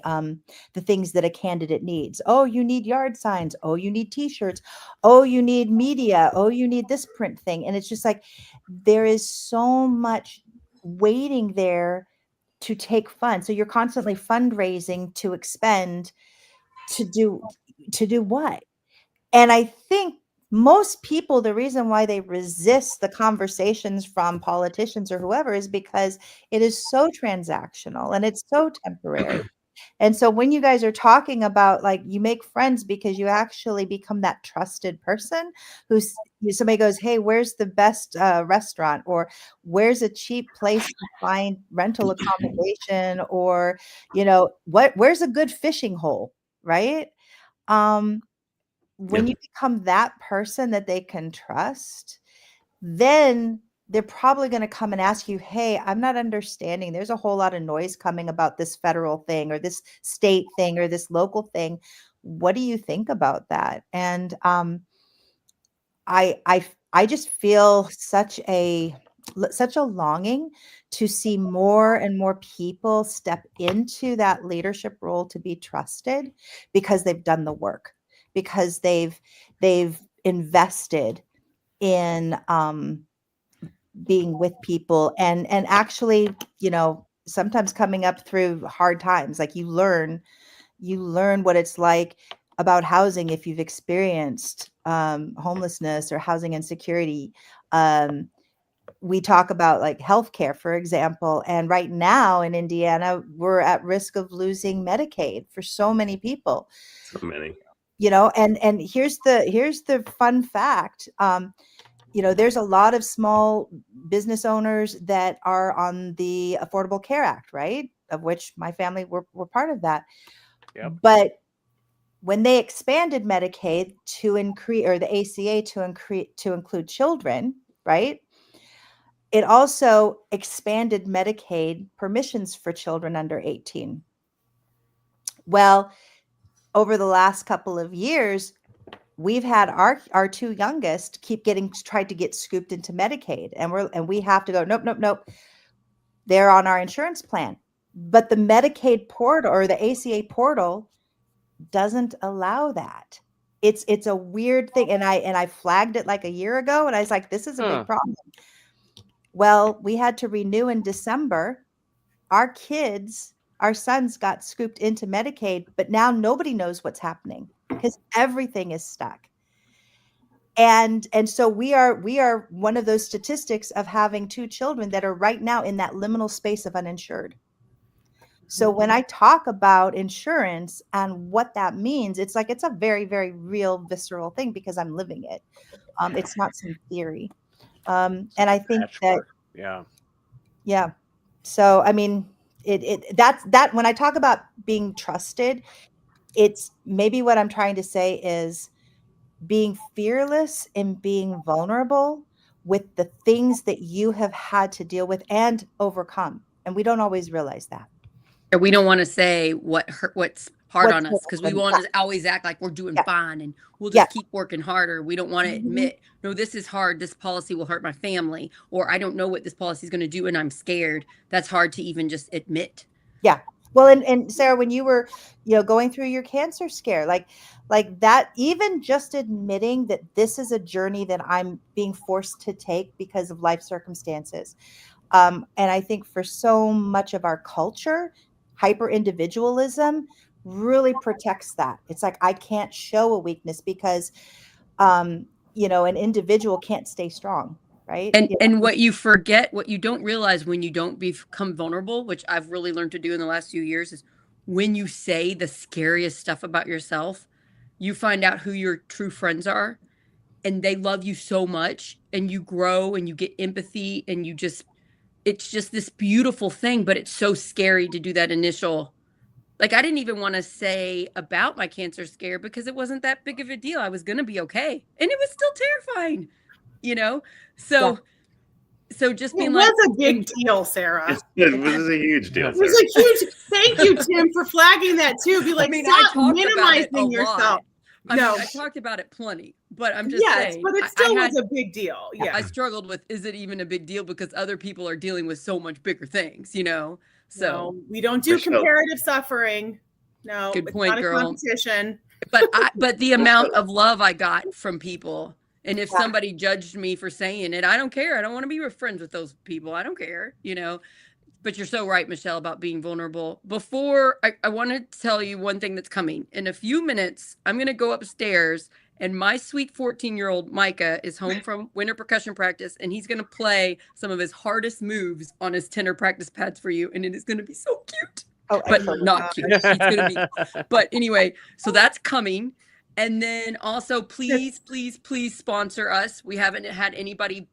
things that a candidate needs. Oh, you need yard signs. Oh, you need T-shirts. Oh, you need media. Oh, you need this print thing. And it's just like there is so much waiting there to take funds. So you're constantly fundraising to expend to do what? And I think most people, the reason why they resist the conversations from politicians or whoever is because it is so transactional and it's so temporary. And so when you guys are talking about like you make friends because you actually become that trusted person who's somebody goes, hey, where's the best restaurant, or where's a cheap place to find rental accommodation, or where's a good fishing hole, right? When you become that person that they can trust, then they're probably going to come and ask you, hey, I'm not understanding. There's a whole lot of noise coming about this federal thing or this state thing or this local thing. What do you think about that? And I just feel such a longing to see more and more people step into that leadership role to be trusted because they've done the work, because they've invested in being with people and actually, sometimes coming up through hard times. Like you learn what it's like about housing if you've experienced homelessness or housing insecurity. We talk about like healthcare, for example, and right now in Indiana, we're at risk of losing Medicaid for so many people. So many. And here's the fun fact. There's a lot of small business owners that are on the Affordable Care Act, right? Of which my family were part of that. Yep. But when they expanded Medicaid to increase, or the ACA to include children, right? It also expanded Medicaid permissions for children under 18. Well, over the last couple of years, we've had our two youngest keep tried to get scooped into Medicaid, and we have to go, nope. They're on our insurance plan. But the Medicaid portal or the ACA portal doesn't allow that. It's a weird thing. And I flagged it like a year ago, and I was like, this is a big problem. Well, we had to renew in December. Our sons got scooped into Medicaid, but now nobody knows what's happening because everything is stuck. And so we are one of those statistics of having two children that are right now in that liminal space of uninsured. So when I talk about insurance and what that means, it's like it's a very, very real, visceral thing because I'm living it. It's not some theory. And I think that yeah. So I mean, that's when I talk about being trusted, it's maybe what I'm trying to say is being fearless and being vulnerable with the things that you have had to deal with and overcome. And we don't always realize that. And we don't want to say what's hard on us because we want to always act like we're doing fine and we'll just keep working harder. We don't want to admit, no, this is hard. This policy will hurt my family, or I don't know what this policy is going to do and I'm scared. That's hard to even just admit. Yeah. Well, and Sarah, when you were, going through your cancer scare, like that, even just admitting that this is a journey that I'm being forced to take because of life circumstances. And I think for so much of our culture, hyper individualism really protects that. It's like, I can't show a weakness because, an individual can't stay strong. Right. And what you forget, what you don't realize when you don't become vulnerable, which I've really learned to do in the last few years, is when you say the scariest stuff about yourself, you find out who your true friends are and they love you so much and you grow and you get empathy and it's just this beautiful thing, but it's so scary to do that initial Like, I didn't even want to say about my cancer scare because it wasn't that big of a deal. I was going to be okay. And it was still terrifying, you know? So, so just being like. It was a big deal, Sarah. It was a huge deal, It was a huge, thank you, Tim, for flagging that too. Be like, stop minimizing yourself. I mean, I talked about it plenty, but I'm just saying. But it still was a big deal. Yeah. I struggled with, is it even a big deal? Because other people are dealing with so much bigger things, you know? So no, we don't do comparative suffering. No, good point, it's not a competition. But the amount of love I got from people, and if somebody judged me for saying it, I don't care. I don't want to be friends with those people. I don't care, you know? But you're so right, Michelle, about being vulnerable. Before, I want to tell you one thing that's coming. In a few minutes, I'm going to go upstairs, and my sweet 14-year-old Micah is home from winter percussion practice, and he's going to play some of his hardest moves on his tenor practice pads for you, and it is going to be so cute. Oh, but not cute. He's going to be. But anyway, so that's coming. And then also, please, please, please sponsor us. We haven't had anybody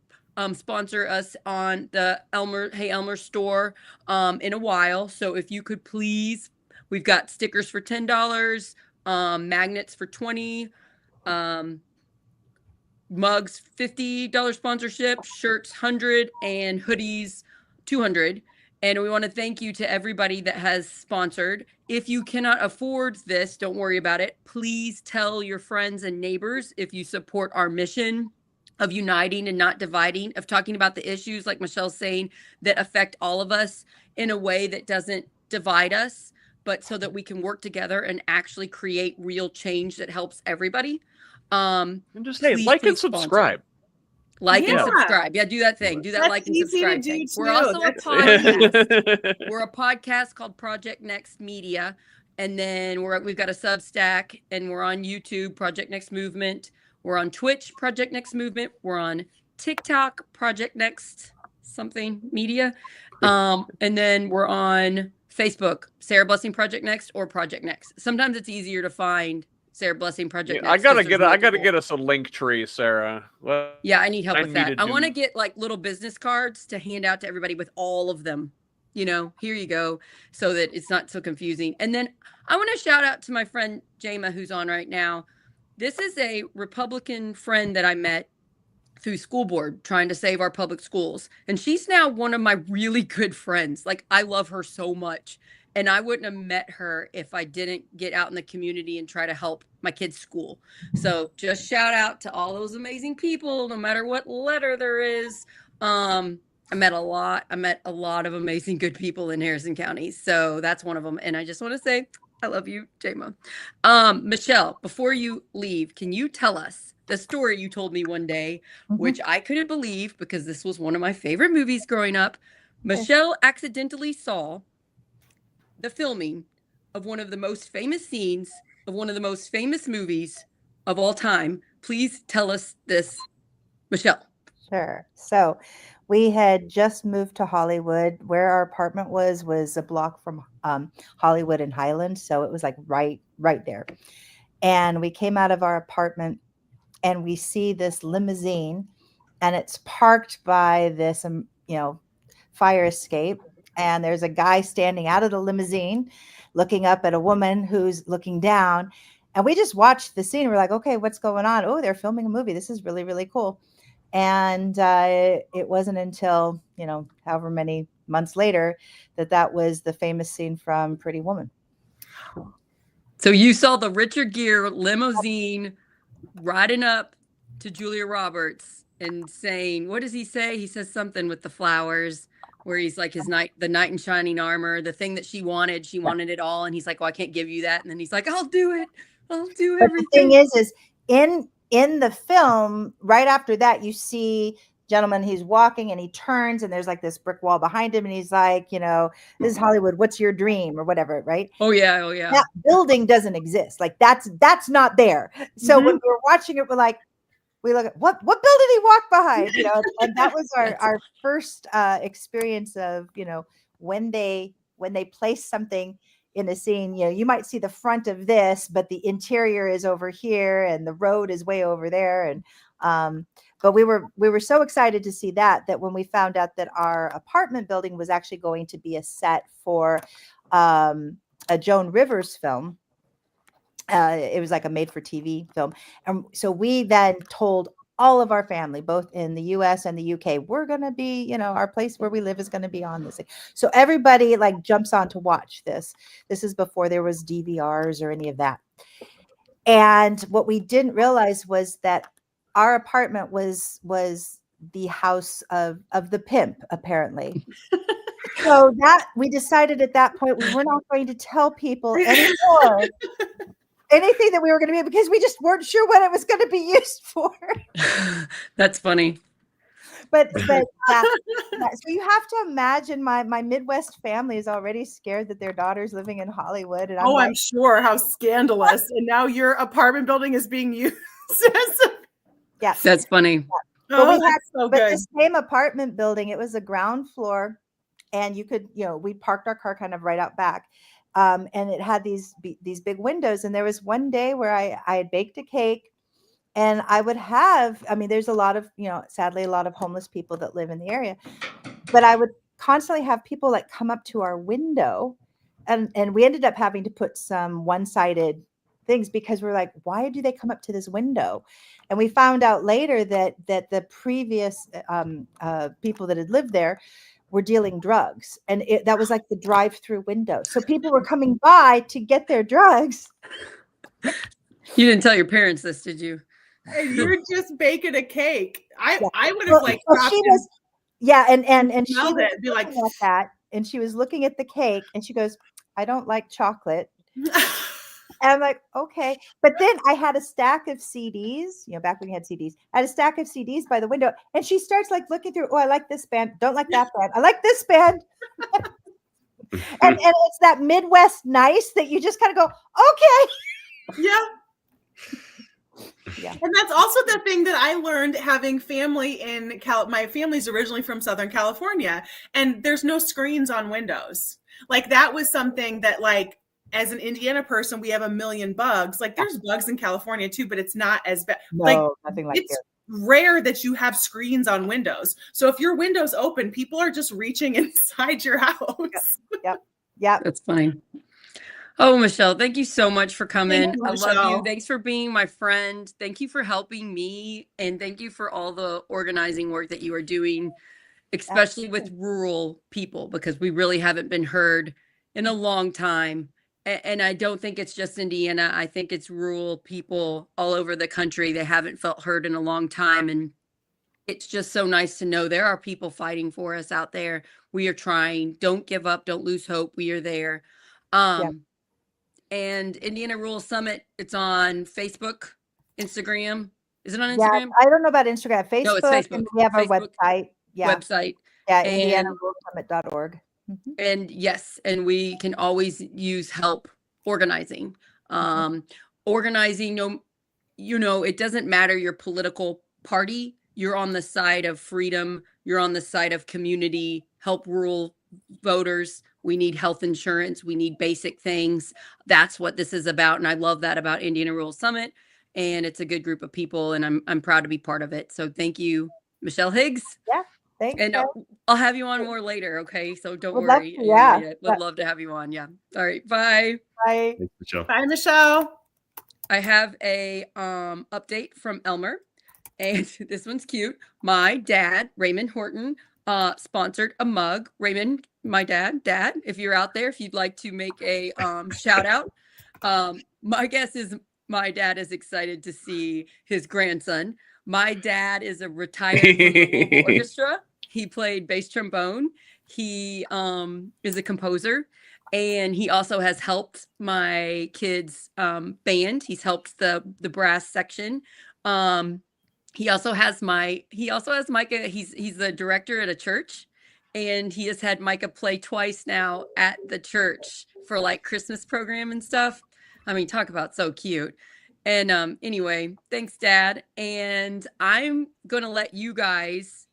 sponsor us on the Elmer store in a while. So if you could please, we've got stickers for $10, magnets for $20, mugs $50 sponsorship, shirts $100, and hoodies $200. And we want to thank you to everybody that has sponsored. If you cannot afford this, don't worry about it. Please tell your friends and neighbors if you support our mission of uniting and not dividing, of talking about the issues, like Michelle's saying, that affect all of us in a way that doesn't divide us, but so that we can work together and actually create real change that helps everybody. And just like and subscribe. Like and subscribe. Yeah, do that thing. Do that like and subscribe thing. We're also a podcast. We're a podcast called Project Next Media. And then we've got a Substack, and we're on YouTube, Project Next Movement. We're on Twitch, Project Next Movement. We're on TikTok, Project Next something media. And then we're on Facebook, Sarah Blessing Project Next or Project Next. Sometimes it's easier to find Sarah Blessing Project Next. I gotta get us a link tree, Sarah. Well, yeah, I need help with that. I want to get like little business cards to hand out to everybody with all of them. You know, here you go, so that it's not so confusing. And then I want to shout out to my friend Jama, who's on right now. This is a Republican friend that I met through school board trying to save our public schools. And she's now one of my really good friends. Like, I love her so much. And I wouldn't have met her if I didn't get out in the community and try to help my kids' school. So just shout out to all those amazing people, no matter what letter there is. I met a lot of amazing, good people in Harrison County. So that's one of them. And I just want to say, I love you, Jama. Michelle, before you leave, can you tell us the story you told me one day, which I couldn't believe because this was one of my favorite movies growing up. Michelle accidentally saw the filming of one of the most famous scenes of one of the most famous movies of all time. Please tell us this, Michelle. Sure. So we had just moved to Hollywood. Where our apartment was a block from Hollywood and Highland. So it was like right there. And we came out of our apartment and we see this limousine, and it's parked by this, fire escape. And there's a guy standing out of the limousine looking up at a woman who's looking down. And we just watched the scene. We're like, okay, what's going on? Oh, they're filming a movie. This is really, really cool. And it wasn't until, however many months later that was the famous scene from Pretty Woman. So you saw the Richard Gere limousine riding up to Julia Roberts and saying, what does he say? He says something with the flowers where he's like the knight in shining armor, the thing that she wanted it all. And he's like, oh, I can't give you that. And then he's like, I'll do it. I'll do everything. But the thing is in the film, right after that, you see gentleman, he's walking and he turns and there's like this brick wall behind him. And he's like, this is Hollywood. What's your dream or whatever. Right. Oh yeah. That building doesn't exist. Like that's not there. So when we were watching it, we look at what building he walked behind, and that was our first experience of, when they place something in a scene, you might see the front of this, but the interior is over here and the road is way over there. And but we were so excited to see that when we found out that our apartment building was actually going to be a set for a Joan Rivers film. It was like a made-for-TV film. And so we then told all of our family, both in the US and the UK, we're going to be, you know, our place where we live is going to be on this thing. So everybody like jumps on to watch this. This is before there was DVRs or any of that. And what we didn't realize was that our apartment was the house of the pimp, apparently. So that we decided at that point we were not going to tell people anymore anything that we were going to be, because we just weren't sure what it was going to be used for. That's funny. But yeah, so you have to imagine my Midwest family is already scared that their daughter's living in Hollywood. And I'm sure, how scandalous. And now your apartment building is being used as Yes. That's funny. Yeah. But the same apartment building, it was a ground floor, and you could, you know, we parked our car kind of right out back. And it had these big windows. And there was one day where I had baked a cake, and I would have, I mean, there's a lot of, you know, sadly, a lot of homeless people that live in the area, but I would constantly have people like come up to our window, and we ended up having to put some one-sided things, because we're like, why do they come up to this window? And we found out later that the previous people that had lived there were dealing drugs, and that was like the drive-through window. So people were coming by to get their drugs. You didn't tell your parents this, did you? And you're just baking a cake. I would have like she was, yeah, and she smelled was it, be like, looking at that, and she was looking at the cake, and she goes, I don't like chocolate. And I'm like, okay. But then I had a stack of CDs, you know, back when you had CDs, I had a stack of CDs by the window, and she starts like looking through, oh, I like this band, don't like that band, I like this band. and it's that Midwest nice that you just kind of go, okay. Yeah. Yeah. And that's also the thing that I learned having family in my family's originally from Southern California, and there's no screens on windows. Like that was something that, like, as an Indiana person, we have a million bugs. Like there's bugs in California too, but it's not as bad. No, like nothing like it's rare that you have screens on windows. So if your window's open, people are just reaching inside your house. Yep. That's funny. Oh, Michelle, thank you so much for coming. You, I love Michelle. you. Thanks for being my friend. Thank you for helping me. And thank you for all the organizing work that you are doing, especially with rural people, because we really haven't been heard in a long time. And I don't think it's just Indiana. I think it's rural people all over the country. They haven't felt heard in a long time. And it's just so nice to know there are people fighting for us out there. We are trying. Don't give up. Don't lose hope. We are there. And Indiana Rural Summit, it's on Facebook, Instagram. Is it on Instagram? Yeah, I don't know about Instagram. Facebook. No, it's Facebook. And we have our Facebook website. Yeah. Website. Yeah, And indianaruralsummit.org. And yes, and we can always use help organizing. Organizing, it doesn't matter your political party. You're on the side of freedom. You're on the side of community, help rural voters. We need health insurance. We need basic things. That's what this is about. And I love that about Indiana Rural Summit. And it's a good group of people, and I'm proud to be part of it. So thank you, Michelle Higgs. Yeah. Thanks. And I'll have you on more later. Okay. So don't Would worry. love to, yeah. Would love to have you on. Yeah. All right. Bye. Bye. Thanks, Michelle. Bye, Michelle. I have a update from Elmer, and this one's cute. My dad, Raymond Horton, sponsored a mug. Raymond, my dad, if you're out there, if you'd like to make a shout out, my guess is my dad is excited to see his grandson. My dad is a retired orchestra. He played bass trombone. He is a composer, and he also has helped my kids' band. He's helped the brass section. He also has Micah. He's the director at a church, and he has had Micah play twice now at the church for like Christmas program and stuff. I mean, talk about so cute. And anyway, thanks, Dad. And I'm gonna let you guys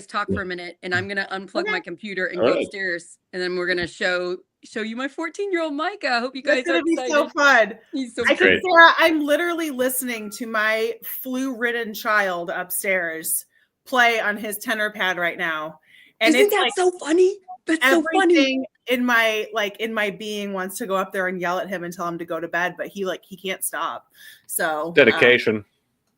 talk for a minute, and I'm gonna unplug my computer and go upstairs, and then we're gonna show you my 14-year-old Micah. I hope you guys are excited. It's gonna be so fun. He's so great. great. Sarah, I'm literally listening to my flu-ridden child upstairs play on his tenor pad right now. And Isn't it's that like, so funny? That's so funny. in my being wants to go up there and yell at him and tell him to go to bed, but he can't stop. So dedication.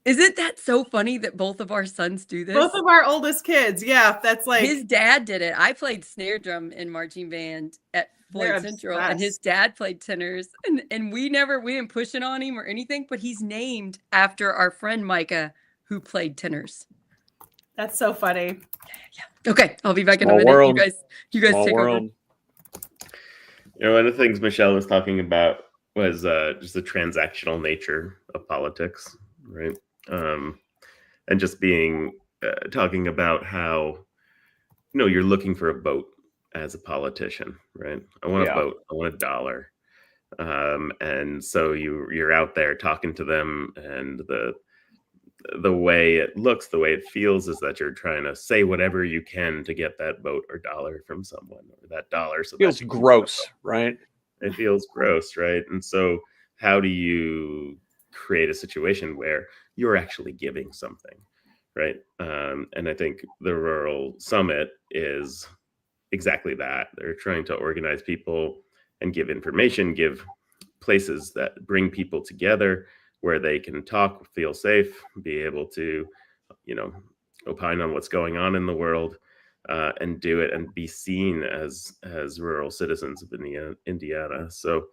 Isn't that so funny that both of our sons do this? Both of our oldest kids. Yeah. That's like his dad did it. I played snare drum in marching band at Floyd Central, and his dad played tenors, and we didn't push it on him or anything, but he's named after our friend Micah who played tenors. That's so funny. Yeah. Okay, I'll be back in a minute. World. You guys take over. You know, one of the things Michelle was talking about was just the transactional nature of politics, right? And just talking about how, you're looking for a vote as a politician, right? I want a vote. I want $1. And so you're out there talking to them, and the way it looks, the way it feels is that you're trying to say whatever you can to get that vote or $1 from someone, or that $1. So feels gross, right? It feels gross, right? And so how do you create a situation where you're actually giving something, right? And I think the Rural Summit is exactly that. They're trying to organize people and give information, give places that bring people together where they can talk, feel safe, be able to, opine on what's going on in the world, and do it and be seen as rural citizens of Indiana. So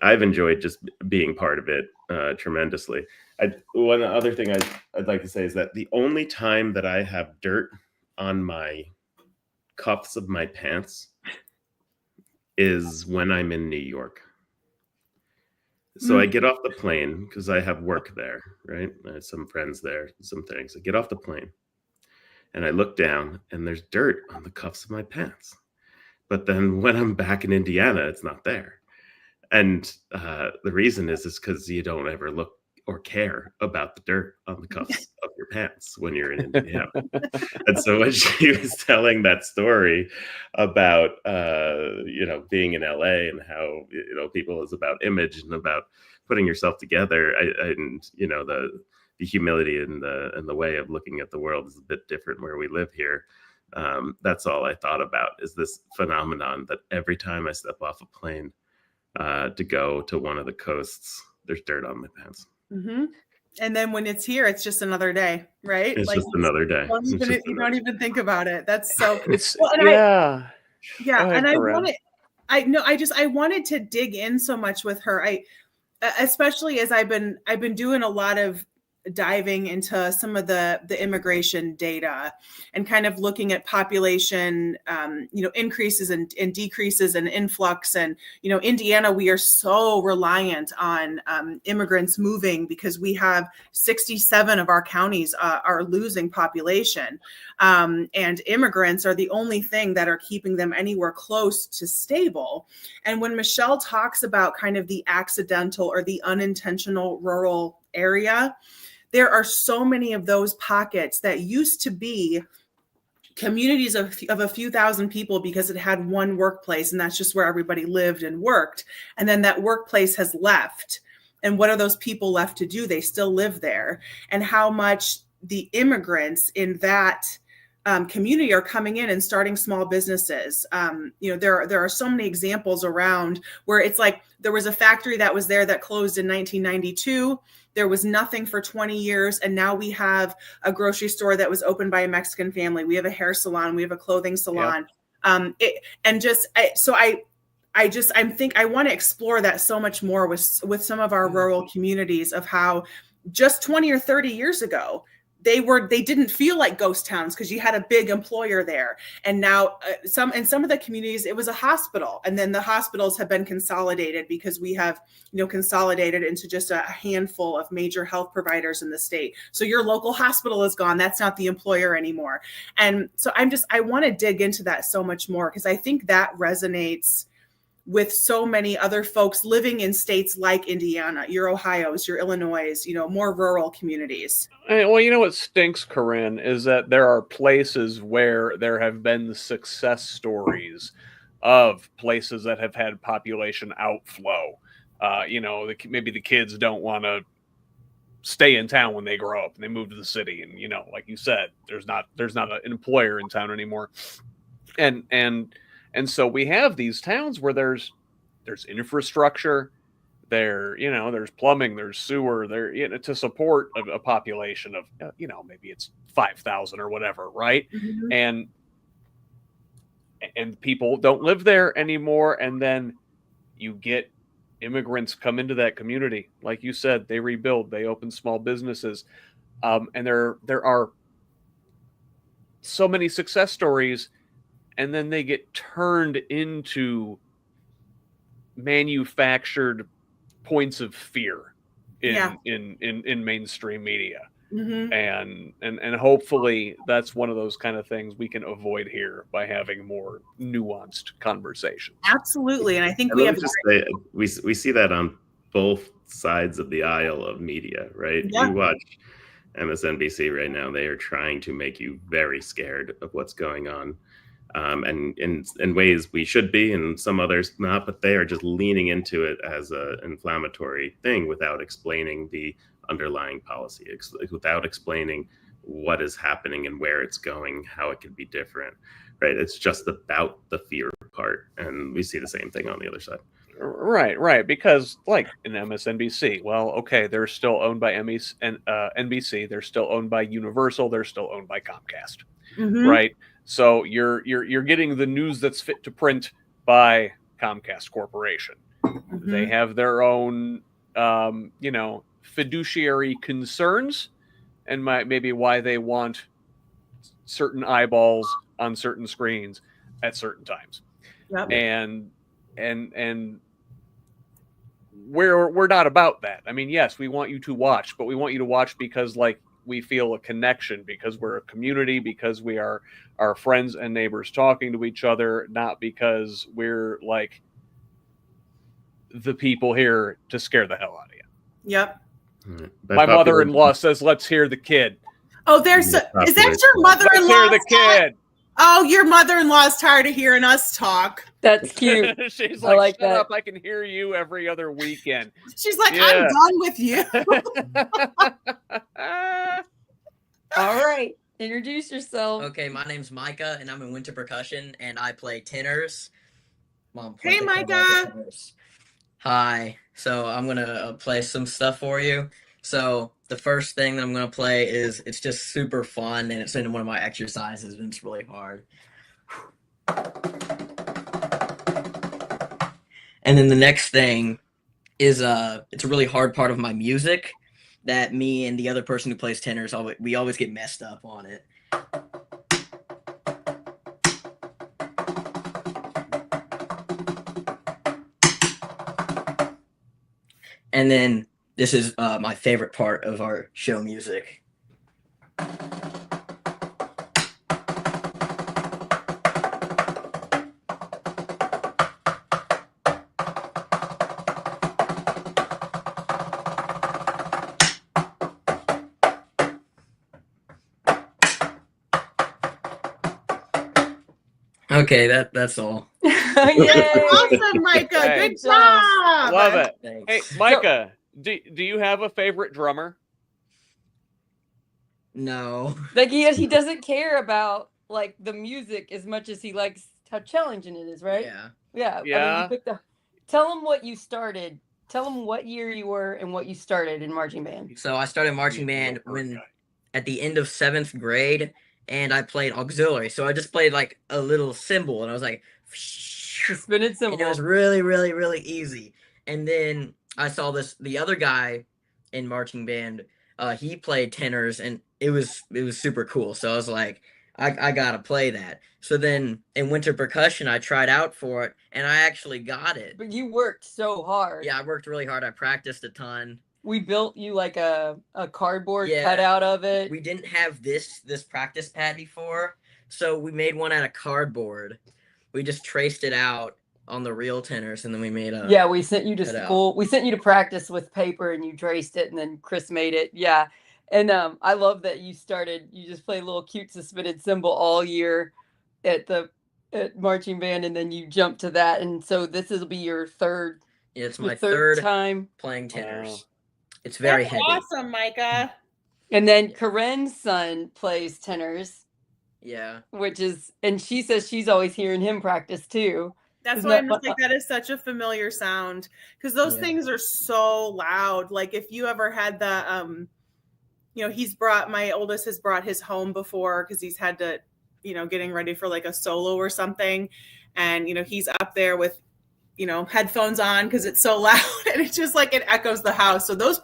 I've enjoyed just being part of it tremendously. One other thing I'd like to say is that the only time that I have dirt on my cuffs of my pants is when I'm in New York. So I get off the plane because I have work there, right? I have some friends there, some things. I get off the plane and I look down and there's dirt on the cuffs of my pants. But then when I'm back in Indiana, it's not there. And the reason is because you don't ever look or care about the dirt on the cuffs of your pants when you're in Indiana. And so when she was telling that story about, being in LA and how, people is about image and about putting yourself together, and the humility and the way of looking at the world is a bit different where we live here. That's all I thought about, is this phenomenon that every time I step off a plane to go to one of the coasts, there's dirt on my pants. Mm-hmm. And then when it's here, it's just another day, right? It's just another day. You don't even think about it. That's so. And I wanted to dig in so much with her. Especially as I've been doing a lot of diving into some of the immigration data and kind of looking at population, increases and decreases and influx. And, Indiana, we are so reliant on immigrants moving because we have 67 of our counties are losing population. And immigrants are the only thing that are keeping them anywhere close to stable. And when Michelle talks about kind of the accidental or the unintentional rural area, there are so many of those pockets that used to be communities of a few thousand people because it had one workplace, and that's just where everybody lived and worked. And then that workplace has left. And what are those people left to do? They still live there. And how much the immigrants in that community are coming in and starting small businesses. There are so many examples around where it's like there was a factory that was there that closed in 1992. There was nothing for 20 years. And now we have a grocery store that was opened by a Mexican family. We have a hair salon. We have a clothing salon. I want to explore that so much more with some of our rural communities, of how just 20 or 30 years ago, they didn't feel like ghost towns because you had a big employer there. And now in some of the communities, it was a hospital. And then the hospitals have been consolidated because we have, consolidated into just a handful of major health providers in the state. So your local hospital is gone. That's not the employer anymore. And so I want to dig into that so much more, because I think that resonates with so many other folks living in states like Indiana, your Ohio's, your Illinois', more rural communities. Well, what stinks, Corinne, is that there are places where there have been success stories of places that have had population outflow. Maybe the kids don't want to stay in town when they grow up and they move to the city. And, like you said, there's not an employer in town anymore. And And so we have these towns where there's infrastructure, there's plumbing, there's sewer, to support a population of maybe it's 5,000 or whatever, right? Mm-hmm. And people don't live there anymore, and then you get immigrants come into that community, like you said, they rebuild, they open small businesses, and there are so many success stories, and then they get turned into manufactured points of fear in mainstream media. Mm-hmm. And hopefully that's one of those kind of things we can avoid here by having more nuanced conversations. Absolutely. And I think we see that on both sides of the aisle of media, right? Yeah. You watch MSNBC right now, they are trying to make you very scared of what's going on. And in ways we should be, and some others not, but they are just leaning into it as an inflammatory thing without explaining the underlying policy, without explaining what is happening and where it's going, how it could be different, right? It's just about the fear part, and we see the same thing on the other side. Right, because like in MSNBC, well, okay, they're still owned by NBC, they're still owned by Universal, they're still owned by Comcast, right? So you're getting the news that's fit to print by Comcast Corporation. They have their own, fiduciary concerns, and maybe why they want certain eyeballs on certain screens at certain times. Yep. And we're not about that. I mean, yes, we want you to watch, but we want you to watch because we feel a connection, because we're a community, because we are our friends and neighbors talking to each other, not because we're like the people here to scare the hell out of you. Yep. My mother-in-law says, "Let's hear the kid." Oh, is that your mother-in-law? Let's hear the kid. Oh, your mother-in-law is tired of hearing us talk. That's cute. She's like, shut up, I can hear you every other weekend. She's like, I'm done with you. All right. Introduce yourself. Okay, my name's Micah, and I'm in Winter Percussion, and I play tenors. Mom, hey, Micah. Hi. So I'm going to play some stuff for you. So the first thing that I'm going to play it's just super fun, and it's in one of my exercises, and it's really hard. And then the next thing is it's a really hard part of my music that me and the other person who plays tenors, we always get messed up on it. And then this is my favorite part of our show music. Okay, that's all. Awesome, Micah. Good job. Love it. Thanks. Hey, Micah, do you have a favorite drummer? No. Like he doesn't care about like the music as much as he likes how challenging it is, right? Yeah. I mean, tell him what you started. Tell him what year you were and what you started in marching band. So I started marching band at the end of 7th grade, and I played auxiliary. So I just played like a little cymbal, and I was like, spinning cymbal. And it was really, really, really easy. And then I saw the other guy in marching band. He played tenors, and it was super cool. So I was like, I gotta play that. So then in Winter Percussion, I tried out for it, and I actually got it. But you worked so hard. Yeah, I worked really hard. I practiced a ton. We built you like a cardboard cutout of it. We didn't have this practice pad before, so we made one out of cardboard. We just traced it out on the real tenors, and then we made a we sent you to school. We sent you to practice with paper, and you traced it, and then Chris made it. Yeah. And I love that you just played a little cute suspended cymbal all year at marching band, and then you jumped to that. And so this will be your third. Yeah, it's my third time playing tenors. Wow. It's very heavy. Awesome, Micah. And then Corinne's son plays tenors. Yeah. And she says she's always hearing him practice too. That's why I'm just like, that is such a familiar sound, because those things are so loud. Like if you ever had the, my oldest has brought his home before because he's had to, getting ready for like a solo or something. And, he's up there with, headphones on because it's so loud and it's just like it echoes the house. So those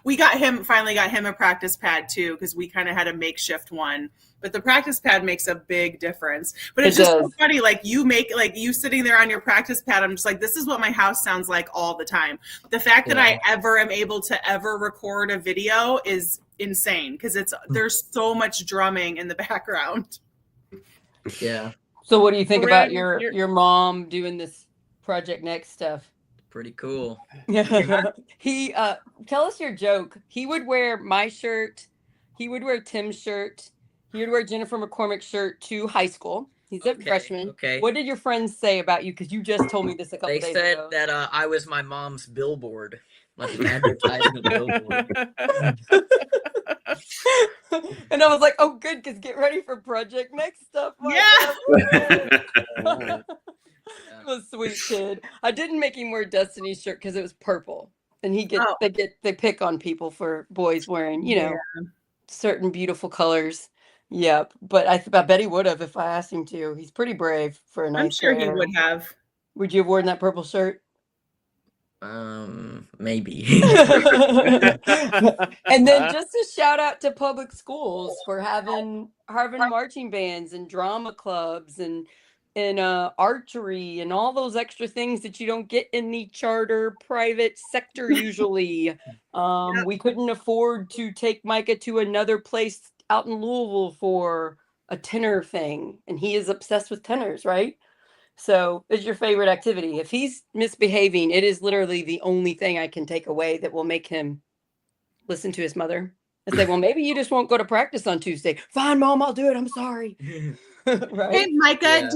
we finally got him a practice pad too, because we kind of had a makeshift one. But the practice pad makes a big difference. But it's just so funny, like you sitting there on your practice pad, I'm just like, this is what my house sounds like all the time. The fact that I ever am able to ever record a video is insane, because there's so much drumming in the background. Yeah. So what do you think about your mom doing this Project Next stuff? Pretty cool. He tell us your joke. He would wear my shirt, he would wear Tim's shirt, he would wear Jennifer McCormick's shirt to high school. He's a freshman. Okay. What did your friends say about you? Because you just told me this a couple days ago. They said that I was my mom's billboard, like an advertisement billboard. And I was like, oh, good, because get ready for Project Next stuff. A sweet kid. I didn't make him wear Destiny's shirt because it was purple, and they pick on people for boys wearing certain beautiful colors. Yep, but I bet he would have if I asked him to. He's pretty brave for a nice. I'm sure he would have. Would you have worn that purple shirt? Maybe. And then just a shout out to public schools for having marching bands and drama clubs and archery and all those extra things that you don't get in the charter private sector usually. We couldn't afford to take Micah to another place out in Louisville for a tenor thing, and he is obsessed with tenors, right? So it's your favorite activity. If he's misbehaving, it is literally the only thing I can take away that will make him listen to his mother and say, well, maybe you just won't go to practice on Tuesday. Fine, Mom, I'll do it. I'm sorry. Right? Hey, Micah,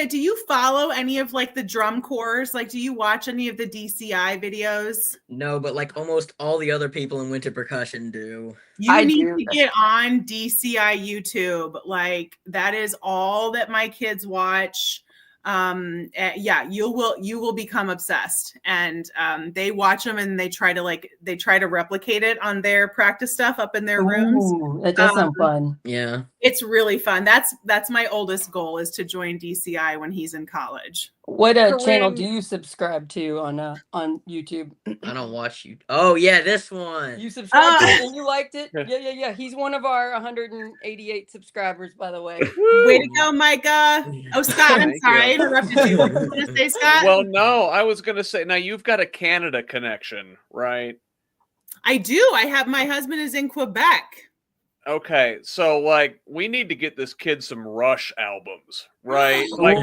do you follow any of like the drum corps? Like, do you watch any of the DCI videos? No, but like almost all the other people in winter percussion do. You need to get on DCI YouTube. Like, that is all that my kids watch. You will become obsessed, and they watch them and they try to replicate it on their practice stuff up in their rooms. That does sound fun. Yeah, it's really fun. That's my oldest goal, is to join DCI when he's in college. What channel do you subscribe to on YouTube? I don't watch you. Oh yeah, this one. You subscribed to it and you liked it? Yeah. He's one of our 188 subscribers, by the way. Way to go, Micah. Oh, Scott, I'm sorry, I interrupted you. What were you going to say, Scott? Well, no, I was going to say, now you've got a Canada connection, right? I do. My husband is in Quebec. Okay, so like we need to get this kid some Rush albums, right? Like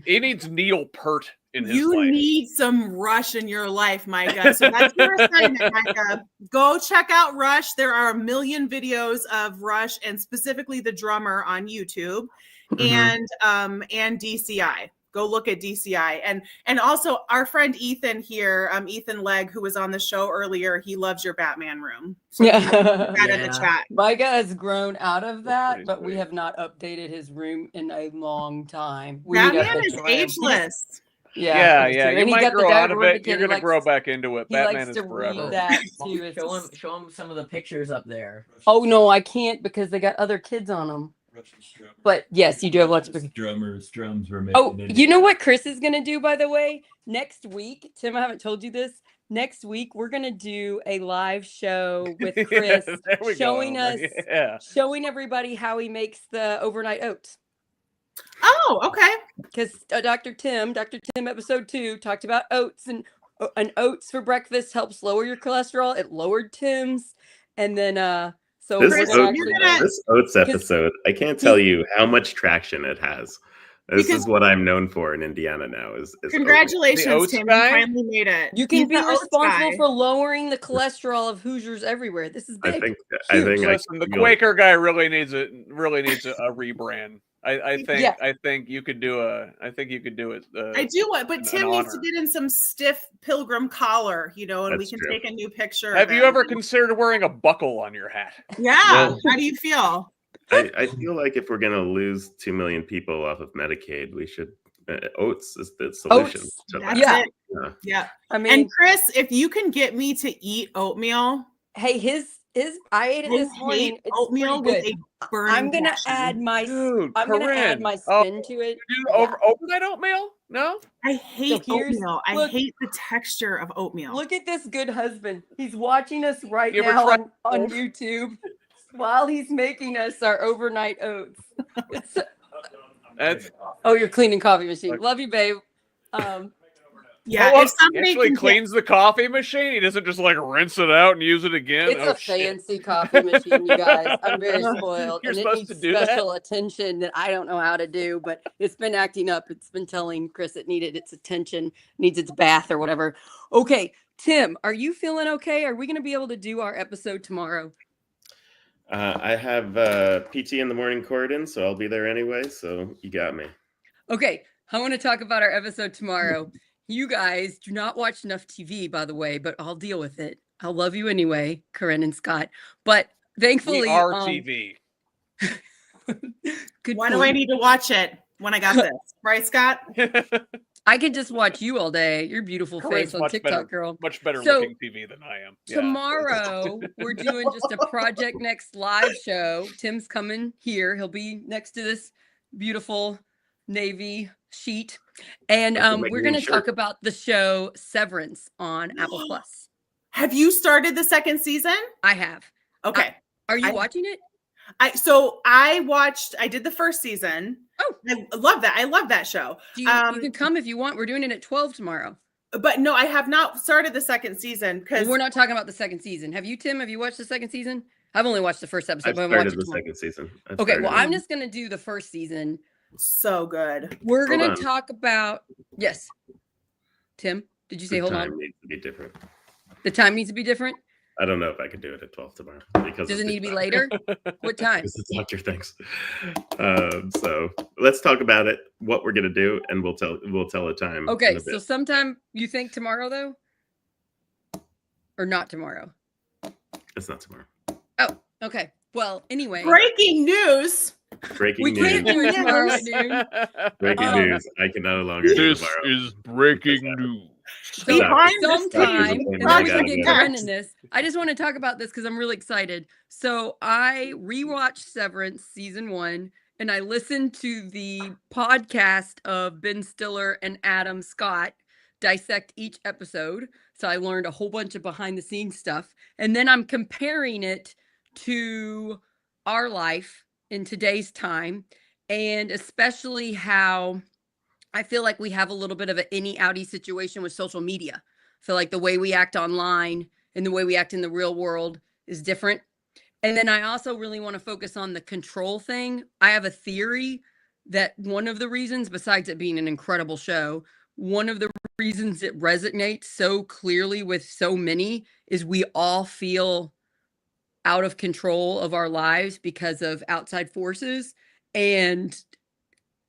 he needs Neil Peart in his life. You need some Rush in your life, Micah. So that's your assignment, Micah. Go check out Rush. There are a million videos of Rush, and specifically the drummer, on YouTube, and DCI. Go look at DCI. And also our friend Ethan here, Ethan Legg, who was on the show earlier, he loves your Batman room. So in the chat. Micah has grown out of that, but we have not updated his room in a long time. Batman is ageless. Yeah. You might grow out of it. You're going to grow back into it. Batman is forever. Show him some of the pictures up there. Oh, no, I can't, because they got other kids on them. But yes, you do have lots of drums were made. Oh, you know what Chris is going to do, by the way? Next week, Tim, I haven't told you this. Next week, we're going to do a live show with Chris, showing everybody how he makes the overnight oats. Oh, okay. Because Dr. Tim, episode 2, talked about oats, and oats for breakfast helps lower your cholesterol. It lowered Tim's. And then, so this oats episode, I can't tell you how much traction it has. This is what I'm known for in Indiana now. Is congratulations, Tim! You finally made it. You can be responsible for lowering the cholesterol of Hoosiers everywhere. This is big. I think the Quaker guy really needs a rebrand. I think you could do it. I do it, but Tim needs to get in some stiff pilgrim collar, and we can take a new picture. Have you ever considered wearing a buckle on your hat? Yeah. How do you feel? I feel like if we're going to lose 2 million people off of Medicaid, we should oats is the solution to That's that. it. Yeah. I mean, and Chris, if you can get me to eat oatmeal. Hey, I ate it this morning. It's oatmeal pretty with good. a burning I'm gonna passion. add my Dude, I'm gonna add Corinne. my spin to it. Overnight oatmeal? No? I hate oatmeal. I hate the texture of oatmeal. Look at this good husband. He's watching us right now on YouTube while he's making us our overnight oats. Oh, you're cleaning coffee machine. Love you, babe. Yeah, if somebody actually cleans the coffee machine, he doesn't just like rinse it out and use it again. It's a fancy coffee machine, you guys. I'm very spoiled. You're and it supposed needs to do special attention that I don't know how to do, but it's been acting up. It's been telling Chris it needed its attention, needs its bath or whatever. Okay, Tim, are you feeling okay? Are we going to be able to do our episode tomorrow? I have PT in the morning, Corden, so I'll be there anyway. So you got me. Okay, I want to talk about our episode tomorrow. You guys do not watch enough TV, by the way, but I'll deal with it. I'll love you anyway, Corinne and Scott. But thankfully, we are TV. Why do I need to watch it when I got this? Right, Scott? I can just watch you all day. Your beautiful face on TikTok, girl. Much better looking TV than I am. Yeah. Tomorrow, we're doing just a Project Next live show. Tim's coming here. He'll be next to this beautiful navy sheet. And we're going to talk about the show Severance on Apple Plus. Have you started the second season? I have. Okay. Are you watching it? I did the first season. Oh, I love that. I love that show. You can come if you want. We're doing it at 12 tomorrow. But no, I have not started the second season because we're not talking about the second season. Have you, Tim? Have you watched the second season? I've only watched the first episode. I've started the second season. Okay, well, I'm just going to do the first season. So good. We're going to talk about, yes. Tim, did you say hold on? The time needs to be different. The time needs to be different? I don't know if I could do it at 12 tomorrow. Because does it need to be later? What time? Because the doctor thinks. So let's talk about it, what we're going to do, and we'll tell a time. Okay, so sometime you think tomorrow, though? Or not tomorrow? It's not tomorrow. Oh, okay. Well, anyway. Breaking news. Breaking news. We can't do it tomorrow at noon. Breaking news. I can no longer do this tomorrow. Is breaking news. So sometime, and then we can get Corinne in this. I just want to talk about this because I'm really excited. So I rewatched Severance season 1, and I listened to the podcast of Ben Stiller and Adam Scott dissect each episode. So I learned a whole bunch of behind the scenes stuff. And then I'm comparing it to our life in today's time, and especially how I feel like we have a little bit of an innie-outie situation with social media. I feel like the way we act online and the way we act in the real world is different. And then I also really want to focus on the control thing. I have a theory that one of the reasons, besides it being an incredible show, one of the reasons it resonates so clearly with so many is we all feel out of control of our lives because of outside forces. And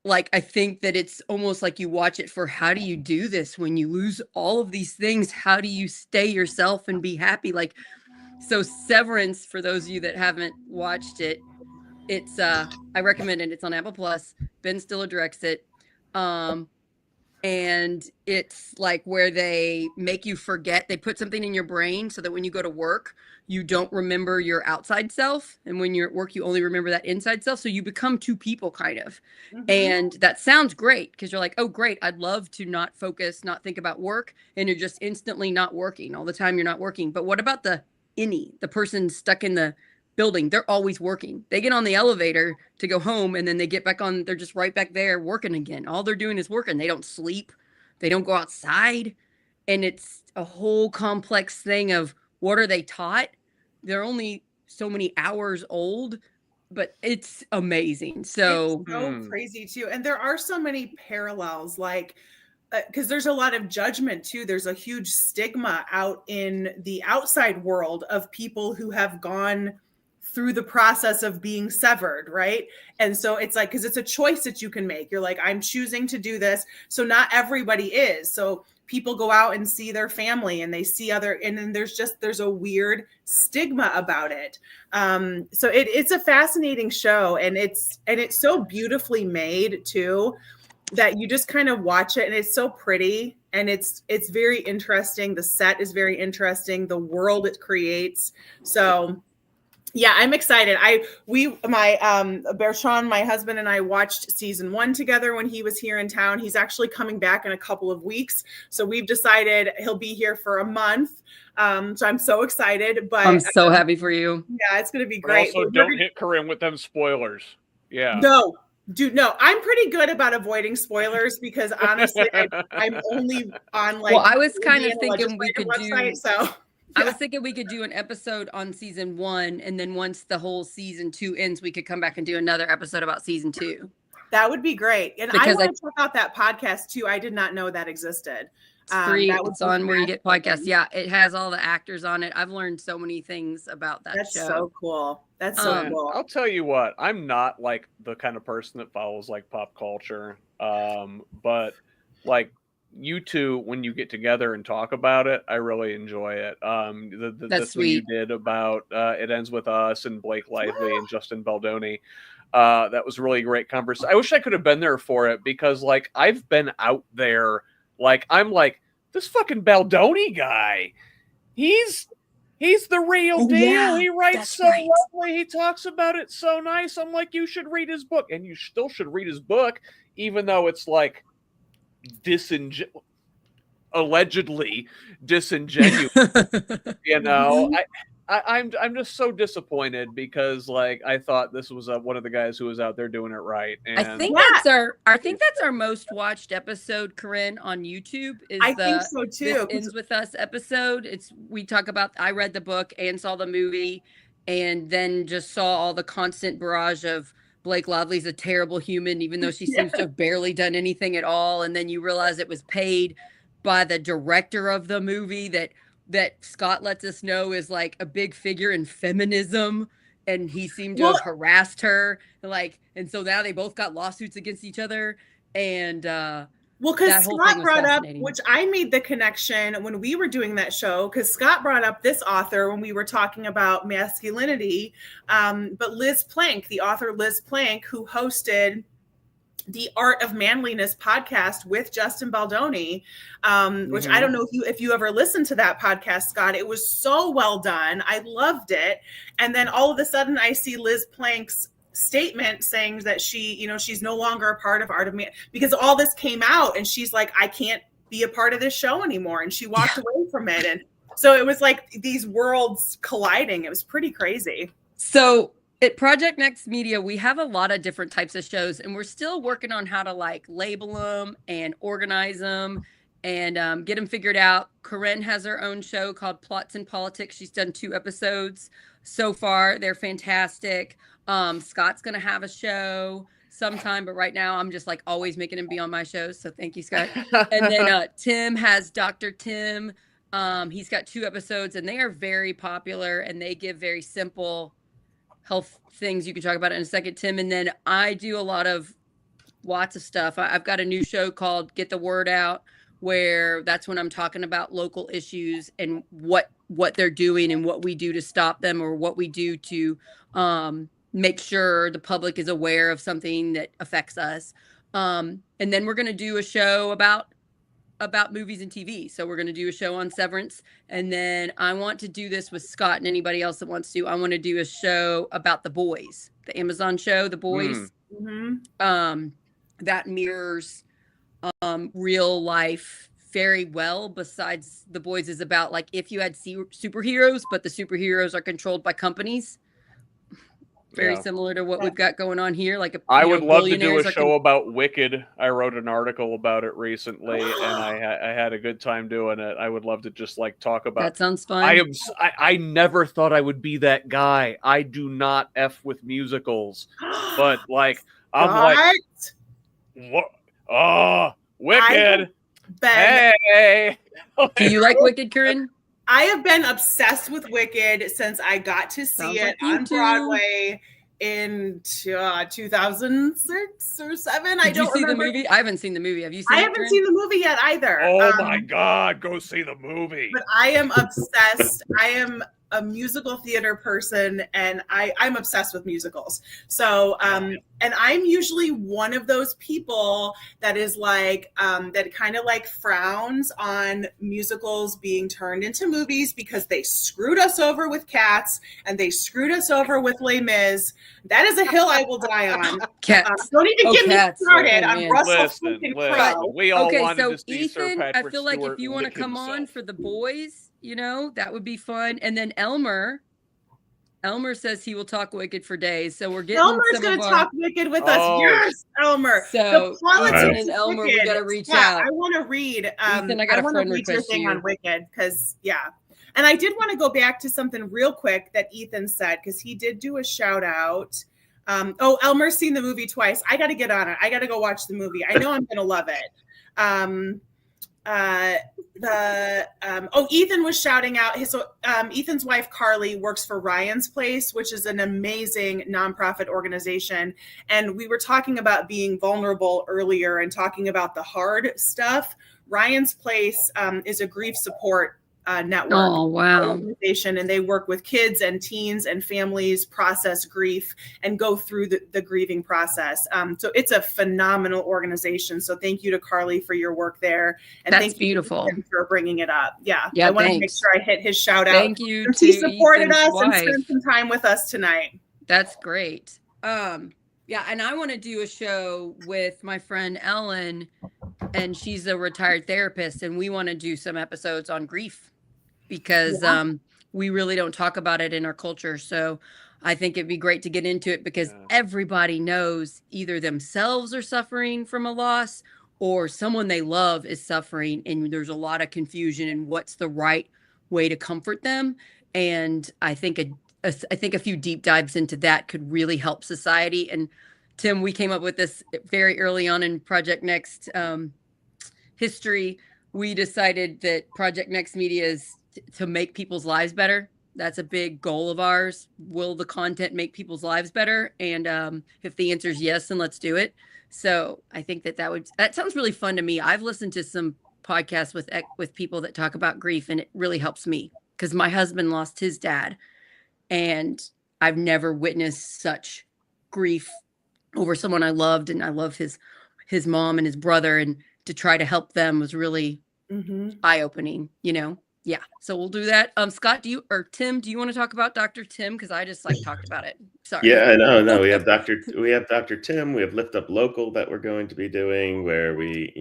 like, I think that it's almost like you watch it for how do you do this when you lose all of these things? How do you stay yourself and be happy? Like, so Severance, for those of you that haven't watched it, it's I recommend it. It's on Apple Plus. Ben Stiller directs it. And it's like where they make you forget, they put something in your brain so that when you go to work, you don't remember your outside self. And when you're at work, you only remember that inside self. So you become two people kind of. Mm-hmm. And that sounds great because you're like, oh, great. I'd love to not focus, not think about work. And you're just instantly not working all the time. You're not working. But what about the innie, the person stuck in the building? They're always working. They get on the elevator to go home and then they get back on. They're just right back there working again. All they're doing is working. They don't sleep. They don't go outside. And it's a whole complex thing of what are they taught? They're only so many hours old, but it's amazing. So it's so crazy too. And there are so many parallels, like, because there's a lot of judgment too. There's a huge stigma out in the outside world of people who have gone through the process of being severed, right? And so it's like, because it's a choice that you can make. You're like, I'm choosing to do this. So not everybody is. So people go out and see their family and they see and then there's a weird stigma about it. So it's a fascinating show, and it's so beautifully made too, that you just kind of watch it, and it's so pretty, and it's very interesting. The set is very interesting, the world it creates. So yeah, I'm excited. Bertrand, my husband, and I watched season 1 together when he was here in town. He's actually coming back in a couple of weeks. So we've decided he'll be here for a month. So I'm so excited, but I'm so happy for you. Yeah, it's going to be great. But also, don't hit Corinne with them spoilers. Yeah. No, I'm pretty good about avoiding spoilers, because honestly, I'm only on Well, I was kind of thinking we could website, do. I was thinking we could do an episode on season 1, and then once the whole season 2 ends, we could come back and do another episode about season 2. That would be great. And I want to check out that podcast too. I did not know that existed. It's free. It's on where you get podcasts. Yeah, it has all the actors on it. I've learned so many things about that show. That's so cool. That's so cool. I'll tell you what, I'm not like the kind of person that follows like pop culture. But like you two, when you get together and talk about it, I really enjoy it. That's what you did about It Ends With Us and Blake Lively and Justin Baldoni. That was a really great conversation. I wish I could have been there for it, because like I've been out there, like I'm like, this fucking Baldoni guy, he's the real deal. Yeah, he writes so lovely. He talks about it so nice. I'm like, you should read his book, and you still should read his book, even though it's like allegedly disingenuous. You know, I'm just so disappointed, because like I thought this was one of the guys who was out there doing it right. And I think that's our most watched episode, Corinne, on YouTube. I think so too. This Ends With Us episode. We talk about. I read the book and saw the movie, and then just saw all the constant barrage of Blake Lively's a terrible human, even though she seems to have barely done anything at all. And then you realize it was paid by the director of the movie that Scott lets us know is like a big figure in feminism, and he seemed to have harassed her, and so now they both got lawsuits against each other. And because Scott brought up, which I made the connection when we were doing that show, because Scott brought up this author when we were talking about masculinity, but Liz Plank, the author Liz Plank, who hosted the Art of Manliness podcast with Justin Baldoni, which I don't know if you ever listened to that podcast, Scott. It was so well done. I loved it. And then all of a sudden I see Liz Plank's statement saying that she's no longer a part of Art of Man, because all this came out, and she's like, I can't be a part of this show anymore. And she walked away from it. And so it was like these worlds colliding. It was pretty crazy. So at Project Next Media, we have a lot of different types of shows, and we're still working on how to like label them and organize them and get them figured out. Corinne has her own show called Plots and Politics. She's done 2 episodes so far. They're fantastic. Scott's going to have a show sometime, but right now I'm just like always making him be on my shows. So thank you, Scott. And then Tim has Dr. Tim. He's got 2 episodes, and they are very popular, and they give very simple health things. You can talk about it in a second, Tim. And then I do lots of stuff. I've got a new show called Get the Word Out, where that's when I'm talking about local issues and what they're doing and what we do to stop them, or what we do to make sure the public is aware of something that affects us. And then we're going to do a show about movies and TV. So we're going to do a show on Severance. And then I want to do this with Scott and anybody else that wants to. I want to do a show about The Boys, the Amazon show, The Boys. That mirrors real life very well. Besides, The Boys is about like if you had superheroes, but the superheroes are controlled by companies. Very similar to what we've got going on here. Like I would love to do a show about Wicked. I wrote an article about it recently, and I had a good time doing it. I would love to just like talk about. That sounds fun. I never thought I would be that guy. I do not F with musicals, but like I'm like, what? Wicked. Hey. Do you like Wicked, Corinne? I have been obsessed with Wicked since I got to see it on Broadway. in 2006 or 7. Did you see the movie? I haven't seen the movie. Have you seen I it? haven't seen the movie yet either. Oh my God, go see the movie. But I am obsessed. I am a musical theater person, and I'm obsessed with musicals. So, and I'm usually one of those people that is like, that kind of like frowns on musicals being turned into movies because they screwed us over with Cats and they screwed us over with Les Mis. That is a hill I will die on. Cats. Don't even get me started on Russell Listen, Crowe. we all okay, wanted so to see Ethan, Sir Patrick I feel like Stewart if you want to lick come on himself. for the boys, you know, that would be fun. And then Elmer says he will talk Wicked for days. So we're getting Elmer's going to talk Wicked with us. Yes, Elmer. So the politics Ethan of and Elmer, we Wicked. got to reach Yeah, out. I want to read. Ethan, I got a want friend to read your request thing you. on Wicked because and I did want to go back to something real quick that Ethan said because he did do a shout out. Elmer's seen the movie twice. I got to get on it. I got to go watch the movie. I know I'm going to love it. Ethan was shouting out Ethan's wife Carly works for Ryan's Place, which is an amazing nonprofit organization, and we were talking about being vulnerable earlier and talking about the hard stuff. Ryan's Place is a grief support network organization, and they work with kids and teens and families process grief and go through the grieving process. So it's a phenomenal organization. So thank you to Carly for your work there, and That's thank beautiful. you for bringing it up. Yeah, yeah I want to make sure I hit his shout out. Thank you. He supported Ethan's us wife. and spent some time with us tonight. That's great. Yeah, and I want to do a show with my friend Ellen, and she's a retired therapist, and we want to do some episodes on grief because we really don't talk about it in our culture. So I think it'd be great to get into it because everybody knows either themselves are suffering from a loss or someone they love is suffering, and there's a lot of confusion in what's the right way to comfort them. And I think a few deep dives into that could really help society. And Tim, we came up with this very early on in Project Next history. We decided that Project Next Media is to make people's lives better. That's a big goal of ours. Will the content make people's lives better? And if the answer is yes, then let's do it. So I think that sounds really fun to me. I've listened to some podcasts with people that talk about grief, and it really helps me because my husband lost his dad, and I've never witnessed such grief over someone I loved, and I love his mom and his brother, and to try to help them was really eye-opening, you know? Yeah. So we'll do that. Scott, Tim, do you want to talk about Dr. Tim? Because I just talked about it. Sorry. Yeah, no. We have Dr. Tim. We have Lift Up Local that we're going to be doing where we,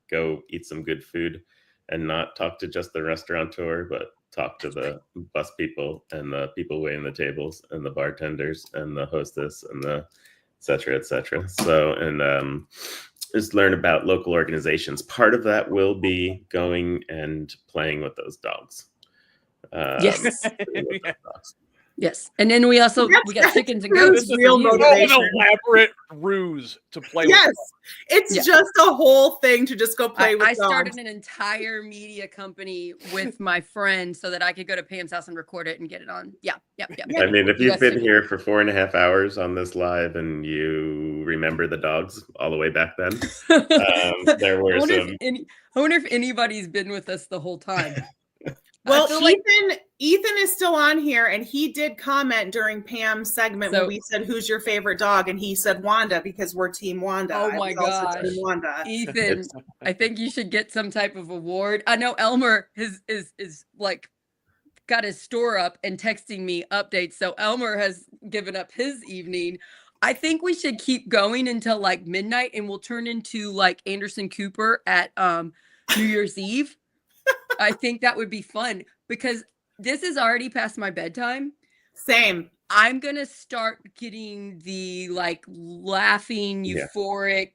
go eat some good food and not talk to just the restaurateur, but talk to the bus people and the people waiting the tables and the bartenders and the hostess and the et cetera, et cetera. So, and just learn about local organizations. Part of that will be going and playing with those dogs. Yes. Yes. And then we got chickens and goats. Real motivation. An elaborate ruse to play with. It's just a whole thing to just go play with dogs. I started an entire media company with my friend so that I could go to Pam's house and record it and get it on. Yeah. I mean, if you've been here for 4.5 hours on this live and you remember the dogs all the way back then, there were some. I wonder if anybody's been with us the whole time. Well, Ethan is still on here, and he did comment during Pam's segment when we said, "Who's your favorite dog?" And he said Wanda because we're Team Wanda. Oh my gosh, Wanda. Ethan, I think you should get some type of award. I know Elmer is got his store up and texting me updates. So Elmer has given up his evening. I think we should keep going until midnight, and we'll turn into Anderson Cooper at New Year's Eve. I think that would be fun because this is already past my bedtime. Same. I'm going to start getting the laughing, euphoric,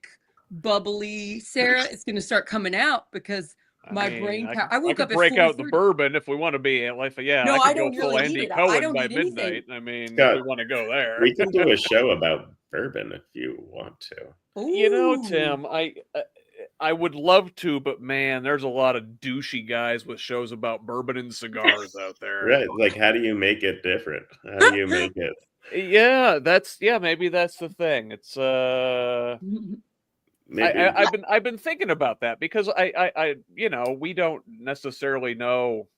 bubbly Sarah. It's going to start coming out because my brain power. I woke up at break out the bourbon if we want to be no, I could go full Andy Cohen by midnight. I mean, Scott, if we want to go there. We can do a show about bourbon if you want to. Ooh. Tim, I would love to, but man, there's a lot of douchey guys with shows about bourbon and cigars out there. Right. Like, how do you make it different? How do you make it? Yeah, maybe that's the thing. It's Maybe. I've been thinking about that because I we don't necessarily know.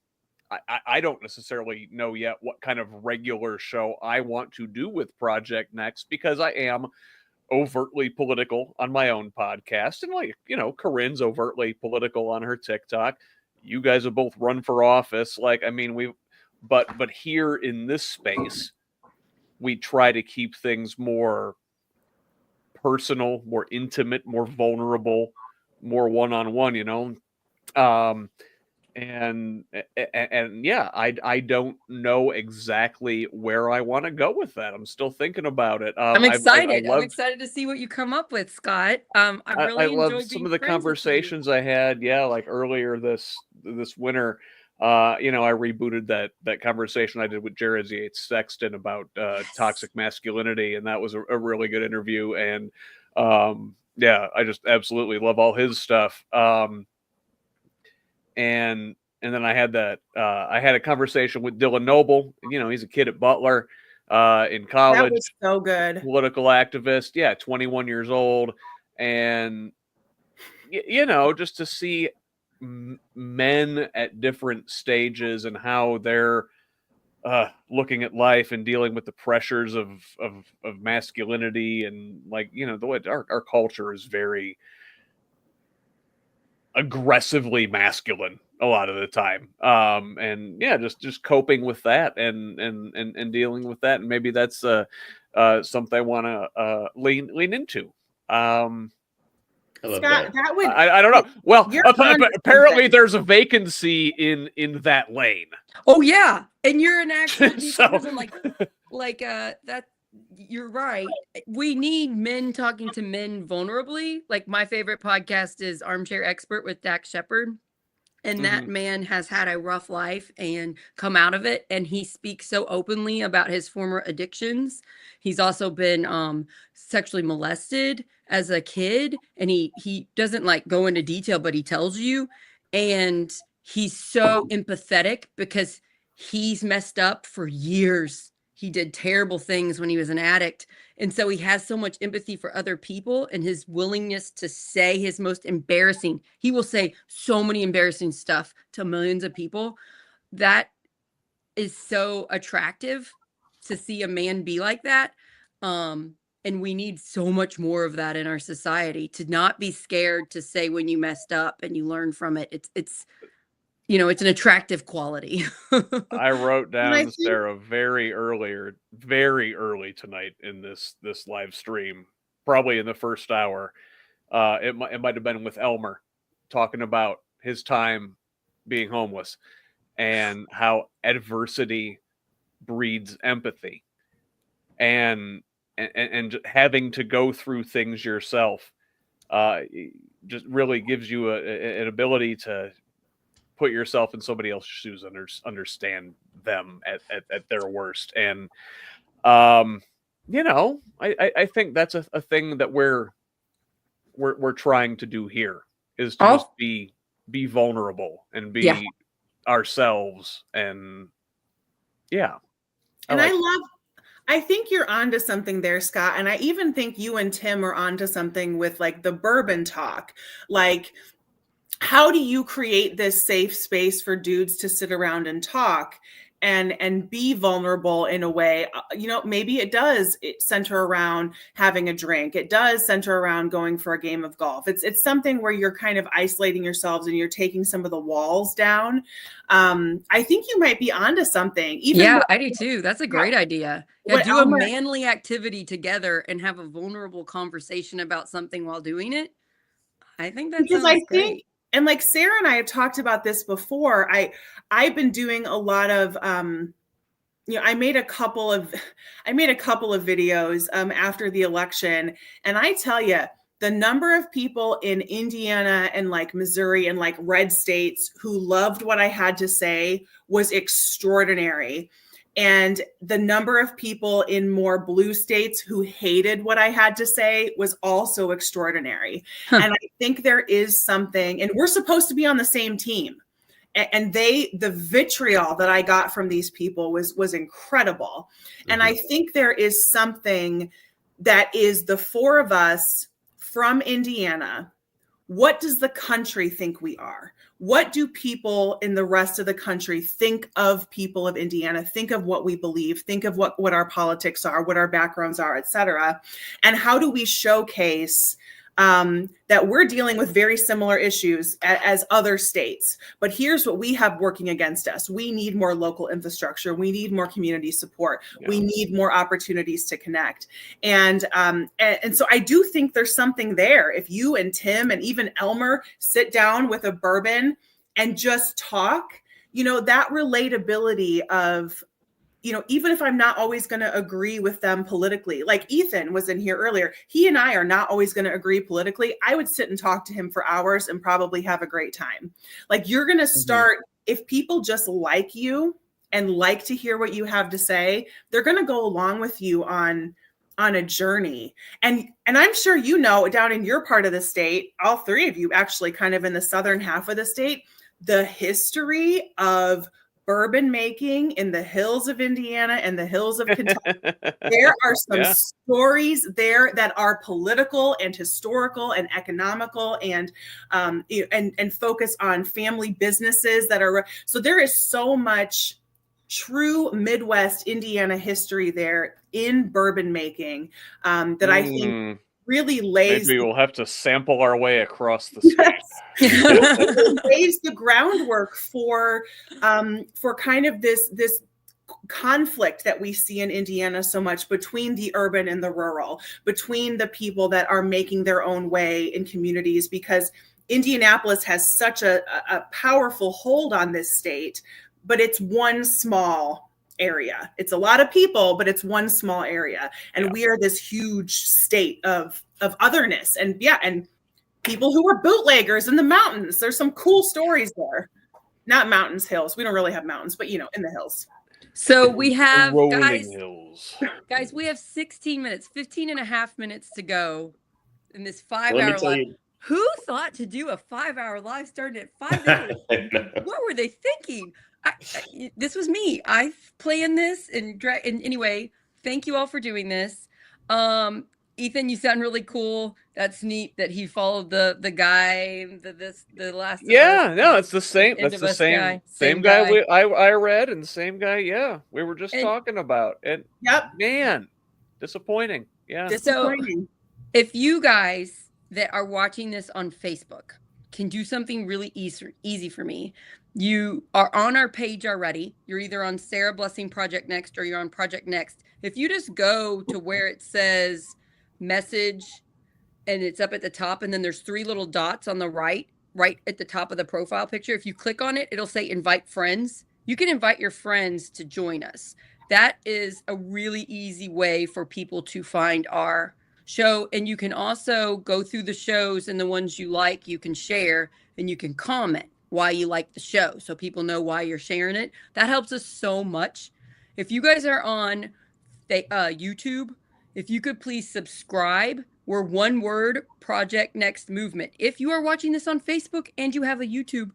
I don't necessarily know yet what kind of regular show I want to do with Project Next, because I am overtly political on my own podcast, and like, Corinne's overtly political on her TikTok. You guys have both run for office. Like, I mean, but here in this space, we try to keep things more personal, more intimate, more vulnerable, more one-on-one, and yeah, I don't know exactly where I want to go with that. I'm still thinking about it. I'm excited. I'm excited to see what you come up with, Scott. I really love some of the conversations I had. Yeah, like earlier this winter. I rebooted that conversation I did with Jared Yates Sexton about toxic masculinity, and that was a really good interview. And yeah, I just absolutely love all his stuff. And then I had a conversation with Dylan Noble. He's a kid at Butler in college. That was so good. Political activist. Yeah, 21 years old. And, just to see men at different stages and how they're looking at life and dealing with the pressures of masculinity, and like, the way our culture is very aggressively masculine a lot of the time, and yeah, just coping with that and dealing with that, and maybe that's something I want to lean into. Scott, that would I don't know. Well, apparently there's a vacancy in that lane. Oh yeah, and you're an actual person, like that. You're right. We need men talking to men vulnerably. Like, my favorite podcast is Armchair Expert with Dax Shepard. And that man has had a rough life and come out of it. And he speaks so openly about his former addictions. He's also been sexually molested as a kid. And he doesn't like go into detail, but he tells you. And he's so empathetic because he's messed up for years. He did terrible things when he was an addict. And so he has so much empathy for other people, and his willingness to say his most embarrassing. He will say so many embarrassing stuff to millions of people. That is so attractive to see a man be like that. And we need so much more of that in our society, to not be scared to say when you messed up and you learn from it. It's it's an attractive quality. I wrote down, Sarah, very early tonight in this live stream, probably in the first hour. It might have been with Elmer, talking about his time being homeless and how adversity breeds empathy, and having to go through things yourself just really gives you an ability to put yourself in somebody else's shoes and understand them at their worst. And I think that's a thing that we're trying to do here, is to just be vulnerable and be ourselves. And yeah. I think you're onto something there, Scott. And I even think you and Tim are onto something with like the bourbon talk. Like, how do you create this safe space for dudes to sit around and talk and be vulnerable in a way? Maybe it does center around having a drink. It does center around going for a game of golf. It's something where you're kind of isolating yourselves and you're taking some of the walls down. I think you might be onto something. I do too. That's a great idea. Yeah, do a manly activity together and have a vulnerable conversation about something while doing it. I think that sounds great. And like Sarah and I have talked about this before. I've been doing a lot of, I made a couple of videos after the election, and I tell you, the number of people in Indiana and like Missouri and like red states who loved what I had to say was extraordinary. And the number of people in more blue states who hated what I had to say was also extraordinary. And I think there is something, and we're supposed to be on the same team. And the vitriol that I got from these people was incredible. And I think there is something that is the four of us from Indiana. What does the country think we are? What do people in the rest of the country think of people of Indiana? Think of what we believe, think of what our politics are, what our backgrounds are, et cetera. And how do we showcase that we're dealing with very similar issues as other states. But here's what we have working against us. We need more local infrastructure. We need more community support. Yeah. We need more opportunities to connect. And so I do think there's something there. If you and Tim and even Elmer sit down with a bourbon and just talk, that relatability of, even if I'm not always going to agree with them politically, like Ethan was in here earlier, he and I are not always going to agree politically. I would sit and talk to him for hours and probably have a great time. Like you're going to start, if people just like you and like to hear what you have to say, they're going to go along with you on a journey. And I'm sure, down in your part of the state, all three of you actually kind of in the southern half of the state, the history of bourbon making in the hills of Indiana and the hills of Kentucky. There are some stories there that are political and historical and economical and focus on family businesses that are. So there is so much true Midwest Indiana history there in bourbon making that I think really lays. Maybe we'll have to sample our way across the state. It lays the groundwork for kind of this conflict that we see in Indiana so much between the urban and the rural, between the people that are making their own way in communities, because Indianapolis has such a powerful hold on this state, but it's one small area. It's a lot of people, but it's one small area. And we are this huge state of otherness. And people who were bootleggers in the mountains. There's some cool stories there. Not mountains, hills. We don't really have mountains, but in the hills. So we have hills. Guys, we have 16 minutes, 15 and a half minutes to go in this 5-hour live. Who thought to do a 5-hour live starting at 5 days? What were they thinking? This was me. I planned this and anyway, thank you all for doing this. Ethan, you sound really cool. That's neat that he followed the guy, the last. Yeah, no, it's the same. That's the same guy. I read, and the same guy. Yeah, we were just talking about it. Man, disappointing. Yeah, disappointing. So, if you guys that are watching this on Facebook can do something really easy for me, you are on our page already. You're either on Sarah Blessing Project Next or you're on Project Next. If you just go to where it says message and it's up at the top, and then there's 3 little dots on the right at the top of the profile picture. If you click on it, it'll say invite friends. You can invite your friends to join us. That is a really easy way for people to find our show. And you can also go through the shows, and the ones you like, you can share and you can comment why you like the show, so people know why you're sharing it. That helps us so much. If you guys are on YouTube, if you could please subscribe. We're one word, Project Next Movement. If you are watching this on Facebook and you have a YouTube,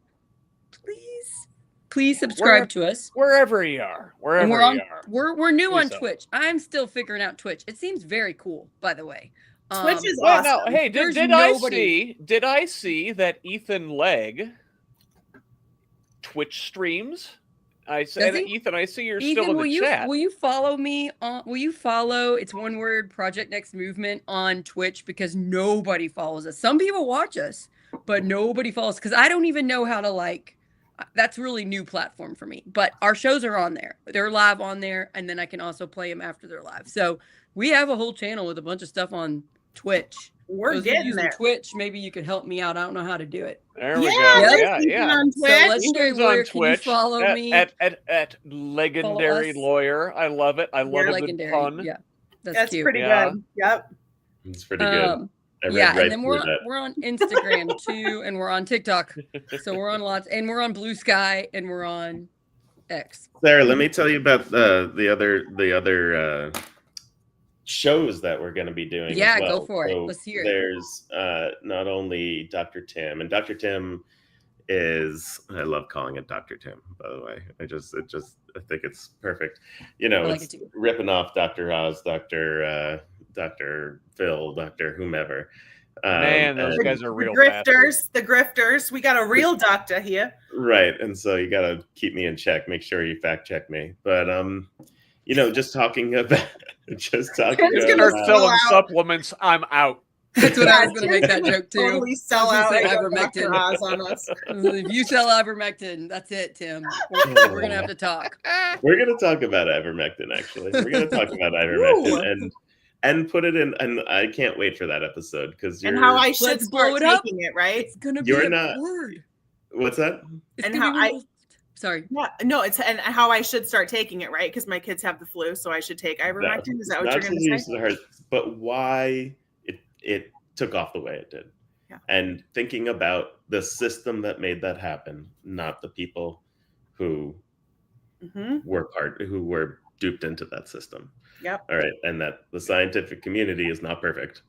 please subscribe to us. Wherever you are. We're new on Twitch. I'm still figuring out Twitch. It seems very cool, by the way. Twitch is awesome. Now, hey, did I see that Ethan Legg Twitch streams? I said, Ethan, I see you're still in the chat. Will you follow me it's one word, Project Next Movement on Twitch, because nobody follows us. Some people watch us, but nobody follows, because I don't even know how to that's really new platform for me. But our shows are on there. They're live on there, and then I can also play them after they're live. So we have a whole channel with a bunch of stuff on Twitch. We're getting there. Twitch, maybe you could help me out. I don't know how to do it. There we go. Yeah. On Twitch. So Legendary Lawyer, can you follow me? At Legendary Lawyer. I love it. I love a good pun. Yeah, that's cute. Pretty good. Yep. It's pretty good. And then we're on Instagram too, and we're on TikTok. So we're on lots, and we're on Blue Sky, and we're on X. Sarah, let me tell you about the other shows that we're going to be doing. Yeah, as well. go for it. So Let's hear it. there's not only Dr. Tim, and Dr. Tim is, I love calling it Dr. Tim, by the way. I think it's perfect. You know, it's ripping off Dr. Oz, Dr. Phil, Dr. whomever. Man, those guys are real grifters. The grifters. We got a real doctor here. Right. And so you got to keep me in check. Make sure you fact check me. But, you know, just talking about, start selling supplements, I'm out. That's what I was going to make that joke too. Totally sell out ivermectin. Oz on us. If you sell ivermectin, that's it, Tim. We're going to have to talk. We're going to talk about ivermectin, actually. We're going to talk about ivermectin and put it in. And I can't wait for that episode because and how I should start taking it, right? It's going to be a word. What's that? And how sorry. Yeah, no, it's and how I should start taking it, right? Because my kids have the flu, so I should take ivermectin. Is that what you're going to say? But why it took off the way it did. Yeah. And thinking about the system that made that happen, not the people who were duped into that system. Yep. All right. And that the scientific community is not perfect.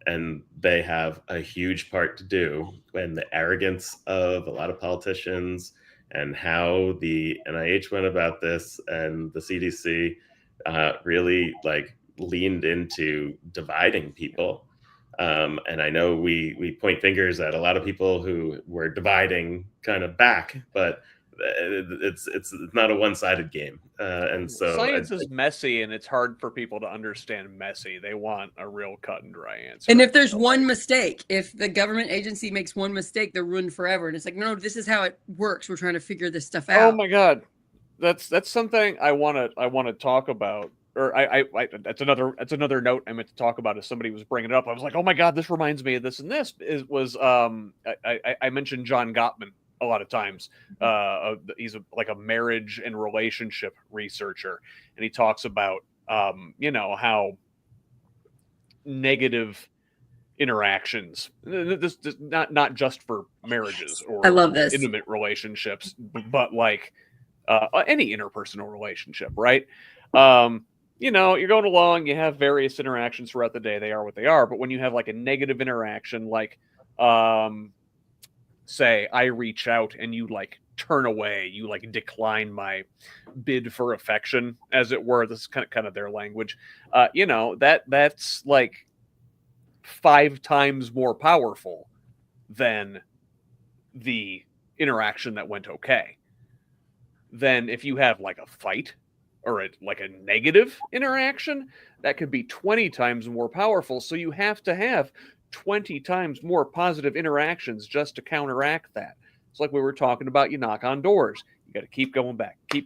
And they have a huge part to do when the arrogance of a lot of politicians and how the NIH went about this and the CDC really leaned into dividing people. And I know we point fingers at a lot of people who were dividing kind of back, but it's not a one-sided game. And so science is messy, and it's hard for people to understand messy. They want a real cut and dry answer. And if there's one mistake, if the government agency makes one mistake, they're ruined forever. And it's like, no, this is how it works. We're trying to figure this stuff out. Oh my God, that's something I want to talk about. Or that's another note I meant to talk about as somebody was bringing it up. I was like, oh my God, this reminds me of this and this. I mentioned John Gottman a lot of times. He's like a marriage and relationship researcher, and he talks about how negative interactions, this not just for marriages or I love this. intimate relationships, but like any interpersonal relationship, right? You're going along, you have various interactions throughout the day. They are what they are. But when you have like a negative interaction, like, say I reach out and you like turn away, you like decline my bid for affection, as it were. This is kind of their language. That's like 5 times more powerful than the interaction that went okay. Then if you have like a fight, or like a negative interaction, that could be 20 times more powerful. So you have to have 20 times more positive interactions just to counteract that. It's like we were talking about, you knock on doors. You got to keep going back to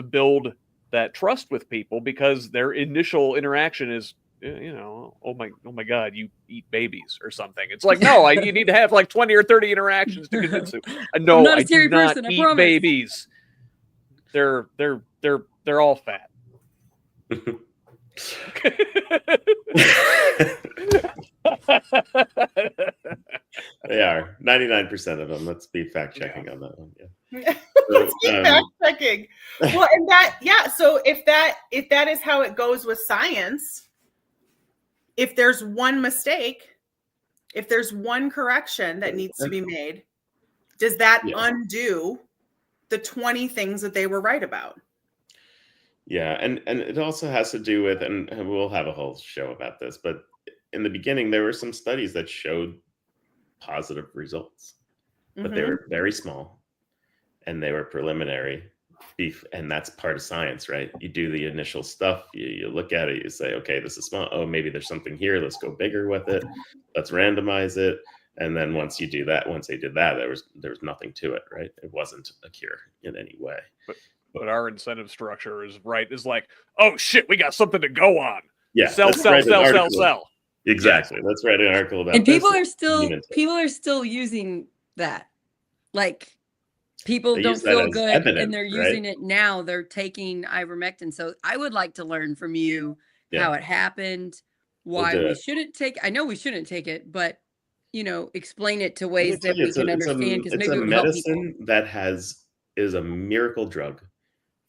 build that trust with people, because their initial interaction is, oh my God, you eat babies or something. It's like, no, you need to have like 20 or 30 interactions to convince them. No, I'm not a I scary do not person, I eat promise. babies. They're all fat. They are 99% of them. Let's be fact checking on that one. Yeah. Let's be fact checking. Well, and so if that is how it goes with science, if there's one mistake, if there's one correction that needs to be made, does that undo the 20 things that they were right about? Yeah, and it also has to do with, and we'll have a whole show about this, but in the beginning, there were some studies that showed positive results, but they were very small and they were preliminary. And that's part of science, right? You do the initial stuff, you look at it, you say, okay, this is small. Oh, maybe there's something here. Let's go bigger with it. Let's randomize it. And then once they did that, there was nothing to it, right? It wasn't a cure in any way. But our incentive structure is like, oh shit, we got something to go on. Yeah. Sell. Exactly. Let's write an article about and this. People are still using that. Like, people don't feel good evidence, and they're using it now. They're taking ivermectin. So I would like to learn from you how it happened, why we shouldn't take. I know we shouldn't take it, but explain it to ways that we can understand. Because maybe it's a medicine that has is a miracle drug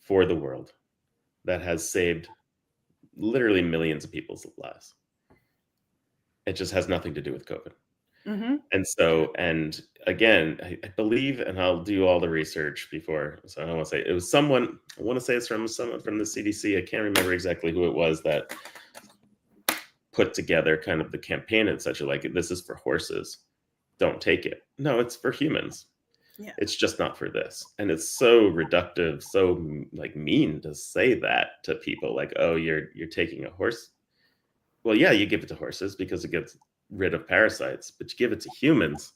for the world that has saved literally millions of people's lives. It just has nothing to do with COVID. Mm-hmm. And so, and again, I believe, and I'll do all the research before, so I don't want to say it was someone, I want to say it's from someone from the CDC. I can't remember exactly who it was that put together kind of the campaign and such, like, this is for horses, don't take it. No, it's for humans. Yeah. It's just not for this. And it's so reductive, so like mean to say that to people, like, oh, you're taking a horse. Well, yeah, you give it to horses because it gets rid of parasites, but you give it to humans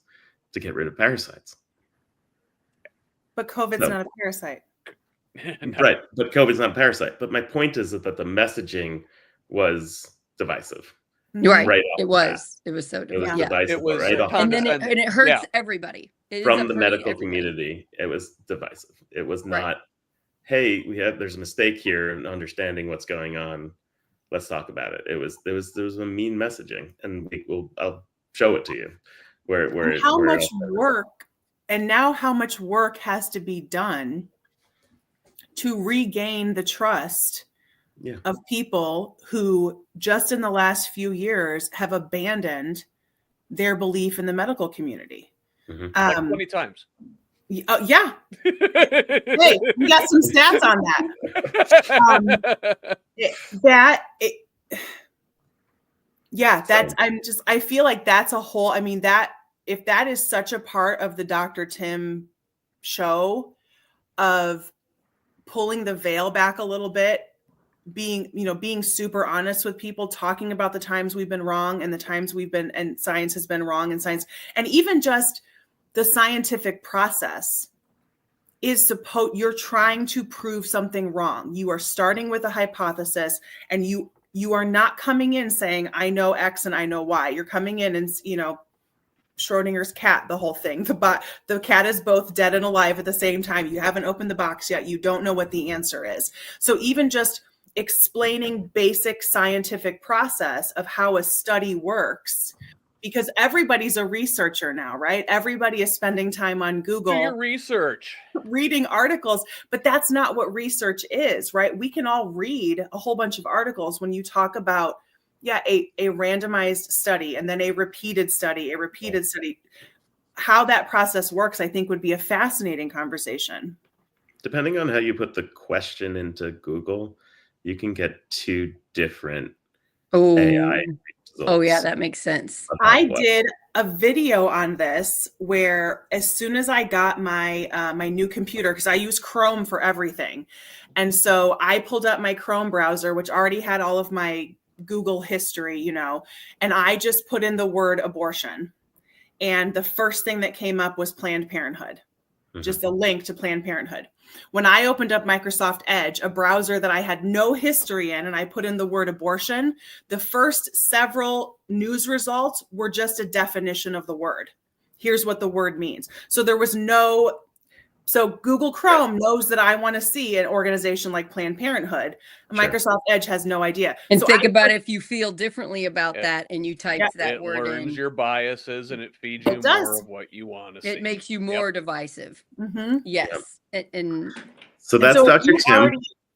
to get rid of parasites. But COVID's not a parasite. No. Right, but COVID's not a parasite. But my point is that the messaging was divisive. Right. It was so divisive. divisive. It was right off and the then bat. it hurts everybody. It From the medical community, it was divisive. It was not, hey, there's a mistake here in understanding what's going on. Let's talk about it. There was a mean messaging, and I'll show it to you. How much work has to be done to regain the trust of people who just in the last few years have abandoned their belief in the medical community. Like 20 times. Yeah. Hey, we got some stats on that. I feel like that's a whole, I mean, that if that is such a part of the Dr. Tim show of pulling the veil back a little bit, being super honest with people, talking about the times we've been wrong and the times and science has been wrong, and science, and even just the scientific process is you're trying to prove something wrong. You are starting with a hypothesis, and you are not coming in saying, I know X and I know Y. You're coming in and, Schrodinger's cat, the whole thing. The cat is both dead and alive at the same time. You haven't opened the box yet. You don't know what the answer is. So even just explaining basic scientific process of how a study works, because everybody's a researcher now, right? Everybody is spending time on Google. Do your research. Reading articles, but that's not what research is, right? We can all read a whole bunch of articles when you talk about, a randomized study and then a repeated study. How that process works, I think, would be a fascinating conversation. Depending on how you put the question into Google, you can get two different AI results. Oh, yeah, that makes sense. I did a video on this where as soon as I got my my new computer, because I use Chrome for everything. And so I pulled up my Chrome browser, which already had all of my Google history, and I just put in the word abortion. And the first thing that came up was Planned Parenthood, just a link to Planned Parenthood. When I opened up Microsoft Edge, a browser that I had no history in, and I put in the word abortion, the first several news results were just a definition of the word. Here's what the word means. So there was so Google Chrome knows that I want to see an organization like Planned Parenthood. Microsoft Edge has no idea. And so think about if you feel differently about that and you type that word in. It learns your biases and it feeds you more of what you want to see. It makes you more divisive. Mm-hmm. Yes. Yep. And so that's Dr. Tim.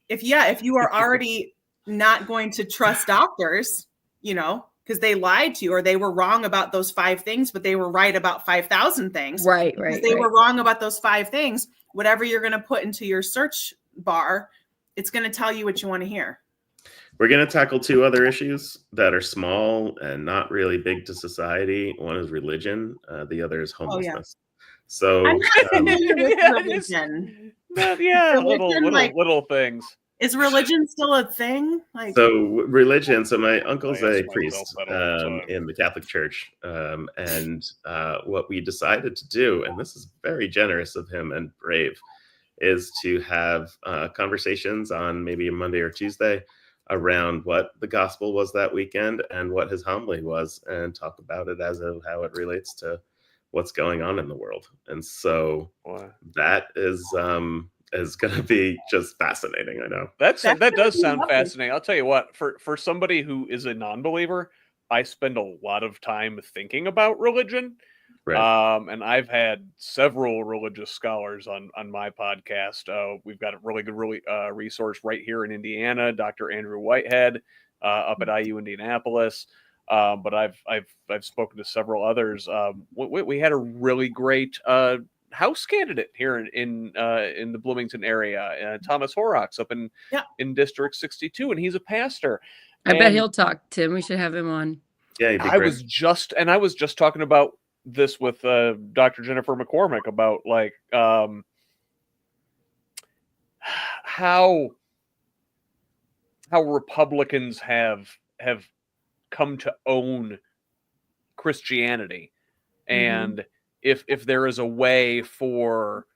If you are already not going to trust doctors, because they lied to you, or they were wrong about those 5 things, but they were right about 5,000 things. Right. They were wrong about those 5 things. Whatever you're going to put into your search bar, it's going to tell you what you want to hear. We're going to tackle 2 other issues that are small and not really big to society. One is religion. The other is homelessness. So I'm not familiar with religion. Little things. Is religion still a thing? So my uncle's a priest in the Catholic Church. And what we decided to do, and this is very generous of him and brave, is to have conversations on maybe a Monday or Tuesday around what the gospel was that weekend and what his homily was, and talk about it as of how it relates to what's going on in the world. And so that is going to be just fascinating. I know that does sound fascinating. I'll tell you what, for somebody who is a non-believer, I spend a lot of time thinking about religion. Right. And I've had several religious scholars on my podcast. We've got a really good resource right here in Indiana, Dr. Andrew Whitehead, up at IU Indianapolis. But I've spoken to several others. We had a really great House candidate here in the Bloomington area, Thomas Horrocks, up in District 62, and he's a pastor. I bet he'll talk, Tim. We should have him on. Yeah, I was just talking about this with Dr. Jennifer McCormick about like how Republicans have come to own Christianity, and if there is a way for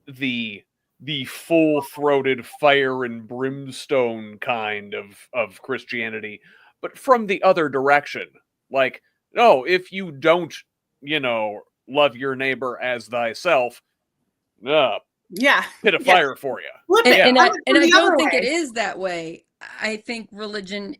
the full-throated fire and brimstone kind of Christianity, but from the other direction, like, no, if you don't, love your neighbor as thyself, pit a fire for you. And I don't think it is that way. I think religion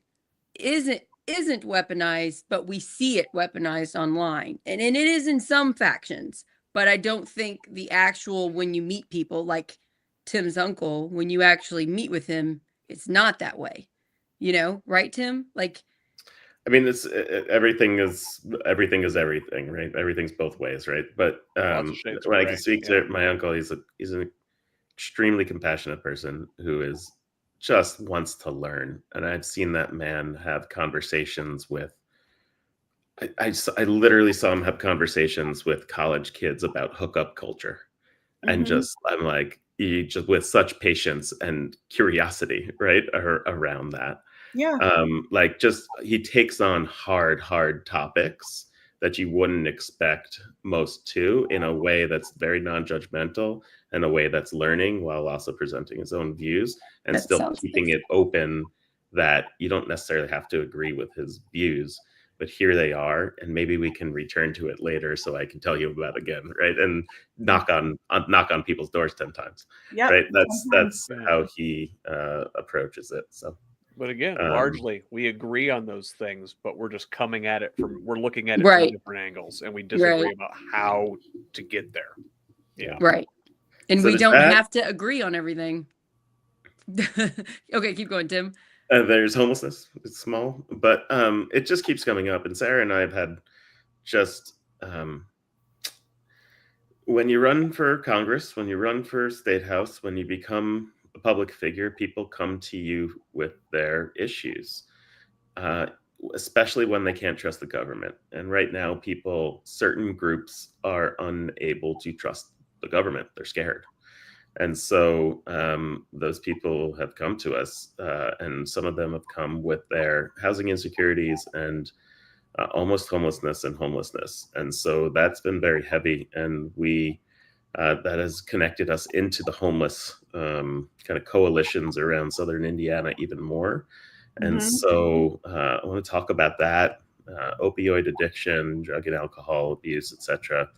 isn't weaponized, but we see it weaponized online, and it is in some factions. But I don't think the actual, when you meet people like Tim's uncle, when you actually meet with him, it's not that way. Right, Tim? Like, I mean, everything is everything, right? Everything's both ways, right? But when I can speak to my uncle, he's an extremely compassionate person who just wants to learn, and I've seen that man have conversations with. I literally saw him have conversations with college kids about hookup culture, and I'm like, he just with such patience and curiosity, right, around that. Yeah. He takes on hard topics that you wouldn't expect most to, in a way that's very non-judgmental, and a way that's learning while also presenting his own views and still keeping it open, that you don't necessarily have to agree with his views, but here they are, and maybe we can return to it later so I can tell you about it again, right? And knock on people's doors 10 times. Yep. Right? That's how he approaches it. So, but again, largely we agree on those things, but we're just coming at it we're looking at it right. from different angles, and we disagree about how to get there. Yeah. Right. And so we don't have to agree on everything. Okay, keep going, Tim. There's homelessness. It's small, but it just keeps coming up. And Sarah and I have had when you run for Congress, when you run for State House, when you become a public figure, people come to you with their issues, especially when they can't trust the government. And right now, certain groups are unable to trust the government. They're scared. And so those people have come to us, and some of them have come with their housing insecurities and almost homelessness. And so that's been very heavy. And that has connected us into the homeless kind of coalitions around Southern Indiana even more. And so I want to talk about that, opioid addiction, drug and alcohol abuse, etc.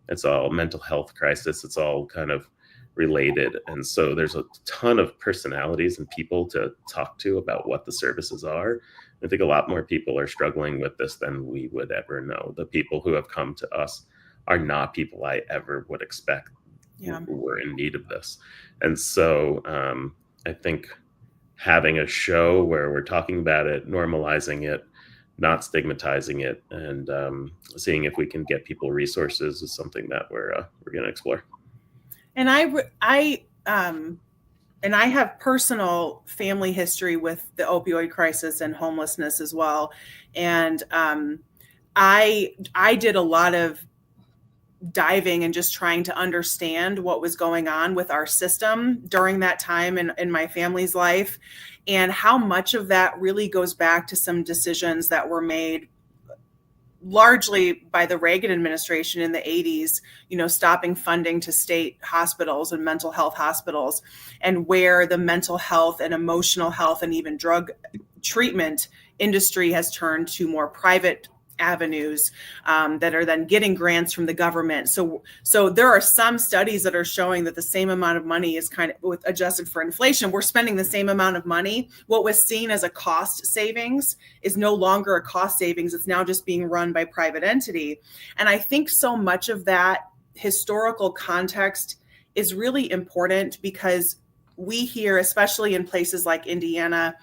It's all mental health crisis. It's all kind of related. And so there's a ton of personalities and people to talk to about what the services are. I think a lot more people are struggling with this than we would ever know. The people who have come to us are not people I ever would expect who were in need of this. And so I think having a show where we're talking about it, normalizing it, not stigmatizing it, and seeing if we can get people resources is something that we're going to explore. And I have personal family history with the opioid crisis and homelessness as well. And I did a lot of diving and just trying to understand what was going on with our system during that time in my family's life, and how much of that really goes back to some decisions that were made largely by the Reagan administration in the 80s, stopping funding to state hospitals and mental health hospitals, and where the mental health and emotional health and even drug treatment industry has turned to more private avenues that are then getting grants from the government. So there are some studies that are showing that the same amount of money is kind of with adjusted for inflation. We're spending the same amount of money. What was seen as a cost savings is no longer a cost savings. It's now just being run by private entity. And I think so much of that historical context is really important because we hear, especially in places like Indiana,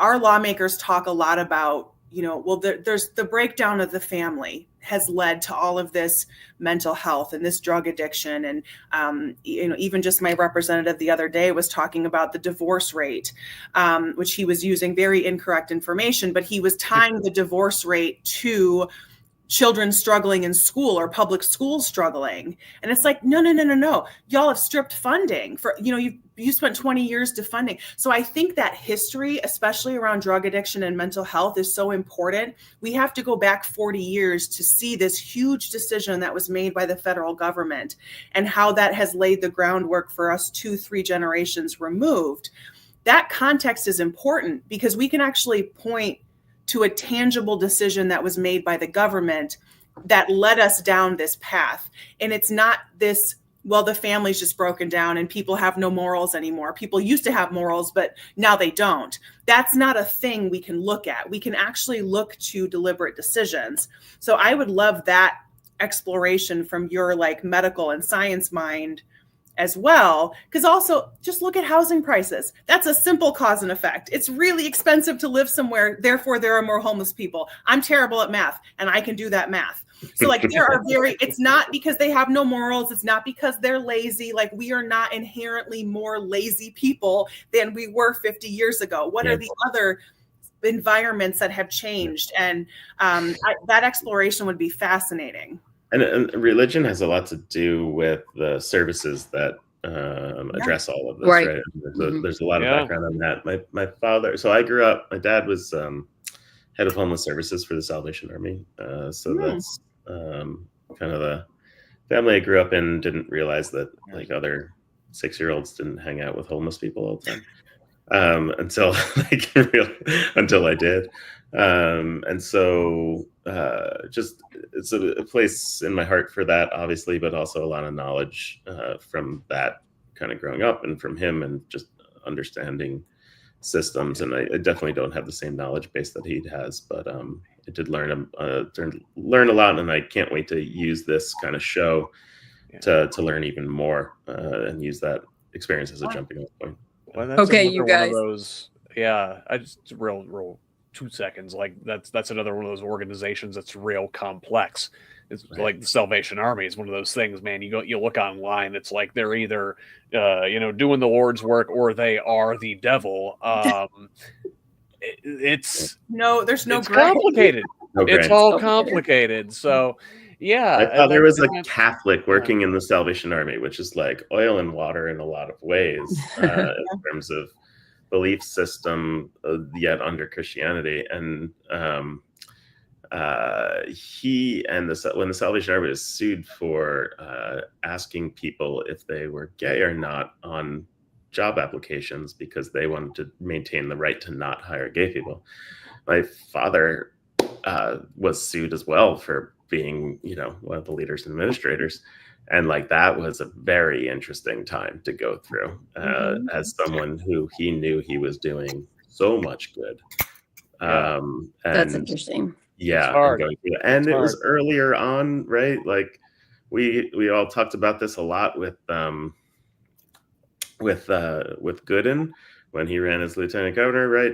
our lawmakers talk a lot about, there's the breakdown of the family has led to all of this mental health and this drug addiction. And, even just my representative the other day was talking about the divorce rate, which he was using very incorrect information, but he was tying the divorce rate to children struggling in school or public schools struggling. And it's like, no. Y'all have stripped funding for, you spent 20 years defunding. So I think that history, especially around drug addiction and mental health, is so important. We have to go back 40 years to see this huge decision that was made by the federal government and how that has laid the groundwork for us 2-3 generations removed. That context is important because we can actually point to a tangible decision that was made by the government that led us down this path. And it's not this, well, the family's just broken down and people have no morals anymore. People used to have morals, but now they don't. That's not a thing we can look at. We can actually look to deliberate decisions. So I would love that exploration from your medical and science mind as well, because also just look at housing prices. That's a simple cause and effect. It's really expensive to live somewhere, therefore there are more homeless people. I'm terrible at math and I can do that math. So it's not because they have no morals. It's not because they're lazy. We are not inherently more lazy people than we were 50 years ago. What are the other environments that have changed? And that exploration would be fascinating. And religion has a lot to do with the services that address all of this, right? There's a lot of background on that. My father, so I grew up, my dad was head of homeless services for the Salvation Army. So that's kind of the family I grew up in. Didn't realize that other 6-year-olds didn't hang out with homeless people all the time until until I did. And so just it's a place in my heart for that, obviously, but also a lot of knowledge from that kind of growing up and from him and just understanding systems. And I definitely don't have the same knowledge base that he has, but I did learn a lot, and I can't wait to use this kind of show to learn even more and use that experience as a jumping off point. Well, that's you guys. One of those, I just real 2 seconds. That's another one of those organizations that's real complex. It's like the Salvation Army is one of those things, man. You look online, it's like they're either doing the Lord's work or they are the devil. There's no complicated. It's all complicated. So I thought there was a Catholic working in the Salvation Army, which is like oil and water in a lot of ways in terms of belief system, yet under Christianity. And when the Salvation Army was sued for asking people if they were gay or not on job applications because they wanted to maintain the right to not hire gay people. My father was sued as well for being, one of the leaders and administrators. And that was a very interesting time to go through as someone who he knew he was doing so much good. That's interesting. Yeah. And it was earlier on, right? We all talked about this a lot with Gooden when he ran as lieutenant governor, right?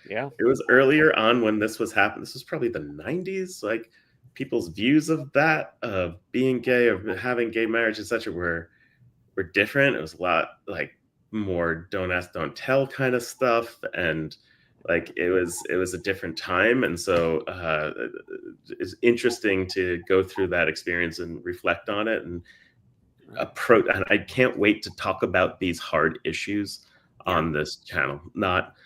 It was earlier on when this was happening. This was probably the 90s. People's views of that, of being gay, of having gay marriage, etc., were different. It was a lot more don't ask, don't tell kind of stuff, and it was a different time. And so it's interesting to go through that experience and reflect on it and approach. And I can't wait to talk about these hard issues on this channel, not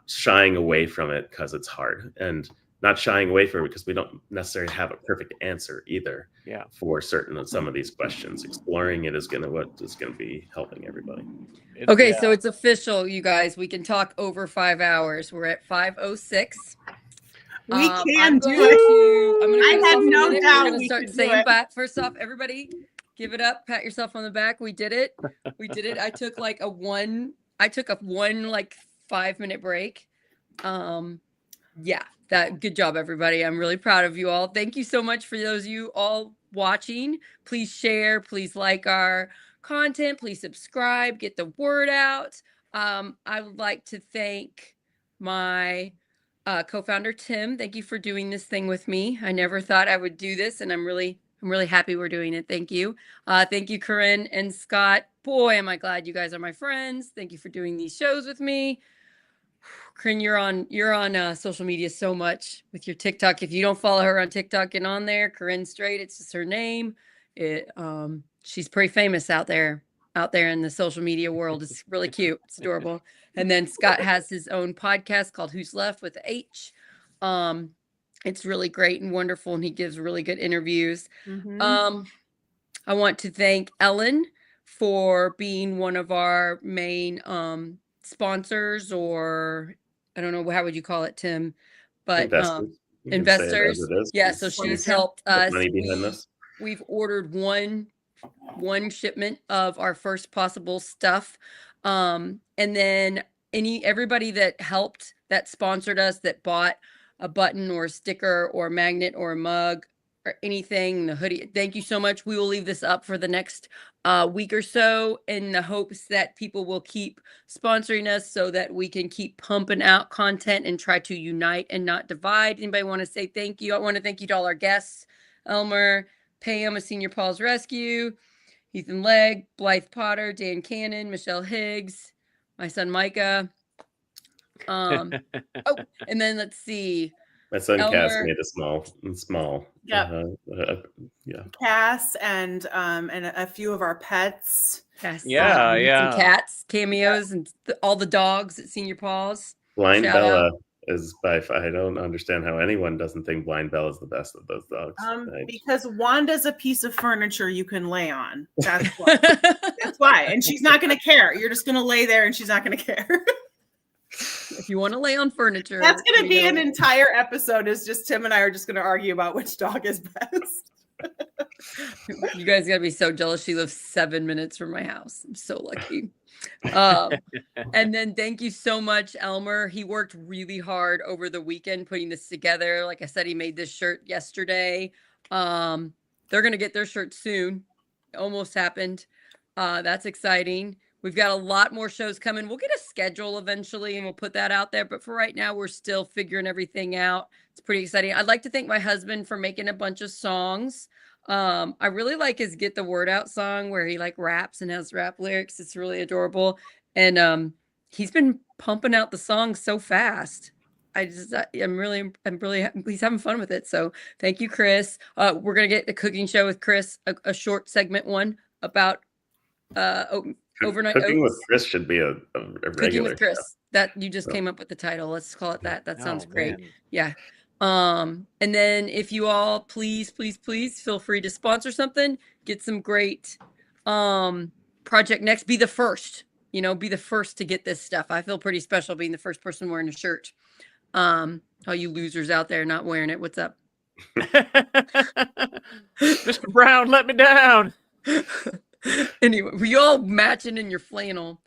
shying away from it because it's hard, and not shying away from it because we don't necessarily have a perfect answer either. For some of these questions, exploring it is what is going to be helping everybody. So it's official, you guys. We can talk over 5 hours. We're at 5:06. We can I'm do going it. to, I'm going to I had no doubt we're going to we start could do saying it. back. First off, everybody, give it up. Pat yourself on the back. We did it. We did it. I took a one like 5-minute break. Yeah, good job, everybody. I'm really proud of you all. Thank you so much for those of you all watching. Please share, please like our content, please subscribe, get the word out. I would like to thank my co-founder Tim. Thank you for doing this thing with me. I never thought I would do this, and I'm really happy we're doing it. Thank you. Thank you, Corinne and Scott. Boy, am I glad you guys are my friends. Thank you for doing these shows with me. Corinne, you're on social media so much with your TikTok. If you don't follow her on TikTok, get on there. Corinne Straight, it's just her name. She's pretty famous out there in the social media world. It's really cute. It's adorable. And then Scott has his own podcast called Who's Left with H. It's really great and wonderful, and he gives really good interviews. Mm-hmm. I want to thank Ellen for being one of our main sponsors, or I don't know, how would you call it, Tim? But investors. Yeah, so she's helped us. Money behind this. We've ordered one shipment of our first possible stuff. And then everybody that helped, that sponsored us, that bought a button or a sticker or a magnet or a mug or anything, the hoodie, thank you so much. We will leave this up for the next week or so in the hopes that people will keep sponsoring us so that we can keep pumping out content and try to unite and not divide. Anybody want to say thank you? I want to thank you to all our guests: Elmer, Pam of Senior Paws Rescue, Ethan Legg, Blythe Potter, Dan Cannon, Michelle Higgs, my son Micah. Oh, and then let's see. My son Cass made a small. Yeah. Yeah. Cass and a few of our pets. Cass, yeah. Some cats cameos and all the dogs at Senior Paws. Blind Bella is I don't understand how anyone doesn't think Blind Bella is the best of those dogs. Because Wanda's a piece of furniture you can lay on. That's why. That's why. And she's not going to care. You're just going to lay there and she's not going to care. If you want to lay on furniture, that's going to be an entire episode. Is just Tim and I are just going to argue about which dog is best. You guys got to be so jealous. She lives 7 minutes from my house. I'm so lucky. And then thank you so much, Elmer. He worked really hard over the weekend putting this together. Like I said, he made this shirt yesterday. They're going to get their shirt soon. It almost happened. That's exciting. We've got a lot more shows coming. We'll get a schedule eventually and we'll put that out there. But for right now, we're still figuring everything out. It's pretty exciting. I'd like to thank my husband for making a bunch of songs. I really like his Get the Word Out song where he like raps and has rap lyrics. It's really adorable. And he's been pumping out the songs so fast. he's having fun with it. So thank you, Chris. We're going to get a cooking show with Chris, a short segment one about overnight Cooking oats. with Chris should be a regular Cooking with Chris. show. That you just came up with the title. Let's call it that. That sounds great. Yeah. And then if you all please feel free to sponsor something, get some great Project Next. Be the first, be the first to get this stuff. I feel pretty special being the first person wearing a shirt. All you losers out there not wearing it, what's up? Mr. Brown, let me down. Anyway, we all matching in your flannel.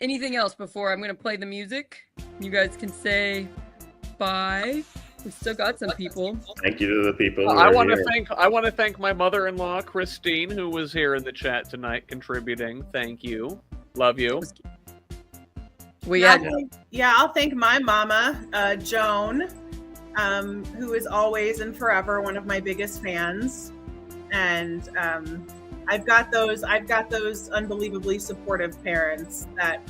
Anything else before I'm going to play the music? You guys can say bye. We still got some people. Thank you to the people. I want to thank my mother-in-law Christine, who was here in the chat tonight contributing. Thank you. Love you. I'll thank my mama, Joan, who is always and forever one of my biggest fans. And I've got those unbelievably supportive parents that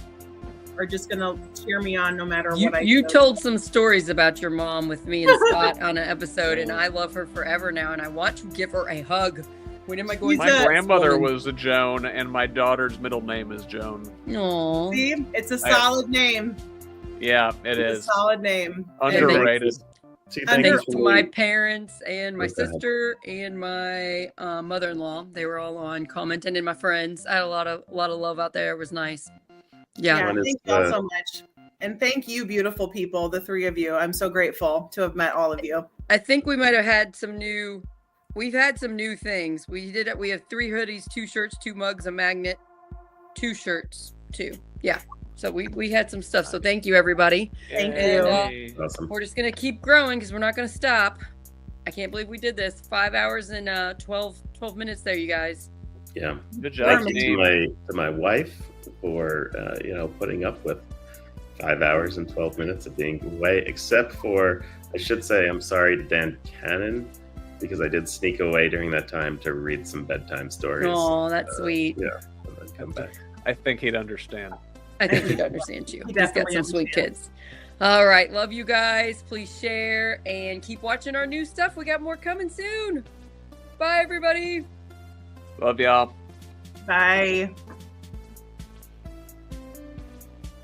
are just gonna cheer me on no matter what I do. You told some stories about your mom with me and Scott on an episode, and I love her forever now, and I want to give her a hug. When am I going? My grandmother was a Joan, and my daughter's middle name is Joan. Aww. See, it's a solid name. Yeah, it's a solid name. Underrated. Thanks to my parents and my sister and my mother-in-law. They were all on commenting, and my friends. I had a lot of love out there. It was nice. Yeah. Thank you all so much. And thank you, beautiful people, the three of you. I'm so grateful to have met all of you. I think we might have had we've had some new things. We have 3 hoodies, 2 shirts, 2 mugs, a magnet, 2 shirts, 2. Yeah. So we had some stuff. So thank you, everybody. Thank you. Awesome. We're just going to keep growing because we're not going to stop. I can't believe we did this. 5 hours and 12 minutes there, you guys. Yeah. Good job. Thank you to my wife for putting up with 5 hours and 12 minutes of being away, except for, I should say, I'm sorry to Dan Cannon, because I did sneak away during that time to read some bedtime stories. Oh, that's sweet. Yeah, and then come back. I think he'd understand. I think he'd understand you. He's got some sweet kids. All right. Love you guys. Please share and keep watching our new stuff. We got more coming soon. Bye, everybody. Love y'all. Bye.